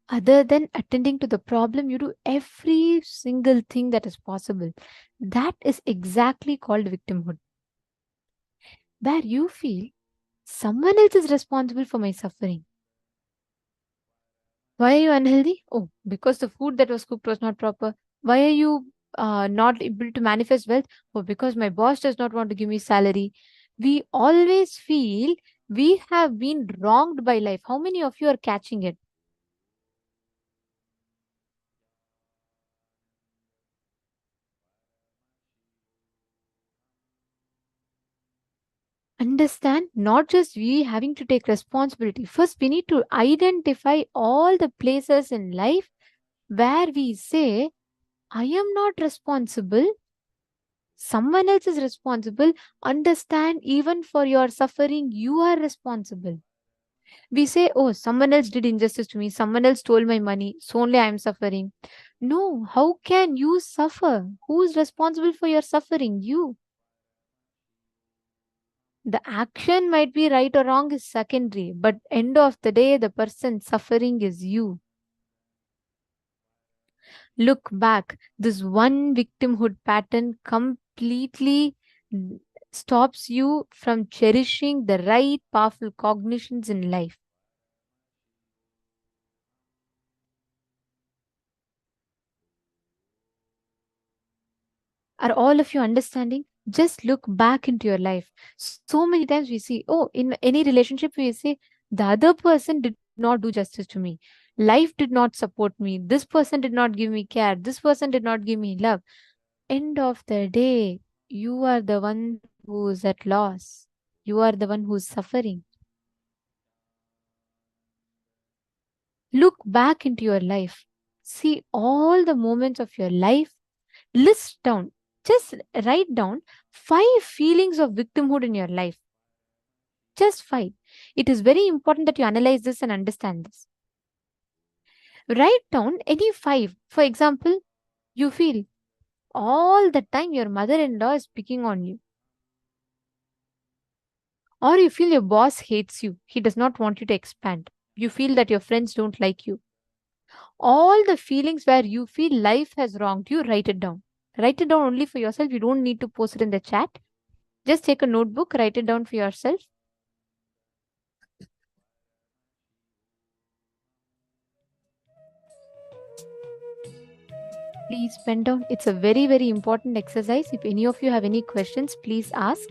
Other than attending to the problem, you do every single thing that is possible. That is exactly called victimhood. Where you feel someone else is responsible for my suffering. Why are you unhealthy? Oh, because the food that was cooked was not proper. Why are you not able to manifest wealth? Oh, because my boss does not want to give me salary. We always feel we have been wronged by life. How many of you are catching it? Understand, not just we having to take responsibility. First, we need to identify all the places in life where we say, I am not responsible. Someone else is responsible. Understand, even for your suffering, you are responsible. We say, oh, someone else did injustice to me. Someone else stole my money. So only I am suffering. No, how can you suffer? Who is responsible for your suffering? You. The action might be right or wrong is secondary, but end of the day, the person suffering is you. Look back. This one victimhood pattern completely stops you from cherishing the right powerful cognitions in life. Are all of you understanding? Just look back into your life. So many times we see, oh, in any relationship, we say, the other person did not do justice to me. Life did not support me. This person did not give me care. This person did not give me love. End of the day, you are the one who is at loss. You are the one who is suffering. Look back into your life. See all the moments of your life. List down. Just write down 5 feelings of victimhood in your life. Just 5. It is very important that you analyze this and understand this. Write down any 5. For example, you feel all the time your mother-in-law is picking on you. Or you feel your boss hates you. He does not want you to expand. You feel that your friends don't like you. All the feelings where you feel life has wronged you, write it down. Write it down only for yourself. You don't need to post it in the chat. Just take a notebook, write it down for yourself. Please pen down. It's a very, very important exercise. If any of you have any questions, please ask.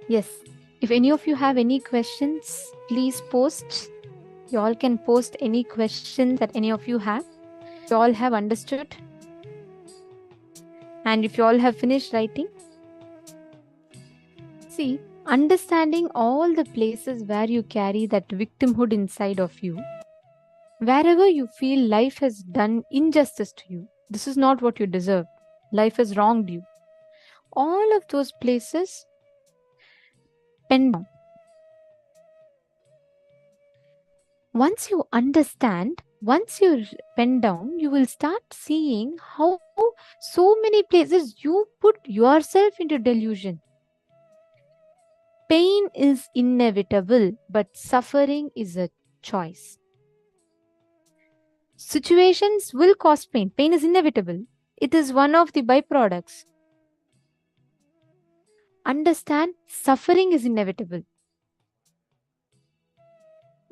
Yes. If any of you have any questions, please post. You all can post any questions that any of you have. You all have understood. And if you all have finished writing, see, understanding all the places where you carry that victimhood inside of you, wherever you feel life has done injustice to you, this is not what you deserve, life has wronged you, all of those places, pen down. Once you understand, once you pen down, you will start seeing how so many places you put yourself into delusion. Pain is inevitable, but suffering is a choice. Situations will cause pain. Pain is inevitable. It is one of the byproducts. Understand, suffering is inevitable.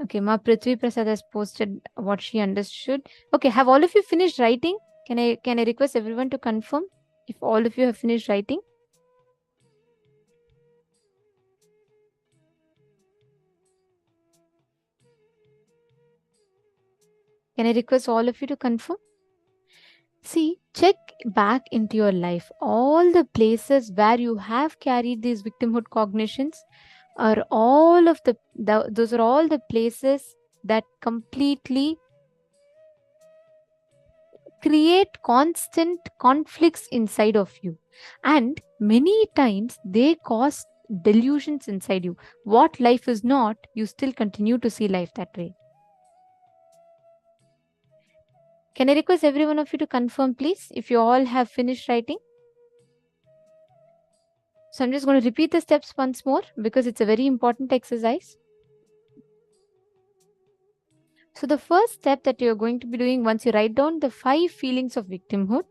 Okay, Ma Prithvi Prasad has posted what she understood. Okay, have all of you finished writing? Can I request everyone to confirm if all of you have finished writing? Can I request all of you to confirm? See, check back into your life. All the places where you have carried these victimhood cognitions are all of those are all the places that completely create constant conflicts inside of you. And many times they cause delusions inside you. What life is not, you still continue to see life that way. Can I request every one of you to confirm, please, if you all have finished writing? So I'm just going to repeat the steps once more because it's a very important exercise. So the first step that you're going to be doing once you write down the 5 feelings of victimhood,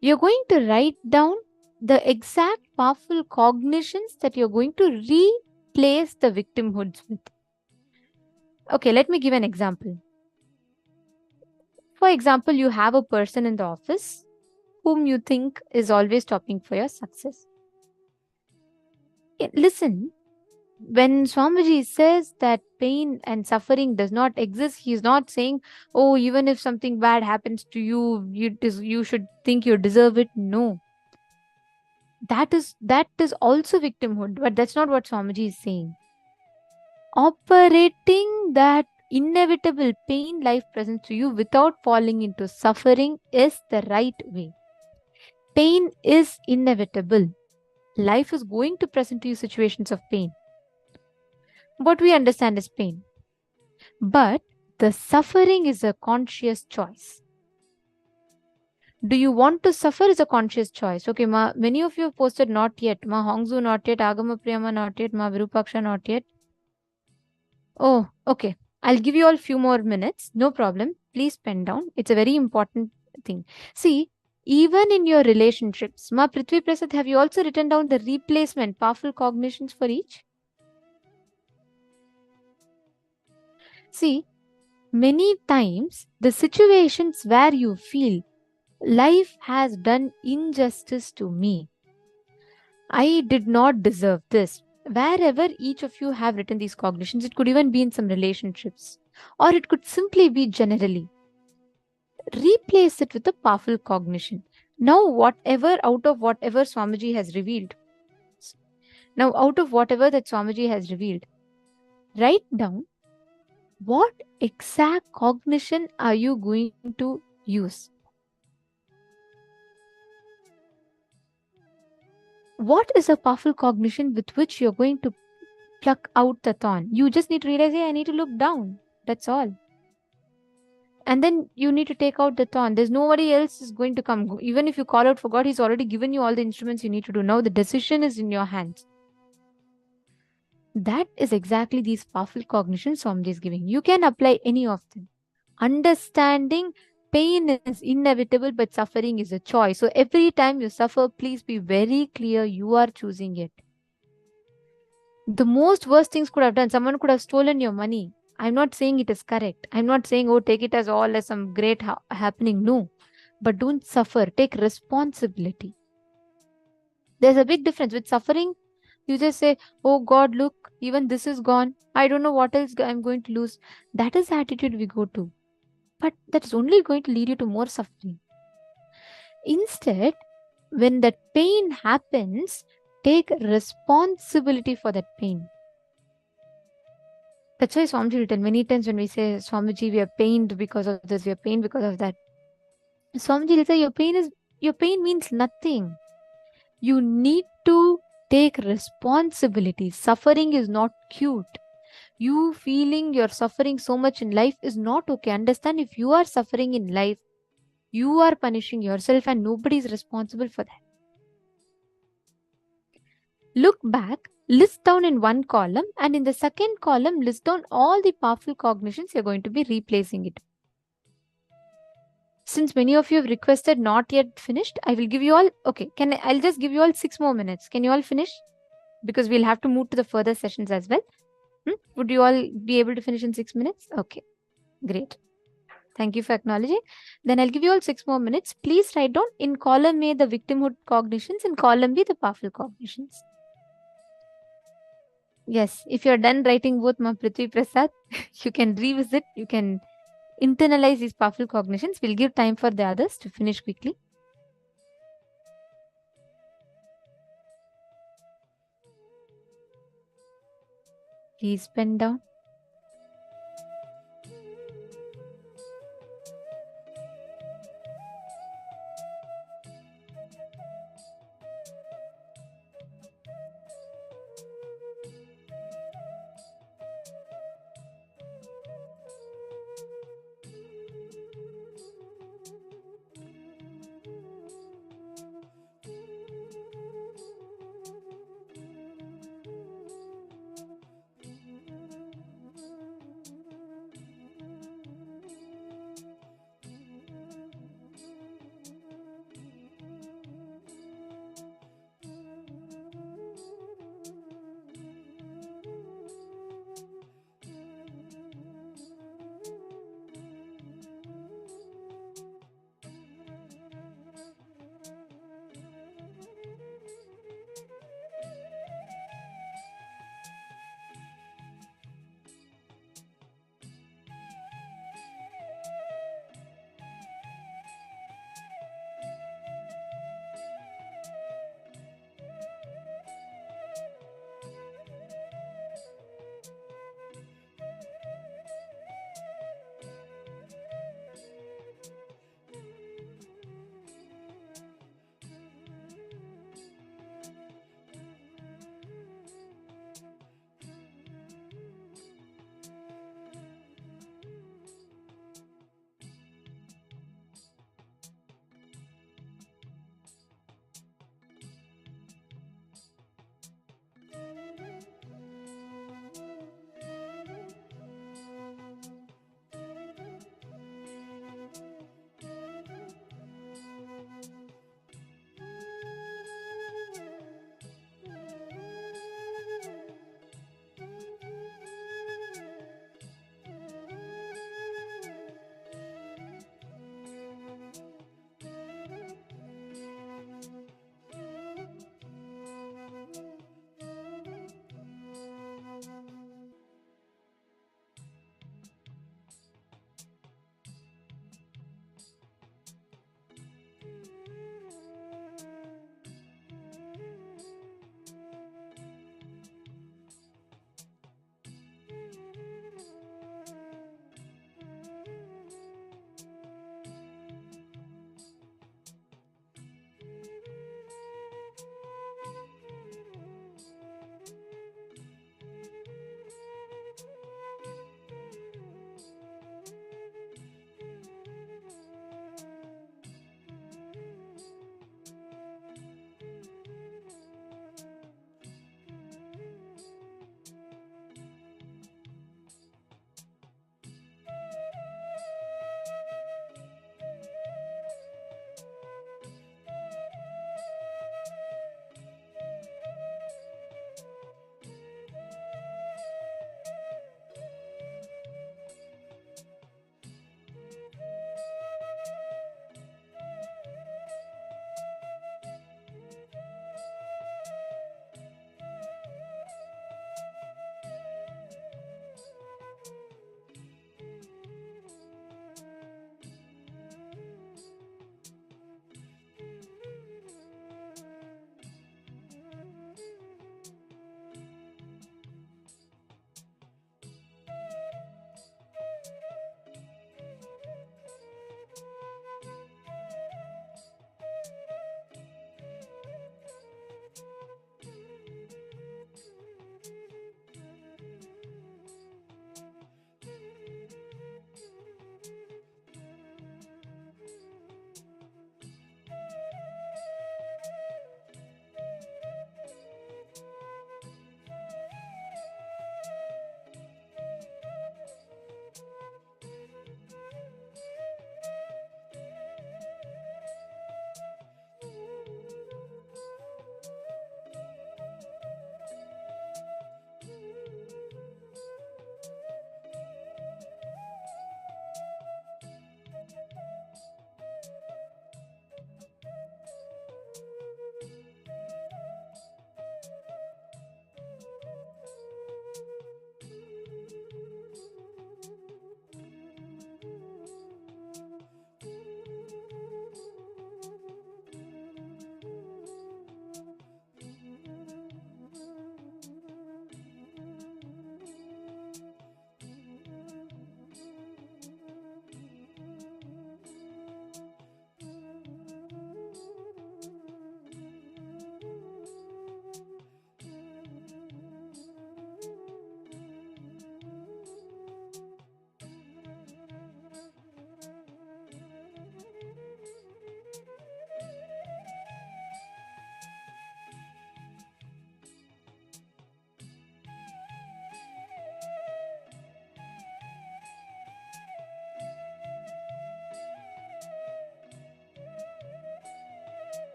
you're going to write down the exact powerful cognitions that you're going to replace the victimhoods with. Okay, let me give an example. For example, you have a person in the office whom you think is always stopping for your success. Listen, when Swamiji says that pain and suffering does not exist, he's not saying, oh, even if something bad happens to you, you should think you deserve it. No. That is also victimhood, but that's not what Swamiji is saying. Operating that inevitable pain life presents to you without falling into suffering is the right way. Pain is inevitable. Life is going to present to you situations of pain. What we understand is pain. But the suffering is a conscious choice. Do you want to suffer is a conscious choice. Okay, Ma, many of you have posted not yet. Ma Hongzu not yet. Agama Priyama not yet. Ma Virupaksha not yet. Oh, okay. I'll give you all a few more minutes. No problem. Please pen down. It's a very important thing. See, even in your relationships, Ma Prithvi Prasad, have you also written down the replacement, powerful cognitions for each? See, many times the situations where you feel life has done injustice to me, I did not deserve this. Wherever each of you have written these cognitions, it could even be in some relationships, or it could simply be generally. Replace it with a powerful cognition. Now, out of whatever Swamiji has revealed, write down what exact cognition are you going to use. What is a powerful cognition with which you're going to pluck out the thorn? You just need to realize, hey, I need to look down. That's all. And then you need to take out the thorn. There's nobody else is going to come. Even if you call out for God, He's already given you all the instruments you need to do. Now the decision is in your hands. That is exactly these powerful cognitions Swamiji is giving. You can apply any of them. Understanding pain is inevitable, but suffering is a choice. So every time you suffer, please be very clear you are choosing it. The most worst things could have done. Someone could have stolen your money. I'm not saying it is correct. I'm not saying, oh, take it as all as some great happening. No. But don't suffer. Take responsibility. There's a big difference with suffering. You just say, oh God, look, even this is gone. I don't know what else I'm going to lose. That is the attitude we go to. But that's only going to lead you to more suffering. Instead, when that pain happens, take responsibility for that pain. That's why Swamiji will tell many times when we say, Swamiji, we are pained because of this, we are pained because of that. Swamiji will say, your pain means nothing. You need to take responsibility. Suffering is not cute. You feeling you're suffering so much in life is not okay. Understand, if you are suffering in life, you are punishing yourself and nobody is responsible for that. Look back, list down in one column, and in the second column, list down all the powerful cognitions you're going to be replacing it. Since many of you have requested not yet finished, I will give you all, okay, I'll just give you all 6 more minutes. Can you all finish? Because we'll have to move to the further sessions as well. Would you all be able to finish in 6 minutes? Okay, great. Thank you for acknowledging. Then I'll give you all 6 more minutes. Please write down in column A the victimhood cognitions, in column B the powerful cognitions. Yes, if you're done writing both, Ma Prithvi Prasad, you can revisit, you can internalize these powerful cognitions. We'll give time for the others to finish quickly. Please pen down.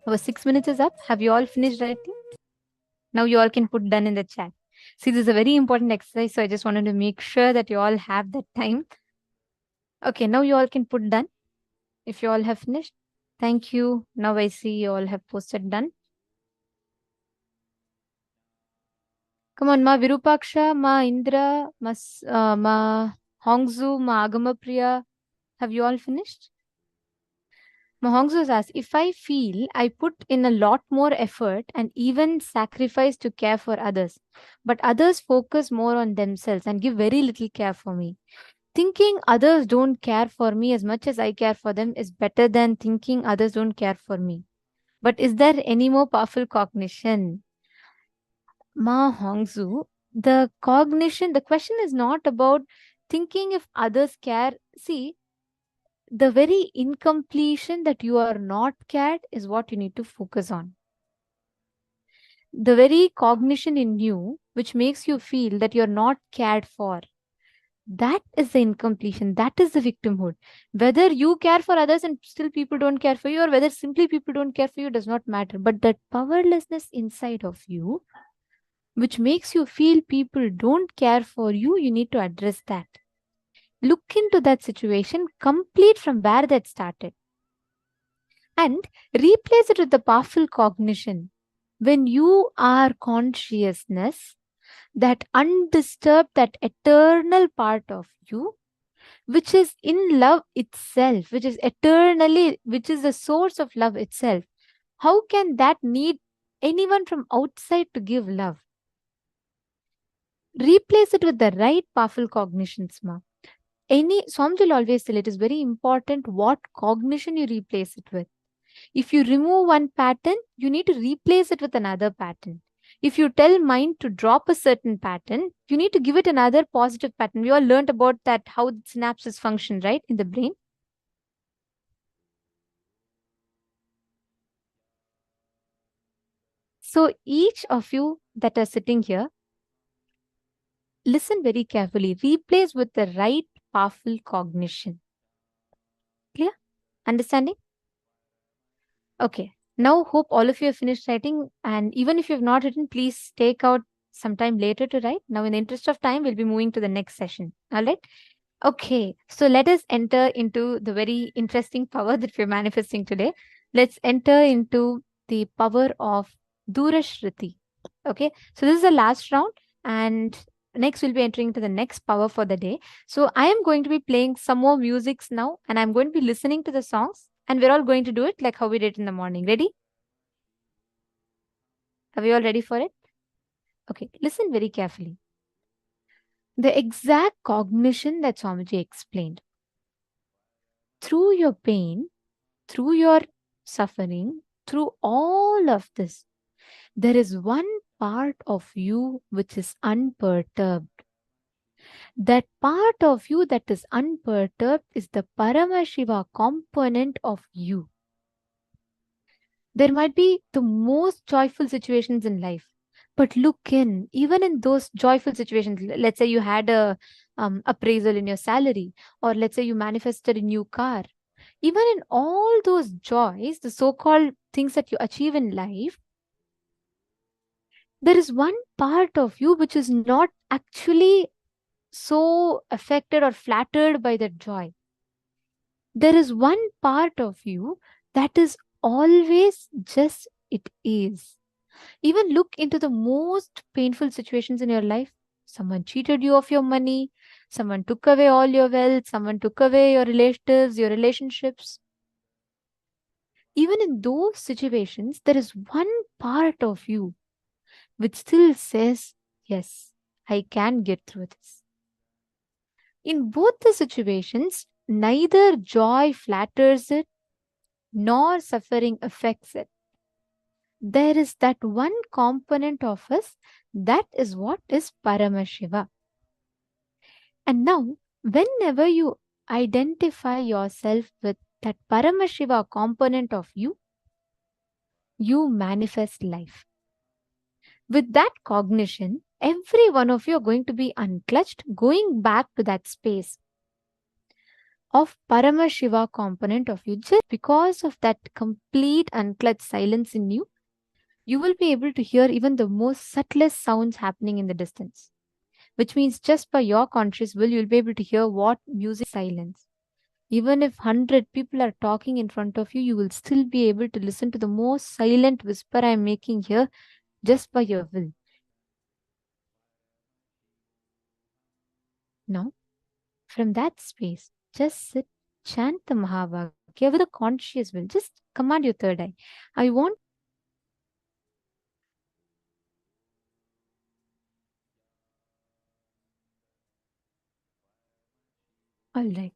Our 6 minutes is up. Have you all finished writing? Now you all can put done in the chat. See, this is a very important exercise, so I just wanted to make sure that you all have that time. Okay, now you all can put done if you all have finished. Thank you. Now I see you all have posted done. Come on, Ma Virupaksha, Ma Indra, Ma Hongzu, Ma Agamapriya. Have you all finished? Ma Hongzu asks, if I feel I put in a lot more effort and even sacrifice to care for others, but others focus more on themselves and give very little care for me, thinking others don't care for me as much as I care for them is better than thinking others don't care for me. But is there any more powerful cognition? Ma Hongzu, the cognition, the question is not about thinking if others care. See, the very incompletion that you are not cared is what you need to focus on. The very cognition in you, which makes you feel that you're not cared for, that is the incompletion. That is the victimhood. Whether you care for others and still people don't care for you, or whether simply people don't care for you, does not matter. But that powerlessness inside of you, which makes you feel people don't care for you, you need to address that. Look into that situation, complete from where that started, and replace it with the powerful cognition. When you are consciousness, that undisturbed, that eternal part of you, which is in love itself, which is eternally, which is the source of love itself, how can that need anyone from outside to give love? Replace it with the right powerful cognitions, ma. Swamiji will always tell it is very important what cognition you replace it with. If you remove one pattern, you need to replace it with another pattern. If you tell mind to drop a certain pattern, you need to give it another positive pattern. We all learned about that, how synapses function, right, in the brain. So each of you that are sitting here, listen very carefully. Replace with the right powerful cognition. Clear? Understanding? Okay. Now, hope all of you have finished writing. And even if you have not written, please take out some time later to write. Now, in the interest of time, we'll be moving to the next session. All right? Okay. So let us enter into the very interesting power that we're manifesting today. Let's enter into the power of Durashruti. Okay. So this is the last round. And next, we'll be entering into the next power for the day. So I am going to be playing some more musics now. And I'm going to be listening to the songs. And we're all going to do it like how we did in the morning. Ready? Are we all ready for it? Okay, listen very carefully. The exact cognition that Swamiji explained. Through your pain, through your suffering, through all of this, there is one part of you which is unperturbed. That part of you that is unperturbed is the Paramashiva component of you. There might be the most joyful situations in life, but look in, even in those joyful situations, let's say you had a appraisal in your salary, or let's say you manifested a new car. Even in all those joys, the so-called things that you achieve in life, there is one part of you which is not actually so affected or flattered by that joy. There is one part of you that is always just it is. Even look into the most painful situations in your life. Someone cheated you of your money. Someone took away all your wealth. Someone took away your relatives, your relationships. Even in those situations, there is one part of you which still says, yes, I can get through this. In both the situations, neither joy flatters it, nor suffering affects it. There is that one component of us, that is what is Paramashiva. And now, whenever you identify yourself with that Paramashiva component of you, you manifest life. With that cognition, every one of you are going to be unclutched, going back to that space of Paramashiva component of you. Just because of that complete unclutched silence in you, you will be able to hear even the most subtlest sounds happening in the distance. Which means just by your conscious will, you'll be able to hear what music silence. Even if 100 people are talking in front of you, you will still be able to listen to the most silent whisper I'm making here just by your will. Now, from that space, just sit, chant the Mahavakya with a conscious will. Just command your third eye. I want all right.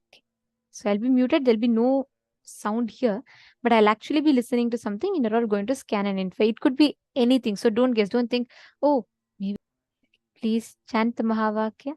So I'll be muted. There'll be no sound here, but I'll actually be listening to something and you're all going to scan an info. It could be anything. So don't guess. Don't think, oh, maybe. Please chant the Mahavakya.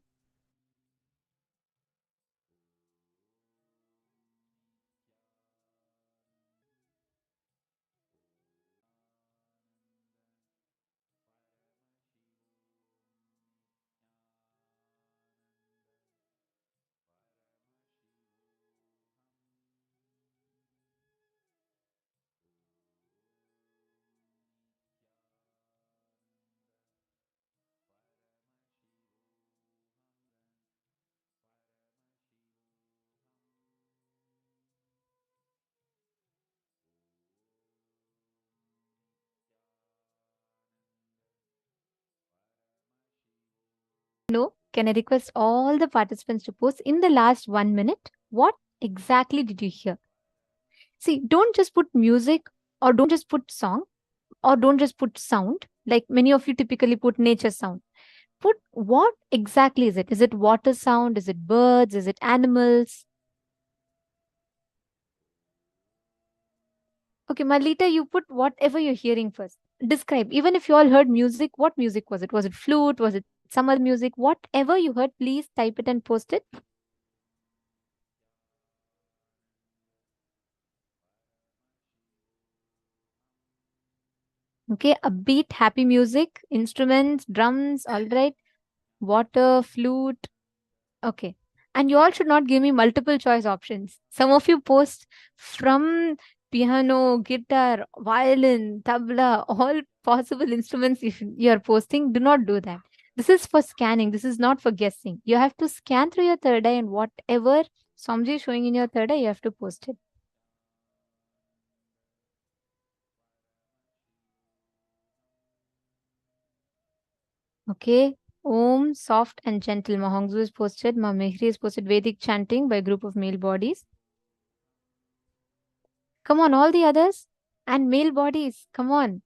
No, can I request all the participants to post in the last 1 minute? What exactly did you hear? See, don't just put music or don't just put song or don't just put sound like many of you typically put nature sound. Put what exactly is it? Is it water sound? Is it birds? Is it animals? Okay, Malita, you put whatever you're hearing first. Describe. Even if you all heard music, what music was it? Was it flute? Was it some other music? Whatever you heard, please type it and post it. Okay, upbeat, happy music, instruments, drums, all right. Water, flute. Okay. And you all should not give me multiple choice options. Some of you post from piano, guitar, violin, tabla, all possible instruments you are posting. Do not do that. This is for scanning. This is not for guessing. You have to scan through your third eye and whatever Somji is showing in your third eye, you have to post it. Okay. Om, soft and gentle. Mahongzu is posted. Ma Mehri is posted. Vedic chanting by a group of male bodies. Come on, all the others. And male bodies. Come on.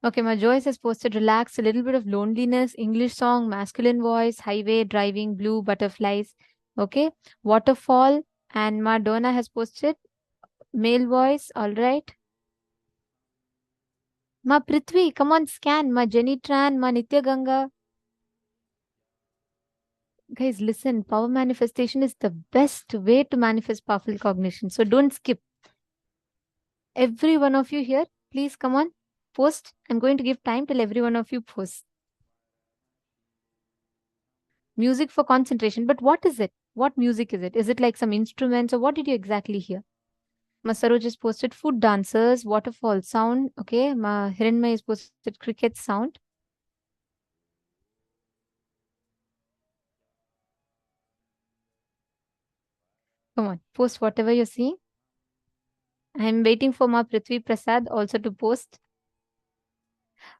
Okay, my Joyce has posted relax, a little bit of loneliness, English song, masculine voice, highway, driving, blue, butterflies. Okay. Waterfall. And Ma Donna has posted male voice. All right. Ma Prithvi, come on, scan. Ma Jenny Tran, Ma Nitya Ganga. Guys, listen, power manifestation is the best way to manifest powerful cognition. So don't skip. Every one of you here, please come on, post. I'm going to give time till every one of you post. Music for concentration. But what is it? What music is it? Is it like some instruments or what did you exactly hear? Masaro just posted food dancers, waterfall sound. Okay. Ma Hiranmay is posted cricket sound. Come on, post whatever you're seeing. I'm waiting for Ma Prithvi Prasad also to post.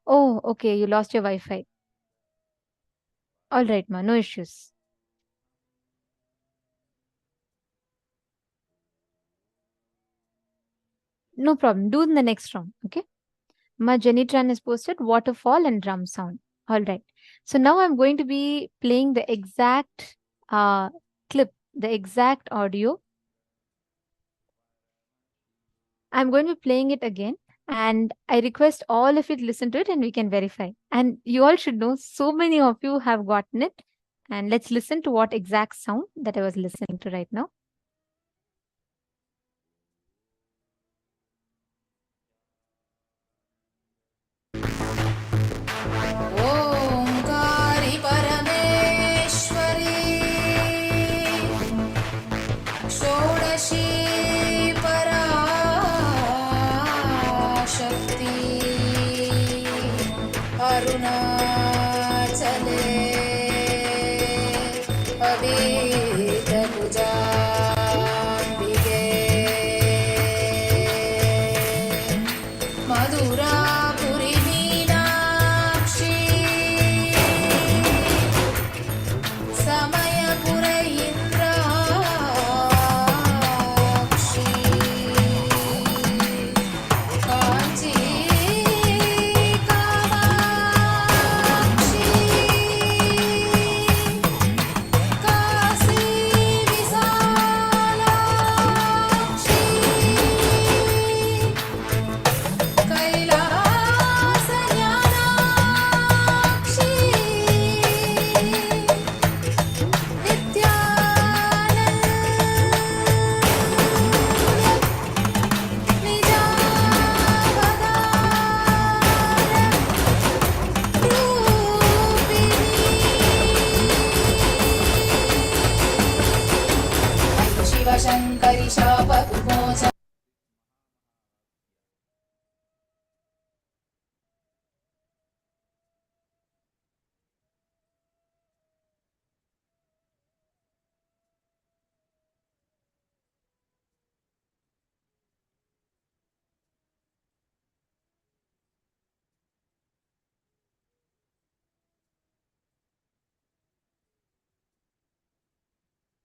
Oh, okay. You lost your Wi-Fi. All right, Ma. No issues. No problem. Do in the next round. Okay. Ma Jenny Tran has posted waterfall and drum sound. All right. So now I'm going to be playing the exact clip, the exact audio. I'm going to be playing it again. And I request all of you to listen to it and we can verify. And you all should know so many of you have gotten it. And let's listen to what exact sound that I was listening to right now. Omkari Parmeshwari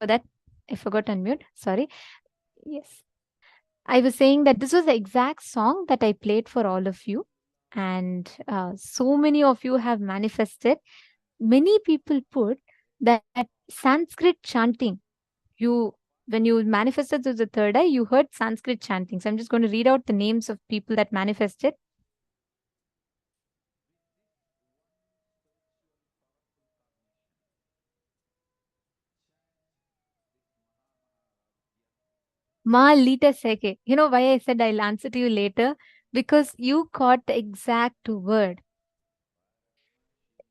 For that, I forgot to unmute. Sorry. Yes. I was saying that this was the exact song that I played for all of you. And so many of you have manifested. Many people put that Sanskrit chanting. When you manifested to the third eye, you heard Sanskrit chanting. So I'm just going to read out the names of people that manifested. Ma Lita Seke. You know why I said I'll answer to you later? Because you caught the exact word.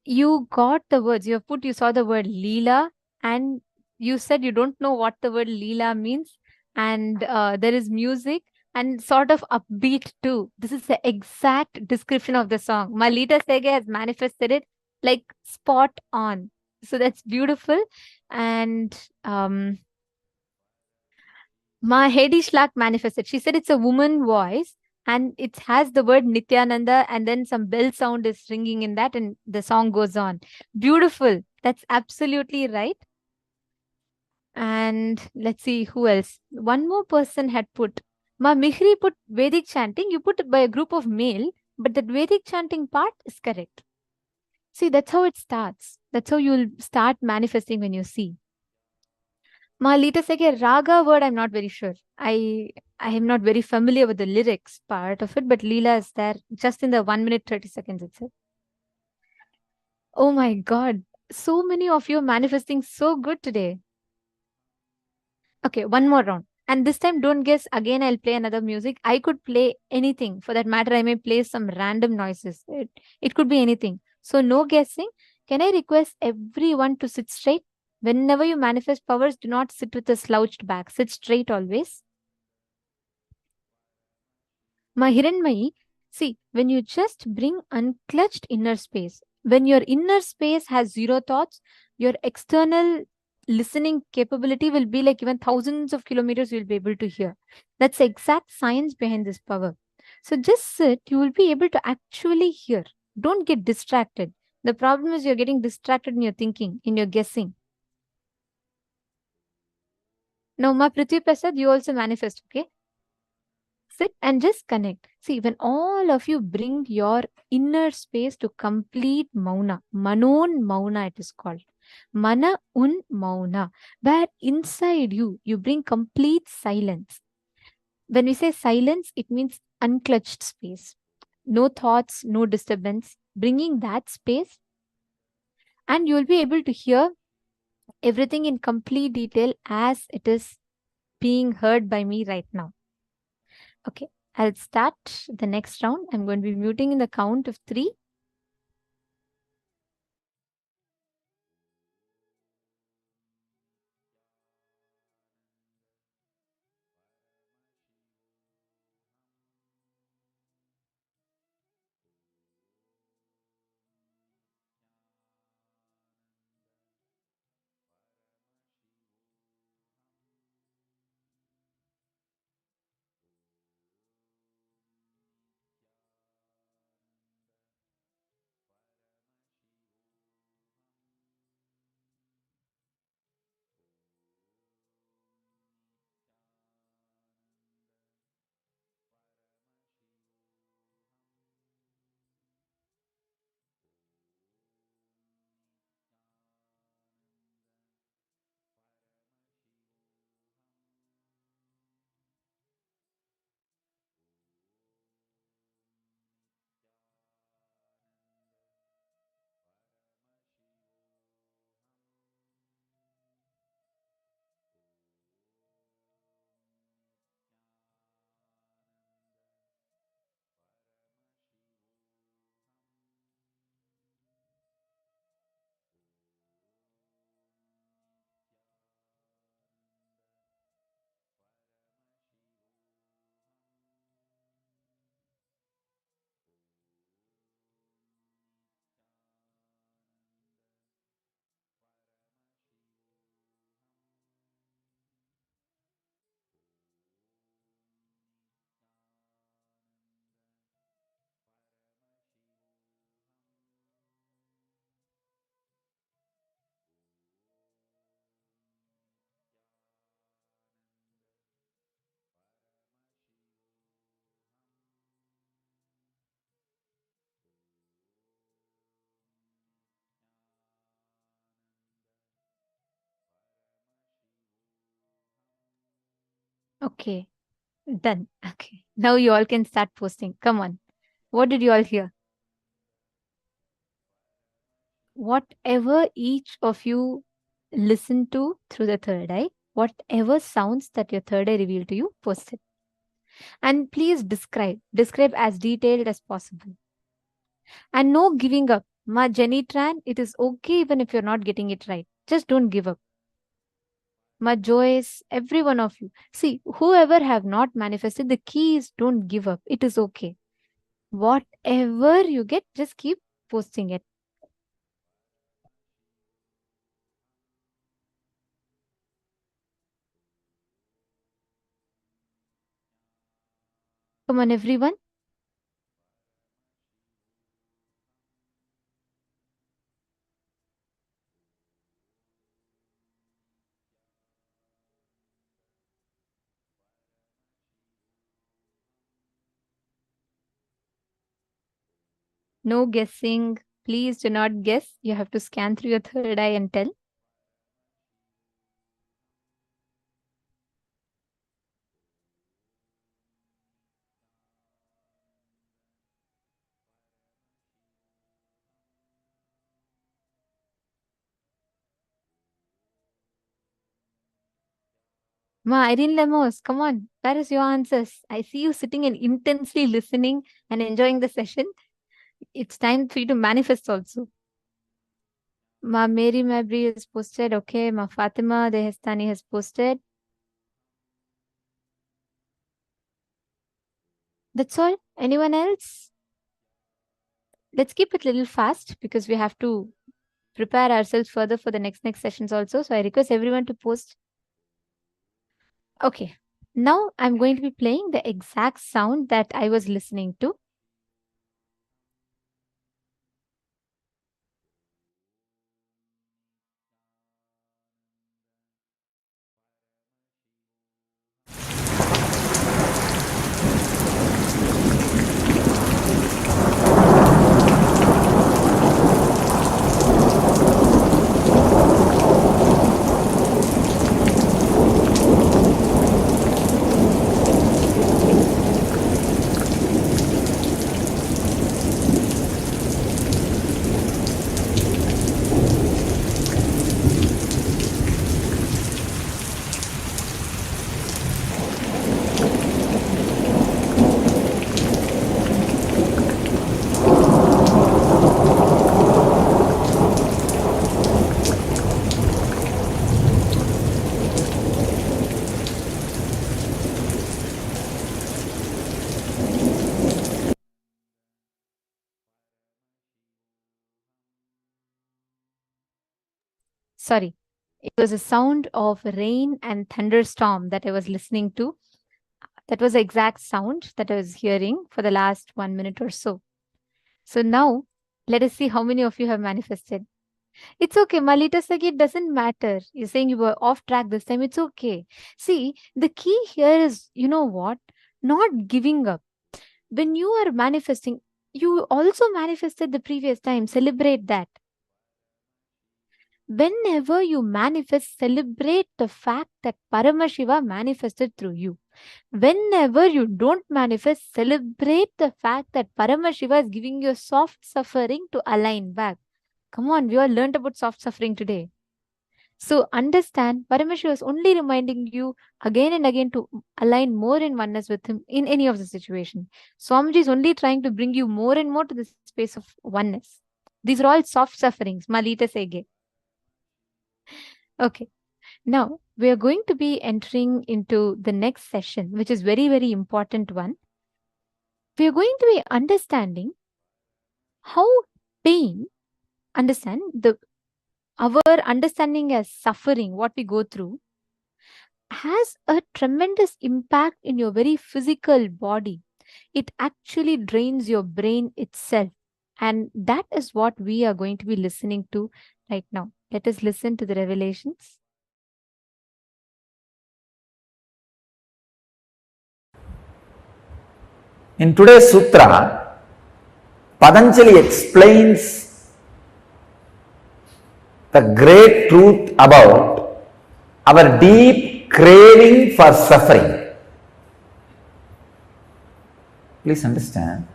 You got the words. You saw the word Leela, and you said you don't know what the word Leela means. And there is music and sort of upbeat too. This is the exact description of the song. Ma Lita Sege has manifested it like spot on. So that's beautiful. And Ma Hedi Shlak manifested. She said it's a woman voice and it has the word Nithyananda and then some bell sound is ringing in that and the song goes on. Beautiful. That's absolutely right. And let's see who else. One more person had put, Ma Mihri put Vedic chanting. You put it by a group of male, but that Vedic chanting part is correct. See, that's how it starts. That's how you'll start manifesting when you see. Ma Lita Seke Raga word, I'm not very sure. I am not very familiar with the lyrics part of it, but Leela is there just in the 1 minute 30 seconds itself. Oh my God. So many of you are manifesting so good today. Okay, one more round. And this time, don't guess. Again, I'll play another music. I could play anything. For that matter, I may play some random noises. It could be anything. So no guessing. Can I request everyone to sit straight? Whenever you manifest powers, do not sit with a slouched back. Sit straight always. My Hiranmayi, see, when you just bring unclutched inner space, when your inner space has zero thoughts, your external listening capability will be like even thousands of kilometers you'll be able to hear. That's the exact science behind this power. So just sit, you will be able to actually hear. Don't get distracted. The problem is you're getting distracted in your thinking, in your guessing. Now, Ma Prithvi Prasad, you also manifest, okay? Sit and just connect. See, when all of you bring your inner space to complete mauna, manon mauna it is called. Mana un mauna, where inside you, you bring complete silence. When we say silence, it means unclutched space. No thoughts, no disturbance. Bringing that space, and you will be able to hear everything in complete detail as it is being heard by me right now. Okay, I'll start the next round. I'm going to be muting in the count of 3. Okay, done. Okay, now you all can start posting. Come on. What did you all hear? Whatever each of you listen to through the third eye, whatever sounds that your third eye revealed to you, post it. And please describe as detailed as possible. And no giving up. Ma Jenny Tran, it is okay even if you're not getting it right. Just don't give up. Ma Joyce, every one of you. See, whoever have not manifested, the key is don't give up. It is okay. Whatever you get, just keep posting it. Come on, everyone. No guessing. Please do not guess. You have to scan through your third eye and tell. Ma, Irene Lemos, come on. Where is your answers? I see you sitting and intensely listening and enjoying the session. It's time for you to manifest also. Ma Mary Mabry has posted. Okay. Ma Fatima Dehestani has posted. That's all. Anyone else? Let's keep it a little fast because we have to prepare ourselves further for the next sessions also. So I request everyone to post. Okay. Now I'm going to be playing the exact sound that I was listening to. Sorry, it was a sound of rain and thunderstorm that I was listening to. That was the exact sound that I was hearing for the last 1 minute or so. So now, let us see how many of you have manifested. It's okay, Malita Sagi, it doesn't matter. You're saying you were off track this time. It's okay. See, the key here is, you know what? Not giving up. When you are manifesting, you also manifested the previous time. Celebrate that. Whenever you manifest, celebrate the fact that Paramashiva manifested through you. Whenever you don't manifest, celebrate the fact that Paramashiva is giving you soft suffering to align back. Come on, we all learned about soft suffering today. So understand, Paramashiva is only reminding you again and again to align more in oneness with him in any of the situation. Swamiji is only trying to bring you more and more to the space of oneness. These are all soft sufferings. Malita Sege. Okay. Now, we are going to be entering into the next session, which is very, very important one. We are going to be understanding how pain, our understanding as suffering, what we go through, has a tremendous impact in your very physical body. It actually drains your brain itself. And that is what we are going to be listening to right now. Let us listen to the revelations. In today's sutra, Patanjali explains the great truth about our deep craving for suffering. Please understand.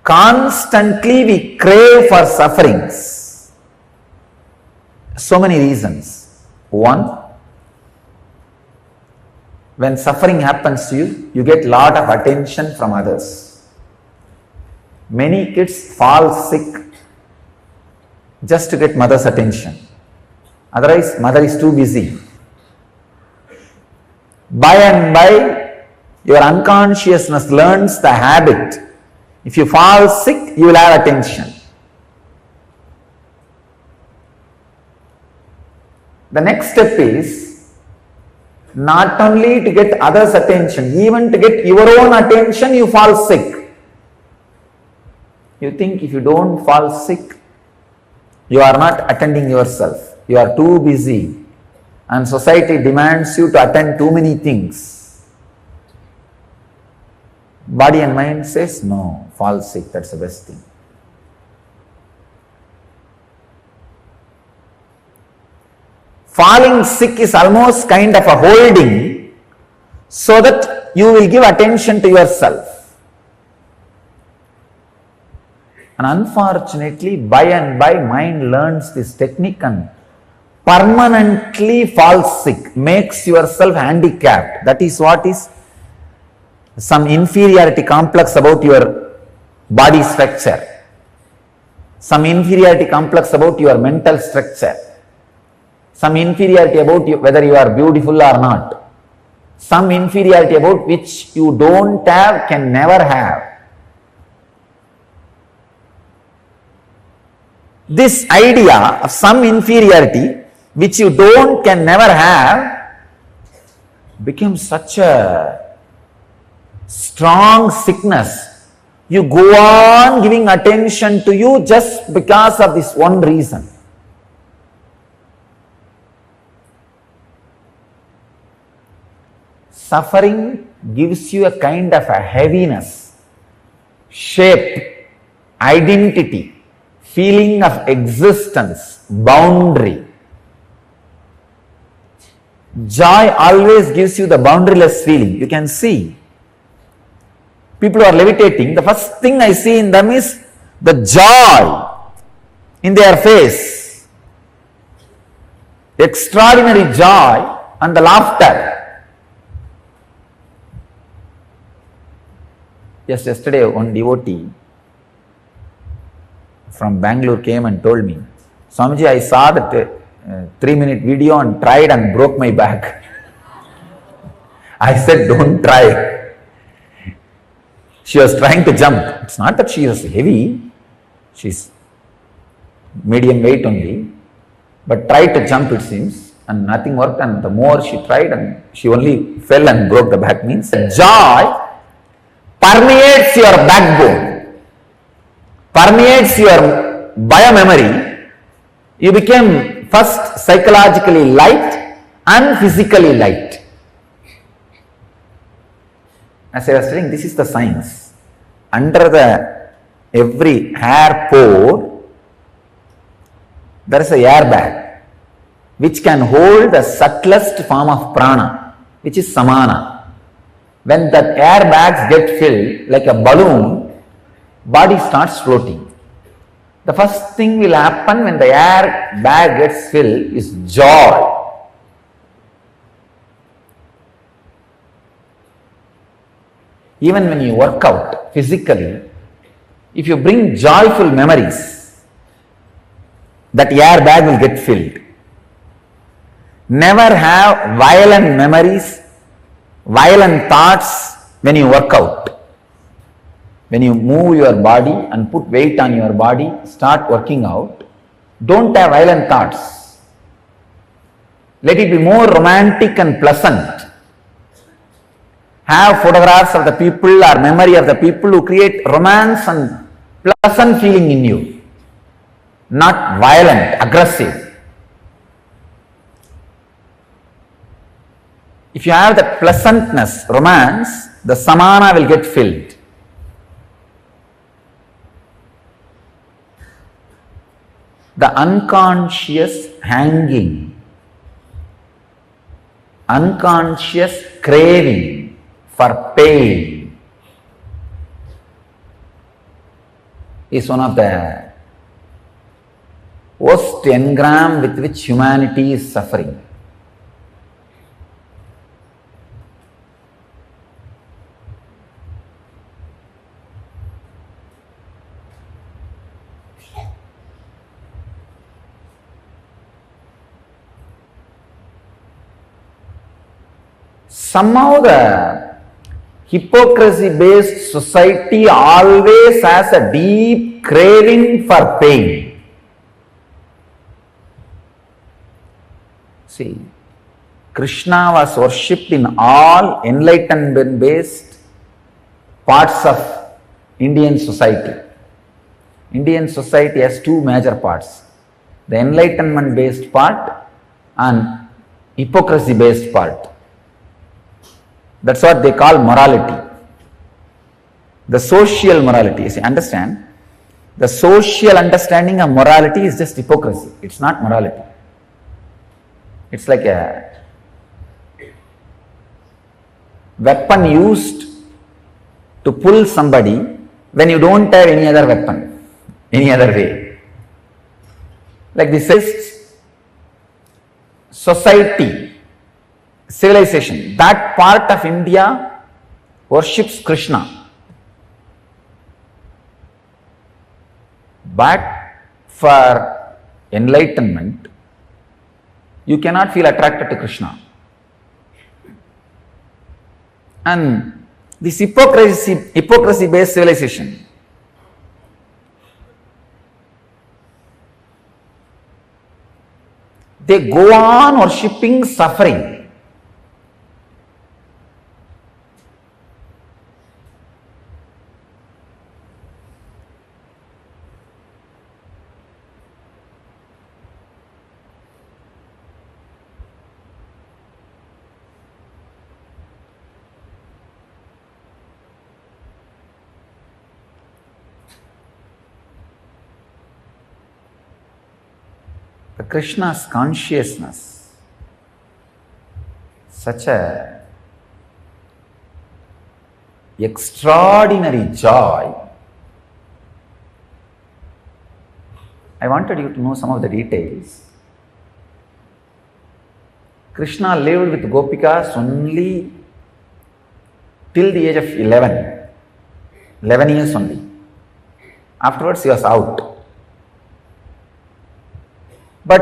Constantly we crave for sufferings. So many reasons. One, when suffering happens to you, you get lot of attention from others. Many kids fall sick just to get mother's attention. Otherwise, mother is too busy. By and by, your unconsciousness learns the habit. If you fall sick, you will have attention. The next step is not only to get others' attention, even to get your own attention, you fall sick. You think if you don't fall sick, you are not attending yourself. You are too busy, and society demands you to attend too many things. Body and mind says, no, fall sick, that's the best thing. Falling sick is almost kind of a holding so that you will give attention to yourself. And unfortunately, by and by, mind learns this technique and permanently falls sick, makes yourself handicapped. That is what is some inferiority complex about your body structure, some inferiority complex about your mental structure, some inferiority about you, whether you are beautiful or not, some inferiority about which you don't have, can never have. This idea of some inferiority which you don't, can never have, becomes such a strong sickness. You go on giving attention to you just because of this one reason. Suffering gives you a kind of a heaviness, shape, identity, feeling of existence, boundary. Joy always gives you the boundaryless feeling. You can see people who are levitating, the first thing I see in them is the joy in their face, extraordinary joy, and the laughter. Just yesterday, one devotee from Bangalore came and told me, Swamiji, I saw that 3-minute video and tried and broke my back. I said, don't try. She was trying to jump. It's not that she was heavy, she's medium weight only, but tried to jump, it seems, and nothing worked, and the more she tried, and she only fell and broke the back. Means joy permeates your backbone, permeates your biomemory. You became first psychologically light and physically light. As I was telling, this is the science. Under every hair pore, there is a airbag which can hold the subtlest form of prana, which is samana. When that airbags get filled like a balloon, body starts floating. The first thing will happen when the air bag gets filled is joy. Even when you work out physically, if you bring joyful memories, that air bag will get filled. Never have violent memories, violent thoughts when you work out. When you move your body and put weight on your body, start working out, don't have violent thoughts. Let it be more romantic and pleasant. Have photographs of the people or memory of the people who create romance and pleasant feeling in you, not violent, aggressive. If you have that pleasantness, romance, the samana will get filled. The unconscious hanging, unconscious craving for pain, is one of the worst engram with which humanity is suffering. Somehow the hypocrisy-based society always has a deep craving for pain. See, Krishna was worshipped in all enlightenment-based parts of Indian society. Indian society has two major parts, the enlightenment-based part and hypocrisy-based part. That's what they call morality. The social morality. You see, understand? The social understanding of morality is just hypocrisy. It's not morality. It's like a weapon used to pull somebody when you don't have any other weapon, any other way. Like this is society. Civilization, that part of India worships Krishna. But for enlightenment, you cannot feel attracted to Krishna. And this hypocrisy-based civilization, they go on worshipping suffering. The Krishna's consciousness, such a extraordinary joy. I wanted you to know some of the details. Krishna lived with Gopikas only till the age of 11 years only. Afterwards he was out. But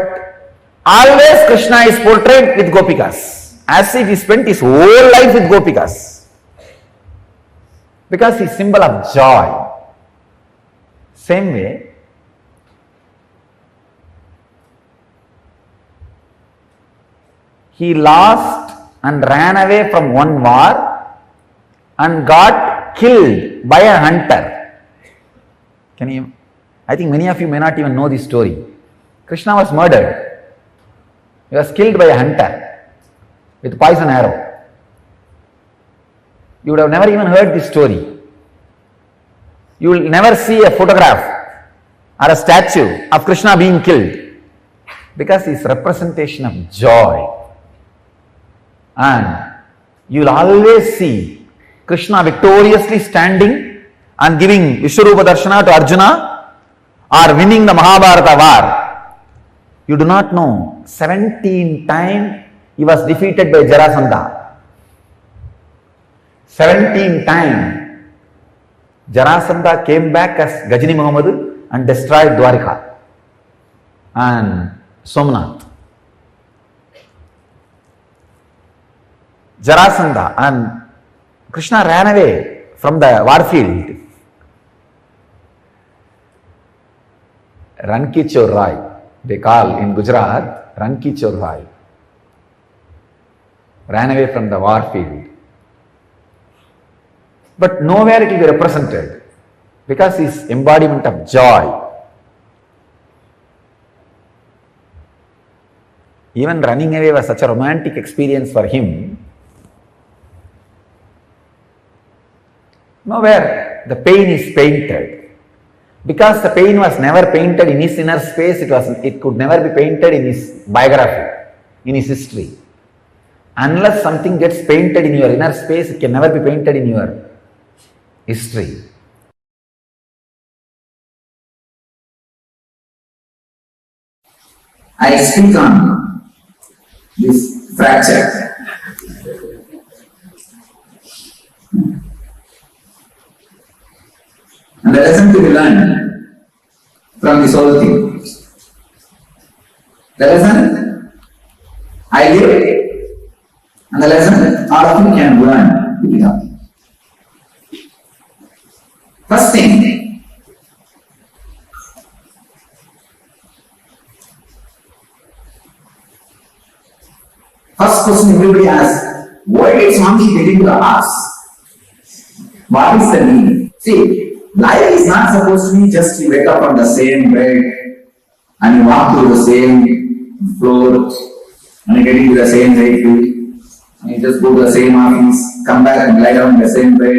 always Krishna is portrayed with Gopikas, as if he spent his whole life with Gopikas. Because he is symbol of joy. Same way, he lost and ran away from one war and got killed by a hunter. I think many of you may not even know this story. Krishna was murdered. He was killed by a hunter with poison arrow. You would have never even heard this story. You will never see a photograph or a statue of Krishna being killed, because he is representation of joy. And you will always see Krishna victoriously standing and giving Vishwarupa Darshana to Arjuna or winning the Mahabharata war. You do not know, 17 times he was defeated by Jarasandha. 17 times Jarasandha came back as Gajini Muhammad and destroyed Dwarika and Somnath. Jarasandha and Krishna ran away from the war field. Ranki Chor Rai, they call in Gujarat, Ranki Chor Rai. Ran away from the war field. But nowhere it will be represented, because he is embodiment of joy. Even running away was such a romantic experience for him. Nowhere the pain is painted. Because the pain was never painted in his inner space, it could never be painted in his biography, in his history. Unless something gets painted in your inner space, it can never be painted in your history. I speak on this fracture. And the lesson to be learned from this whole thing. The lesson I live, and the lesson all of you can learn to pick up. First thing, first question everybody asks, why did Swami get into the arts? What is the meaning? See, life is not supposed to be just you wake up on the same bed and you walk through the same floor and you get into the same vehicle and you just go to the same office, come back and lie down in the same bed.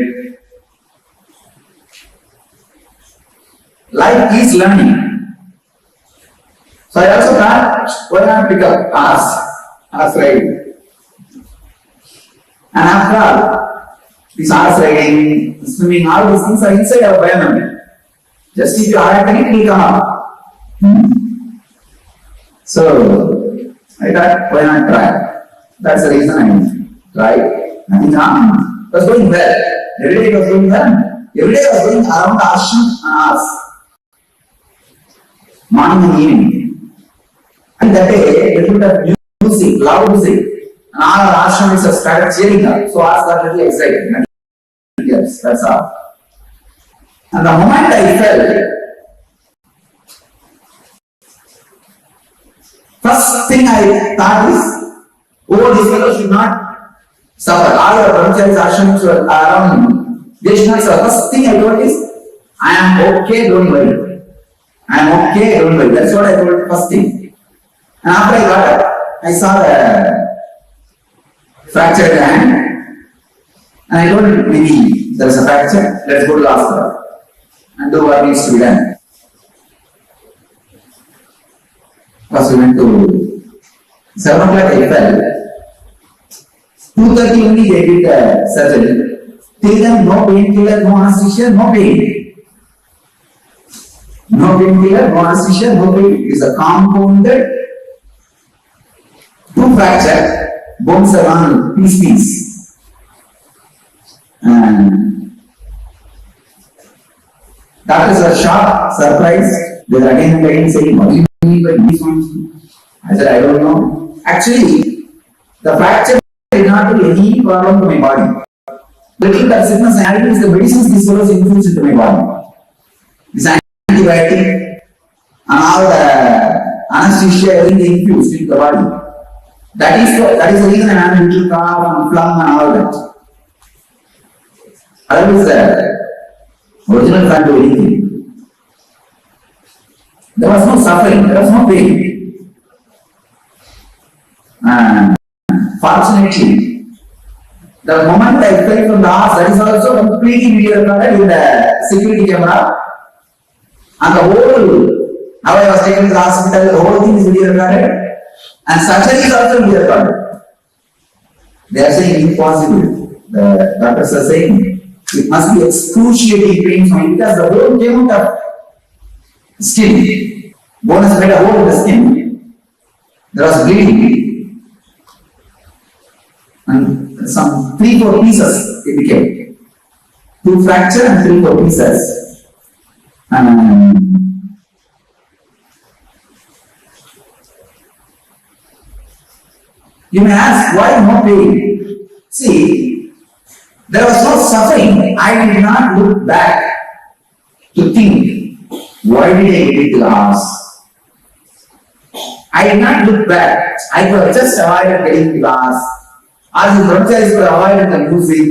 Life is learning. So I also thought, why not pick up horse riding? And after all, this horse riding, swimming, all these things are inside our environment. Just if you are at it, it will come up. So I thought, why not try? That's the reason I tried. Nothing wrong. It was going well. Every day it was going well. Every day I was going around the ashram and hours. Morning and evening. And that day, a little bit of music, loud music, and all our ashramites started cheering up. So I got really excited. Yes, that's all. And the moment I felt, first thing I thought is, oh, these fellows should not suffer. All your brahmacharis, ashramites were around me. They should not suffer. First thing I told is, I am okay, don't worry. I am okay, don't worry. That's what I told first thing. And after I got up, I saw the fractured hand. And I told him, maybe there is a fracture, let's go to the hospital and do what needs to be done. First we went to 7 o'clock I fell. 2:30 only they did the surgery. Till then, no painkiller, no anesthesia, no pain. No painkiller, no anesthesia, no pain. It is a compounded 2 fracture, bones are on piece. And doctors are shocked, surprised. They are again and again saying, what do you mean by these ones? I said, I don't know. Actually, the fracture did not do any problem to my body. Little that sickness I had is the medicines these fellows infused into my body. This antibiotic and all the anesthesia, everything infused into the body. That is the reason I have a little cough and phlegm and all that. Otherwise, the original can't do anything. There was no suffering, there was no pain. And fortunately, the moment I fell from the horse, that is also completely video recorded in the security camera. And the whole, how I was taken to the hospital, the whole thing is video recorded. And surgery is also video recorded. They are saying impossible. The doctors are saying it must be excruciating pain for me because the bone came out of skin. Bone has made a hole in the skin. There was bleeding. And some 3-4 pieces it became. 2 fracture and 3-4 pieces. You may ask, why no pain? See, there was no suffering. I did not look back to think, why did I get into the house? I did not look back. I could have just avoided getting into the house. As the brahmacharis could avoid the music.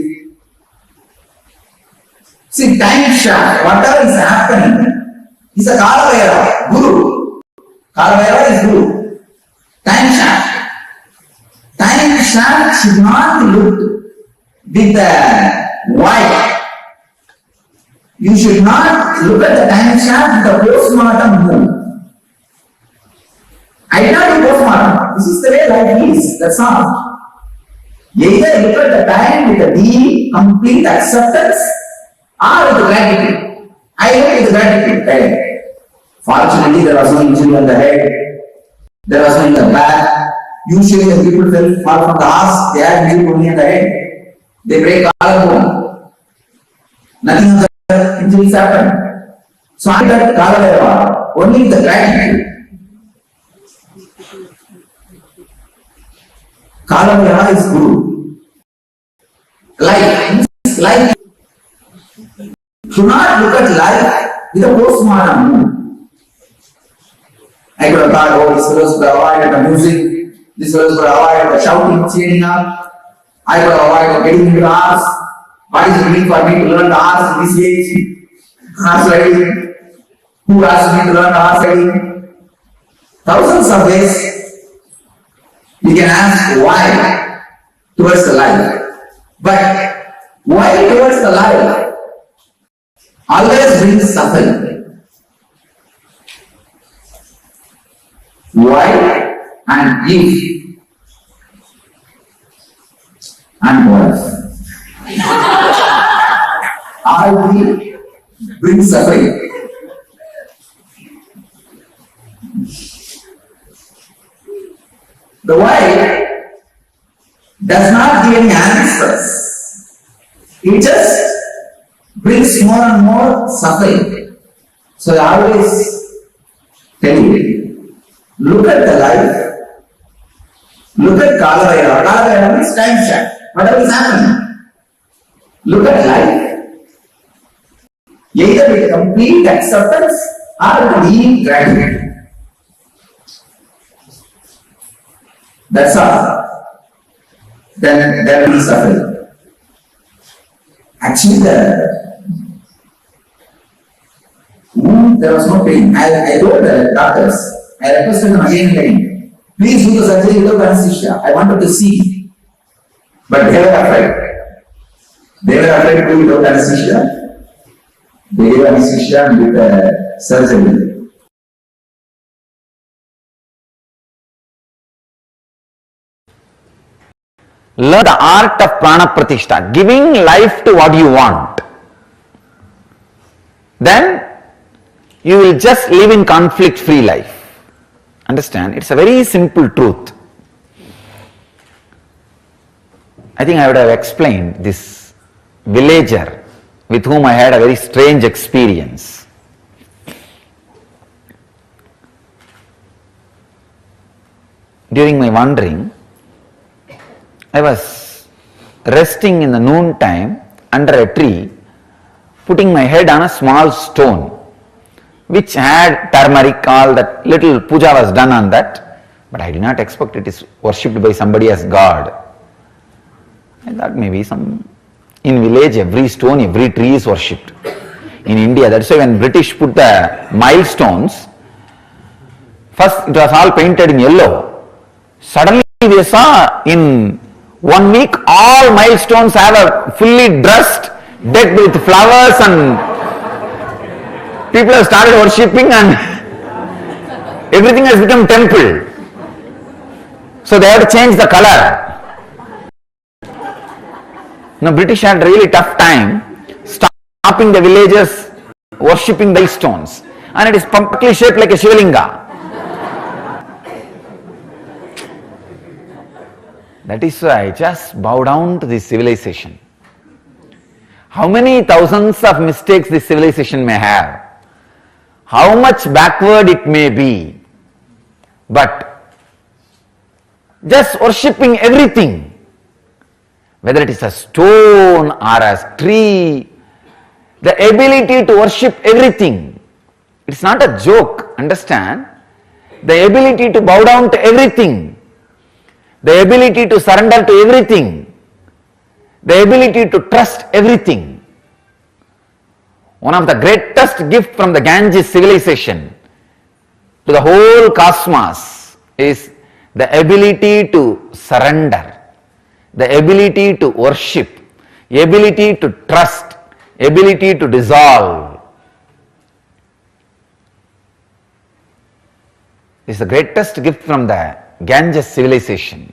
See, time shaft, whatever is happening, is a Kalavera, Guru. Kalavera is Guru. Time shaft. Time shaft should not look with the why. You should not look at the time shaft with the post-mortem mood. I did not do post-mortem. This is the way life is. That's all. Either look at the time with a deep, complete acceptance or with gratitude. I look with gratitude. Fortunately, there was no injury on the head. There was in the back. Usually the people fall from the horse, they have knee only at the head. They break collarbone. Nothing of the injuries happen. So I got Kalavera, only the gratitude. Kalavera is Guru. Life. Do not look at life with a postmodern mood. I could have thought, oh, this fellow could avoid the music, this fellow could avoid the shouting, cheering up, I could avoid getting into the arts. What is it mean for me to learn the arts in this age? Arts riding. Who asked me to learn the arts riding? Thousands of ways you can ask why towards the life. But why towards the life always brings suffering. Why and if and what? I will bring suffering. The why does not give any answers. It just brings more and more suffering. So I always tell you, look at the life, look at Kalavera. Kalavera means time check. Whatever is happening. Look at life, either with complete acceptance or deep gratitude. That's all. Then there will be suffering. Actually, there was no pain. I told the doctors, I requested them again and again, please do the surgery without anesthesia. I wanted to see. But they were afraid. They were afraid to do without anesthesia. They gave anesthesia and did the surgery. Learn the art of prana pratishta, giving life to what you want. Then you will just live in conflict-free life. Understand? It's a very simple truth. I think I would have explained this villager with whom I had a very strange experience. During my wandering, I was resting in the noon time under a tree, putting my head on a small stone which had turmeric, all that little puja was done on that, but I did not expect it is worshipped by somebody as God. I thought maybe in village every stone, every tree is worshipped. In India, that's why when British put the milestones, first it was all painted in yellow. Suddenly we saw in 1 week all milestones have a fully dressed, decked with flowers, and people have started worshipping and everything has become temple. So they have to change the color. Now British had a really tough time stopping the villagers worshipping the stones, and it is perfectly shaped like a Shivalinga. That is why I just bow down to this civilization. How many thousands of mistakes this civilization may have, how much backward it may be, but just worshipping everything, whether it is a stone or a tree, the ability to worship everything, it's not a joke, understand? The ability to bow down to everything, the ability to surrender to everything, the ability to trust everything. One of the greatest gifts from the Ganges civilization to the whole cosmos is the ability to surrender, the ability to worship, ability to trust, ability to dissolve. This is the greatest gift from the Ganges civilization.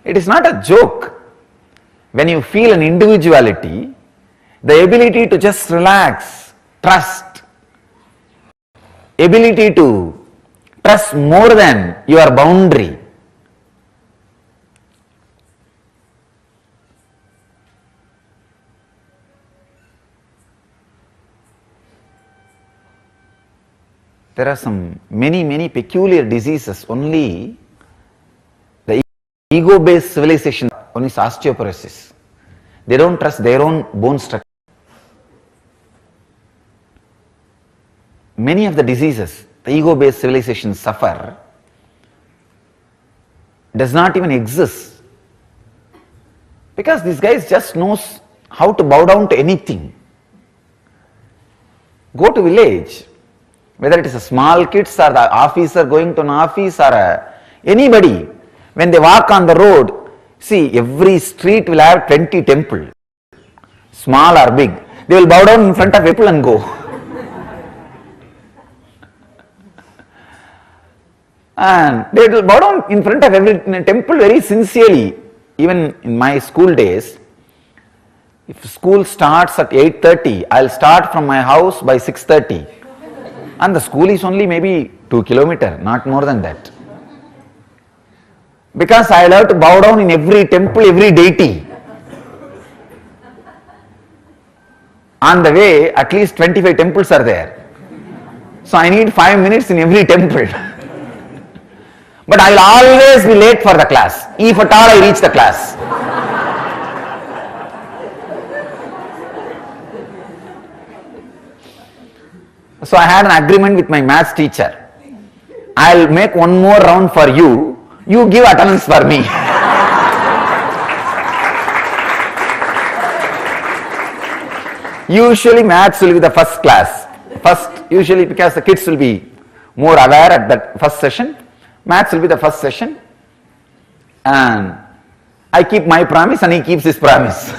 It is not a joke when you feel an individuality, The ability to just relax, trust, ability to trust more than your boundary. There are some many peculiar diseases. Only the ego-based civilization, only osteoporosis. They don't trust their own bone structure. Many of the diseases the ego-based civilizations suffer does not even exist, because this guy just knows how to bow down to anything. Go to village, whether it is a small kids or the officer going to an office or anybody, when they walk on the road, see, every street will have 20 temples, small or big. They will bow down in front of people and go. And they will bow down in front of every temple very sincerely. Even in my school days, if school starts at 8:30, I'll start from my house by 6:30. And the school is only maybe 2 kilometers, not more than that. Because I'll have to bow down in every temple, every deity. On the way, at least 25 temples are there. So I need 5 minutes in every temple. But I will always be late for the class, if at all I reach the class. So I had an agreement with my maths teacher. I will make one more round for you, you give attendance for me. Usually maths will be the first class. Usually because the kids will be more aware at that first session. Maths will be the first session, and I keep my promise and he keeps his promise.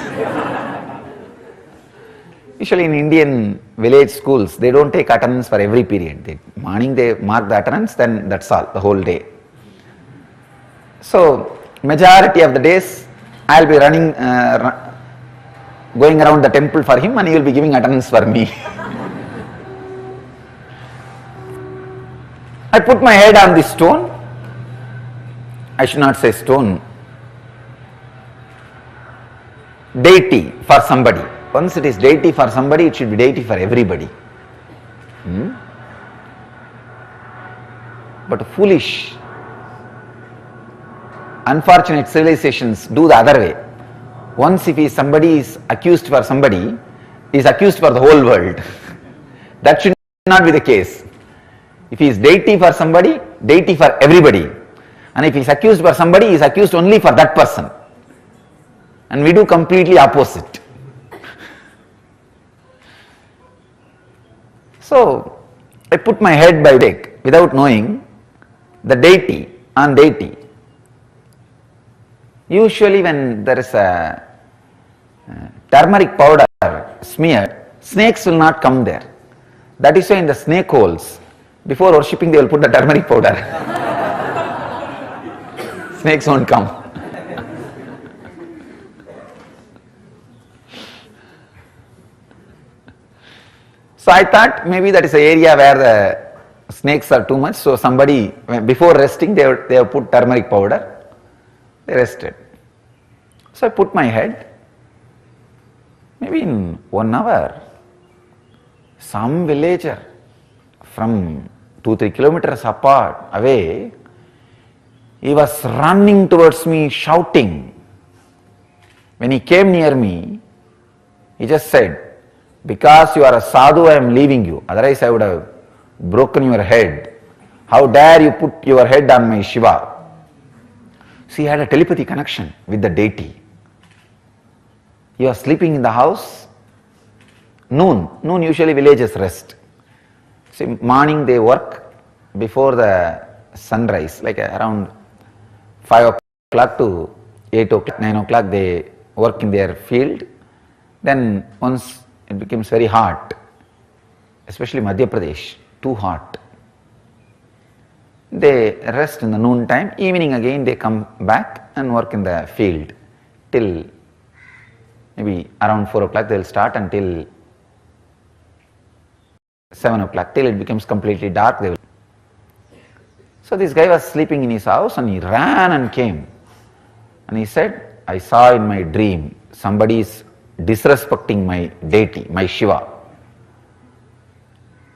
Usually in Indian village schools, they don't take attendance for every period. Morning they mark the attendance, then that's all, the whole day. So majority of the days, I'll be running, going around the temple for him, and he will be giving attendance for me. I put my head on this stone. I should not say stone. Deity for somebody. Once it is deity for somebody, it should be deity for everybody. But foolish, unfortunate civilizations do the other way. Once if somebody is accused for somebody, he is accused for the whole world. That should not be the case. If he is deity for somebody, deity for everybody. And if he is accused for somebody, he is accused only for that person. And we do completely opposite. So I put my head by deck without knowing the deity on deity. Usually when there is a turmeric powder smeared, snakes will not come there. That is why in the snake holes, before worshipping they will put the turmeric powder. Snakes won't come. So I thought maybe that is the area where the snakes are too much. So somebody, before resting, they have put turmeric powder. They rested. So I put my head. Maybe in 1 hour, some villager from 2-3 kilometers apart, away, he was running towards me, shouting. When he came near me, he just said, "Because you are a sadhu, I am leaving you. Otherwise I would have broken your head. How dare you put your head on my Shiva?" So he had a telepathy connection with the deity. He was sleeping in the house. Noon usually villages rest. See, morning they work before the sunrise, like around 5 o'clock to 8 o'clock, 9 o'clock they work in their field. Then once it becomes very hot, especially Madhya Pradesh, too hot. They rest in the noon time, evening again they come back and work in the field till Maybe around 4 o'clock they will start until 7 o'clock, till it becomes completely dark. They will. So this guy was sleeping in his house and he ran and came. And he said, I saw in my dream somebody is disrespecting my deity, my Shiva.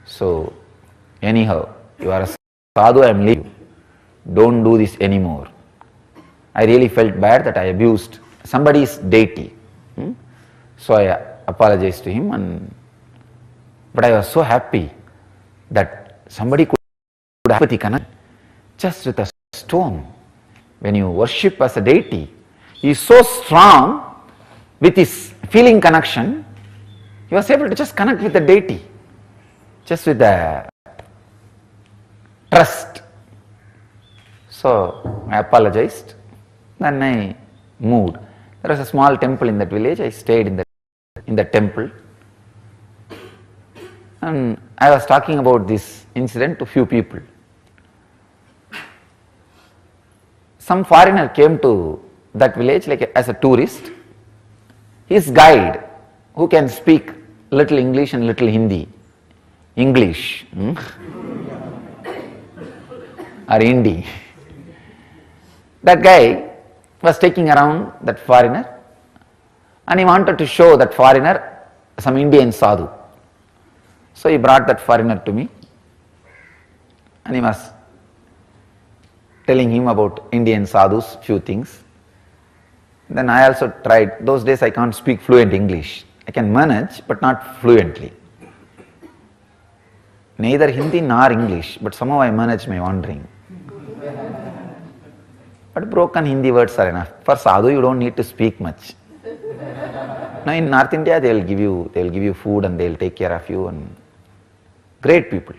So anyhow, you are a sadhu, I am leaving you. Don't do this anymore. I really felt bad that I abused somebody's deity. So I apologized to him, but I was so happy that somebody could have empathy connect just with a stone. When you worship as a deity, he is so strong with his feeling connection, he was able to just connect with the deity, just with the trust. So I apologized, then I moved. There was a small temple in that village. I stayed in the temple, and I was talking about this incident to few people. Some foreigner came to that village like as a tourist. His guide, who can speak little English and little Hindi, or Hindi. That guy was taking around that foreigner, and he wanted to show that foreigner some Indian sadhu. So he brought that foreigner to me, and he was telling him about Indian sadhus, few things. Then I also tried. Those days I can't speak fluent English. I can manage, but not fluently. Neither Hindi nor English, but somehow I manage my wandering. But broken Hindi words are enough. For sadhu, you don't need to speak much. Now in North India, they will give you food and they will take care of you, and great people.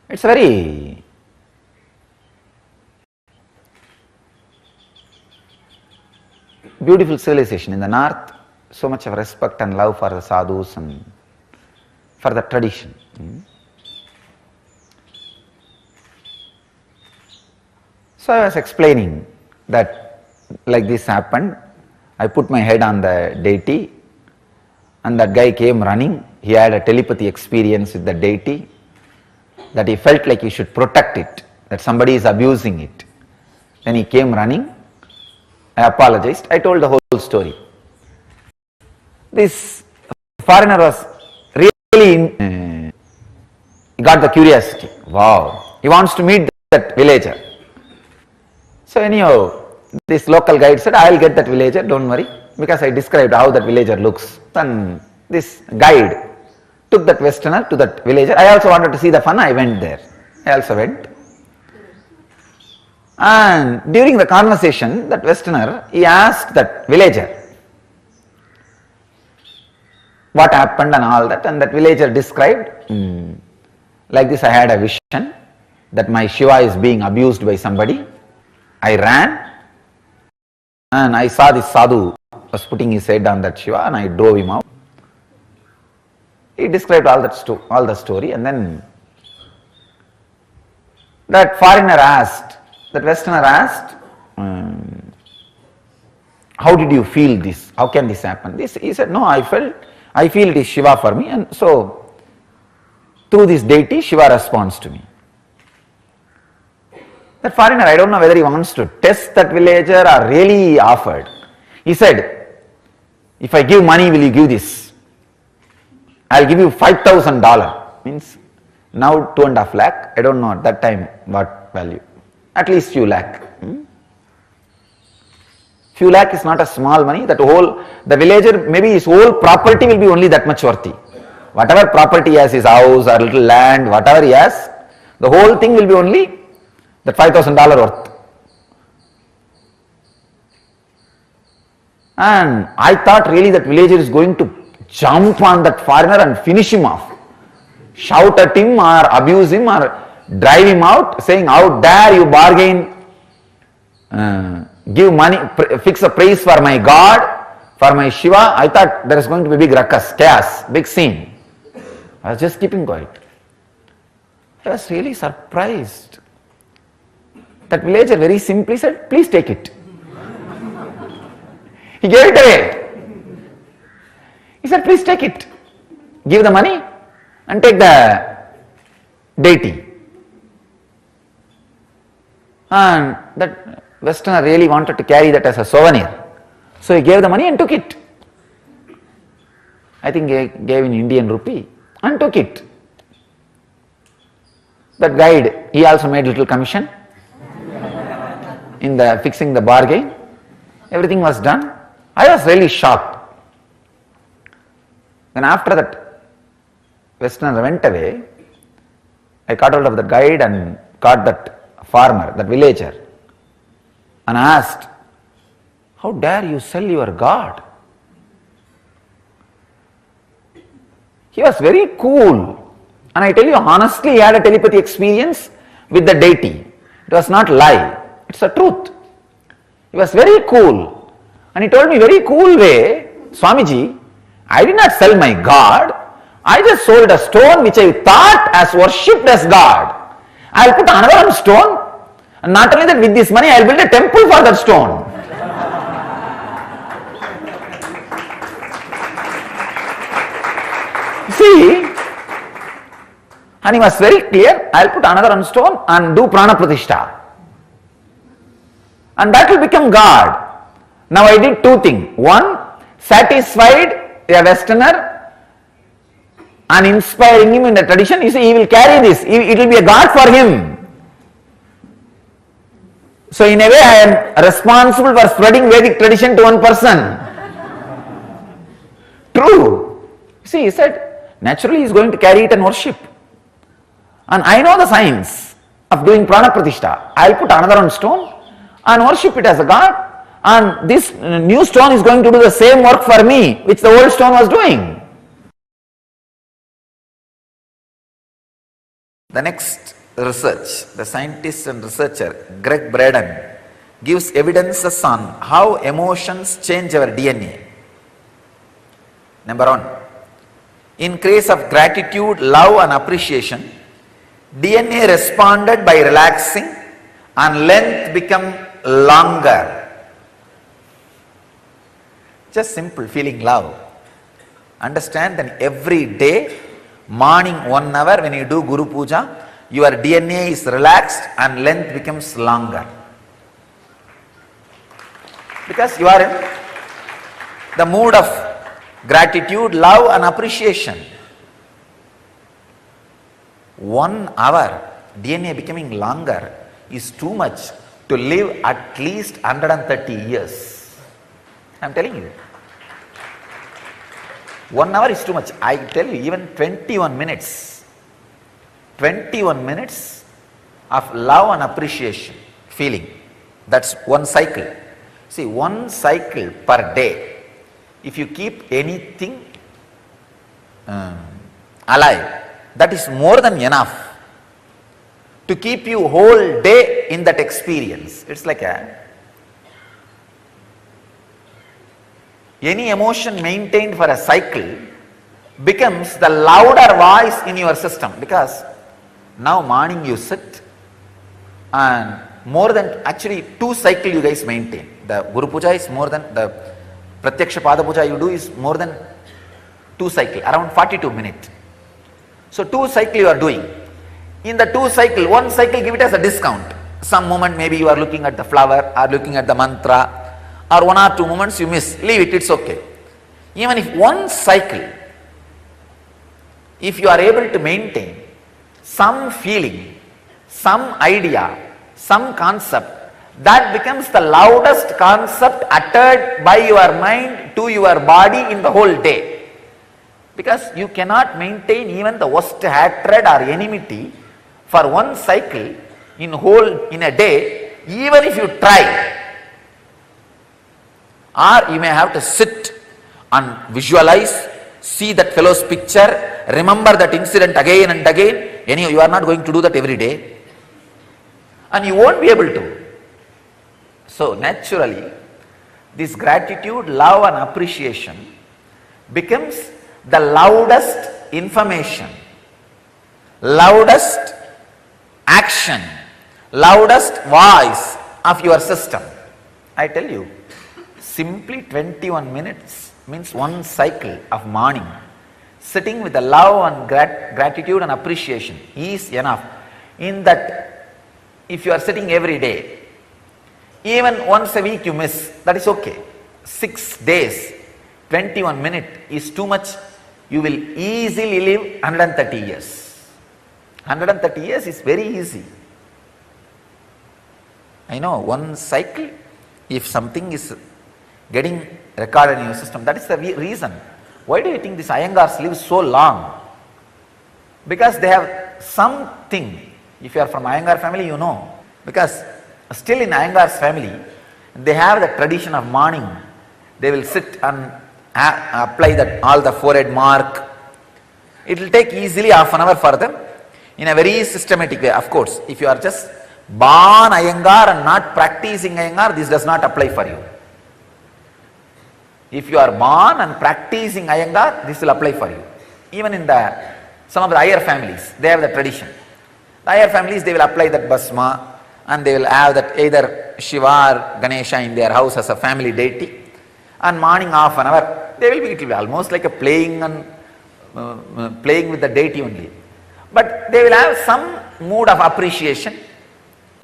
It's very beautiful civilization. In the north, so much of respect and love for the sadhus and for the tradition. So I was explaining that like this happened. I put my head on the deity, and that guy came running. He had a telepathy experience with the deity, that he felt like he should protect it, that somebody is abusing it. Then he came running. I apologized. I told the whole story. This foreigner was really he got the curiosity. Wow, he wants to meet that villager. So anyhow, this local guide said, I will get that villager, don't worry, because I described how that villager looks. Then this guide took that westerner to that villager. I also wanted to see the fun. I went there. I also went. And during the conversation, that westerner, he asked that villager what happened and all that, and that villager described, like this, I had a vision that my Shiva is being abused by somebody. I ran and I saw this sadhu was putting his head on that Shiva, and I drove him out. He described all the story, and then that foreigner asked, that westerner asked, how did you feel this? How can this happen? He said, no, I feel it is Shiva for me, and so through this deity, Shiva responds to me. That foreigner, I don't know whether he wants to test that villager or really offered. He said, if I give money, will you give this? I'll give you $5,000. Means now 2.5 lakh. I don't know at that time what value. At least few lakh. Few lakh is not a small money. The villager, maybe his whole property will be only that much worthy. Whatever property he has, his house or little land, whatever he has, the whole thing will be only that $5,000 worth. And I thought really that villager is going to jump on that foreigner and finish him off. Shout at him or abuse him or drive him out, saying, how dare you bargain, give money, fix a price for my God, for my Shiva. I thought there is going to be big ruckus, chaos, big scene. I was just keeping quiet. I was really surprised. That villager very simply said, please take it. He gave it away. He said, please take it. Give the money and take the deity. And that Westerner really wanted to carry that as a souvenir. So he gave the money and took it. I think he gave in Indian rupee and took it. That guide, he also made little commission in the fixing the bargain. Everything was done. I was really shocked. Then after that, Westerner went away. I caught hold of the guide and caught that farmer, that villager, and asked, how dare you sell your God? He was very cool. And I tell you honestly, he had a telepathy experience with the deity. It was not lie, it's a truth. He was very cool. And he told me very cool way, Swamiji, I did not sell my God. I just sold a stone which I thought as worshipped as God. I will put another stone, and not only that, with this money I will build a temple for that stone. See, and he was very clear, I will put another stone and do prana pratishtha. And that will become God. Now I did two things. One, satisfied a Westerner and inspiring him in the tradition. You see, he will carry this. It will be a God for him. So in a way, I am responsible for spreading Vedic tradition to one person. True. See, he said, naturally he is going to carry it and worship. And I know the science of doing prana pratishtha. I will put another one stone and worship it as a God. And this new stone is going to do the same work for me which the old stone was doing. The next research, the scientist and researcher Greg Braden gives evidences on how emotions change our DNA. Number one, in case of gratitude, love and appreciation, DNA responded by relaxing and length become longer. Just simple, feeling love. Understand that every day, morning 1 hour when you do Guru Puja, your DNA is relaxed and length becomes longer. Because you are in the mood of gratitude, love and appreciation. 1 hour, DNA becoming longer is too much to live at least 130 years. I am telling you. 1 hour is too much. I tell you, even 21 minutes. 21 minutes of love and appreciation, feeling. That's one cycle. See, one cycle per day. If you keep anything alive, that is more than enough to keep you whole day in that experience. It's like any emotion maintained for a cycle becomes the louder voice in your system, because now morning you sit and more than actually 2 cycles you guys maintain. The Guru Puja is more than, the Pratyaksha Pada Puja you do is more than 2 cycles, around 42 minutes. So 2 cycles you are doing. In the 2 cycles, 1 cycle give it as a discount. Some moment maybe you are looking at the flower or looking at the mantra, or 1 or 2 moments you miss, leave it, it's okay. Even if 1 cycle, if you are able to maintain some feeling, some idea, some concept, that becomes the loudest concept uttered by your mind to your body in the whole day. Because you cannot maintain even the worst hatred or enmity for 1 cycle in a day, even if you try. Or you may have to sit and visualize, see that fellow's picture, remember that incident again and again. Anyhow, you are not going to do that every day. And you won't be able to. So naturally, this gratitude, love and appreciation becomes the loudest information, loudest action, loudest voice of your system. I tell you, Simply 21 minutes means one cycle of morning. Sitting with the love and gratitude and appreciation is enough. In that, if you are sitting every day, even once a week you miss, that is okay. 6 days, 21 minutes is too much. You will easily live 130 years. 130 years is very easy. I know, one cycle, if something is getting recorded in your system, that is the reason. Why do you think these Iyengars live so long? Because they have something. If you are from Iyengar family, you know. Because still in Iyengar's family, they have the tradition of morning. They will sit and apply that all the forehead mark. It will take easily half an hour for them in a very systematic way. Of course, if you are just born Iyengar and not practicing Iyengar, this does not apply for you. If you are born and practicing Iyengar, this will apply for you. Even in some of the higher families, they have the tradition. The higher families, they will apply that bhasma and they will have that either Shiva or Ganesha in their house as a family deity. And morning half an hour, it will be almost like a playing with the deity only. But they will have some mood of appreciation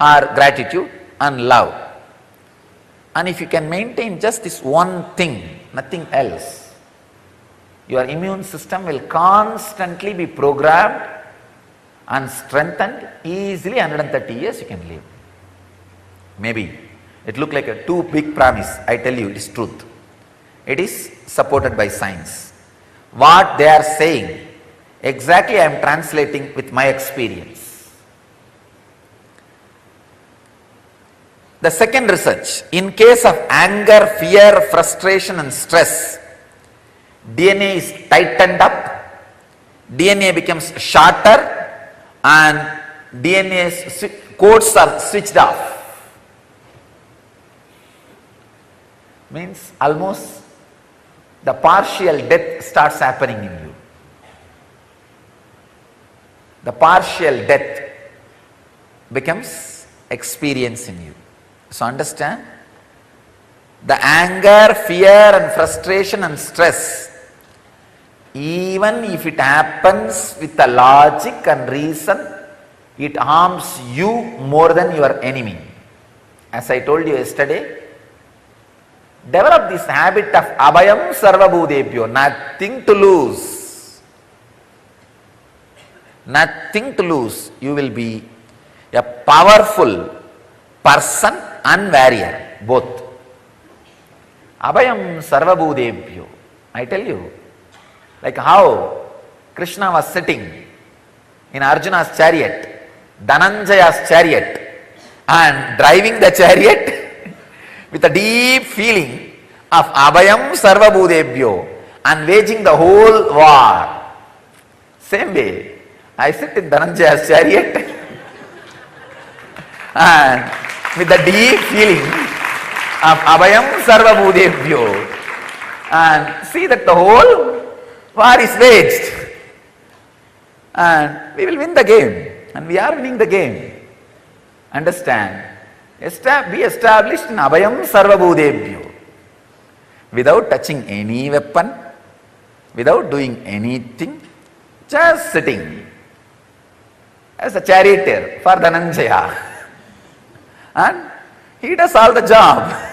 or gratitude and love. And if you can maintain just this one thing, nothing else, your immune system will constantly be programmed and strengthened. Easily 130 years you can live. Maybe it look like a too big promise. I tell you, it is truth. It is supported by science. What they are saying, exactly I am translating with my experience. The second research, in case of anger, fear, frustration and stress, DNA is tightened up, DNA becomes shorter and DNA's codes are switched off. Means almost the partial death starts happening in you. The partial death becomes experience in you. So understand, the anger, fear and frustration and stress, even if it happens with the logic and reason, it harms you more than your enemy. As I told you yesterday, develop this habit of abhayam sarvabhutebhyo, nothing to lose. Nothing to lose. You will be a powerful person and warrior, both. Abhayam sarvabhutebhyo. I tell you, like how Krishna was sitting in Arjuna's chariot, Dhananjaya's chariot, and driving the chariot with a deep feeling of abhayam sarvabhutebhyo and waging the whole war. Same way, I sit in Dhananjaya's chariot and with the deep feeling of abhayam sarvabhutebhyo and see that the whole war is waged and we will win the game, and we are winning the game. Understand? Be established in abhayam sarvabhutebhyo without touching any weapon, without doing anything, just sitting as a charioteer for Dhananjaya. And he does all the job.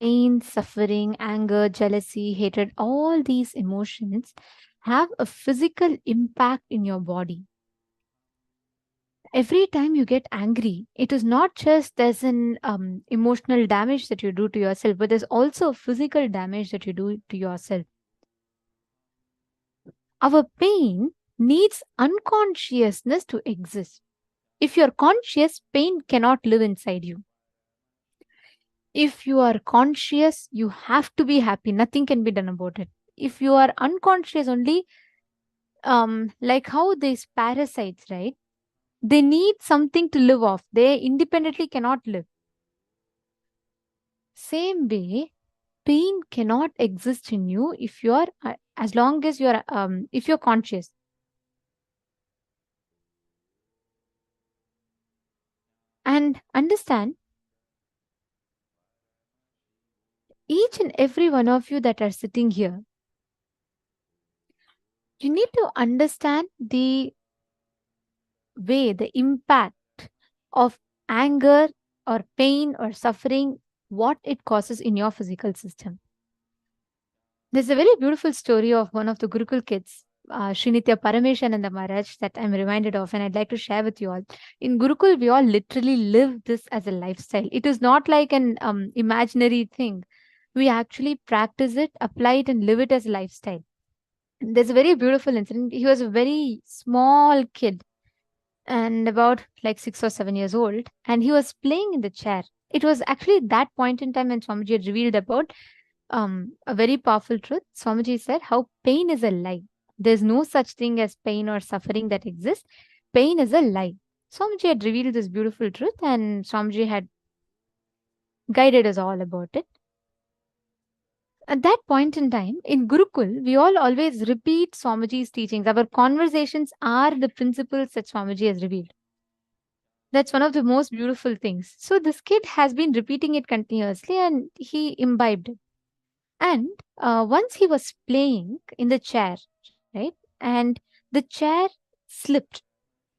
Pain, suffering, anger, jealousy, hatred, all these emotions have a physical impact in your body. Every time you get angry, it is not just there's an emotional damage that you do to yourself, but there's also physical damage that you do to yourself. Our pain needs unconsciousness to exist. If you're conscious, pain cannot live inside you. If you are conscious, you have to be happy. Nothing can be done about it. if you are unconscious only, like how these parasites, right? They need something to live off. They independently cannot live. Same way, pain cannot exist in you if you are, as long as you are, if you're conscious. And understand, each and every one of you that are sitting here, you need to understand the way, the impact of anger or pain or suffering, what it causes in your physical system. There's a very beautiful story of one of the Gurukul kids, Srinitya Paramashivoham Maharaj, that I'm reminded of, and I'd like to share with you all. In Gurukul, we all literally live this as a lifestyle. It is not like an imaginary thing. We actually practice it, apply it, and live it as a lifestyle. There's a very beautiful incident. He was a very small kid and about like 6 or 7 years old, and he was playing in the chair. It was actually that point in time when Swamiji had revealed about a very powerful truth. Swamiji said how pain is a lie. There's no such thing as pain or suffering that exists. Pain is a lie. Swamiji had revealed this beautiful truth, and Swamiji had guided us all about it. At that point in time, in Gurukul, we all always repeat Swamiji's teachings. Our conversations are the principles that Swamiji has revealed. That's one of the most beautiful things. So this kid has been repeating it continuously, and he imbibed it. And once he was playing in the chair, right? And the chair slipped.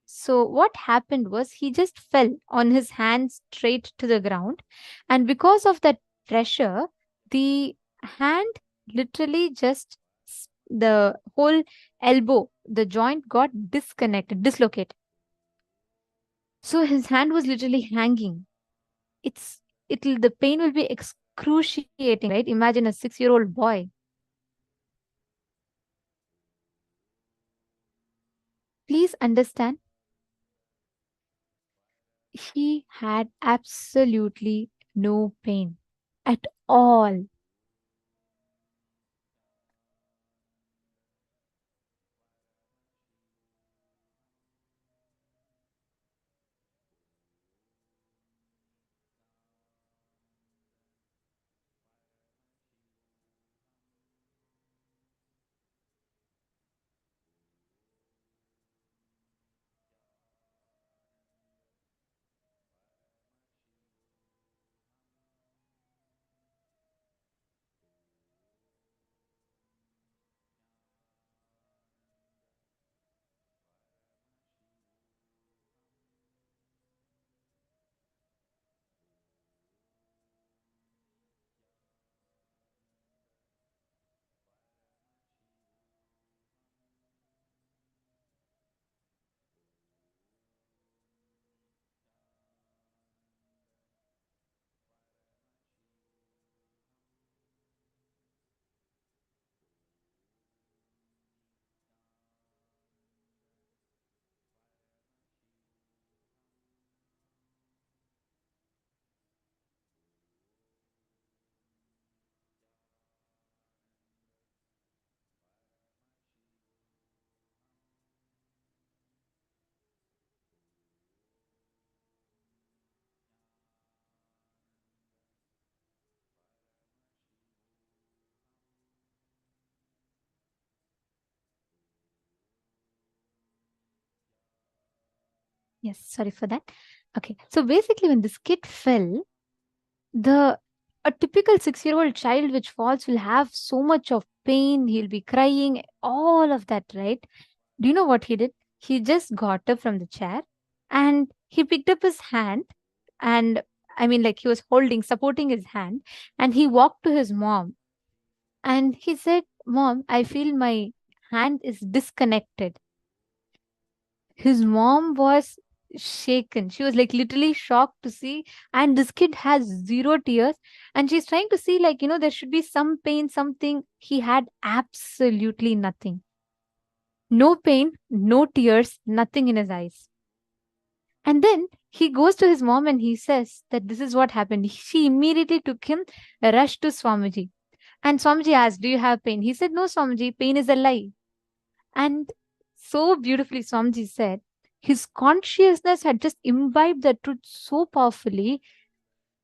So what happened was he just fell on his hands straight to the ground. And because of that pressure, the hand literally just, the whole elbow, the joint got dislocated. So his hand was literally hanging. The pain will be excruciating, right? Imagine a 6-year-old boy. Please understand, he had absolutely no pain at all. Yes, sorry for that. Okay, so basically when this kid fell, a typical 6-year-old child which falls will have so much of pain, he'll be crying, all of that, right? Do you know what he did? He just got up from the chair and he picked up his hand, and I mean, like, he was supporting his hand, and he walked to his mom and he said, "Mom, I feel my hand is disconnected." His mom was shaken. She was like literally shocked to see. And this kid has 0 tears. And she's trying to see, like, there should be some pain, something. He had absolutely nothing. No pain, no tears, nothing in his eyes. And then he goes to his mom and he says that this is what happened. She immediately took him, rushed to Swamiji. And Swamiji asked, do you have pain? He said, no, Swamiji, pain is a lie. And so beautifully, Swamiji said, his consciousness had just imbibed the truth so powerfully.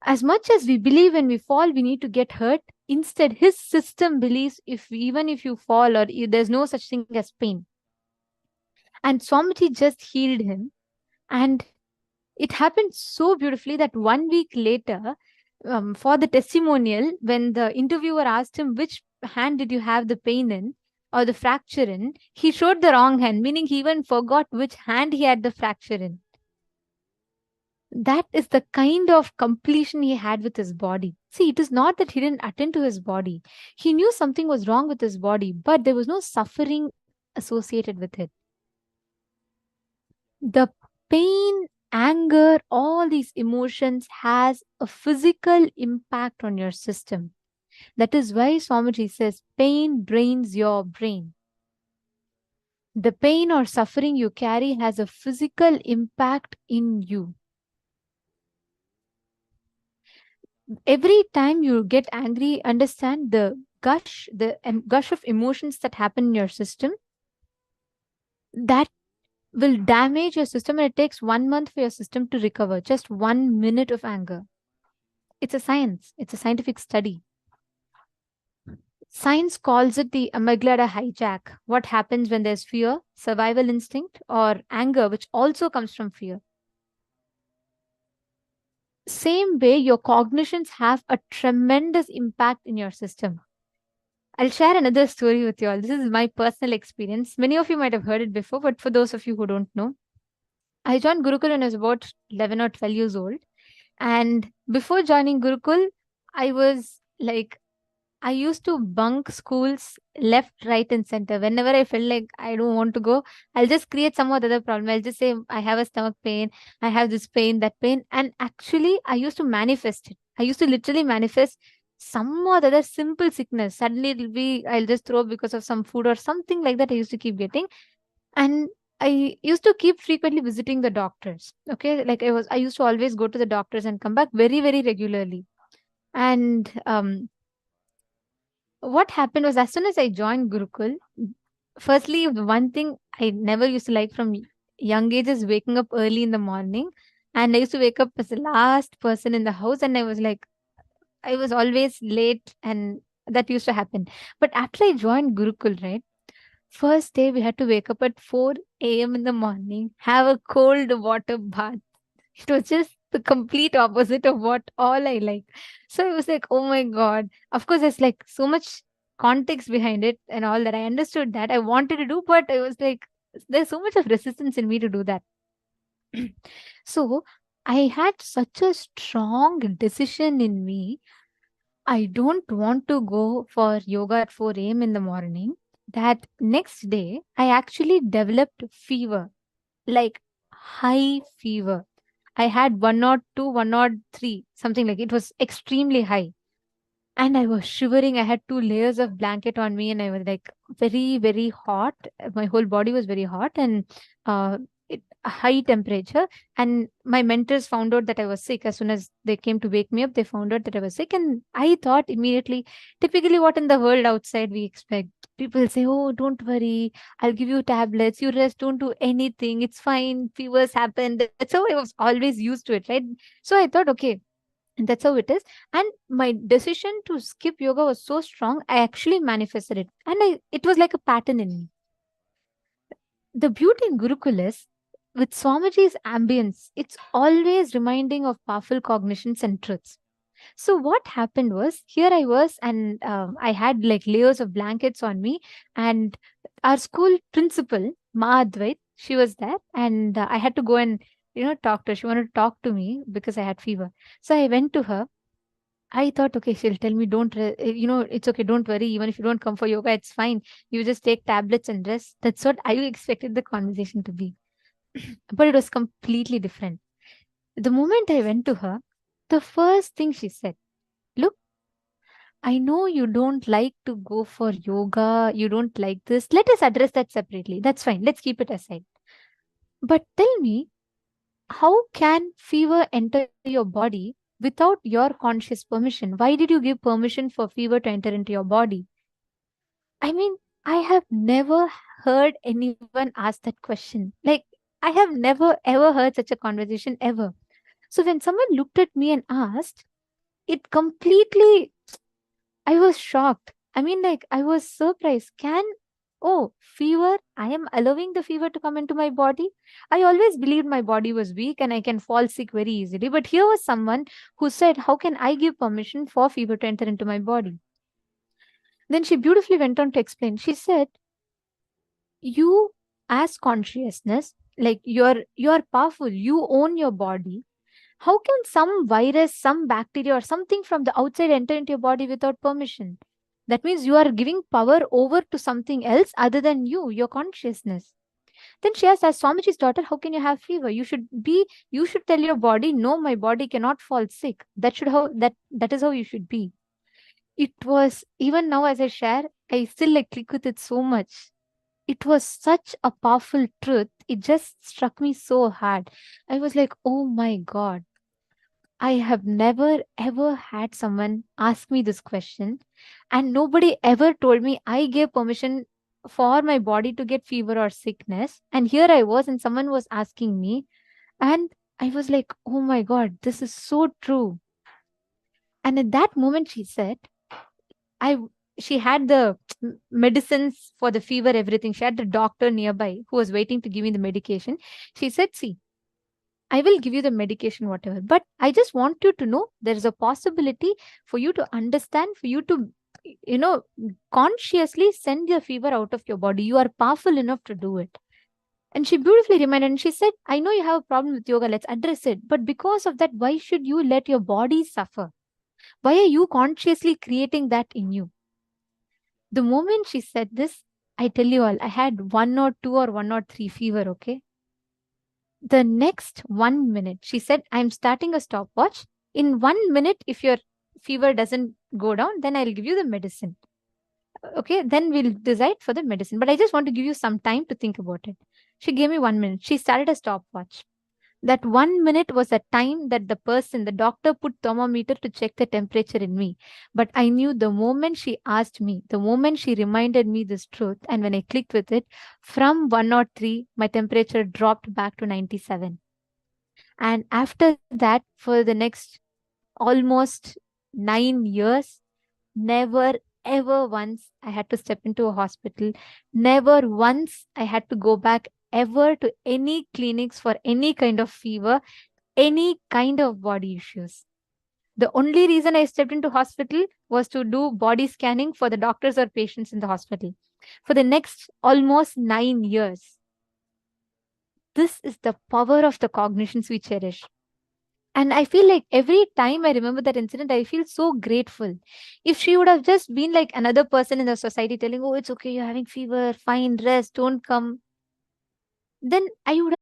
As much as we believe when we fall, we need to get hurt. Instead, his system believes even if you fall or there's no such thing as pain. And Swamiji just healed him. And it happened so beautifully that 1 week later, for the testimonial, when the interviewer asked him which hand did you have the pain in or the fracture in, he showed the wrong hand, meaning he even forgot which hand he had the fracture in. That is the kind of completion he had with his body. See, it is not that he didn't attend to his body. He knew something was wrong with his body, but there was no suffering associated with it. The pain, anger, all these emotions has a physical impact on your system. That is why Swamiji says, pain drains your brain. The pain or suffering you carry has a physical impact in you. Every time you get angry, understand the gush of emotions that happen in your system, that will damage your system, and it takes 1 month for your system to recover. Just 1 minute of anger. It's a science. It's a scientific study. Science calls it the amygdala hijack. What happens when there's fear, survival instinct, or anger, which also comes from fear. Same way, your cognitions have a tremendous impact in your system. I'll share another story with you all. This is my personal experience. Many of you might have heard it before, but for those of you who don't know, I joined Gurukul when I was about 11 or 12 years old. And before joining Gurukul, I used to bunk schools left, right, and center. Whenever I felt like I don't want to go, I'll just create some other problem. I'll just say, I have a stomach pain, I have this pain, that pain. And actually, I used to manifest it. I used to literally manifest some or the other simple sickness. Suddenly it'll be, I'll just throw up because of some food or something like that. I used to keep getting. And I used to keep frequently visiting the doctors. Okay. I used to always go to the doctors and come back very, very regularly. And, what happened was, as soon as I joined Gurukul, firstly, the one thing I never used to like from young age is waking up early in the morning. And I used to wake up as the last person in the house. And I was always late, and that used to happen. But after I joined Gurukul, right, first day we had to wake up at 4 a.m. in the morning, have a cold water bath. It was just the complete opposite of what all I like. So it was like, oh my God. Of course, there's like so much context behind it and all that. I understood that. I wanted to do, but I was like, there's so much of resistance in me to do that. So I had such a strong decision in me. I don't want to go for yoga at 4 a.m. in the morning. That next day, I actually developed fever, like high fever. I had 102, 103, something like it was extremely high. And I was shivering. I had 2 layers of blanket on me, and I was like very, very hot. My whole body was very hot, and high temperature. And my mentors found out that I was sick. As soon as they came to wake me up, they found out that I was sick. And I thought immediately, typically what in the world outside we expect. People say, oh, don't worry, I'll give you tablets, you rest, don't do anything, it's fine, fevers happen. That's how I was always used to it, right? So I thought, okay, and that's how it is. And my decision to skip yoga was so strong, I actually manifested it. And it was like a pattern in me. The beauty in Gurukul is, with Swamiji's ambience, it's always reminding of powerful cognitions and truths. So what happened was, here I was, and I had like layers of blankets on me, and our school principal, Ma Advait, she was there, and I had to go and talk to her. She wanted to talk to me because I had fever. So I went to her. I thought, okay, she'll tell me, it's okay, don't worry. Even if you don't come for yoga, it's fine. You just take tablets and rest. That's what I expected the conversation to be. But it was completely different. The moment I went to her, the first thing she said, look, I know you don't like to go for yoga. You don't like this. Let us address that separately. That's fine. Let's keep it aside. But tell me, how can fever enter your body without your conscious permission. Why did you give permission for fever to enter into your body? I mean, I have never heard anyone ask that question. Like, I have never ever heard such a conversation ever. So when someone looked at me and asked, it completely, I was shocked. I mean, like, I was surprised. Oh, fever, I am allowing the fever to come into my body? I always believed my body was weak and I can fall sick very easily. But here was someone who said, how can I give permission for fever to enter into my body? Then she beautifully went on to explain. She said, you as consciousness, like you're powerful, you own your body. How can some virus, some bacteria, or something from the outside enter into your body without permission? That means you are giving power over to something else other than you, your consciousness. Then she asked, as Swamiji's daughter, how can you have fever? You should tell your body, no, my body cannot fall sick. That is how you should be. It was, even now as I share, I still like click with it so much. It was such a powerful truth. It just struck me so hard. I was like, oh my God. I have never ever had someone ask me this question, and nobody ever told me I gave permission for my body to get fever or sickness. And here I was, and someone was asking me, and I was like, oh my God, this is so true. And at that moment, she said, I she had the medicines for the fever, everything. She had the doctor nearby who was waiting to give me the medication. She said, see, I will give you the medication, whatever. But I just want you to know there is a possibility for you to understand, for you to, consciously send your fever out of your body. You are powerful enough to do it. And she beautifully reminded, and she said, I know you have a problem with yoga, let's address it. But because of that, why should you let your body suffer? Why are you consciously creating that in you? The moment she said this, I tell you all, I had 102 or 103 fever, okay? The next 1 minute, she said, I'm starting a stopwatch. In 1 minute, if your fever doesn't go down, then I'll give you the medicine. Okay, then we'll decide for the medicine. But I just want to give you some time to think about it. She gave me 1 minute. She started a stopwatch. That 1 minute was a time that the doctor put thermometer to check the temperature in me. But I knew the moment she asked me, the moment she reminded me this truth, and when I clicked with it, from 103, my temperature dropped back to 97. And after that, for the next almost 9 years, never ever once I had to step into a hospital. Never once I had to go back ever to any clinics for any kind of fever, any kind of body issues. The only reason I stepped into hospital was to do body scanning for the doctors or patients in the hospital. For the next almost 9 years. This is the power of the cognitions we cherish. And I feel like every time I remember that incident, I feel so grateful. If she would have just been like another person in the society telling, oh, it's okay, you're having fever, fine, rest, don't come, then I would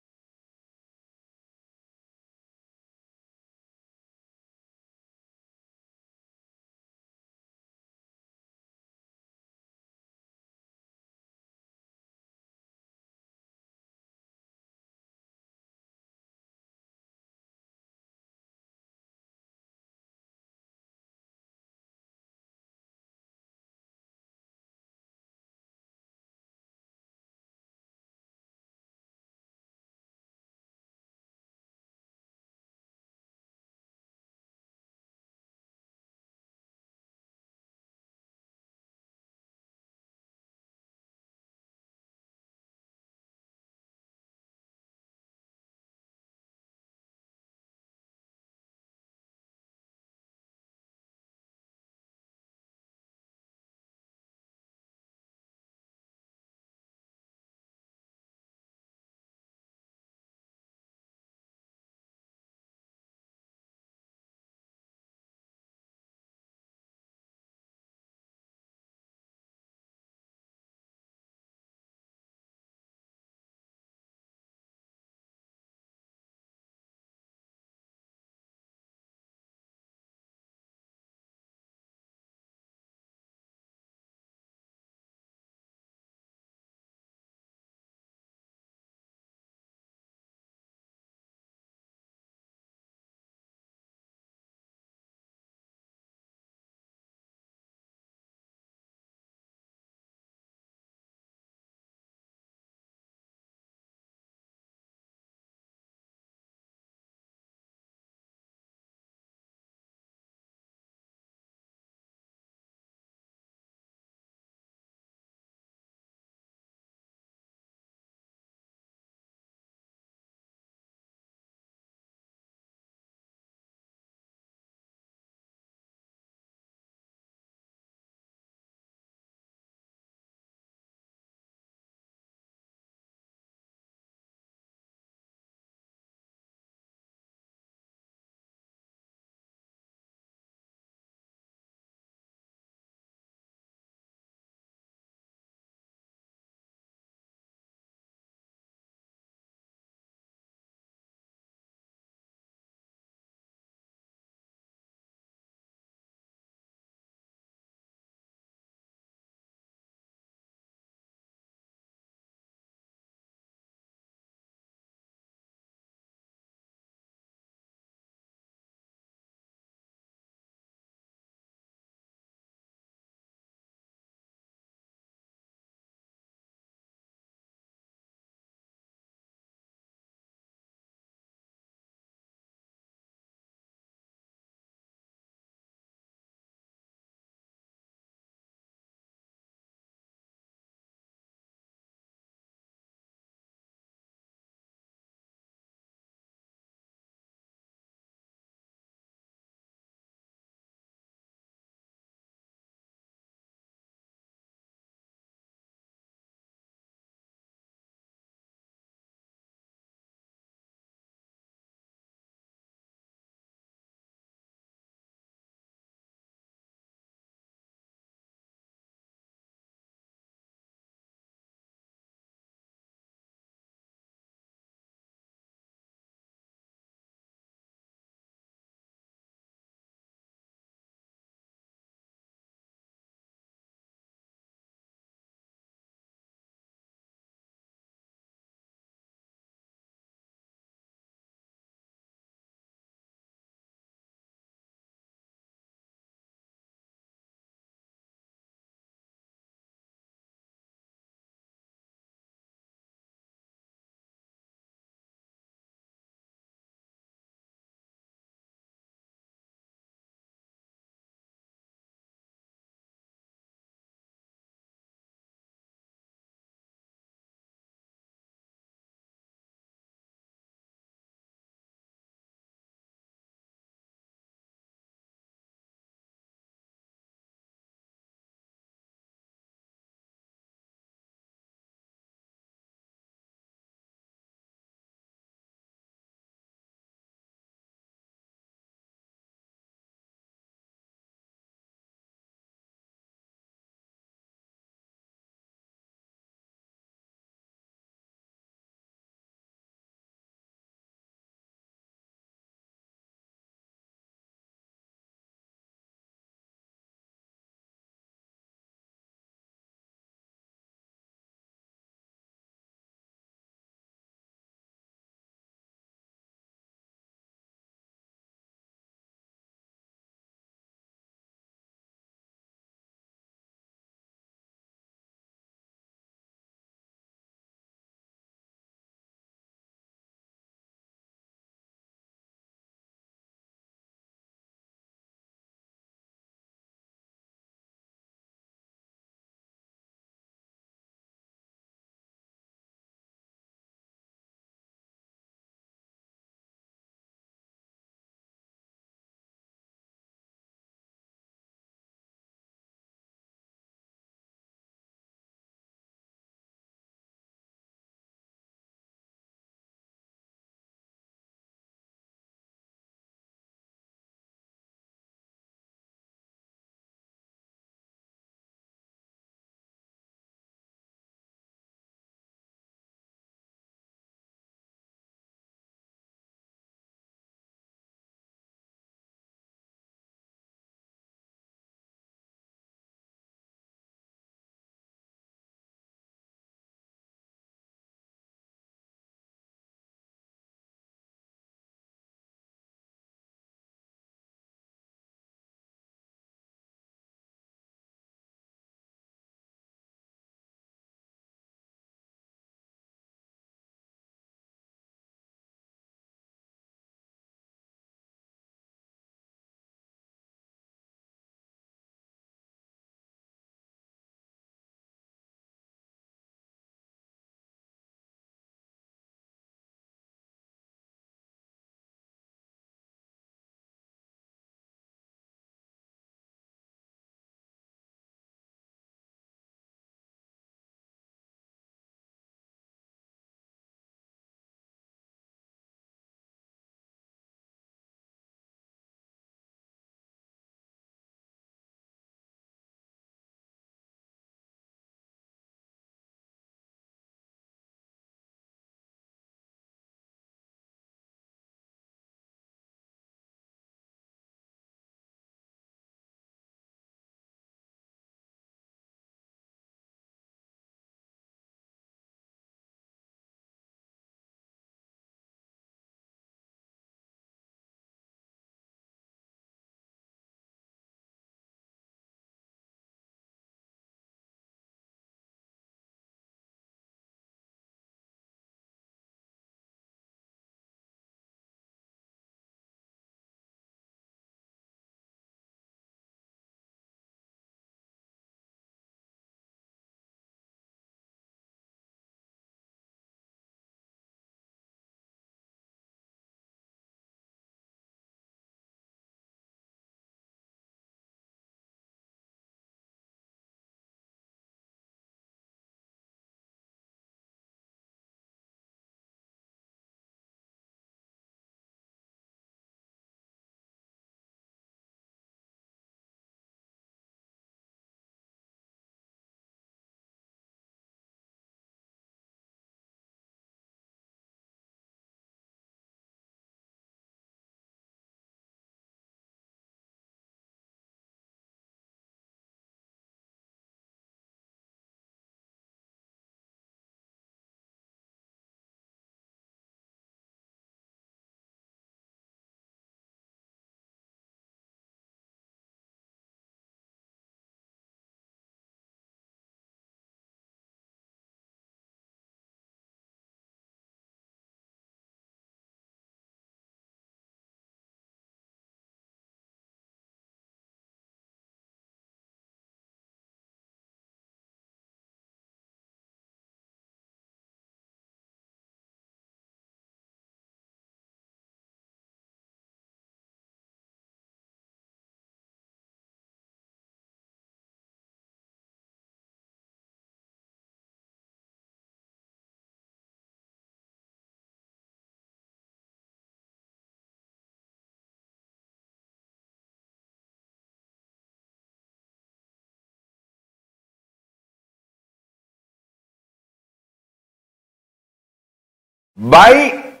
by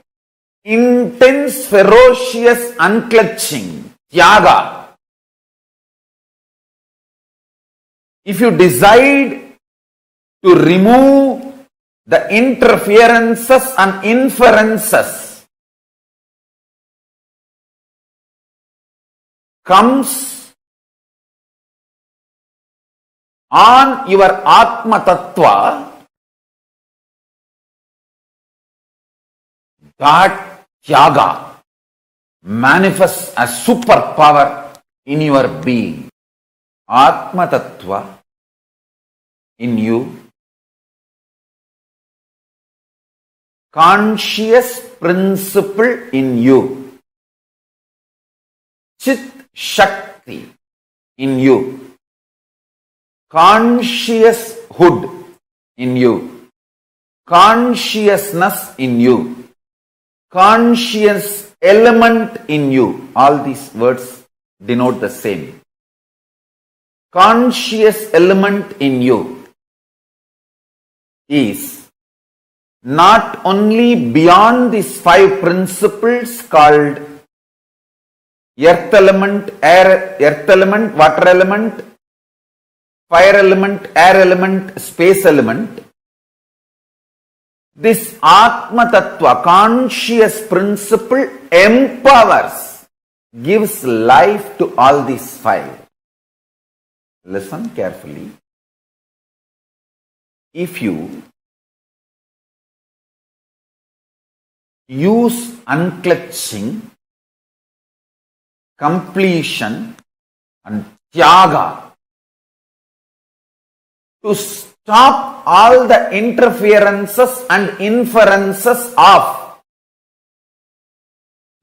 intense, ferocious unclutching, tyaga. If you decide to remove the interferences and inferences, comes on your Atma Tattva, that tyaga manifests as superpower in your being. Atma Tattva in you, conscious principle in you, Chit Shakti in you, conscioushood in you, consciousness in you, conscious element in you. All these words denote the same. Conscious element in you is not only beyond these five principles called earth element, earth element, water element, fire element, air element, space element. This Atma Tattva, conscious principle, empowers, gives life to all these five. Listen carefully. If you use unclutching, completion and tyaga to stop all the interferences and inferences of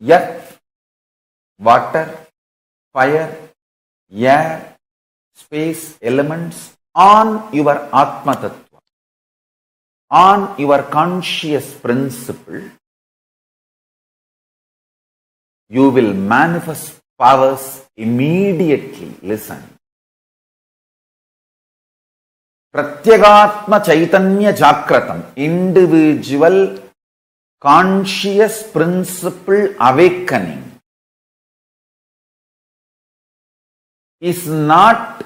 earth, water, fire, air, space elements on your Atma Tattva, on your conscious principle, you will manifest powers immediately. Listen. Pratyagatma Chaitanya Jakratam, individual conscious principle awakening, is not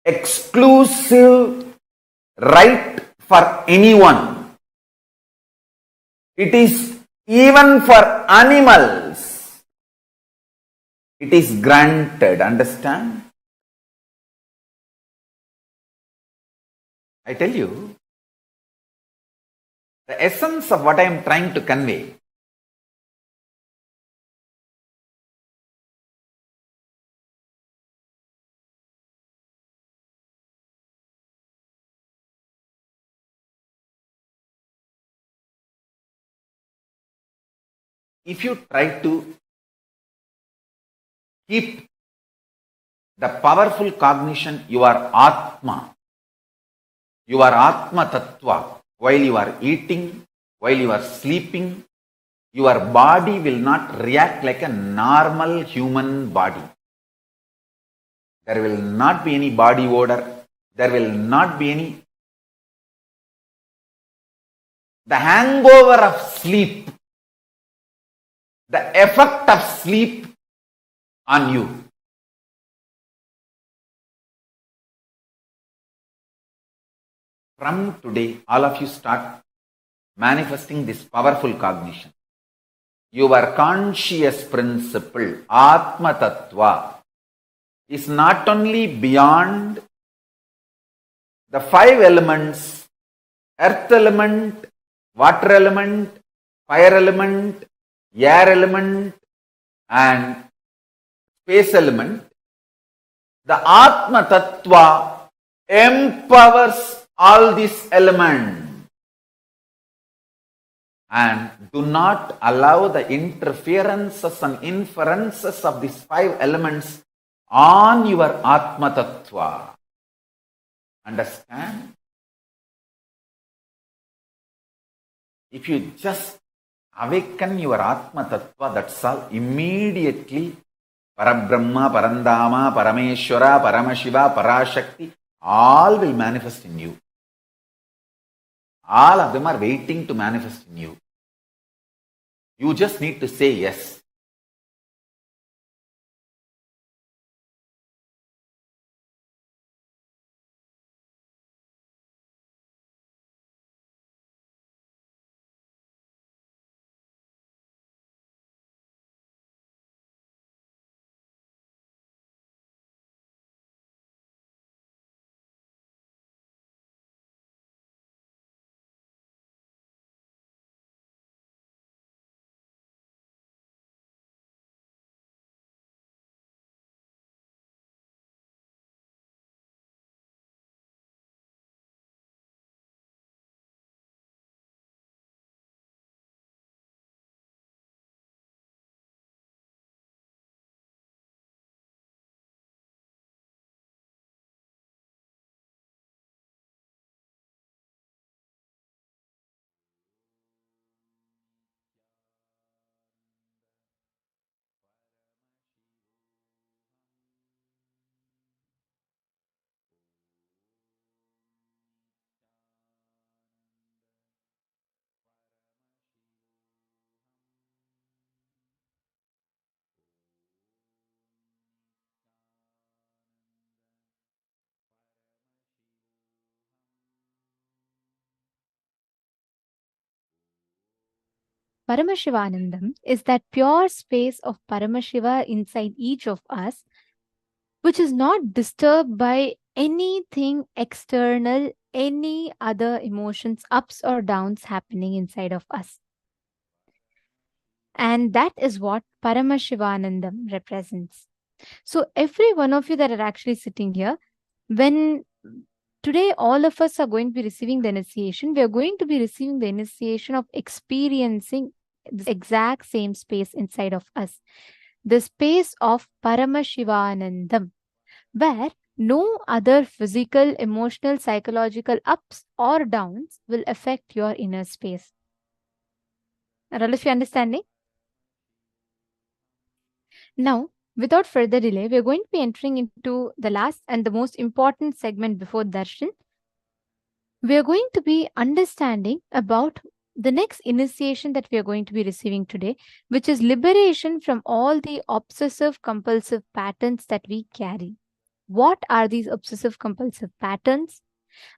exclusive right for anyone. It is even for animals. It is granted. Understand? I tell you, the essence of what I am trying to convey. If you try to keep the powerful cognition, your Atma Tattva, while you are eating, while you are sleeping, your body will not react like a normal human body. There will not be any body odor. There will not be any. The hangover of sleep, the effect of sleep on you. From today, all of you start manifesting this powerful cognition. Your conscious principle, Atma Tattva, is not only beyond the five elements, earth element, water element, fire element, air element and space element. The Atma Tattva empowers all these elements and do not allow the interferences and inferences of these five elements on your Atma Tattva. Understand? If you just awaken your Atma Tattva, that's all. Immediately, Parabrahma, Parandama, Parameshwara, Paramashiva, Parashakti, all will manifest in you. All of them are waiting to manifest in you. You just need to say yes. Paramashivanandam is that pure space of Paramashiva inside each of us, which is not disturbed by anything external, any other emotions, ups or downs happening inside of us. And that is what Paramashivanandam represents. So, every one of you that are actually sitting here, when today all of us are going to be receiving the initiation, we are going to be receiving the initiation of experiencing this exact same space inside of us, the space of Paramashivanandam, where no other physical, emotional, psychological ups or downs will affect your inner space. Are all of you understanding? Now, without further delay, we are going to be entering into the last and the most important segment before darshan. We are going to be understanding about the next initiation that we are going to be receiving today, which is liberation from all the obsessive compulsive patterns that we carry. What are these obsessive compulsive patterns?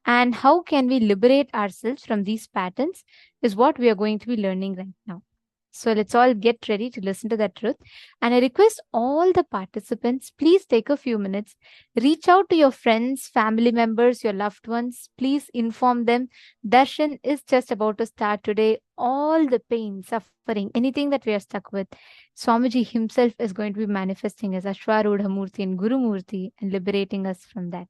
And how can we liberate ourselves from these patterns is what we are going to be learning right now. So let's all get ready to listen to that truth. And I request all the participants, please take a few minutes, reach out to your friends, family members, your loved ones. Please inform them. Darshan is just about to start today. All the pain, suffering, anything that we are stuck with, Swamiji himself is going to be manifesting as Ashwarudha Murthy and Guru Murthy and liberating us from that.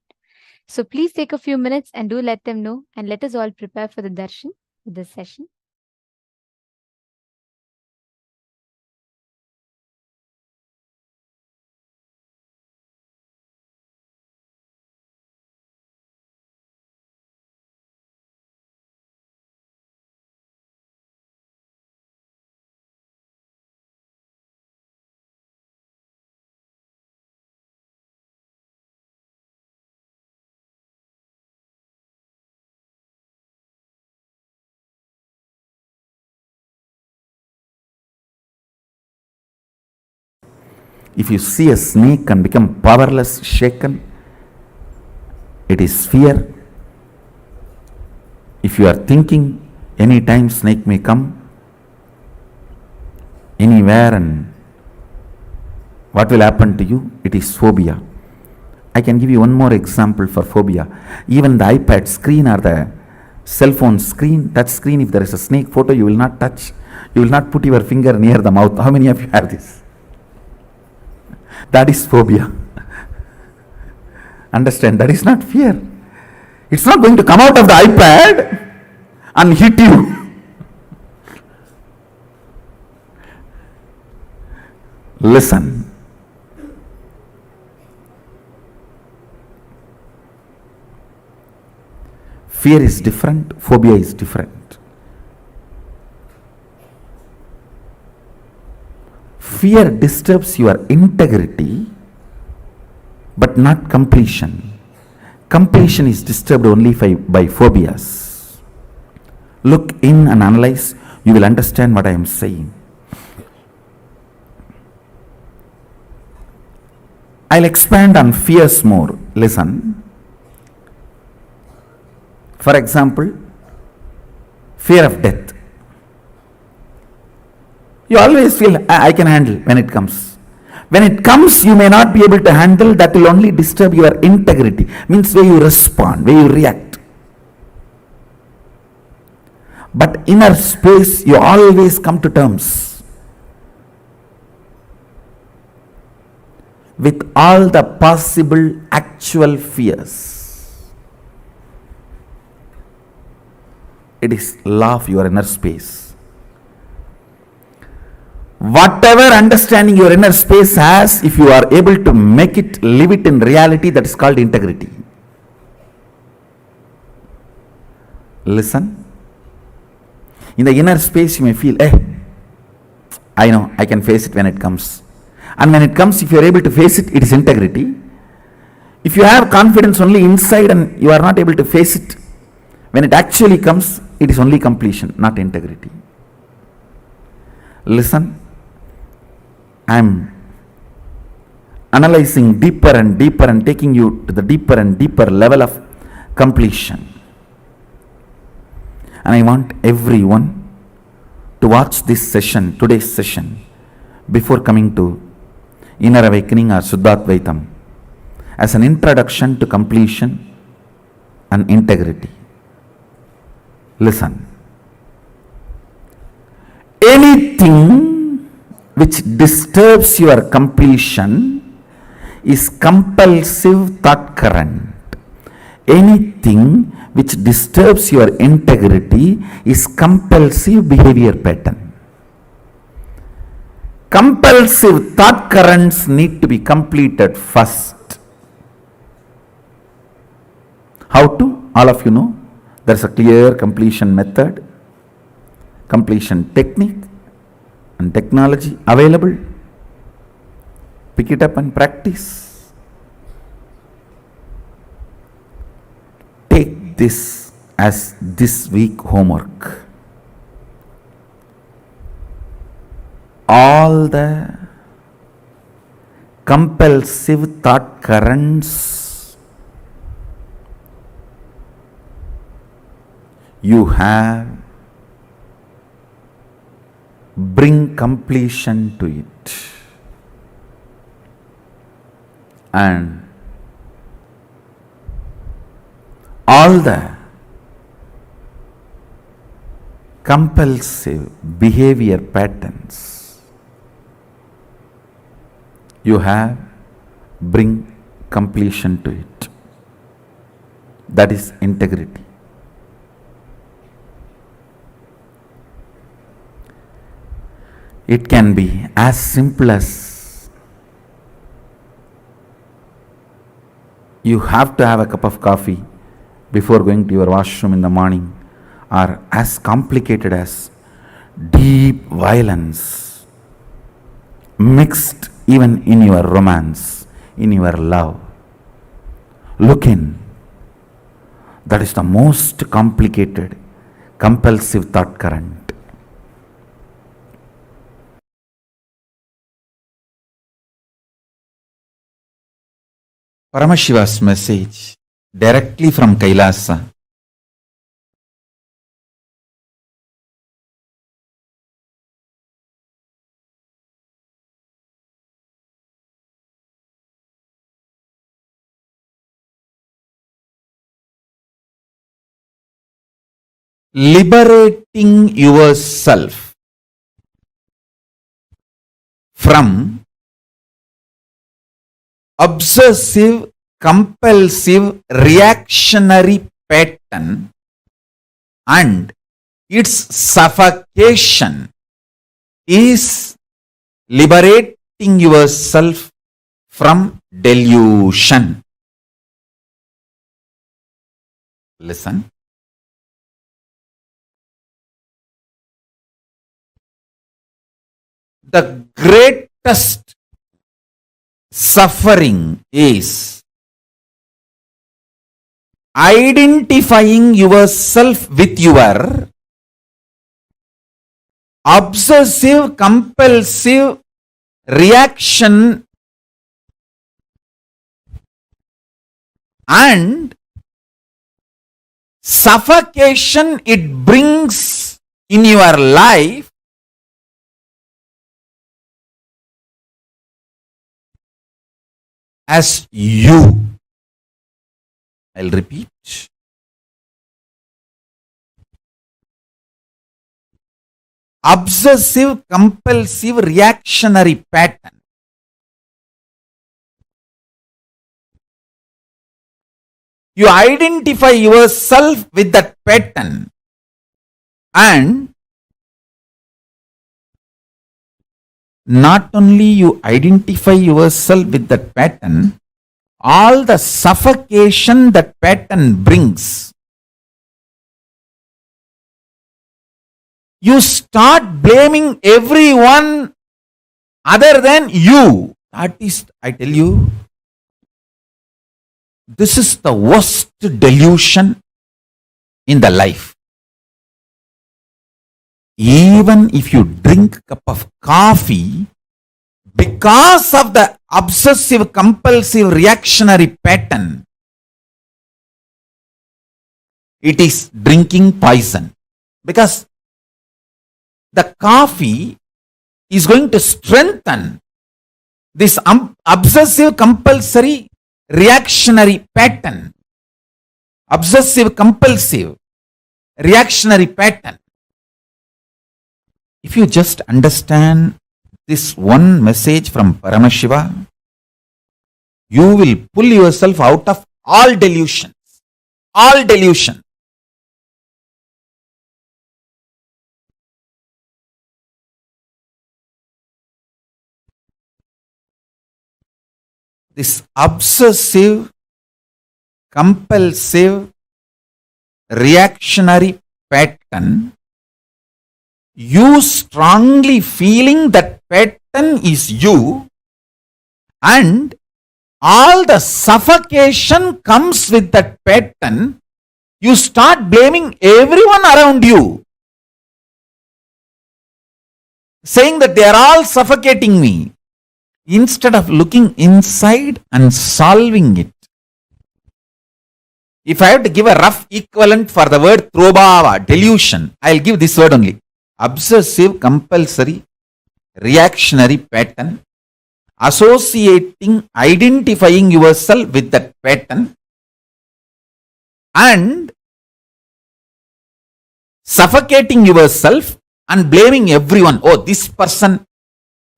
So please take a few minutes and do let them know, and let us all prepare for the darshan for this session. If you see a snake and become powerless, shaken, it is fear. If you are thinking any time snake may come, anywhere, and what will happen to you? It is phobia. I can give you one more example for phobia. Even the iPad screen or the cell phone screen, touch screen, if there is a snake photo, you will not touch. You will not put your finger near the mouth. How many of you have this? That is phobia. Understand, that is not fear. It's not going to come out of the iPad and hit you. Listen. Fear is different, phobia is different. Fear disturbs your integrity, but not completion. Completion is disturbed only by phobias. Look in and analyze, you will understand what I am saying. I'll expand on fears more. Listen. For example, fear of death. You always feel, I can handle when it comes. When it comes, you may not be able to handle. That will only disturb your integrity. Means where you respond, where you react. But inner space, you always come to terms with all the possible actual fears. It is law of your inner space. Whatever understanding your inner space has, if you are able to make it, live it in reality, that is called integrity. Listen. In the inner space, you may feel, I know, I can face it when it comes. And when it comes, if you are able to face it, it is integrity. If you have confidence only inside and you are not able to face it, when it actually comes, it is only completion, not integrity. Listen, I am analyzing deeper and deeper and taking you to the deeper and deeper level of completion. And I want everyone to watch this session, today's session, before coming to Inner Awakening or Suddhadvaitam, as an introduction to completion and integrity. Listen. Anything which disturbs your completion is compulsive thought current. Anything which disturbs your integrity is compulsive behavior pattern. Compulsive thought currents need to be completed first. How to? All of you know. There is a clear completion method, completion technique and technology available. Pick it up and practice. Take this as this week homework. All the compulsive thought currents you have, bring completion to it. And all the compulsive behavior patterns you have, bring completion to it. That is integrity. It can be as simple as you have to have a cup of coffee before going to your washroom in the morning, or as complicated as deep violence mixed even in your romance, in your love. Look in. That is the most complicated, compulsive thought current. Paramashiva's message directly from KAILASA. Liberating yourself from obsessive, compulsive, reactionary pattern and its suffocation is liberating yourself from delusion. Listen. The greatest suffering is identifying yourself with your obsessive, compulsive reaction and suffocation it brings in your life as you. I'll repeat. Obsessive, compulsive, reactionary pattern. You identify yourself with that pattern and not only you identify yourself with that pattern, all the suffocation that pattern brings, you start blaming everyone other than you. That is, I tell you, this is the worst delusion in the life. Even if you drink a cup of coffee, because of the obsessive, compulsive, reactionary pattern, it is drinking poison. Because the coffee is going to strengthen this obsessive, compulsory, reactionary pattern. Obsessive, compulsive, reactionary pattern. If you just understand this one message from Paramashiva, you will pull yourself out of all delusions. All delusion. This obsessive, compulsive, reactionary pattern, you strongly feeling that pattern is you, and all the suffocation comes with that pattern, you start blaming everyone around you, saying that they are all suffocating me, instead of looking inside and solving it. If I have to give a rough equivalent for the word trobhava, delusion, I will give this word only. Obsessive, compulsory, reactionary pattern, associating, identifying yourself with that pattern and suffocating yourself and blaming everyone. Oh, this person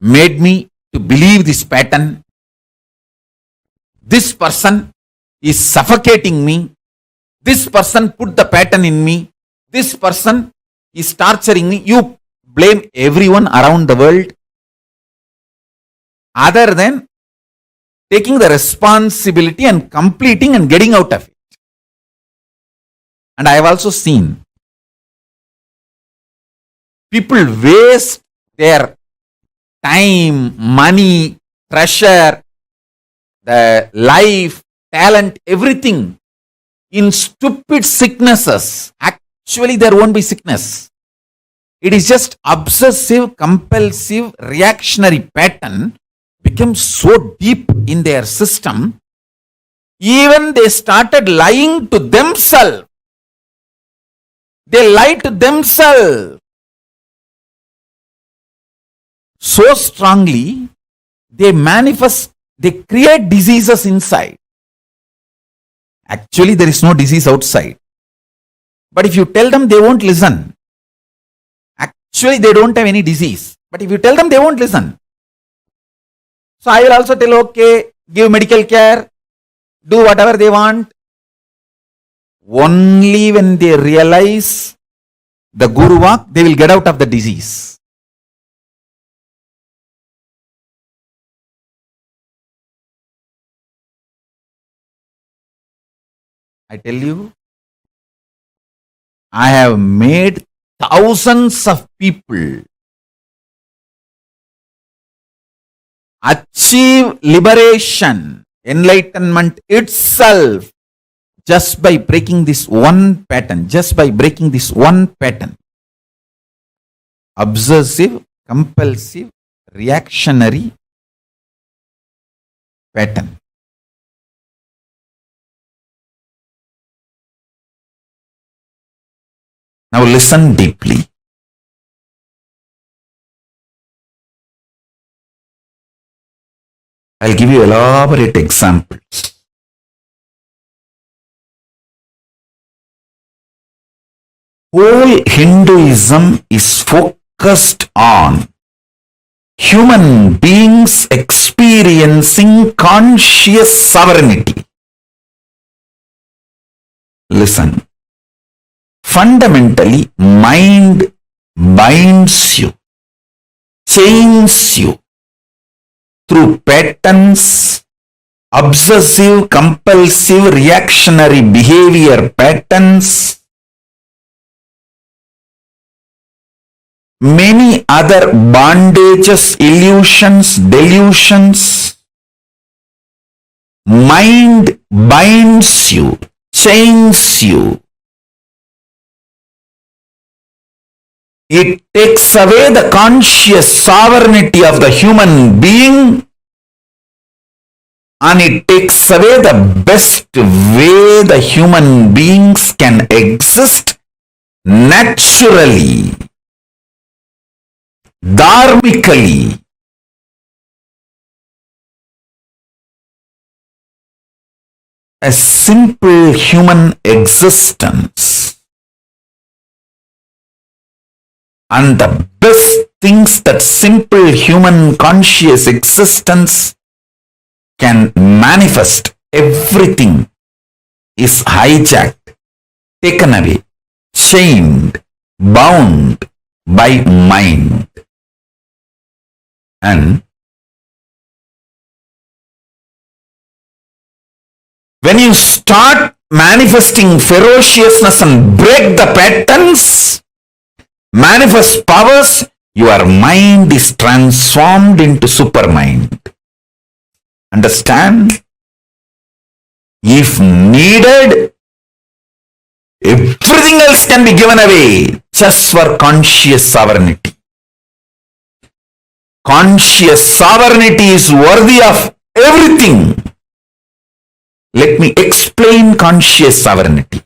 made me to believe this pattern. This person is suffocating me. This person put the pattern in me. This person is torturing me. You blame everyone around the world other than taking the responsibility and completing and getting out of it. And I have also seen people waste their time, money, treasure, the life, talent, everything in stupid sicknesses. Actually, there won't be sickness. It is just obsessive, compulsive, reactionary pattern becomes so deep in their system, even they started lying to themselves. They lie to themselves so strongly, they manifest, they create diseases inside. Actually, there is no disease outside. But if you tell them, they won't listen. Actually, they don't have any disease. But if you tell them, they won't listen. So I will also tell, okay, give medical care, do whatever they want. Only when they realize the Guru Vak, they will get out of the disease. I tell you, I have made thousands of people achieve liberation, enlightenment itself, just by breaking this one pattern, just by breaking this one pattern. obsessive, compulsive, reactionary pattern. Now listen deeply. I'll give you elaborate examples. Whole Hinduism is focused on human beings experiencing conscious sovereignty. Listen. Fundamentally, mind binds you, chains you through patterns, obsessive, compulsive, reactionary behavior patterns, many other bondages, illusions, delusions. Mind binds you, chains you. It takes away the conscious sovereignty of the human being, and it takes away the best way the human beings can exist naturally, dharmically. A simple human existence. And the best things that simple human conscious existence can manifest, everything is hijacked, taken away, chained, bound by mind. And when you start manifesting ferociousness and break the patterns, manifest powers, your mind is transformed into supermind. Understand? If needed, everything else can be given away just for conscious sovereignty. Conscious sovereignty is worthy of everything. Let me explain conscious sovereignty.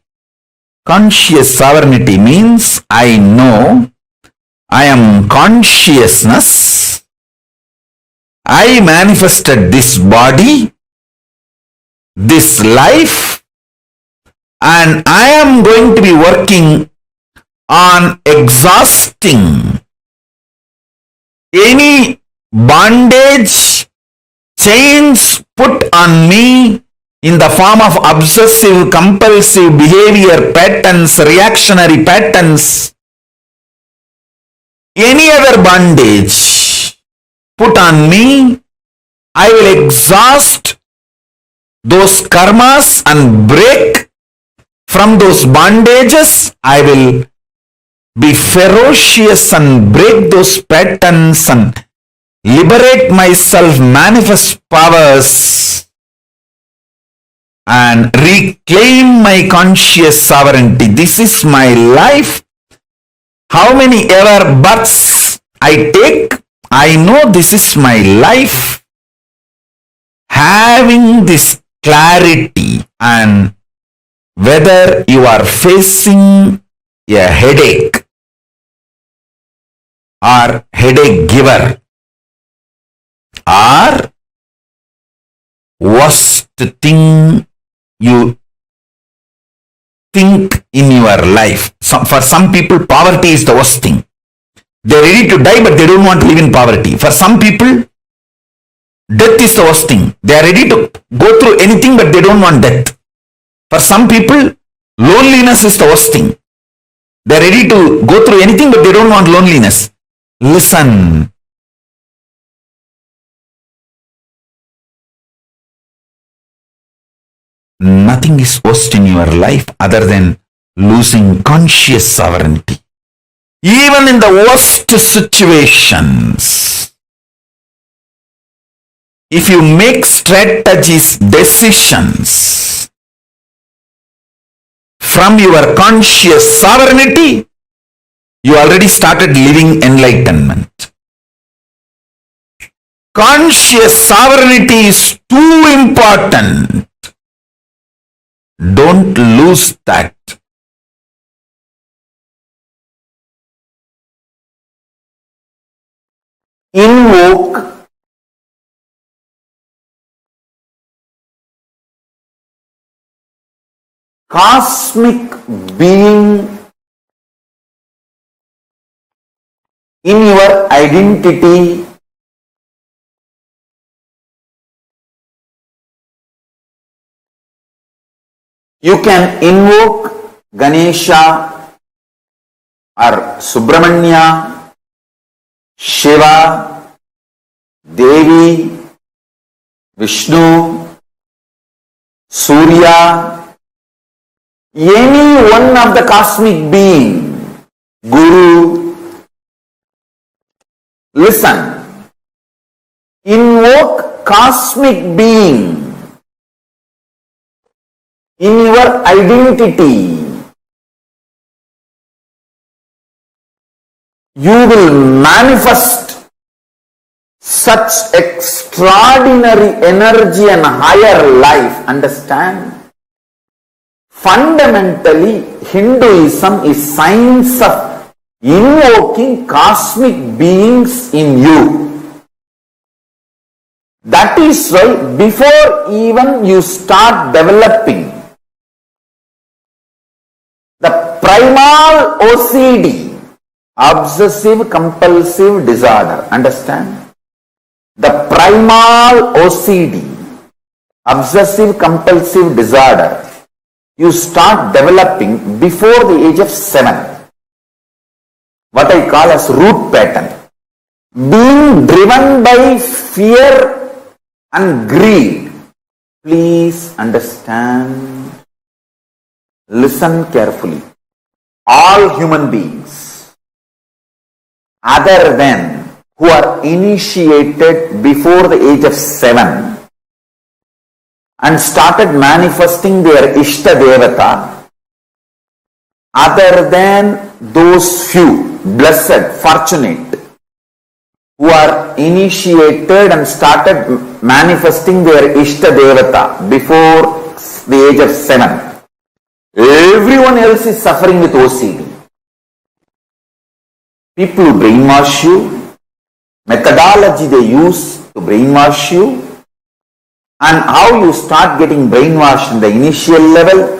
Conscious sovereignty means I know I am consciousness. I manifested this body, this life, and I am going to be working on exhausting any bondage, chains put on me in the form of obsessive, compulsive behavior patterns, reactionary patterns, any other bondage put on me, I will exhaust those karmas and break from those bondages. I will be ferocious and break those patterns and liberate myself, manifest powers, and reclaim my conscious sovereignty. This is my life. How many ever births I take, I know this is my life. Having this clarity, and whether you are facing a headache or headache giver or worst thing you think in your life. For some people, poverty is the worst thing. They're ready to die, but they don't want to live in poverty. For some people, death is the worst thing. They are ready to go through anything, but they don't want death. For some people, loneliness is the worst thing. They're ready to go through anything, but they don't want loneliness. Listen. Nothing is worst in your life other than losing conscious sovereignty. Even in the worst situations, if you make strategies, decisions from your conscious sovereignty, you already started living enlightenment. Conscious sovereignty is too important. Don't lose that. Invoke cosmic being in your identity. You can invoke Ganesha or Subramanya, Shiva, Devi, Vishnu, Surya, any one of the cosmic being, Guru. Listen, invoke cosmic being in your identity. You will manifest such extraordinary energy and higher life. Understand? Fundamentally, Hinduism is science of invoking cosmic beings in you. That is why before even you start developing the primal OCD, obsessive compulsive disorder, understand? The primal OCD, obsessive compulsive disorder, you start developing before the age of 7. What I call as root pattern. Being driven by fear and greed. Please understand. Listen carefully. All human beings, other than who are initiated before the age of 7 and started manifesting their Ishta Devata, other than those few, blessed, fortunate, who are initiated and started manifesting their Ishta Devata before the age of 7, everyone else is suffering with OCD. People who brainwash you, methodology they use to brainwash you, and how you start getting brainwashed in the initial level,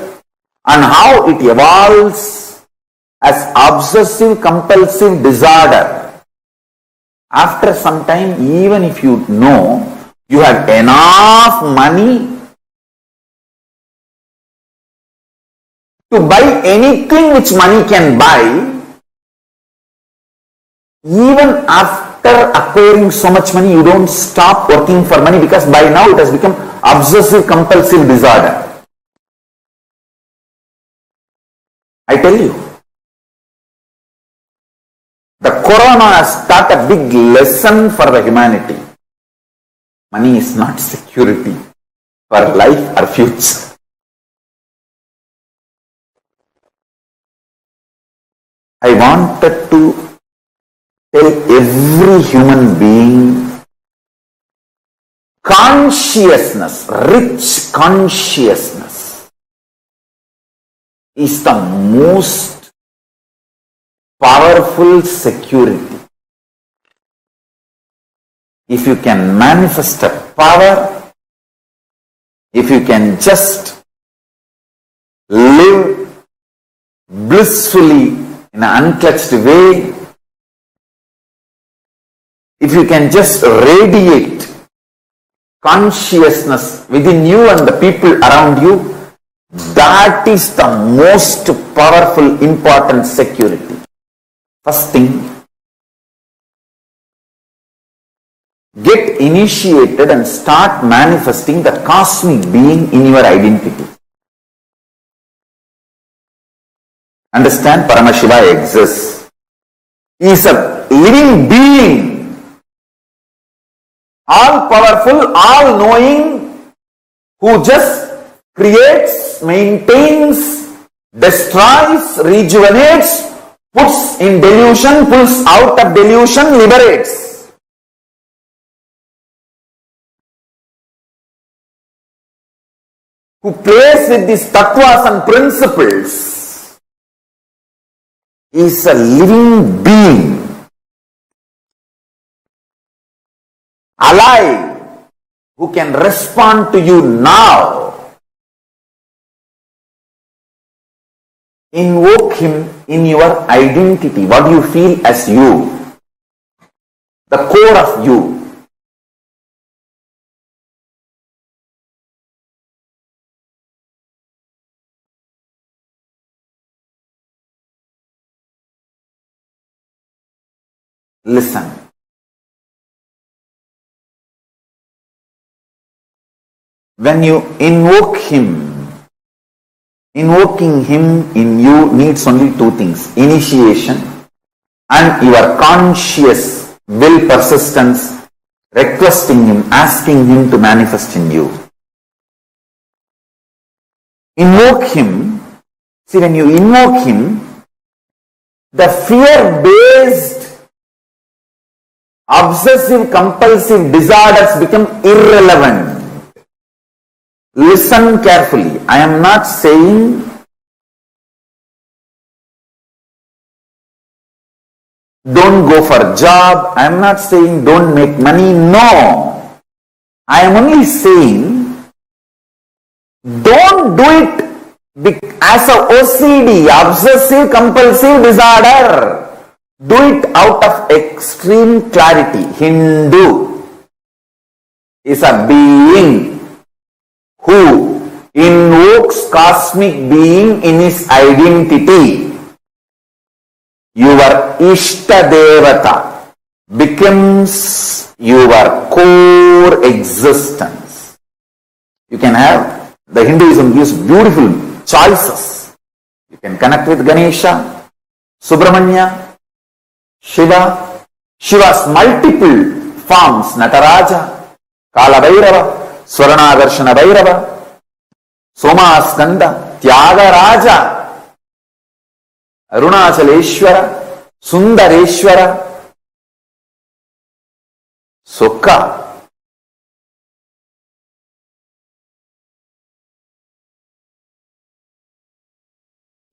and how it evolves as obsessive compulsive disorder. After some time, even if you know you have enough money to buy anything which money can buy, even after acquiring so much money, you don't stop working for money, because by now it has become obsessive compulsive disorder. I tell you, the corona has taught a big lesson for the humanity. Money is not security for life or future. I wanted to tell every human being, consciousness, rich consciousness is the most powerful security. If you can manifest a power, if you can just live blissfully in an unclutched way, if you can just radiate consciousness within you and the people around you, that is the most powerful, important security. First thing, get initiated and start manifesting the cosmic being in your identity. Understand, Paramashiva exists. He is a living being, all powerful, all knowing, who just creates, maintains, destroys, rejuvenates puts in delusion, pulls out of delusion, liberates. Who plays with these tattvas and principles is a living being, alive, who can respond to you now. Invoke him in your identity. What do you feel as you? The core of you. Listen. When you invoke him, invoking him in you needs only two things: initiation and your conscious will persistence, requesting him, asking him to manifest in you. Invoke him. See, when you invoke him, the fear-based, obsessive, compulsive disorders become irrelevant. Listen carefully. I am not saying don't go for a job. I am not saying don't make money. No. I am only saying don't do it as a OCD, obsessive compulsive disorder. Do it out of extreme clarity. Hindu is a being who invokes cosmic being in his identity. Your Ishta Devata becomes your core existence. You can have, the Hinduism gives beautiful choices. You can connect with Ganesha, Subramanya, Shiva, Shiva's multiple forms, Nataraja, Kala Bhairava, Swaranagarshana Bhairava, Somaskanda, Tyagaraja, Arunachaleshwara, Sundareshwara, Sukha.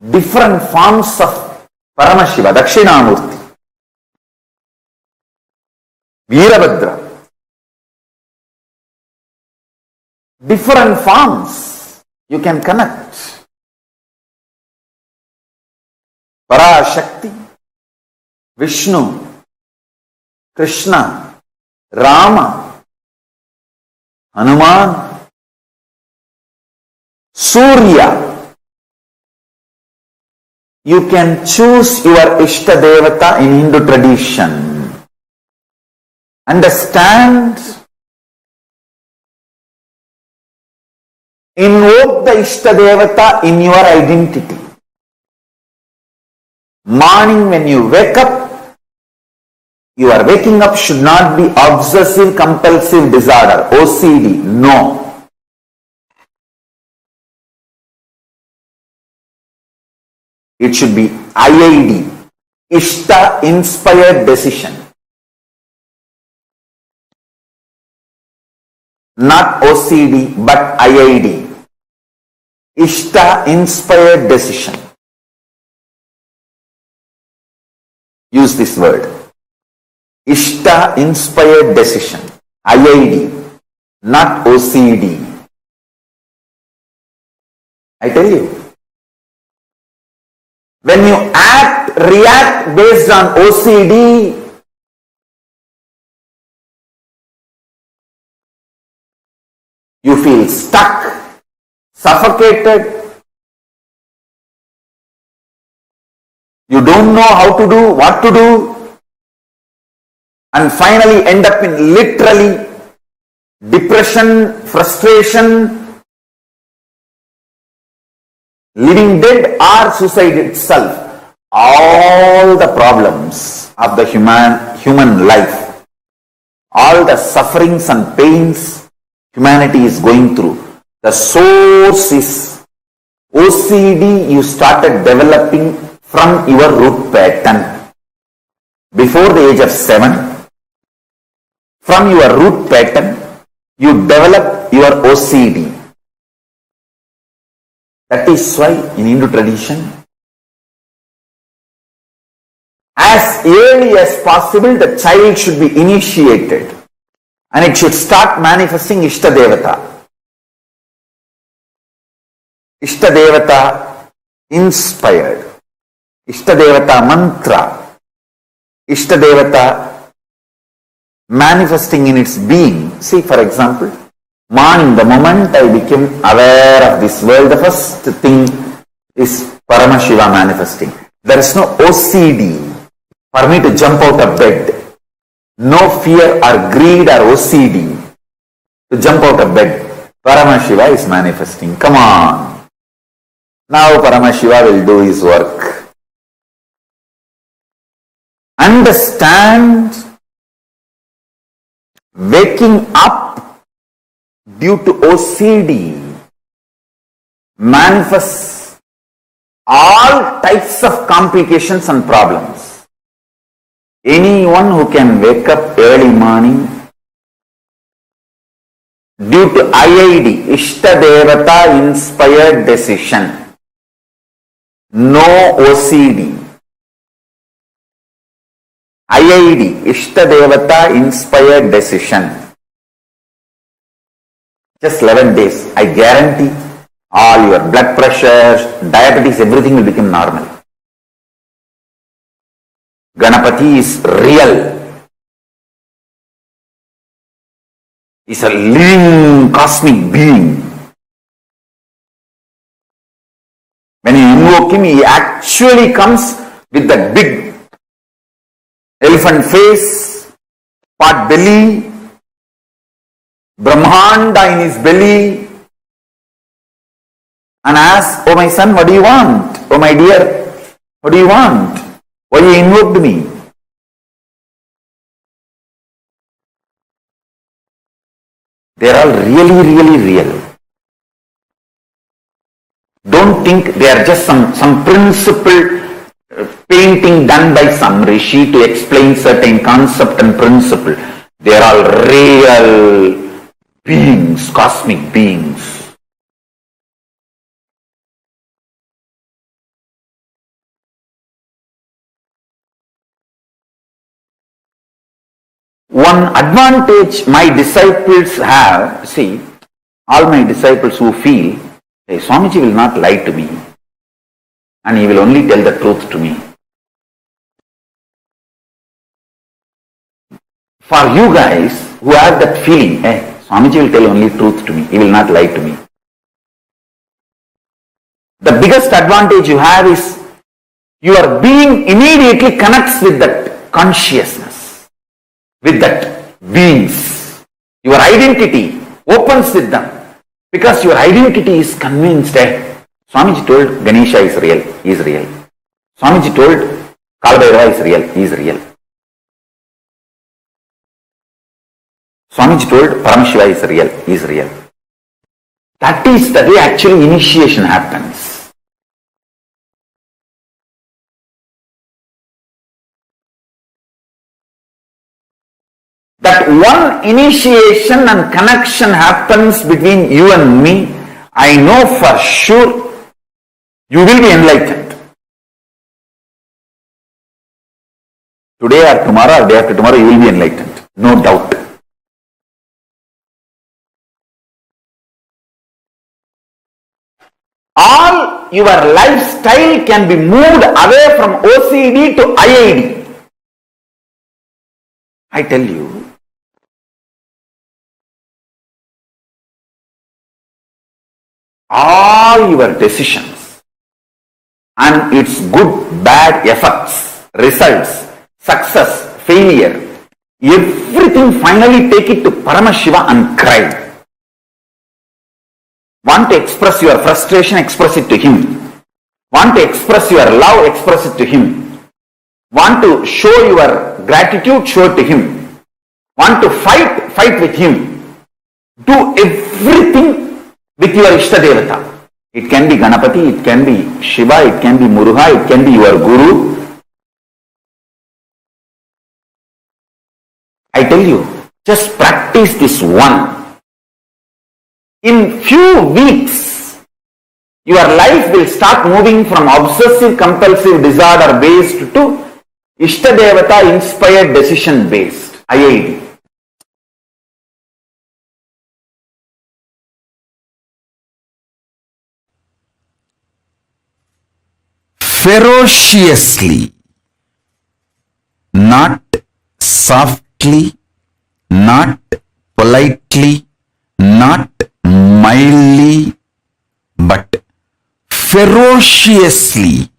Different forms of Paramashiva, Dakshinamurti, Veerabhadra. Different forms you can connect. Parashakti, Vishnu, Krishna, Rama, Hanuman, Surya. You can choose your Ishta Devata in Hindu tradition. Understand? Invoke the Ishta Devata in your identity. Morning when you wake up, your waking up should not be obsessive compulsive disorder, OCD. No. It should be IID, Ishta inspired decision. Not OCD but IID, Ishta inspired decision. Use this word. Ishta inspired decision, IID, not OCD. I tell you. When you react based on OCD, you feel stuck, suffocated. You don't know how to do, what to do, and finally end up in literally depression, frustration, living dead or suicide itself. All the problems of the human life, all the sufferings and pains humanity is going through, the source is OCD you started developing from your root pattern. Before the age of 7, from your root pattern, you develop your OCD. That is why in Hindu tradition, as early as possible, the child should be initiated and it should start manifesting Ishtadevata. Ishtadevata inspired, Ishtadevata mantra, Ishtadevata manifesting in its being. See, for example, morning, the moment I became aware of this world, the first thing is Paramashiva manifesting. There is no OCD for me to jump out of bed. No fear or greed or OCD to jump out of bed. Paramashiva is manifesting. Come on. Now Paramashiva will do his work. Understand, waking up due to OCD manifests all types of complications and problems. Anyone who can wake up early morning due to IID, Ishtadevata inspired decision, no OCD, IID, Ishtadevata inspired decision, just 11 days, I guarantee all your blood pressure, diabetes, everything will become normal. Ganapati is real. He's a living cosmic being. When you invoke him, he actually comes with that big elephant face, pot belly, Brahmanda in his belly, and asks, "Oh my son, what do you want? Oh my dear, what do you want? Why you invoked me?" They are all really, really real. Don't think they are just some principle painting done by some rishi to explain certain concept and principle. They are all real beings, cosmic beings. One advantage my disciples have, see, all my disciples who feel, hey, Swamiji will not lie to me and he will only tell the truth to me. For you guys who have that feeling, hey, Swamiji will tell only truth to me, he will not lie to me. The biggest advantage you have is your being immediately connects with that consciousness, with that beings. Your identity opens with them because your identity is convinced that Swamiji told Ganesha is real, he is real. Swamiji told Kalabhairava is real, he is real. Swamiji told Paramashiva is real, he is real. That is the way actually initiation happens. That one initiation and connection happens between you and me, I know for sure you will be enlightened. Today or tomorrow or day after tomorrow you will be enlightened, no doubt. All your lifestyle can be moved away from OCD to IID. I tell you, all your decisions and its good, bad effects, results, success, failure, everything finally take it to Paramashiva and cry. Want to express your frustration, express it to him. Want to express your love, express it to him. Want to show your gratitude, show it to him. Want to fight, fight with him. Do everything with your Ishtadevata. It can be Ganapati, it can be Shiva, it can be Muruga, it can be your Guru. I tell you, just practice this one. In few weeks, your life will start moving from obsessive compulsive disorder based to Ishtadevata inspired decision based, IID. Ferociously, not softly, not politely, not mildly, but ferociously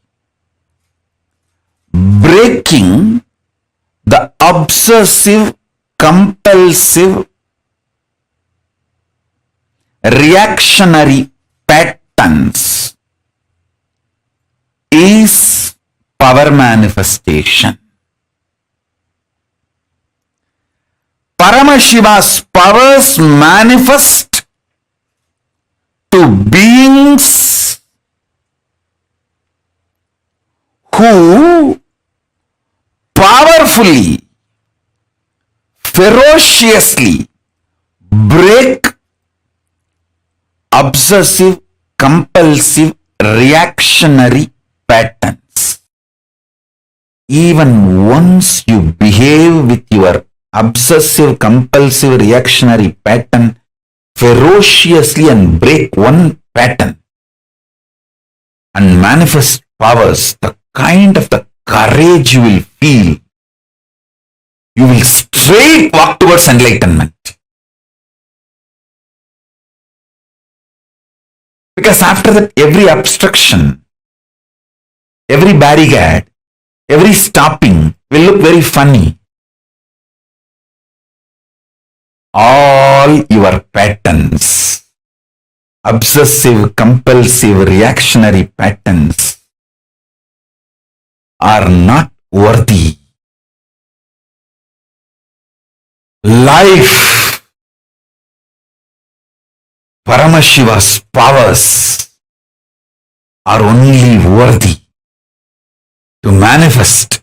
breaking the obsessive, compulsive, reactionary patterns is power manifestation. Paramashiva's powers manifest to beings who powerfully, ferociously break obsessive, compulsive, reactionary patterns. Even once you behave with your obsessive, compulsive, reactionary pattern ferociously and break one pattern and manifest powers, the kind of the courage you will feel, you will straight walk towards enlightenment. Because after that, every obstruction, every barricade, every stopping will look very funny. All your patterns, obsessive, compulsive, reactionary patterns, are not worthy. Life, Paramashiva's powers are only worthy to manifest,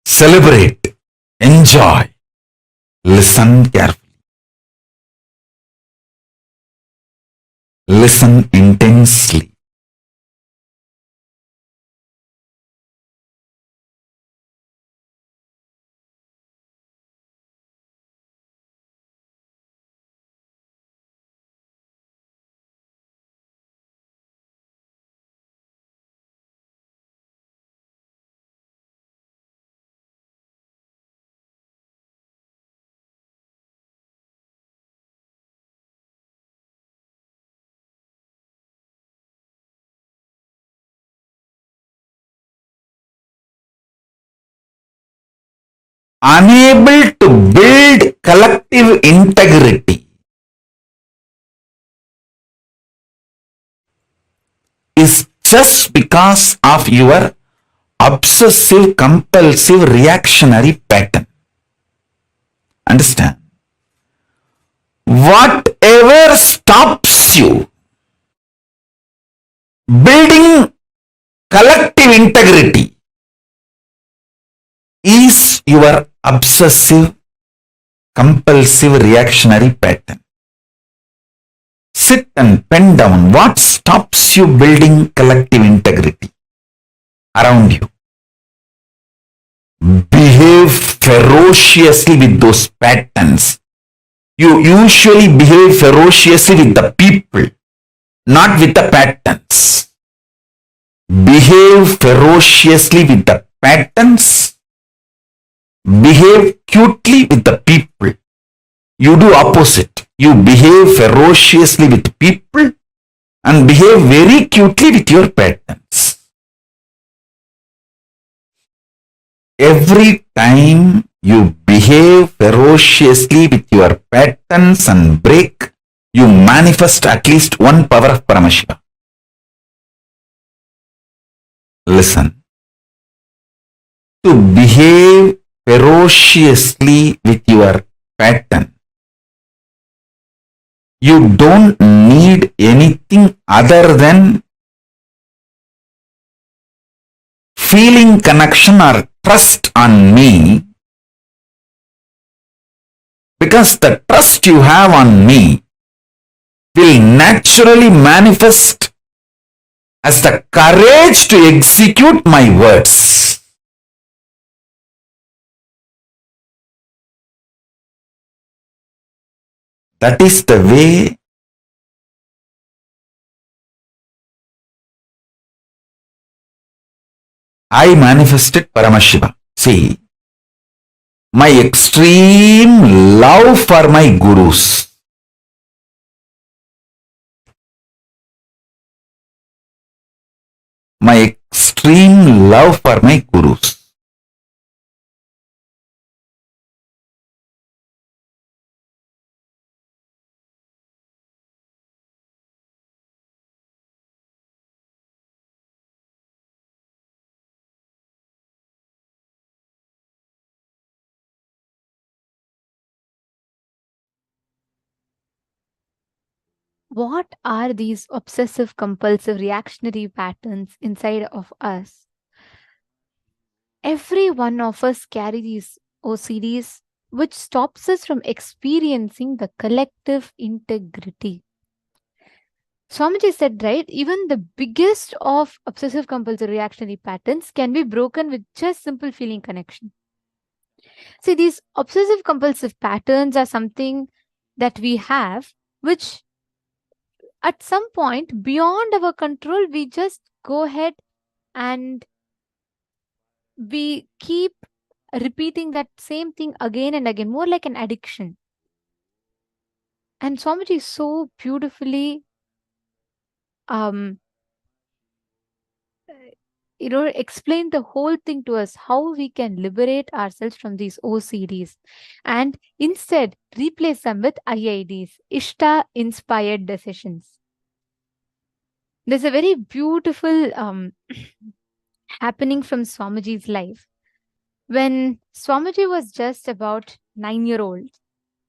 celebrate, enjoy. Listen carefully. Listen intensely. Unable to build collective integrity is just because of your obsessive, compulsive, reactionary pattern. Understand? Whatever stops you building collective integrity is your obsessive, compulsive, reactionary pattern. Sit and pen down what stops you building collective integrity around you. Behave ferociously with those patterns. You usually behave ferociously with the people, not with the patterns. Behave ferociously with the patterns. Behave cutely with the people. You do opposite. You behave ferociously with people and behave very cutely with your patterns. Every time you behave ferociously with your patterns and break, you manifest at least one power of Paramashiva. Listen. To behave ferociously with your pattern, you don't need anything other than feeling connection or trust on me, because the trust you have on me will naturally manifest as the courage to execute my words. That is the way I manifested Paramashiva. See, my extreme love for my gurus, my extreme love for my gurus. What are these obsessive, compulsive, reactionary patterns inside of us? Every one of us carry these OCDs, which stops us from experiencing the collective integrity. Swamiji said, right, even the biggest of obsessive compulsive reactionary patterns can be broken with just simple feeling connection. See, these obsessive compulsive patterns are something that we have, which at some point beyond our control, we just go ahead and we keep repeating that same thing again and again, more like an addiction. And Swamiji so beautifully explain the whole thing to us, how we can liberate ourselves from these OCDs and instead replace them with IIDs, Ishta inspired decisions. There's a very beautiful happening from Swamiji's life. When Swamiji was just about 9-year-old,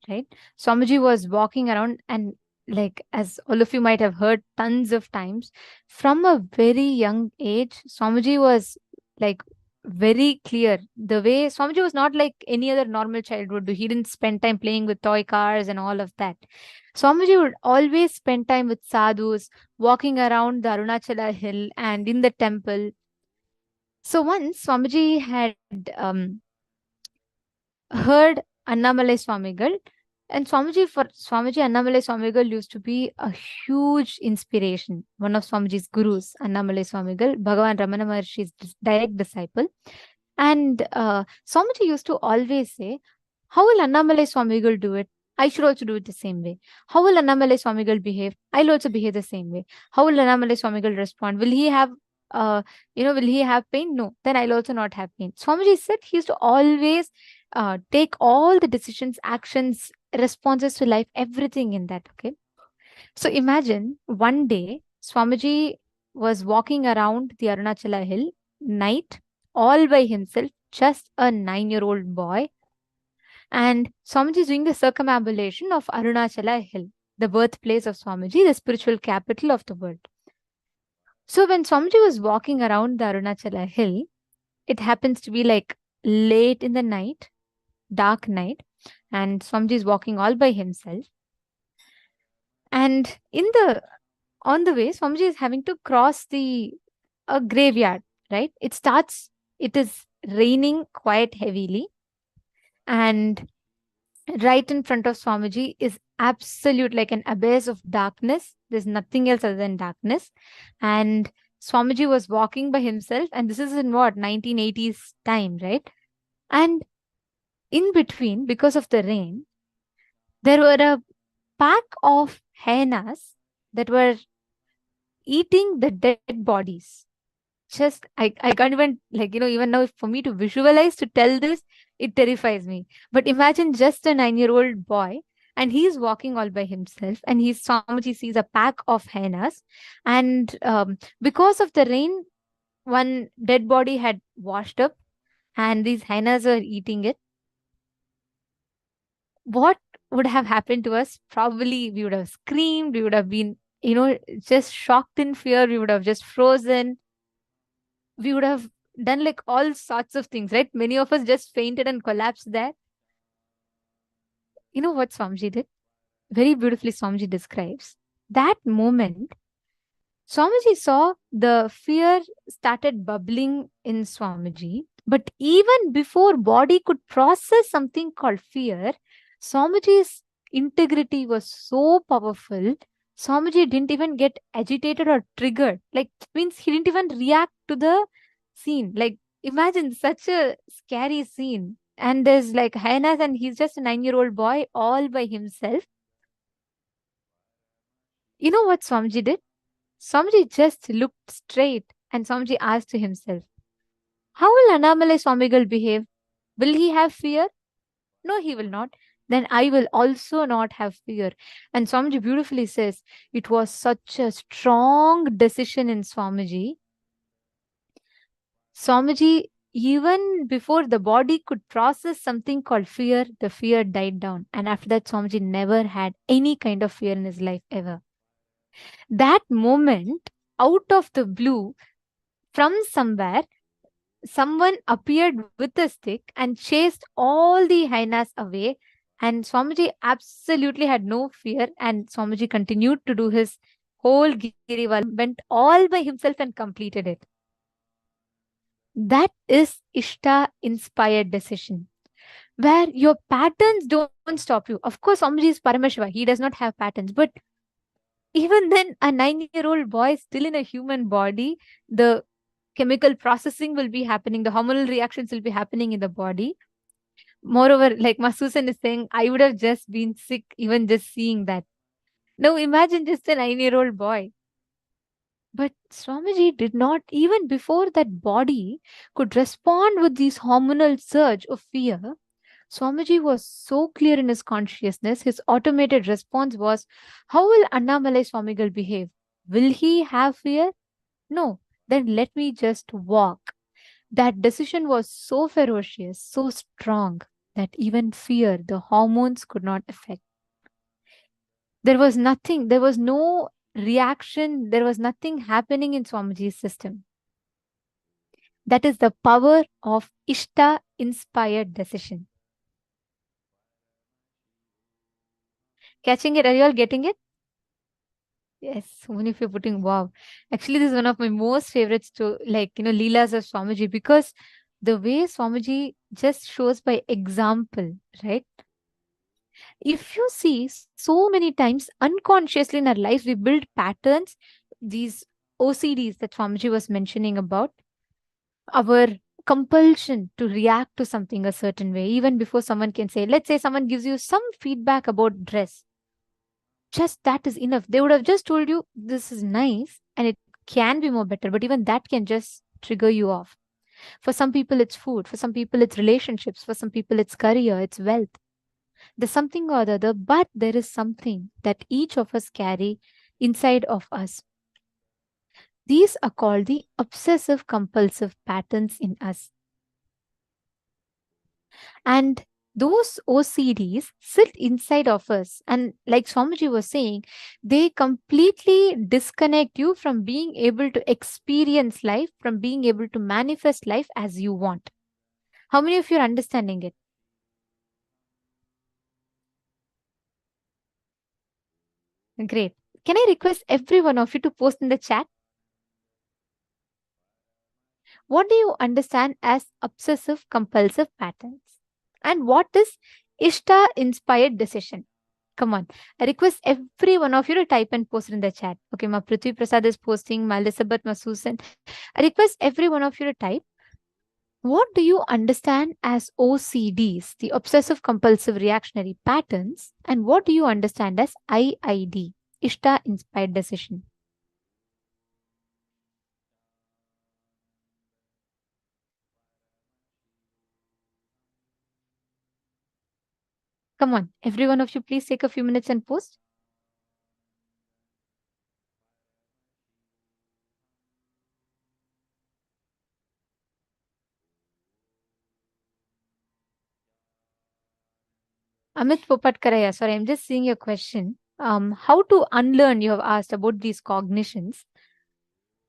right? Swamiji was walking around and, like, as all of you might have heard tons of times, from a very young age, Swamiji was like very clear. The way Swamiji was not like any other normal child would do. He didn't spend time playing with toy cars and all of that. Swamiji would always spend time with sadhus, walking around the Arunachala hill and in the temple. So once Swamiji had heard Annamalai Swamigal, and Swamiji Annamalai Swamigal used to be a huge inspiration. One of Swamiji's gurus, Annamalai Swamigal, Bhagavan Ramana Maharshi's direct disciple. And Swamiji used to always say, how will Annamalai Swamigal do it? I should also do it the same way. How will Annamalai Swamigal behave? I'll also behave the same way. How will Annamalai Swamigal respond? Will he have will he have pain? No, then I'll also not have pain. Swamiji said he used to always take all the decisions, actions, responses to life, everything in that. Okay. So imagine one day Swamiji was walking around the Arunachala hill night all by himself, just a 9-year-old boy. And Swamiji is doing the circumambulation of Arunachala hill, the birthplace of Swamiji, the spiritual capital of the world. So when Swamiji was walking around the Arunachala hill, it happens to be like late in the night, dark night, and Swamiji is walking all by himself. And on the way, Swamiji is having to cross a graveyard, right? It is raining quite heavily. And right in front of Swamiji is absolute like an abyss of darkness. There's nothing else other than darkness. And Swamiji was walking by himself. And this is in what? 1980s time, right? And in between, because of the rain, there were a pack of hyenas that were eating the dead bodies. Just, I can't even, even now for me to visualize, to tell this, it terrifies me. But imagine just a 9-year-old boy and he's walking all by himself and Swamiji sees a pack of hyenas. And because of the rain, one dead body had washed up and these hyenas were eating it. What would have happened to us? Probably we would have screamed. We would have been, just shocked in fear. We would have just frozen. We would have done like all sorts of things, right? Many of us just fainted and collapsed there. You know what Swamiji did? Very beautifully Swamiji describes. That moment, Swamiji saw the fear started bubbling in Swamiji. But even before body could process something called fear, Swamiji's integrity was so powerful. Swamiji didn't even get agitated or triggered. Like, means he didn't even react to the scene. Like, imagine such a scary scene. And there's like hyenas and he's just a 9-year-old boy all by himself. You know what Swamiji did? Swamiji just looked straight and Swamiji asked to himself, how will Annamalai Swamigal behave? Will he have fear? No, he will not. Then I will also not have fear. And Swamiji beautifully says, it was such a strong decision in Swamiji. Swamiji, even before the body could process something called fear, the fear died down. And after that, Swamiji never had any kind of fear in his life ever. That moment, out of the blue, from somewhere, someone appeared with a stick and chased all the hyenas away. And Swamiji absolutely had no fear. And Swamiji continued to do his whole Girival, went all by himself and completed it. That is Ishta-inspired decision, where your patterns don't stop you. Of course, Swamiji is Paramashiva. He does not have patterns. But even then, a 9-year-old boy still in a human body, the chemical processing will be happening. The hormonal reactions will be happening in the body. Moreover, like Masusan is saying, I would have just been sick even just seeing that. Now imagine just a 9-year-old boy. But Swamiji did not, even before that body could respond with this hormonal surge of fear, Swamiji was so clear in his consciousness, his automated response was, how will Annamalai Swamigal behave? Will he have fear? No. Then let me just walk. That decision was so ferocious, so strong, that even fear, the hormones could not affect. There was nothing, there was no reaction, there was nothing happening in Swamiji's system. That is the power of Ishta-inspired decision. Catching it? Are you all getting it? Yes, so many of you are putting wow. Actually, this is one of my most favorites to Leelas of Swamiji, because the way Swamiji just shows by example, right? If you see, so many times unconsciously in our lives, we build patterns, these OCDs that Swamiji was mentioning about, our compulsion to react to something a certain way, even before someone can say, let's say someone gives you some feedback about dress. Just that is enough. They would have just told you, this is nice and it can be more better, but even that can just trigger you off. For some people, it's food. For some people, it's relationships. For some people, it's career, it's wealth. There's something or the other, but there is something that each of us carry inside of us. These are called the obsessive compulsive patterns in us. And those OCDs sit inside of us. And like Swamiji was saying, they completely disconnect you from being able to experience life, from being able to manifest life as you want. How many of you are understanding it? Great. Can I request every one of you to post in the chat? What do you understand as obsessive compulsive patterns? And what is Ishta-inspired decision? Come on. I request every one of you to type and post in the chat. Okay, Ma Prithvi Prasad is posting, Ma Elizabeth, Ma Susan. I request every one of you to type. What do you understand as OCDs, the obsessive compulsive reactionary patterns? And what do you understand as IID, Ishta-inspired decision? Come on, every one of you, please take a few minutes and post. Amit Popatkaraya, sorry, I'm just seeing your question. How to unlearn, you have asked about these cognitions.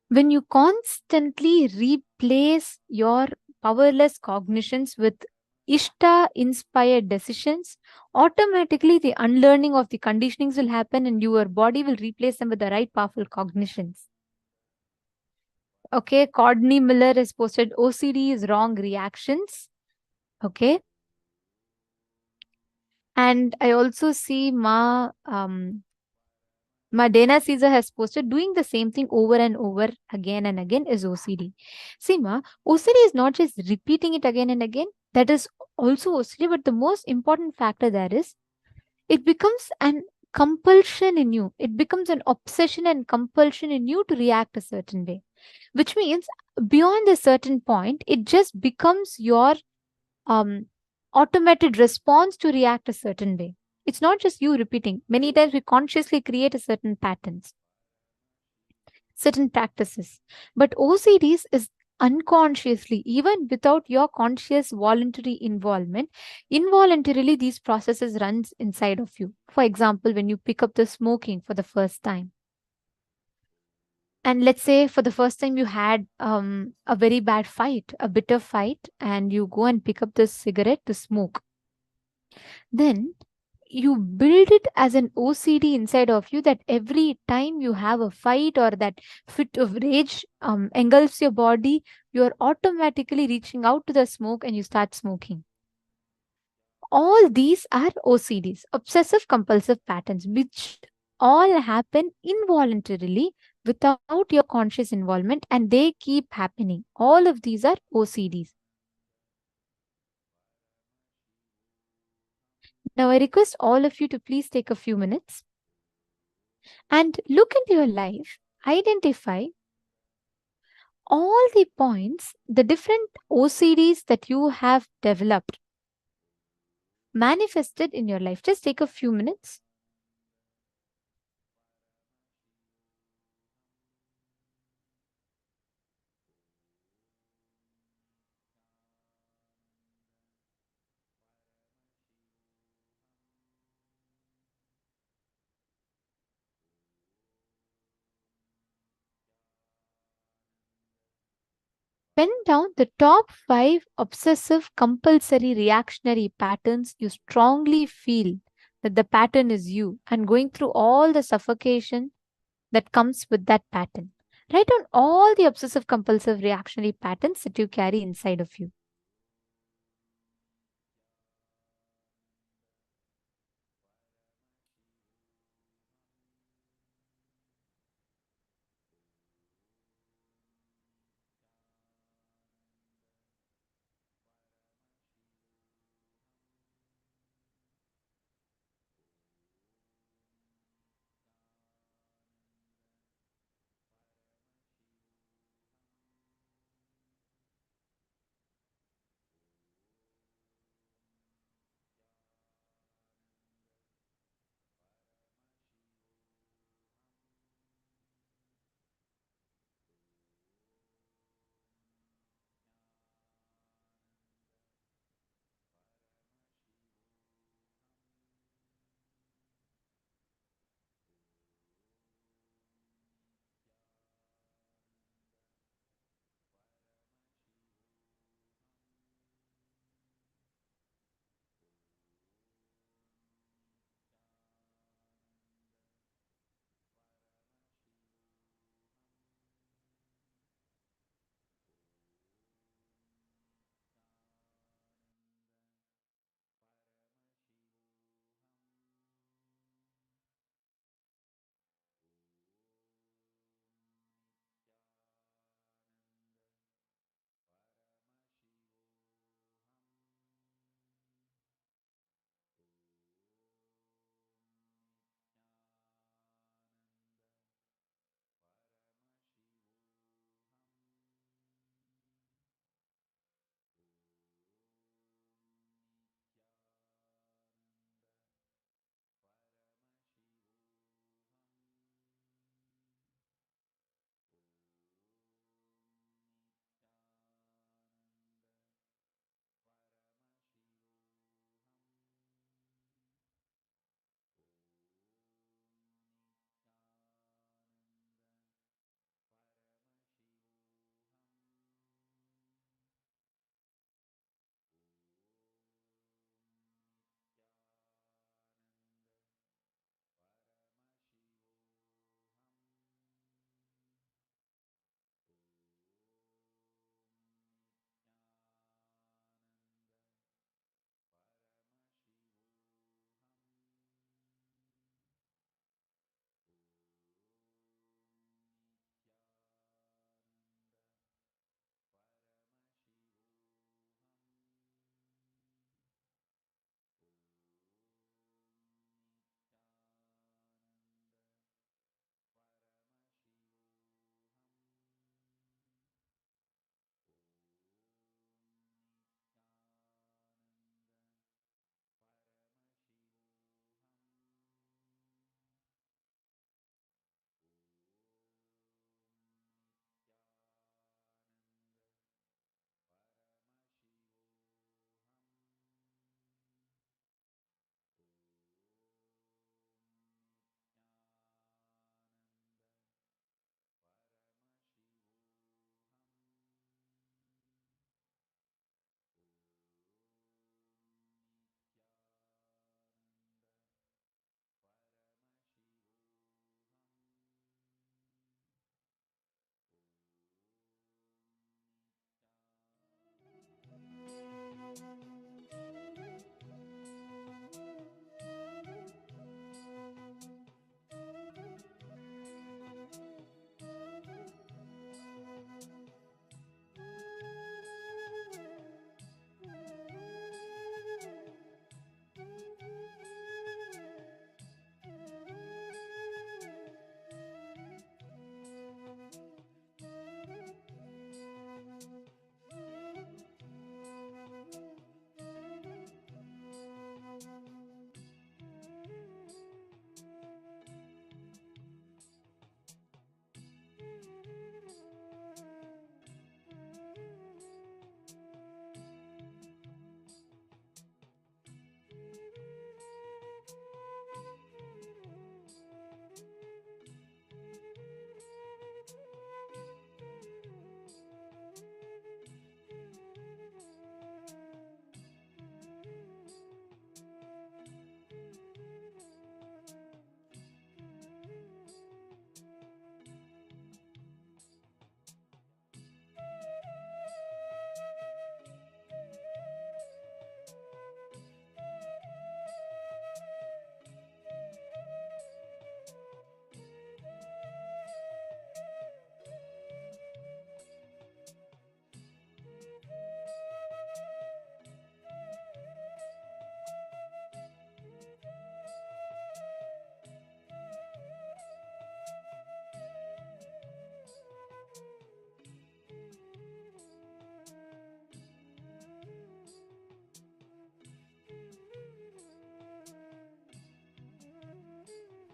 When you constantly replace your powerless cognitions with Ishta inspired decisions, automatically the unlearning of the conditionings will happen and your body will replace them with the right powerful cognitions. Okay, Courtney Miller has posted OCD is wrong reactions. Okay. And I also see Dana Caesar has posted doing the same thing over and over again and again is OCD. See, OCD is not just repeating it again and again. That is also OCD, but the most important factor there is it becomes an compulsion in you. It becomes an obsession and compulsion in you to react a certain way, which means beyond a certain point, it just becomes your automated response to react a certain way. It's not just you repeating. Many times we consciously create a certain patterns, certain practices. But OCDs is unconsciously, even without your conscious voluntary involvement, involuntarily these processes runs inside of you. For example, when you pick up the smoking for the first time, and let's say for the first time you had a very bad fight, a bitter fight, and you go and pick up this cigarette to smoke, then you build it as an OCD inside of you that every time you have a fight or that fit of rage engulfs your body, you're automatically reaching out to the smoke and you start smoking. All these are OCDs, obsessive compulsive patterns, which all happen involuntarily without your conscious involvement, and they keep happening. All of these are OCDs. Now, I request all of you to please take a few minutes and look into your life, identify all the points, the different OCDs that you have developed, manifested in your life. Just take a few minutes. Pen down the top 5 obsessive compulsory reactionary patterns you strongly feel that the pattern is you, and going through all the suffocation that comes with that pattern. Write down all the obsessive compulsive reactionary patterns that you carry inside of you.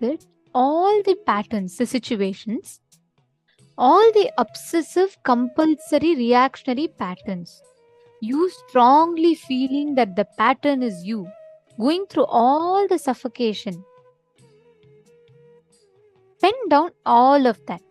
that all the patterns, the situations, all the obsessive, compulsory, reactionary patterns, you strongly feeling that the pattern is you, going through all the suffocation, pen down all of that.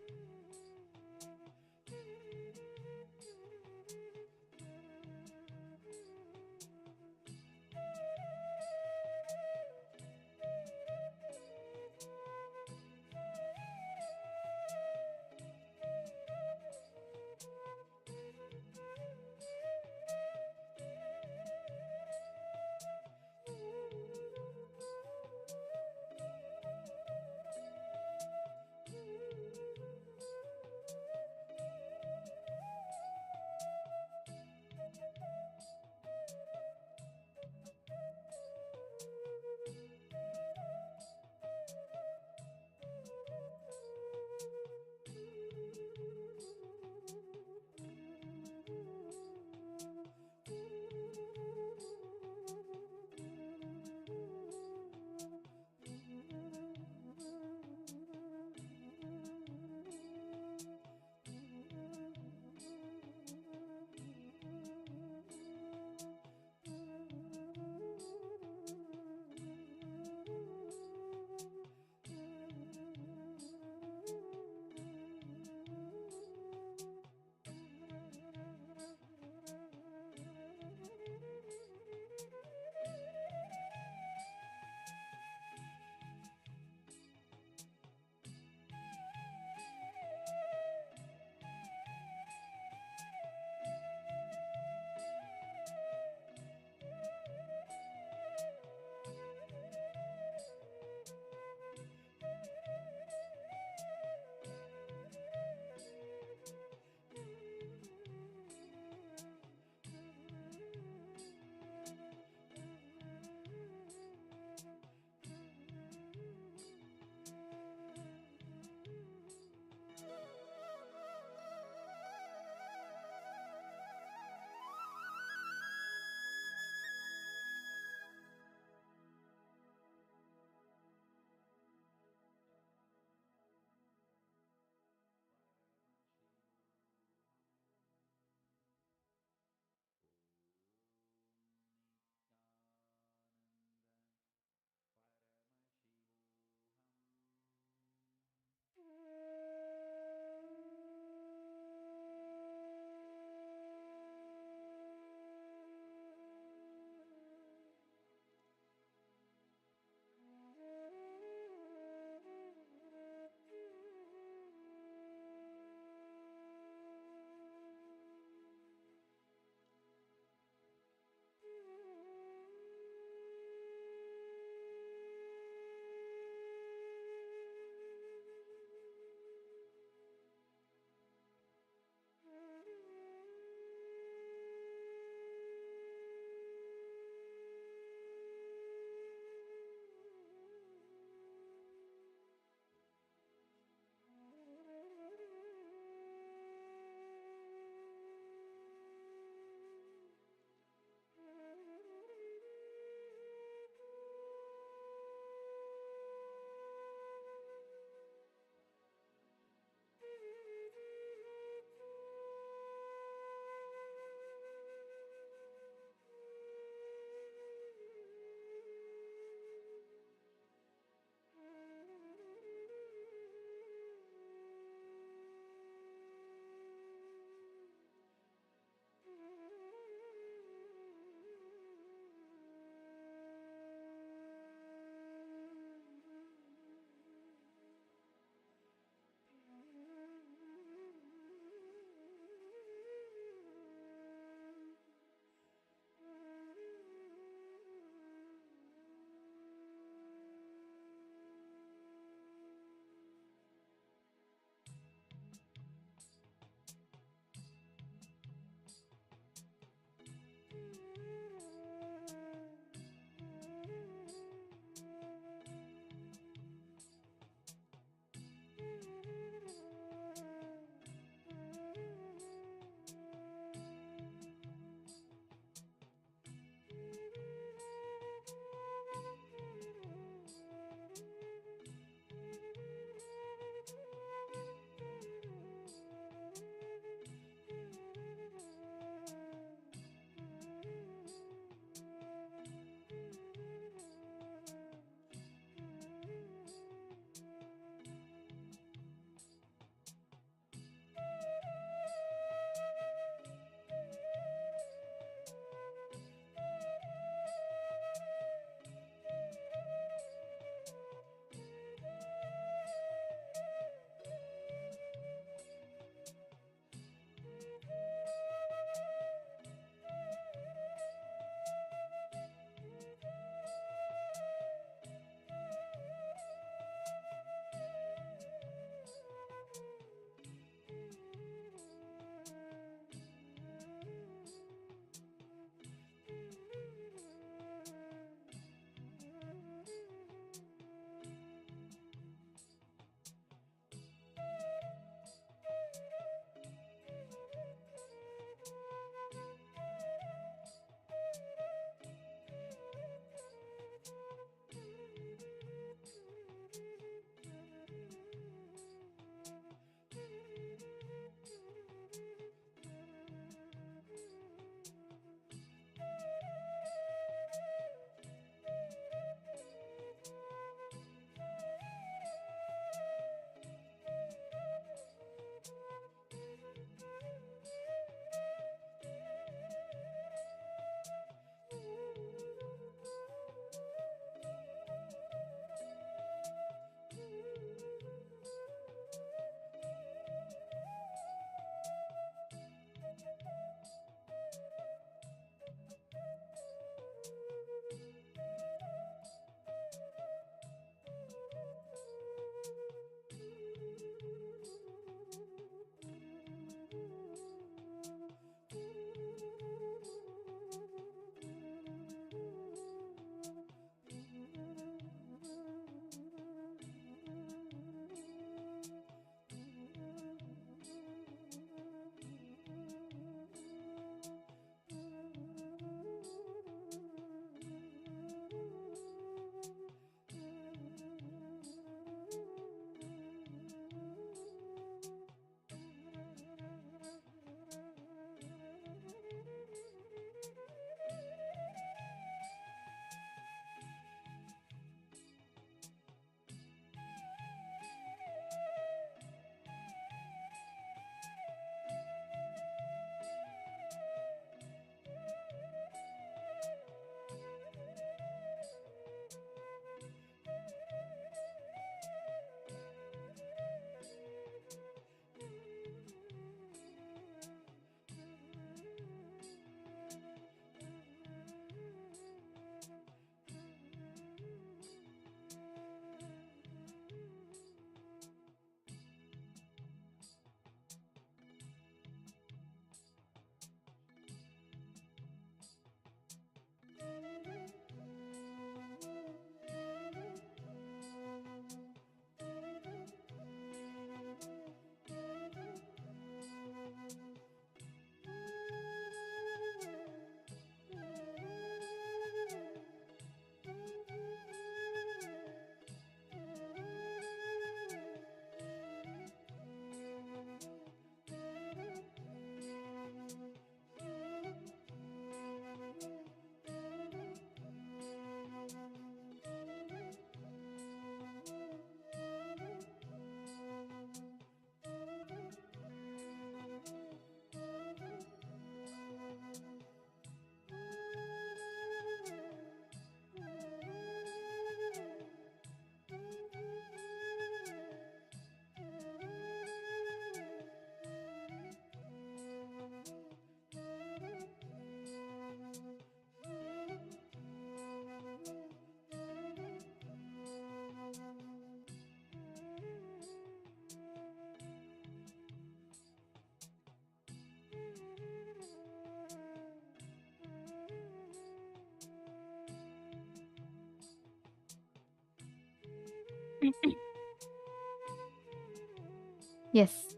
Yes.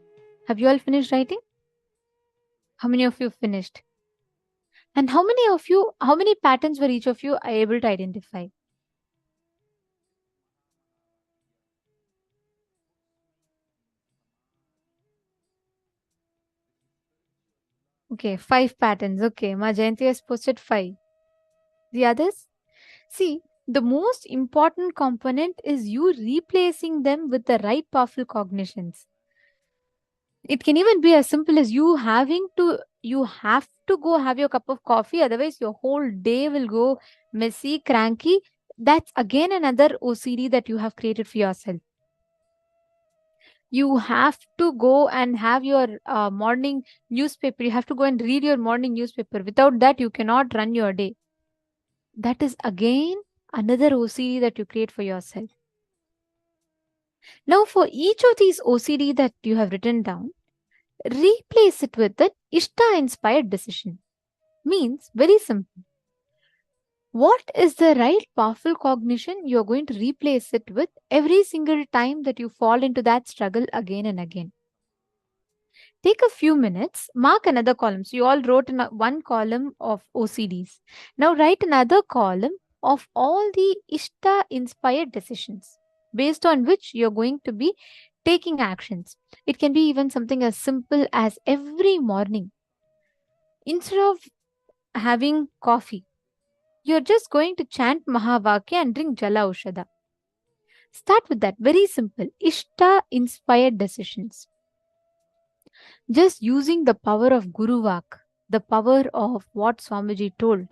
Have you all finished writing? How many of you finished? And how many patterns were each of you able to identify? Okay, 5 patterns. Okay, Ma Jayanti has posted 5. The others? See, the most important component is you replacing them with the right powerful cognitions. It can even be as simple as you have to go have your cup of coffee, otherwise your whole day will go messy, cranky. That's again another OCD that you have created for yourself. You have to go and have your morning newspaper. You have to go and read your morning newspaper. Without that, you cannot run your day. That is again another OCD that you create for yourself. Now, for each of these OCD that you have written down, replace it with an Ishta inspired decision. Means very simple. What is the right powerful cognition you're going to replace it with every single time that you fall into that struggle again and again? Take a few minutes, mark another column. So you all wrote in one column of OCDs. Now write another column of all the Ishta inspired decisions based on which you're going to be taking actions. It can be even something as simple as every morning, instead of having coffee, you're just going to chant Mahavakya and drink Jala Ushada. Start with that. Very simple. Ishta inspired decisions. Just using the power of Guru Vak, the power of what Swamiji told.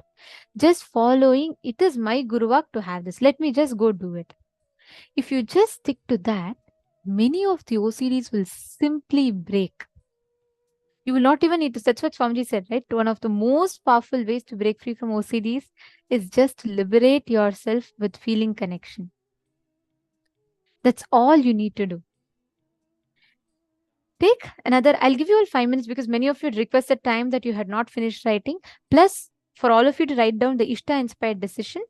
Just following, it is my Guru Vak to have this. Let me just go do it. If you just stick to that, many of the OCDs will simply break. You will not even need to, that's what Swamiji said, right? One of the most powerful ways to break free from OCDs is just to liberate yourself with feeling connection. That's all you need to do. Take another, I'll give you all 5 minutes because many of you requested time that you had not finished writing. Plus, for all of you to write down the Ishta inspired decision,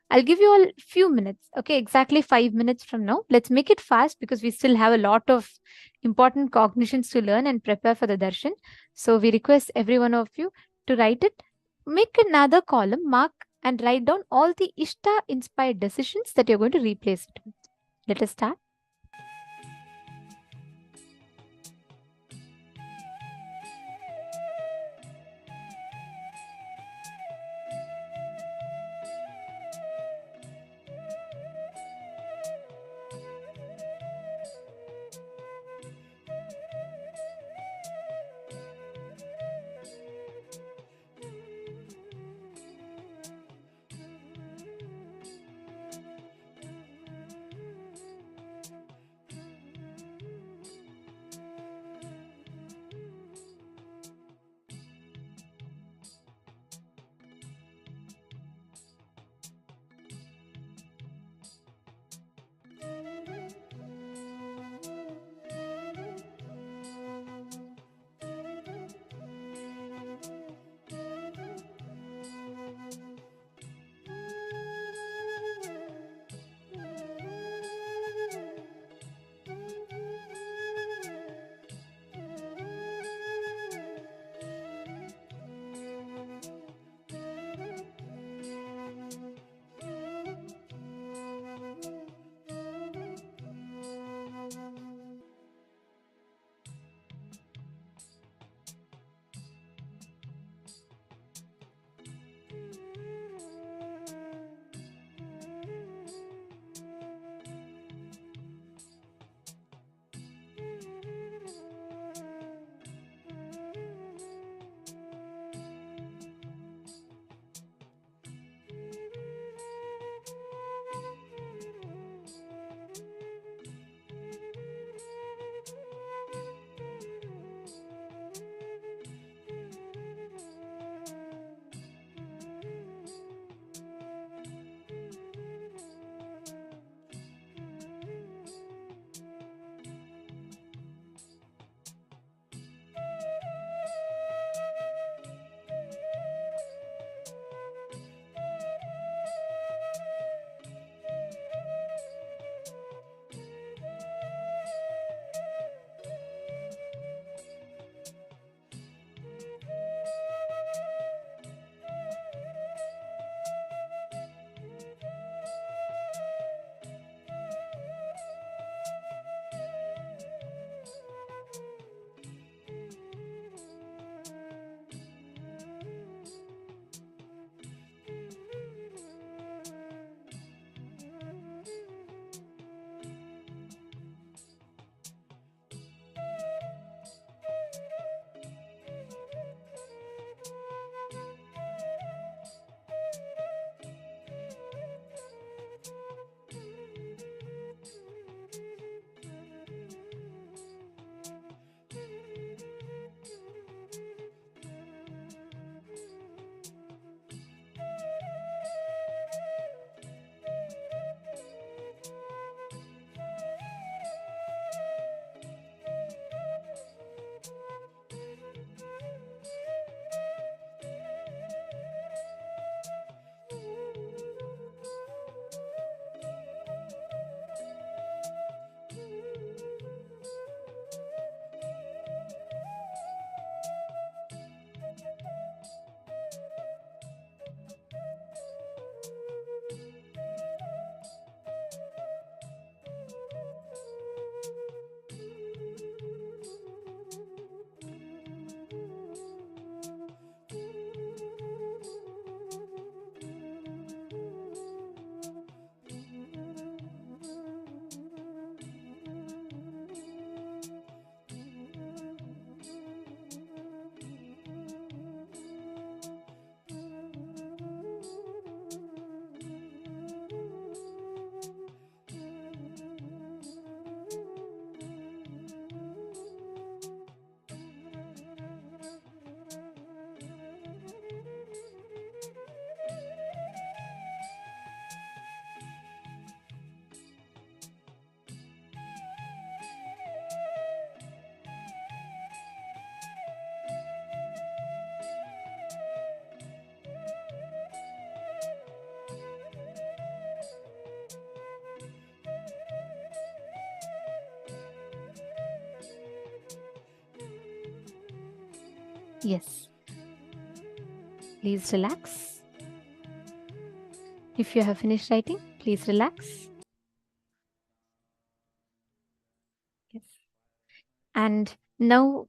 I'll give you all a few minutes. Okay, exactly 5 minutes from now. Let's make it fast because we still have a lot of important cognitions to learn and prepare for the darshan. So we request every one of you to write it. Make another column, mark and write down all the Ishta inspired decisions that you're going to replace it with. Let us start. Yes. Please relax. If you have finished writing, please relax. Yes. And now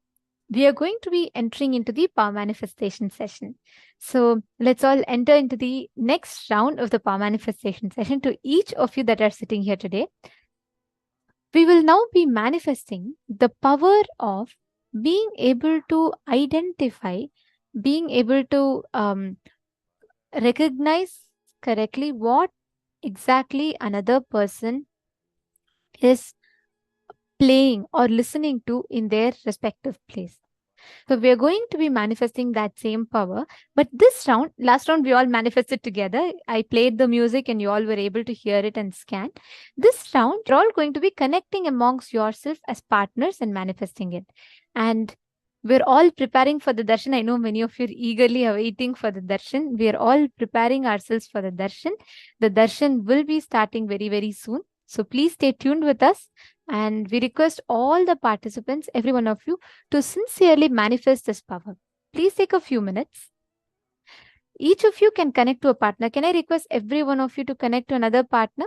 we are going to be entering into the power manifestation session. So let's all enter into the next round of the power manifestation session. To each of you that are sitting here today, we will now be manifesting the power of being able to identify, being able to recognize correctly what exactly another person is playing or listening to in their respective place. So we are going to be manifesting that same power. But this round, last round, we all manifested together. I played the music and you all were able to hear it and scan. This round, you're all going to be connecting amongst yourself as partners and manifesting it. And we're all preparing for the darshan. I know many of you are eagerly awaiting for the darshan. We are all preparing ourselves for the darshan. The darshan will be starting very, very soon. So please stay tuned with us. And we request all the participants, every one of you, to sincerely manifest this power. Please take a few minutes. Each of you can connect to a partner. Can I request every one of you to connect to another partner?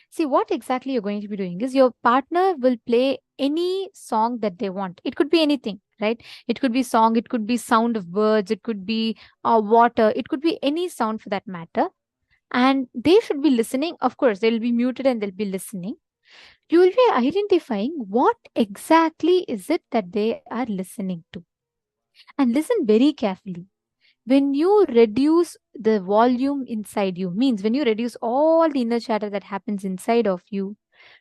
See, what exactly you're going to be doing is your partner will play any song that they want. It could be anything, right? It could be song, it could be sound of birds, it could be water, it could be any sound for that matter. And they should be listening. Of course, they'll be muted and they'll be listening. You will be identifying what exactly is it that they are listening to. And listen very carefully. When you reduce the volume inside you, means when you reduce all the inner chatter that happens inside of you,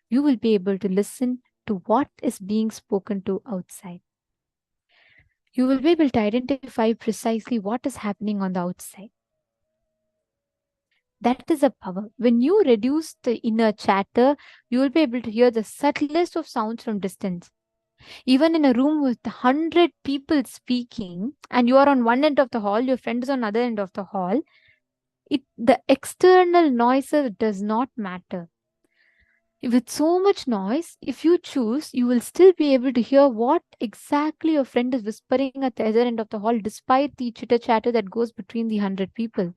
you will be able to listen to what is being spoken to outside. You will be able to identify precisely what is happening on the outside. That is a power. When you reduce the inner chatter, you will be able to hear the subtlest of sounds from distance. Even in a room with 100 people speaking, and you are on one end of the hall, your friend is on the other end of the hall, the external noises does not matter. With so much noise, if you choose, you will still be able to hear what exactly your friend is whispering at the other end of the hall, despite the chitter-chatter that goes between the 100 people.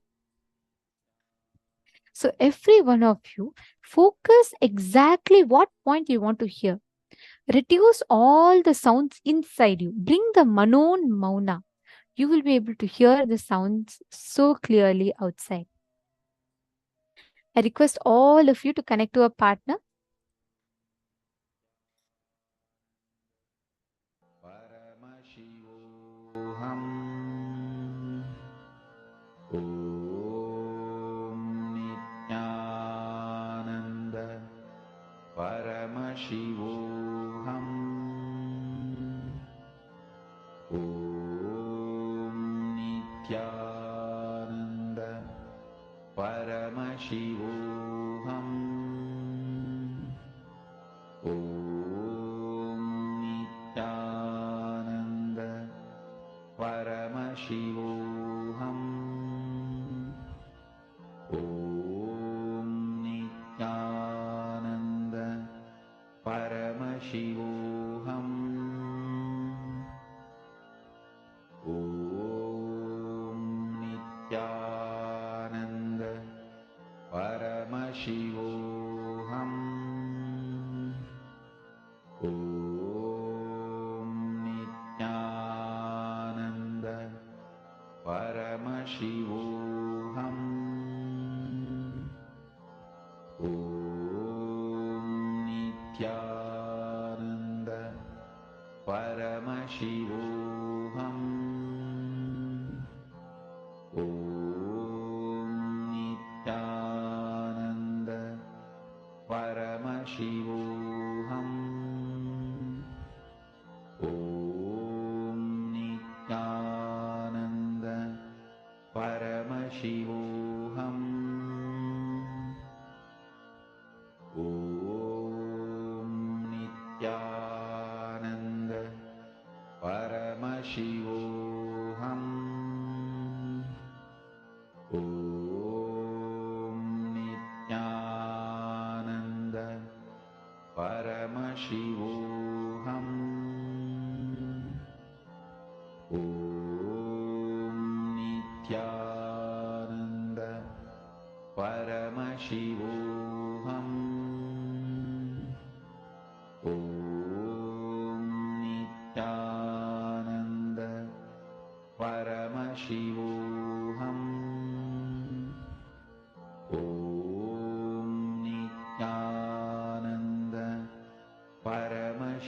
So every one of you, focus exactly what point you want to hear. Reduce all the sounds inside you. Bring the manon mauna. You will be able to hear the sounds so clearly outside. I request all of you to connect to a partner. Paramashivoham Nithyananda Paramashivoham Nithyananda Paramashivoham Nithyananda Paramashivoham Nithyananda Paramashivoham Nithyananda Paramashivoham Nithyananda Paramashivoham Nithyananda Paramashivoham Nithyananda Paramashivoham Nithyananda Paramashivoham Nithyananda Paramashivoham Nithyananda Paramashivoham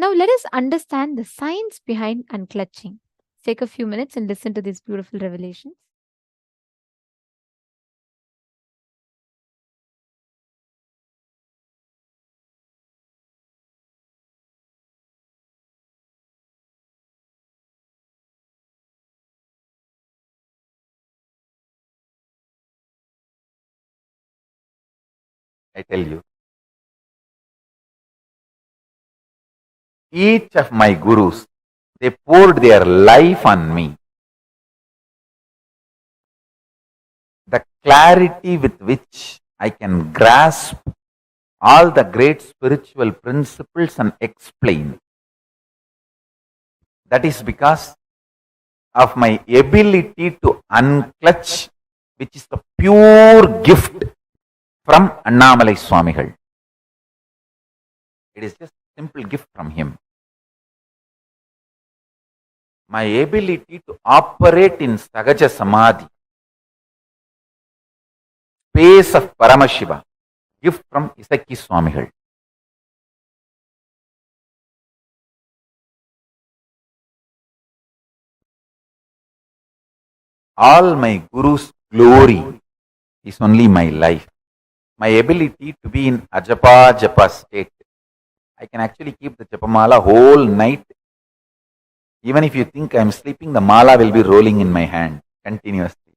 Now let us understand the science behind unclutching. Take a few minutes and listen to these beautiful revelations. I tell you, each of my gurus, they poured their life on me. The clarity with which I can grasp all the great spiritual principles and explain. That is because of my ability to unclutch, which is the pure gift from Annamalai Swamigal. It is just a simple gift from him. My ability to operate in Sahaja Samādhi, space of Paramashiva, gift from Isaki Swamigal. All my Guru's glory is only my life. My ability to be in Ajapa Japa state. I can actually keep the Japamala whole night. Even if you think I am sleeping, the mala will be rolling in my hand continuously.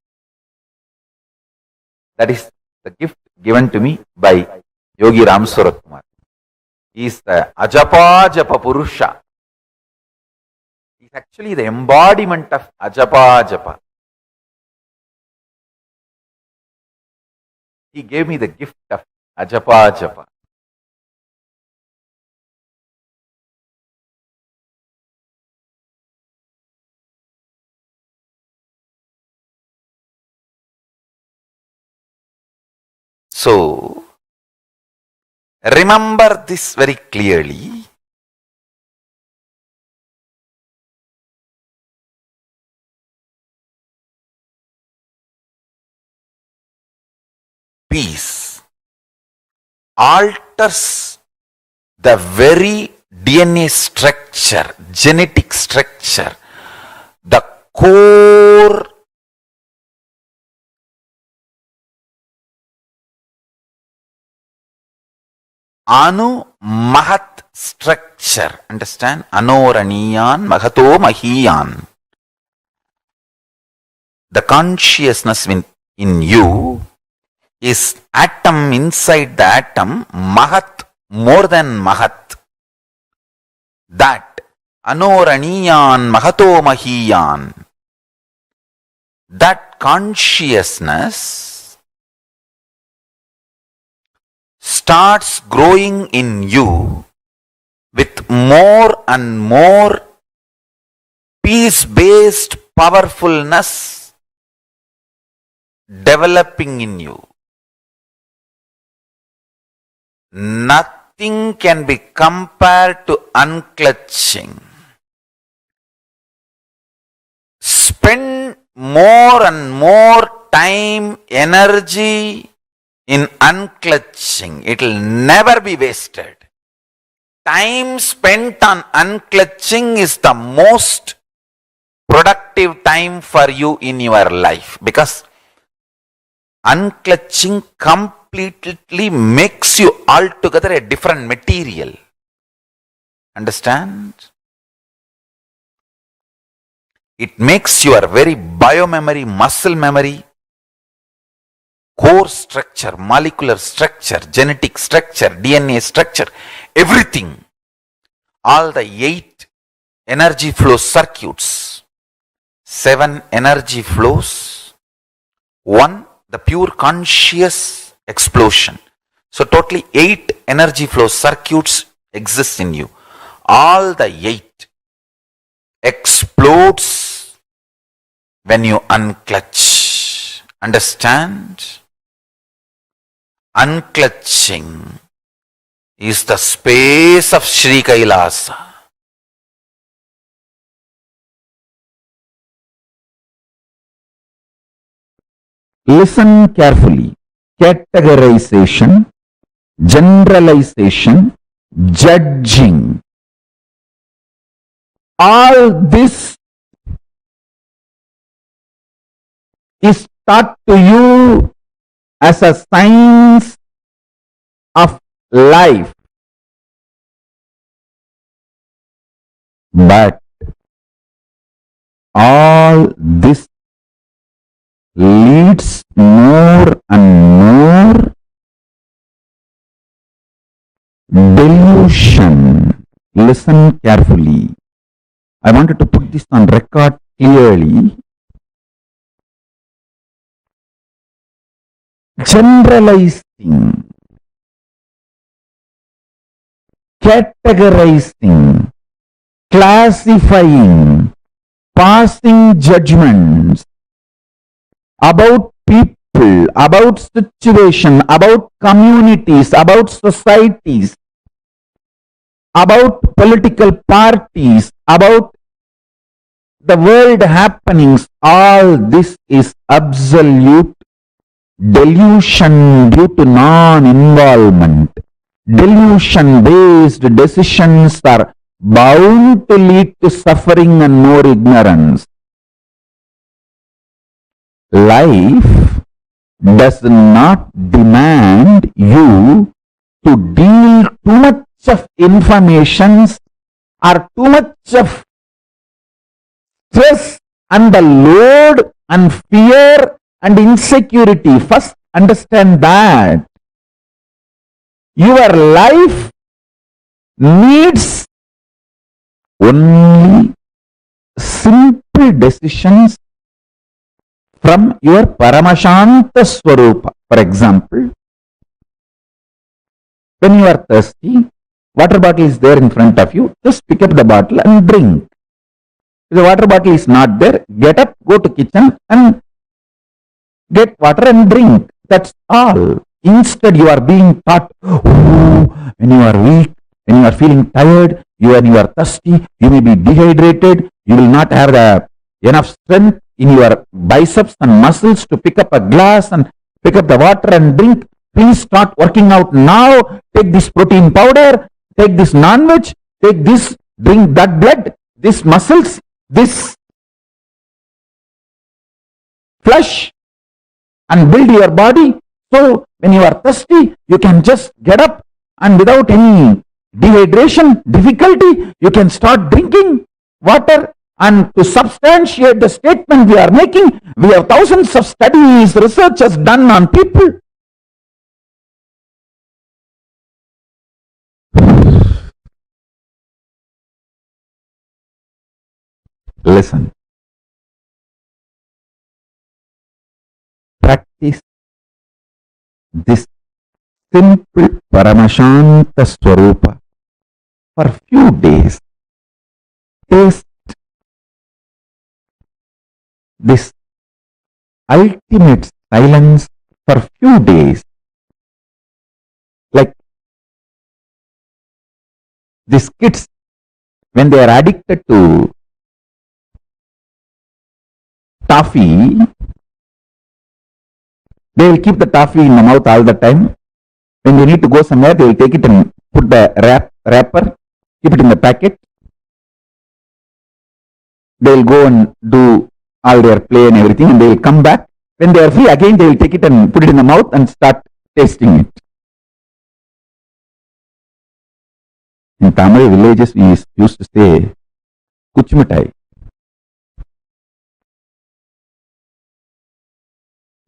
That is the gift given to me by Yogi Ramsurat Kumar. He is the Ajapa Japa Purusha. He is actually the embodiment of Ajapa Japa. He gave me the gift of Ajapa Japa. So, remember this very clearly. Peace alters the very DNA structure, genetic structure, the core Anu Mahat structure. Understand? Anoraniyan Mahato Mahiyan. The consciousness in you is atom inside the atom, Mahat, more than Mahat. That Anoraniyan Mahato Mahiyan. That consciousness starts growing in you with more and more peace-based powerfulness developing in you. Nothing can be compared to unclutching. Spend more and more time, energy in unclutching. It will never be wasted. Time spent on unclutching is the most productive time for you in your life, because unclutching completely makes you altogether a different material. Understand? It makes your very biomemory, muscle memory, core structure, molecular structure, genetic structure, DNA structure, everything, all the 8 energy flow circuits, 7 energy flows, 1 the pure conscious explosion. So totally 8 energy flow circuits exist in you. All the 8 explodes when you unclutch. Understand? Unclutching is the space of Sri KAILASA. Listen carefully. Categorization, generalization, judging. All this is taught to you as a science of life. But all this leads more and more delusion. Listen carefully. I wanted to put this on record clearly. Generalizing, categorizing, classifying, passing judgments about people, about situation, about communities, about societies, about political parties, about the world happenings. All this is absolute delusion due to non-involvement. Delusion-based decisions are bound to lead to suffering and more ignorance. Life does not demand you to deal too much of information or too much of stress and the load and fear and insecurity. First, understand that your life needs only simple decisions from your Paramashanta Swarupa. For example, when you are thirsty, water bottle is there in front of you, just pick up the bottle and drink. If the water bottle is not there, get up, go to kitchen and get water and drink. That's all. Instead, you are being taught, when you are weak, when you are feeling tired, when you are thirsty, you may be dehydrated, you will not have enough strength in your biceps and muscles to pick up a glass and pick up the water and drink. Please start working out now. Take this protein powder, take this non-veg, take this, drink that blood, this muscles, this flesh, and build your body. So when you are thirsty, you can just get up and without any dehydration, difficulty, you can start drinking water. And to substantiate the statement we are making, we have thousands of studies, research has done on people. Listen. Practice this simple Paramashanta Swarupa for few days. Taste this ultimate silence for few days. Like these kids, when they are addicted to toffee, they will keep the toffee in the mouth all the time. When they need to go somewhere, they will take it and put the wrapper, keep it in the packet. They will go and do all their play and everything, and they will come back. When they are free, again they will take it and put it in the mouth and start tasting it. In Tamil villages, we used to say, Kuchmitai.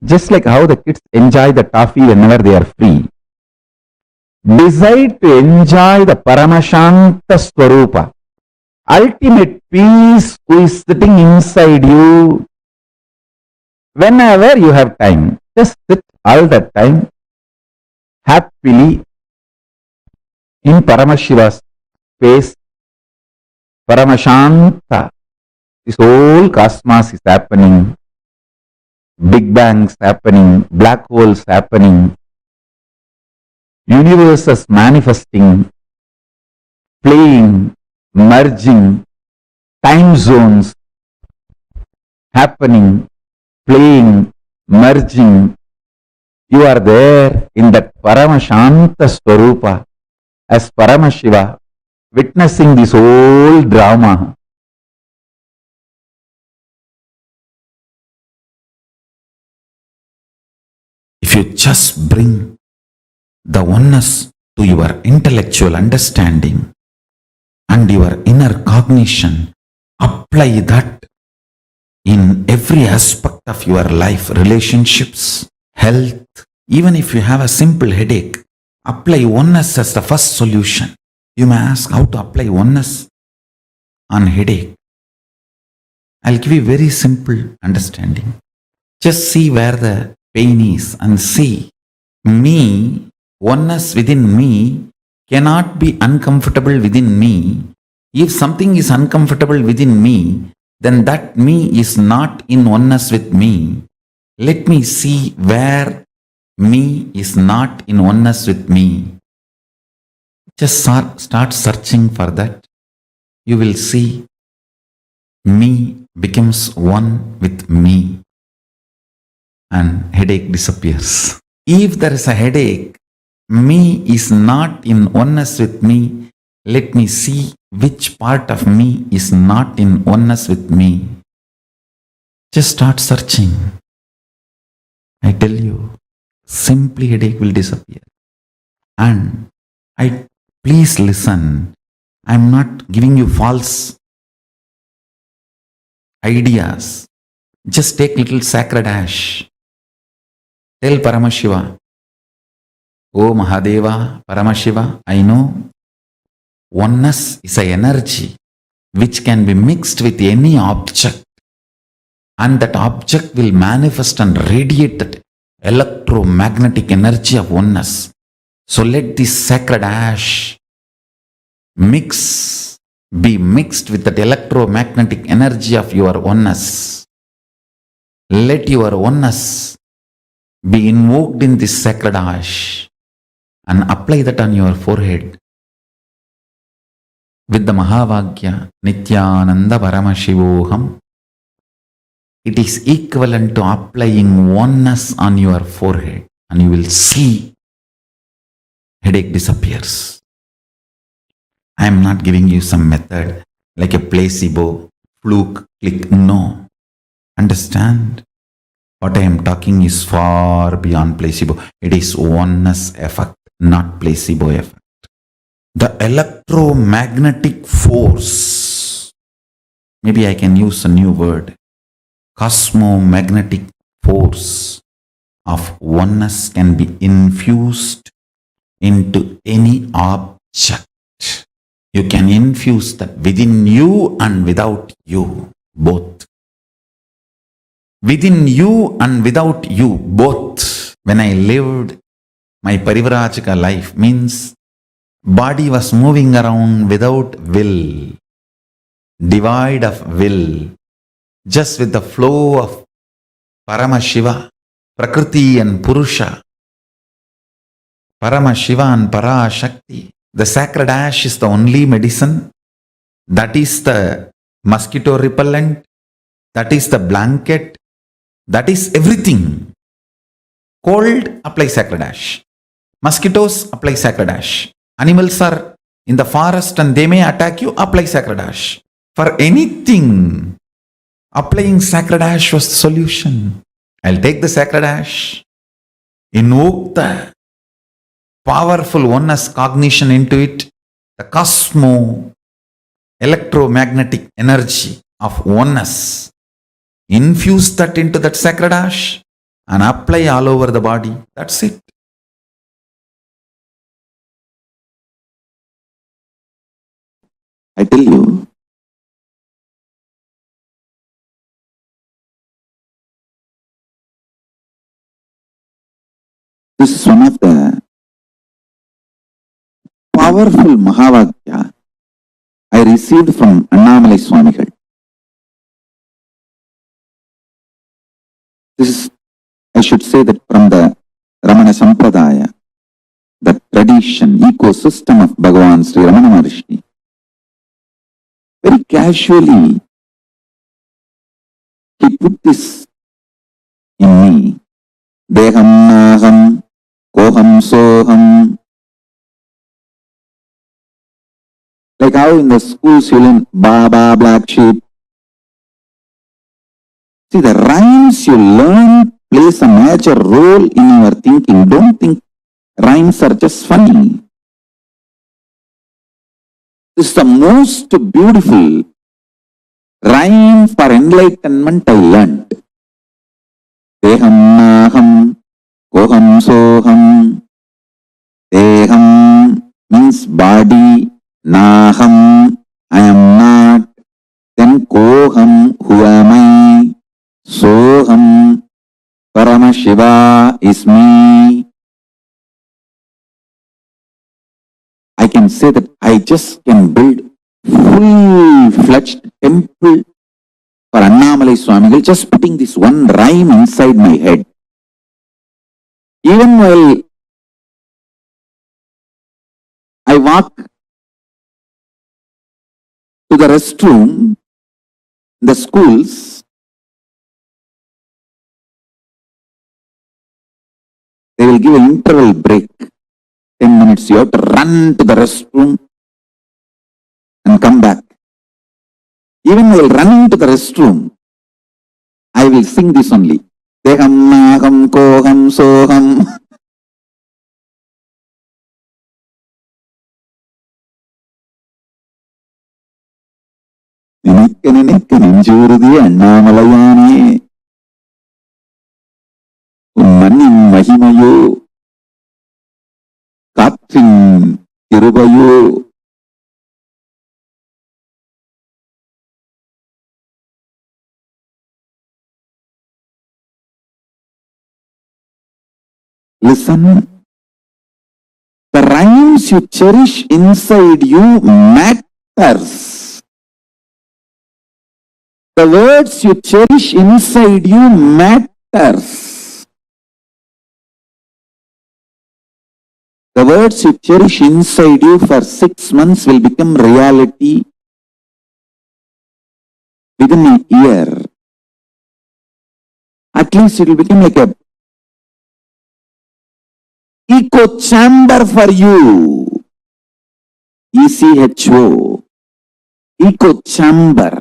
Just like how the kids enjoy the toffee whenever they are free, decide to enjoy the Paramashanta Swarupa, ultimate peace who is sitting inside you. Whenever you have time, just sit all the time happily in Paramashiva's space. Paramashanta, this whole cosmos is happening. Big bangs happening, black holes happening, universes manifesting, playing, merging, time zones happening, playing, merging. You are there in that Paramashanta Swarupa as Paramashiva, witnessing this whole drama. just bring the oneness to your intellectual understanding and your inner cognition. Apply that in every aspect of your life, relationships, health. Even if you have a simple headache, apply oneness as the first solution. You may ask how to apply oneness on headache. I'll give you very simple understanding. Just see where the pain is and see me, oneness within me cannot be uncomfortable within me. If something is uncomfortable within me, then that me is not in oneness with me. Let me see where me is not in oneness with me. Just start searching for that. You will see me becomes one with me and headache disappears. If there is a headache, me is not in oneness with me. Let me see which part of me is not in oneness with me. Just start searching. I tell you, simply headache will disappear. And please listen. I'm not giving you false ideas. Just take little sacred ash. Tell Paramashiva, "Oh Mahadeva, Paramashiva, I know oneness is an energy which can be mixed with any object, and that object will manifest and radiate that electromagnetic energy of oneness. So let this sacred ash be mixed with that electromagnetic energy of your oneness. Let your oneness be invoked in this sacred ash and apply that on your forehead with the Mahavagya Nithyananda Paramashivoham. It is equivalent to applying oneness on your forehead, and you will see headache disappears. I am not giving you some method like a placebo, fluke, click. No. Understand? What I am talking is far beyond placebo. It is oneness effect, not placebo effect. The electromagnetic force, maybe I can use a new word, cosmomagnetic force of oneness can be infused into any object. You can infuse that within you and without you, both. Within you and without you, both. When I lived my Parivrajaka life, means body was moving around without will, devoid of will, just with the flow of Paramashiva, Prakriti and Purusha, Paramashiva and Parashakti. The sacred ash is the only medicine. That is the mosquito repellent. That is the blanket. That is everything. Cold, apply sacred ash. Mosquitoes, apply sacred ash. Animals are in the forest and they may attack you, apply sacred ash. For anything, applying sacred ash was the solution. I'll take the sacred ash, invoke the powerful oneness cognition into it, the electromagnetic energy of oneness. Infuse that into that sacred ash and apply all over the body. That's it. I tell you, this is one of the powerful Mahavagya I received from Annamalai Swamigal. This is, I should say that from the Ramana Sampradaya, the tradition, ecosystem of Bhagavan Sri Ramana Maharishi. Very casually, he put this in me. Deham naham, koham soham. Like how in the schools you learn Baba, black sheep. See, the rhymes you learn plays a major role in your thinking. Don't think rhymes are just funny. This is the most beautiful rhyme for enlightenment I learned. Deham naham koham soham. Deham means body, naham, I am not. Then koham, who am I? Soham, Paramashiva is me. I can say that I just can build full-fledged temple for Annamalai Swamigal just putting this one rhyme inside my head. Even while I walk to the restroom, the schools, they will give an interval break, 10 minutes. You have to run to the restroom and come back. Even while running to the restroom, I will sing this only. Deham naham koham soham. நினைக்க நெஞ்சூறுதி அண்ணாமலையானே உன் மண்ணின் மகிமையோ காற்றின் கிருபையோ Listen, the rhymes you cherish inside you matters. The words you cherish inside you matters. The words you cherish inside you for 6 months will become reality within a year. At least it will become like a echo chamber for you. ECHO. Echo chamber.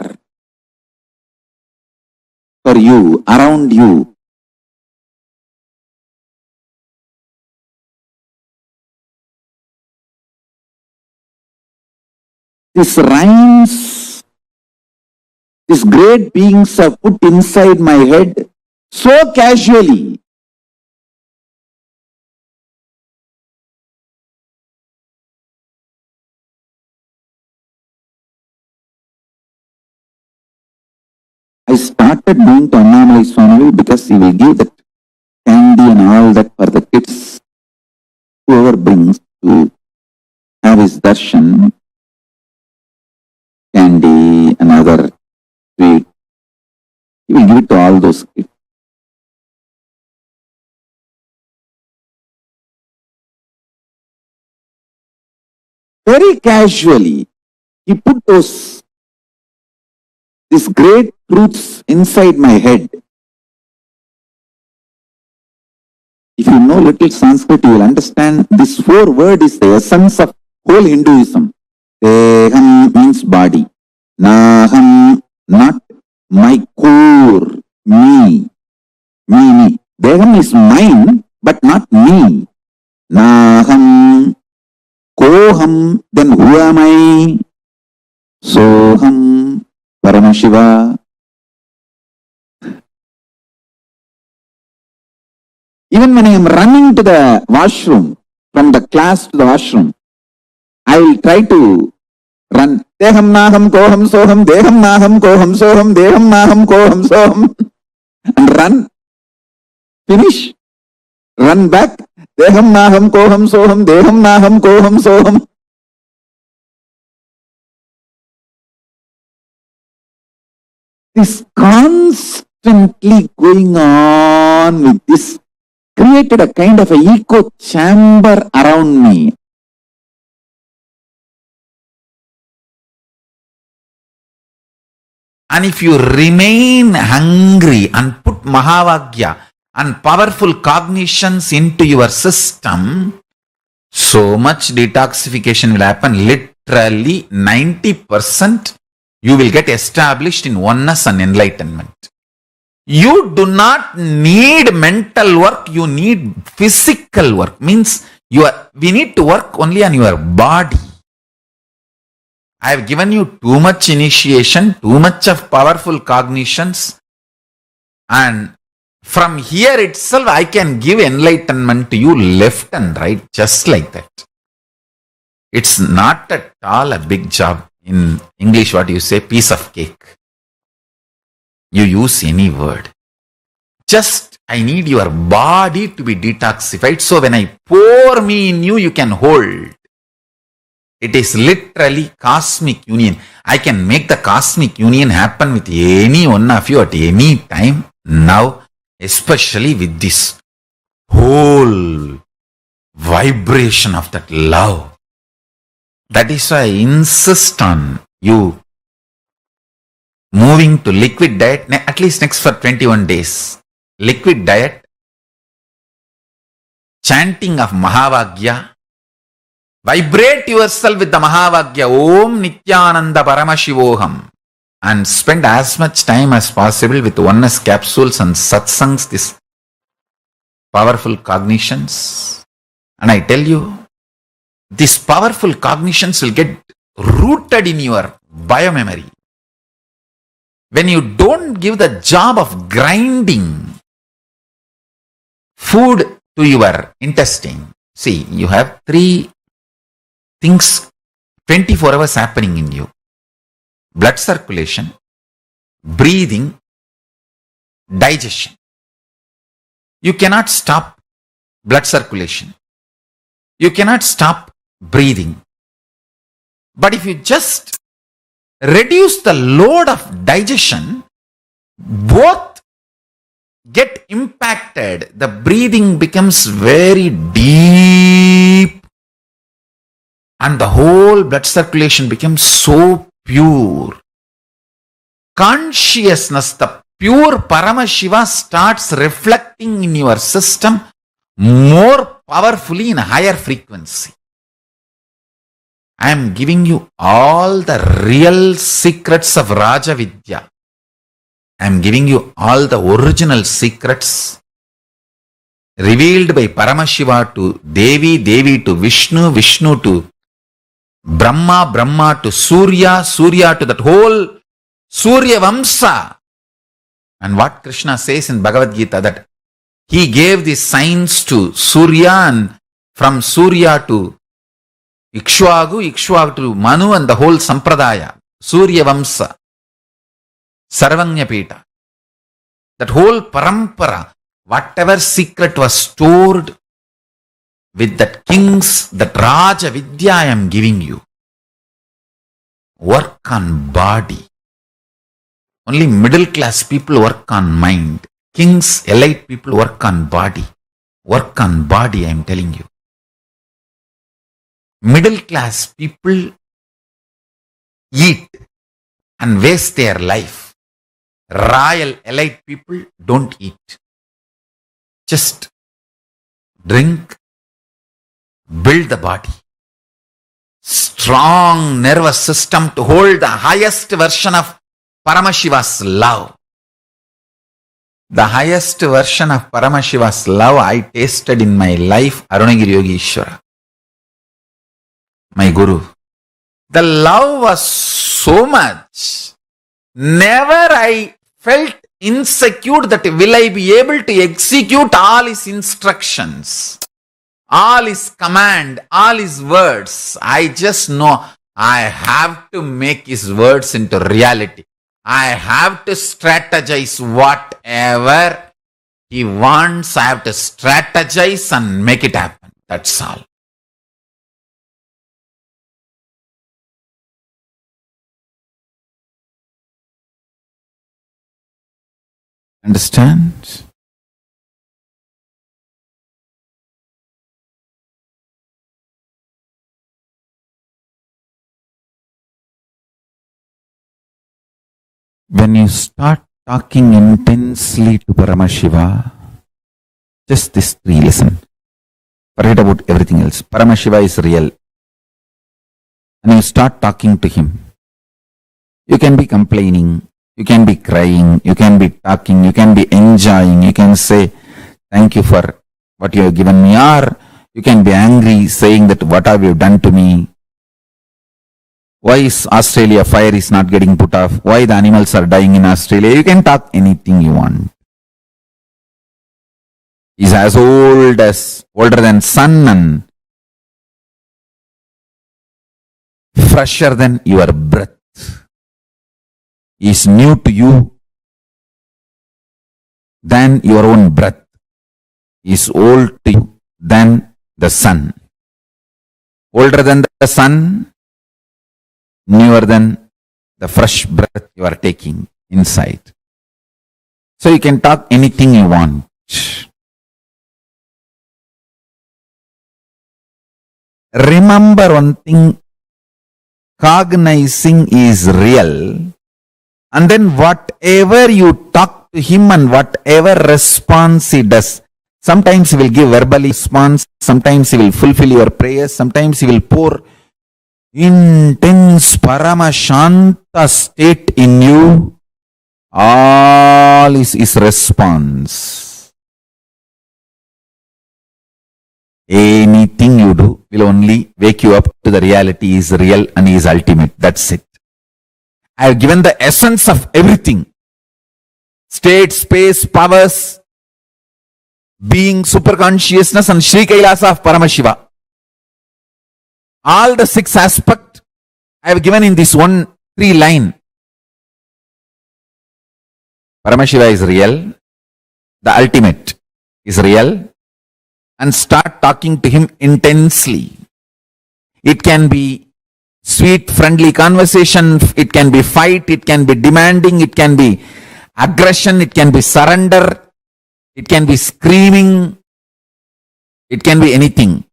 For you, around you. These rhymes, these great beings are put inside my head so casually. I started doing to Annamalai Swami because he will give that candy and all that for the kids. Whoever brings to have his darshan, candy and other sweet, he will give it to all those kids. Very casually, he put these great truths inside my head. If you know little Sanskrit, you will understand this 4 word is the essence of whole Hinduism. Deham means body. Naham, not my core, me. Me. Deham is mine, but not me. Naham, koham, then who am I? Soham, Paramashiva. Even when I am running to the washroom, from the class to the washroom, I will try to run. Deham naham koham soham, deham naham koham soham, deham naham koham soham. And run. Finish. Run back. Deham naham koham soham, deham naham koham soham. This constantly going on with this created a kind of an echo chamber around me. And if you remain hungry and put Mahavagya and powerful cognitions into your system, so much detoxification will happen. Literally 90% you will get established in oneness and enlightenment. You do not need mental work, you need physical work. Means we need to work only on your body. I have given you too much initiation, too much of powerful cognitions, and from here itself I can give enlightenment to you left and right, just like that. It's not at all a big job. In English, what you say, piece of cake. You use any word. Just, I need your body to be detoxified, so when I pour me in you, you can hold. It is literally cosmic union. I can make the cosmic union happen with any one of you at any time now, especially with this whole vibration of that love. That is why I insist on you moving to liquid diet, at least next for 21 days. Liquid diet, chanting of Mahavagya, vibrate yourself with the Mahavagya, Om Nithyananda Paramashivoham, and spend as much time as possible with oneness capsules and satsangs, these powerful cognitions. And I tell you, these powerful cognitions will get rooted in your biomemory. When you don't give the job of grinding food to your intestine, see, you have 3 things 24 hours happening in you. Blood circulation, breathing, digestion. You cannot stop blood circulation. You cannot stop breathing. But if you just reduce the load of digestion, both get impacted. The breathing becomes very deep and the whole blood circulation becomes so pure. Consciousness, the pure Paramashiva, starts reflecting in your system more powerfully in a higher frequency. I am giving you all the real secrets of Raja Vidya. I am giving you all the original secrets revealed by Paramashiva to Devi, Devi to Vishnu, Vishnu to Brahma, Brahma to Surya, Surya to that whole Surya Vamsa. And what Krishna says in Bhagavad Gita, that he gave the signs to Surya, and from Surya to Ikshvaku, Ikshvaku to Manu, and the whole Sampradaya, Surya Vamsa, Sarvanya Pita. That whole parampara, whatever secret was stored with that kings, that Raja Vidya I am giving you. Work on body. Only middle class people work on mind. Kings, elite people work on body. Work on body, I am telling you. Middle class people eat and waste their life. Royal elite people don't eat. Just drink, build the body. Strong nervous system to hold the highest version of Paramashiva's love. The highest version of Paramashiva's love I tasted in my life, Arunagiri Yogi Ishvara, my Guru. The love was so much. Never I felt insecure that will I be able to execute all his instructions, all his command, all his words. I just know I have to make his words into reality. I have to strategize whatever he wants. I have to strategize and make it happen. That's all. Understand? When you start talking intensely to Paramashiva, just these 3, listen. Forget about everything else. Paramashiva is real. And you start talking to him. You can be complaining. You can be crying, you can be talking, you can be enjoying, you can say, thank you for what you have given me, or you can be angry, saying that what have you done to me? Why is Australia fire is not getting put off? Why the animals are dying in Australia? You can talk anything you want. He's as older than sun and fresher than your breath. Is new to you than your own breath. Is old to you than the sun. Older than the sun, newer than the fresh breath you are taking inside. So you can talk anything you want. Remember one thing, cognizing is real, and then whatever you talk to him and whatever response he does, sometimes he will give verbal response, sometimes he will fulfill your prayers, sometimes he will pour intense Paramashanta state in you. All is his response. Anything you do will only wake you up to the reality he is real and he is ultimate. That's it. I have given the essence of everything. State, space, powers, being, superconsciousness and Sri KAILASA of Paramashiva. All the 6 aspects I have given in this 1-3 line. Paramashiva is real. The ultimate is real. And start talking to him intensely. It can be sweet, friendly conversation. It can be fight. It can be demanding. It can be aggression. It can be surrender. It can be screaming. It can be anything.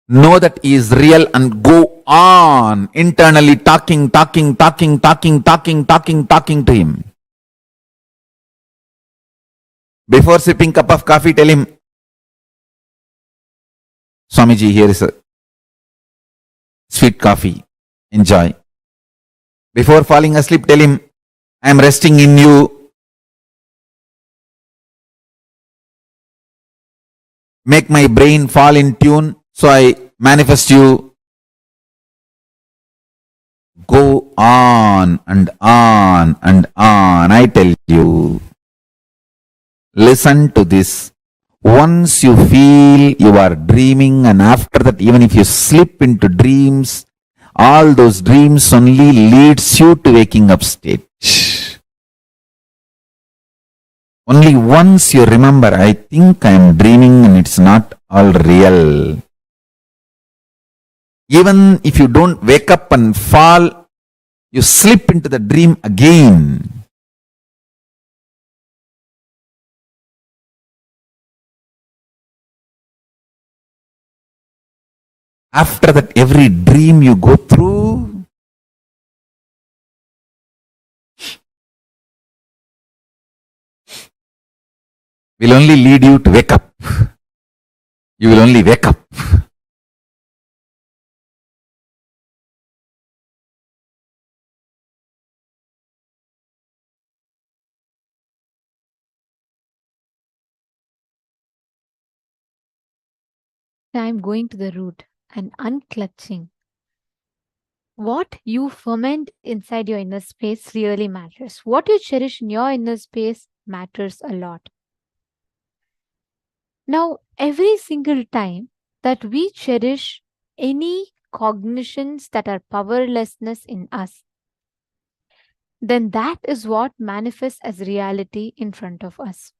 Know that he is real and go on internally talking to him. Before sipping cup of coffee, tell him, Swamiji, here is a sweet coffee. Enjoy. Before falling asleep, tell him, I am resting in you. Make my brain fall in tune, so I manifest you. Go on and on and on. I tell you. Listen to this. Once you feel you are dreaming, and after that, even if you slip into dreams, all those dreams only leads you to waking up state. Only once you remember, I think I am dreaming and it's not all real. Even if you don't wake up and fall, you slip into the dream again. After that, every dream you go through, will only lead you to wake up. You will only wake up. I'm going to the root and unclutching. What you ferment inside your inner space really matters. What you cherish in your inner space matters a lot. Now, every single time that we cherish any cognitions that are powerlessness in us, then that is what manifests as reality in front of us.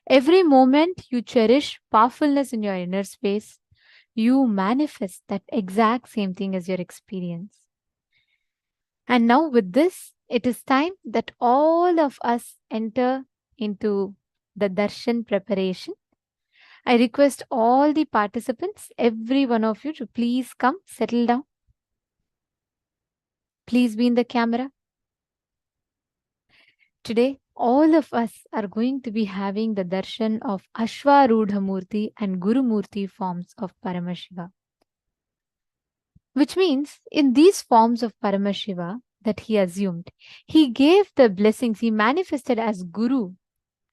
Every moment you cherish powerfulness in your inner space, you manifest that exact same thing as your experience. And now with this, it is time that all of us enter into the darshan preparation. I request all the participants, every one of you, to please come, settle down. Please be in the camera. Today, all of us are going to be having the darshan of Ashwarudha Murthy and Guru Murthy forms of Paramashiva. Which means, in these forms of Paramashiva, that he assumed. He gave the blessings, he manifested as Guru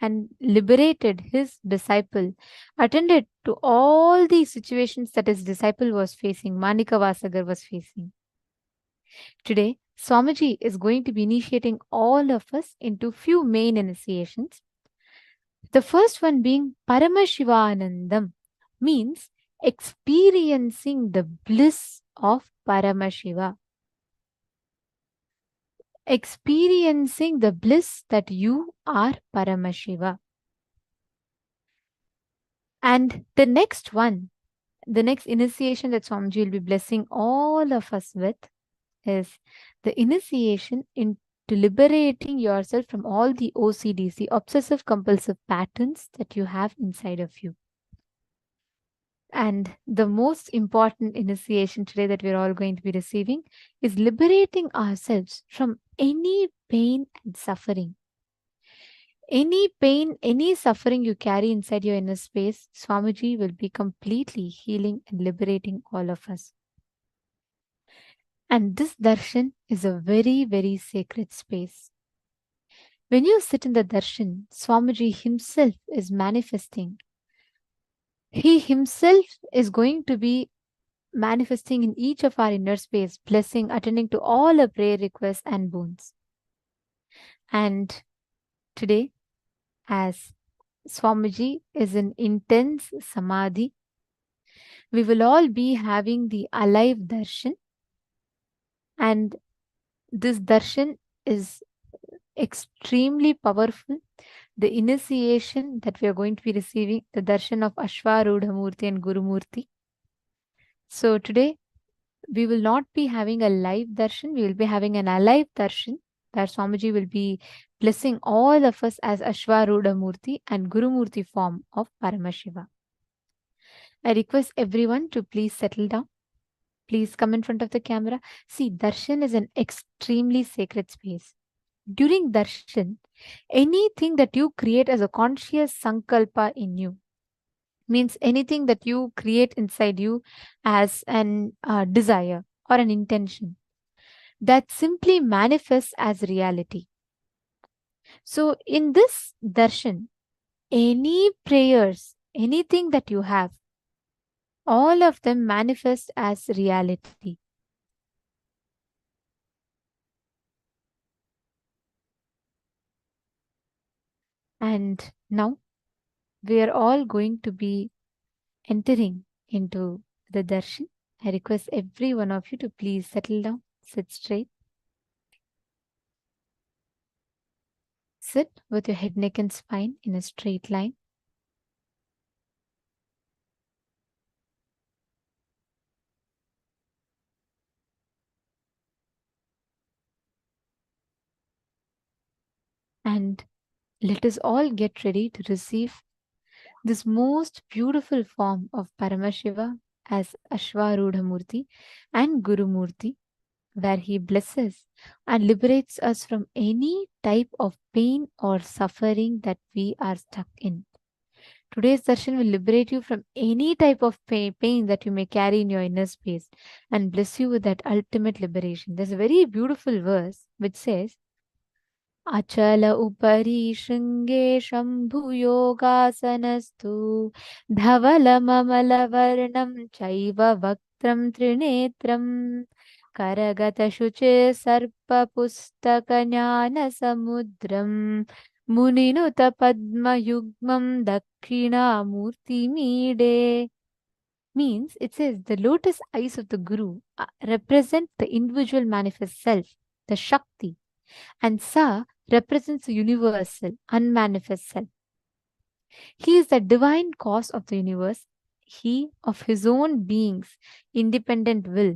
and liberated his disciple, attended to all the situations that his disciple was facing, Manikavasagar was facing. Today, Swamiji is going to be initiating all of us into few main initiations. The first one being Paramashivanandam, means experiencing the bliss of Paramashiva. Experiencing the bliss that you are Paramashiva. And the next one, the next initiation that Swamiji will be blessing all of us with is the initiation into liberating yourself from all the OCDs, the obsessive compulsive patterns that you have inside of you. And the most important initiation today that we're all going to be receiving is liberating ourselves from any pain and suffering. Any pain, any suffering you carry inside your inner space, Swamiji will be completely healing and liberating all of us. And this darshan is a very, very sacred space. When you sit in the darshan, Swamiji himself is manifesting. He himself is going to be manifesting in each of our inner space, blessing, attending to all our prayer requests and boons. And today, as Swamiji is in intense samadhi, we will all be having the alive darshan. And this darshan is extremely powerful. The initiation that we are going to be receiving, the darshan of Ashwarudha Murthy and Guru Murthy. So today, we will not be having a live darshan, we will be having an alive darshan, where Swamiji will be blessing all of us as Ashwarudha Murthy and Guru Murthy form of Paramashiva. I request everyone to please settle down. Please come in front of the camera. See, darshan is an extremely sacred space. During darshan, anything that you create as a conscious sankalpa in you, means anything that you create inside you as an desire or an intention, that simply manifests as reality. So in this darshan, any prayers, anything that you have, all of them manifest as reality. And now we are all going to be entering into the darshan. I request every one of you to please settle down, sit straight. Sit with your head, neck and spine in a straight line. And let us all get ready to receive this most beautiful form of Paramashiva as Ashwarudha Murthy and Guru Murthy, where he blesses and liberates us from any type of pain or suffering that we are stuck in. Today's darshan will liberate you from any type of pain that you may carry in your inner space and bless you with that ultimate liberation. There's a very beautiful verse which says, Achala upari shringe shambhu yogasanastu dhavala mamala varnam chaiva vaktram trinetram karagata shuche sarpa pustaka jnana samudram Muninuta Padma Yugmam Dakshina Murti Mide. Means it says the lotus eyes of the Guru represent the individual manifest self, the Shakti, and Sa represents the universal, unmanifest self. He is the divine cause of the universe. He, of his own being's independent will,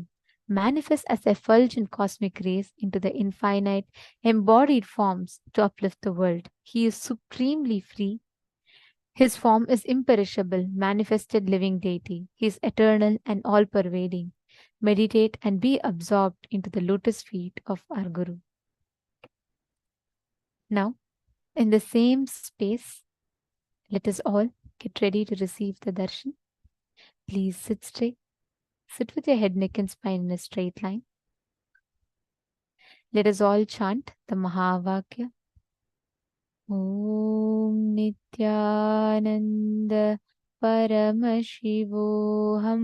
manifests as effulgent cosmic rays into the infinite, embodied forms to uplift the world. He is supremely free. His form is imperishable, manifested living deity. He is eternal and all-pervading. Meditate and be absorbed into the lotus feet of our Guru. Now, in the same space, let us all get ready to receive the darshan. Please sit straight. Sit with your head, neck and spine in a straight line. Let us all chant the Mahavakya. Om Nithyananda Paramashivoham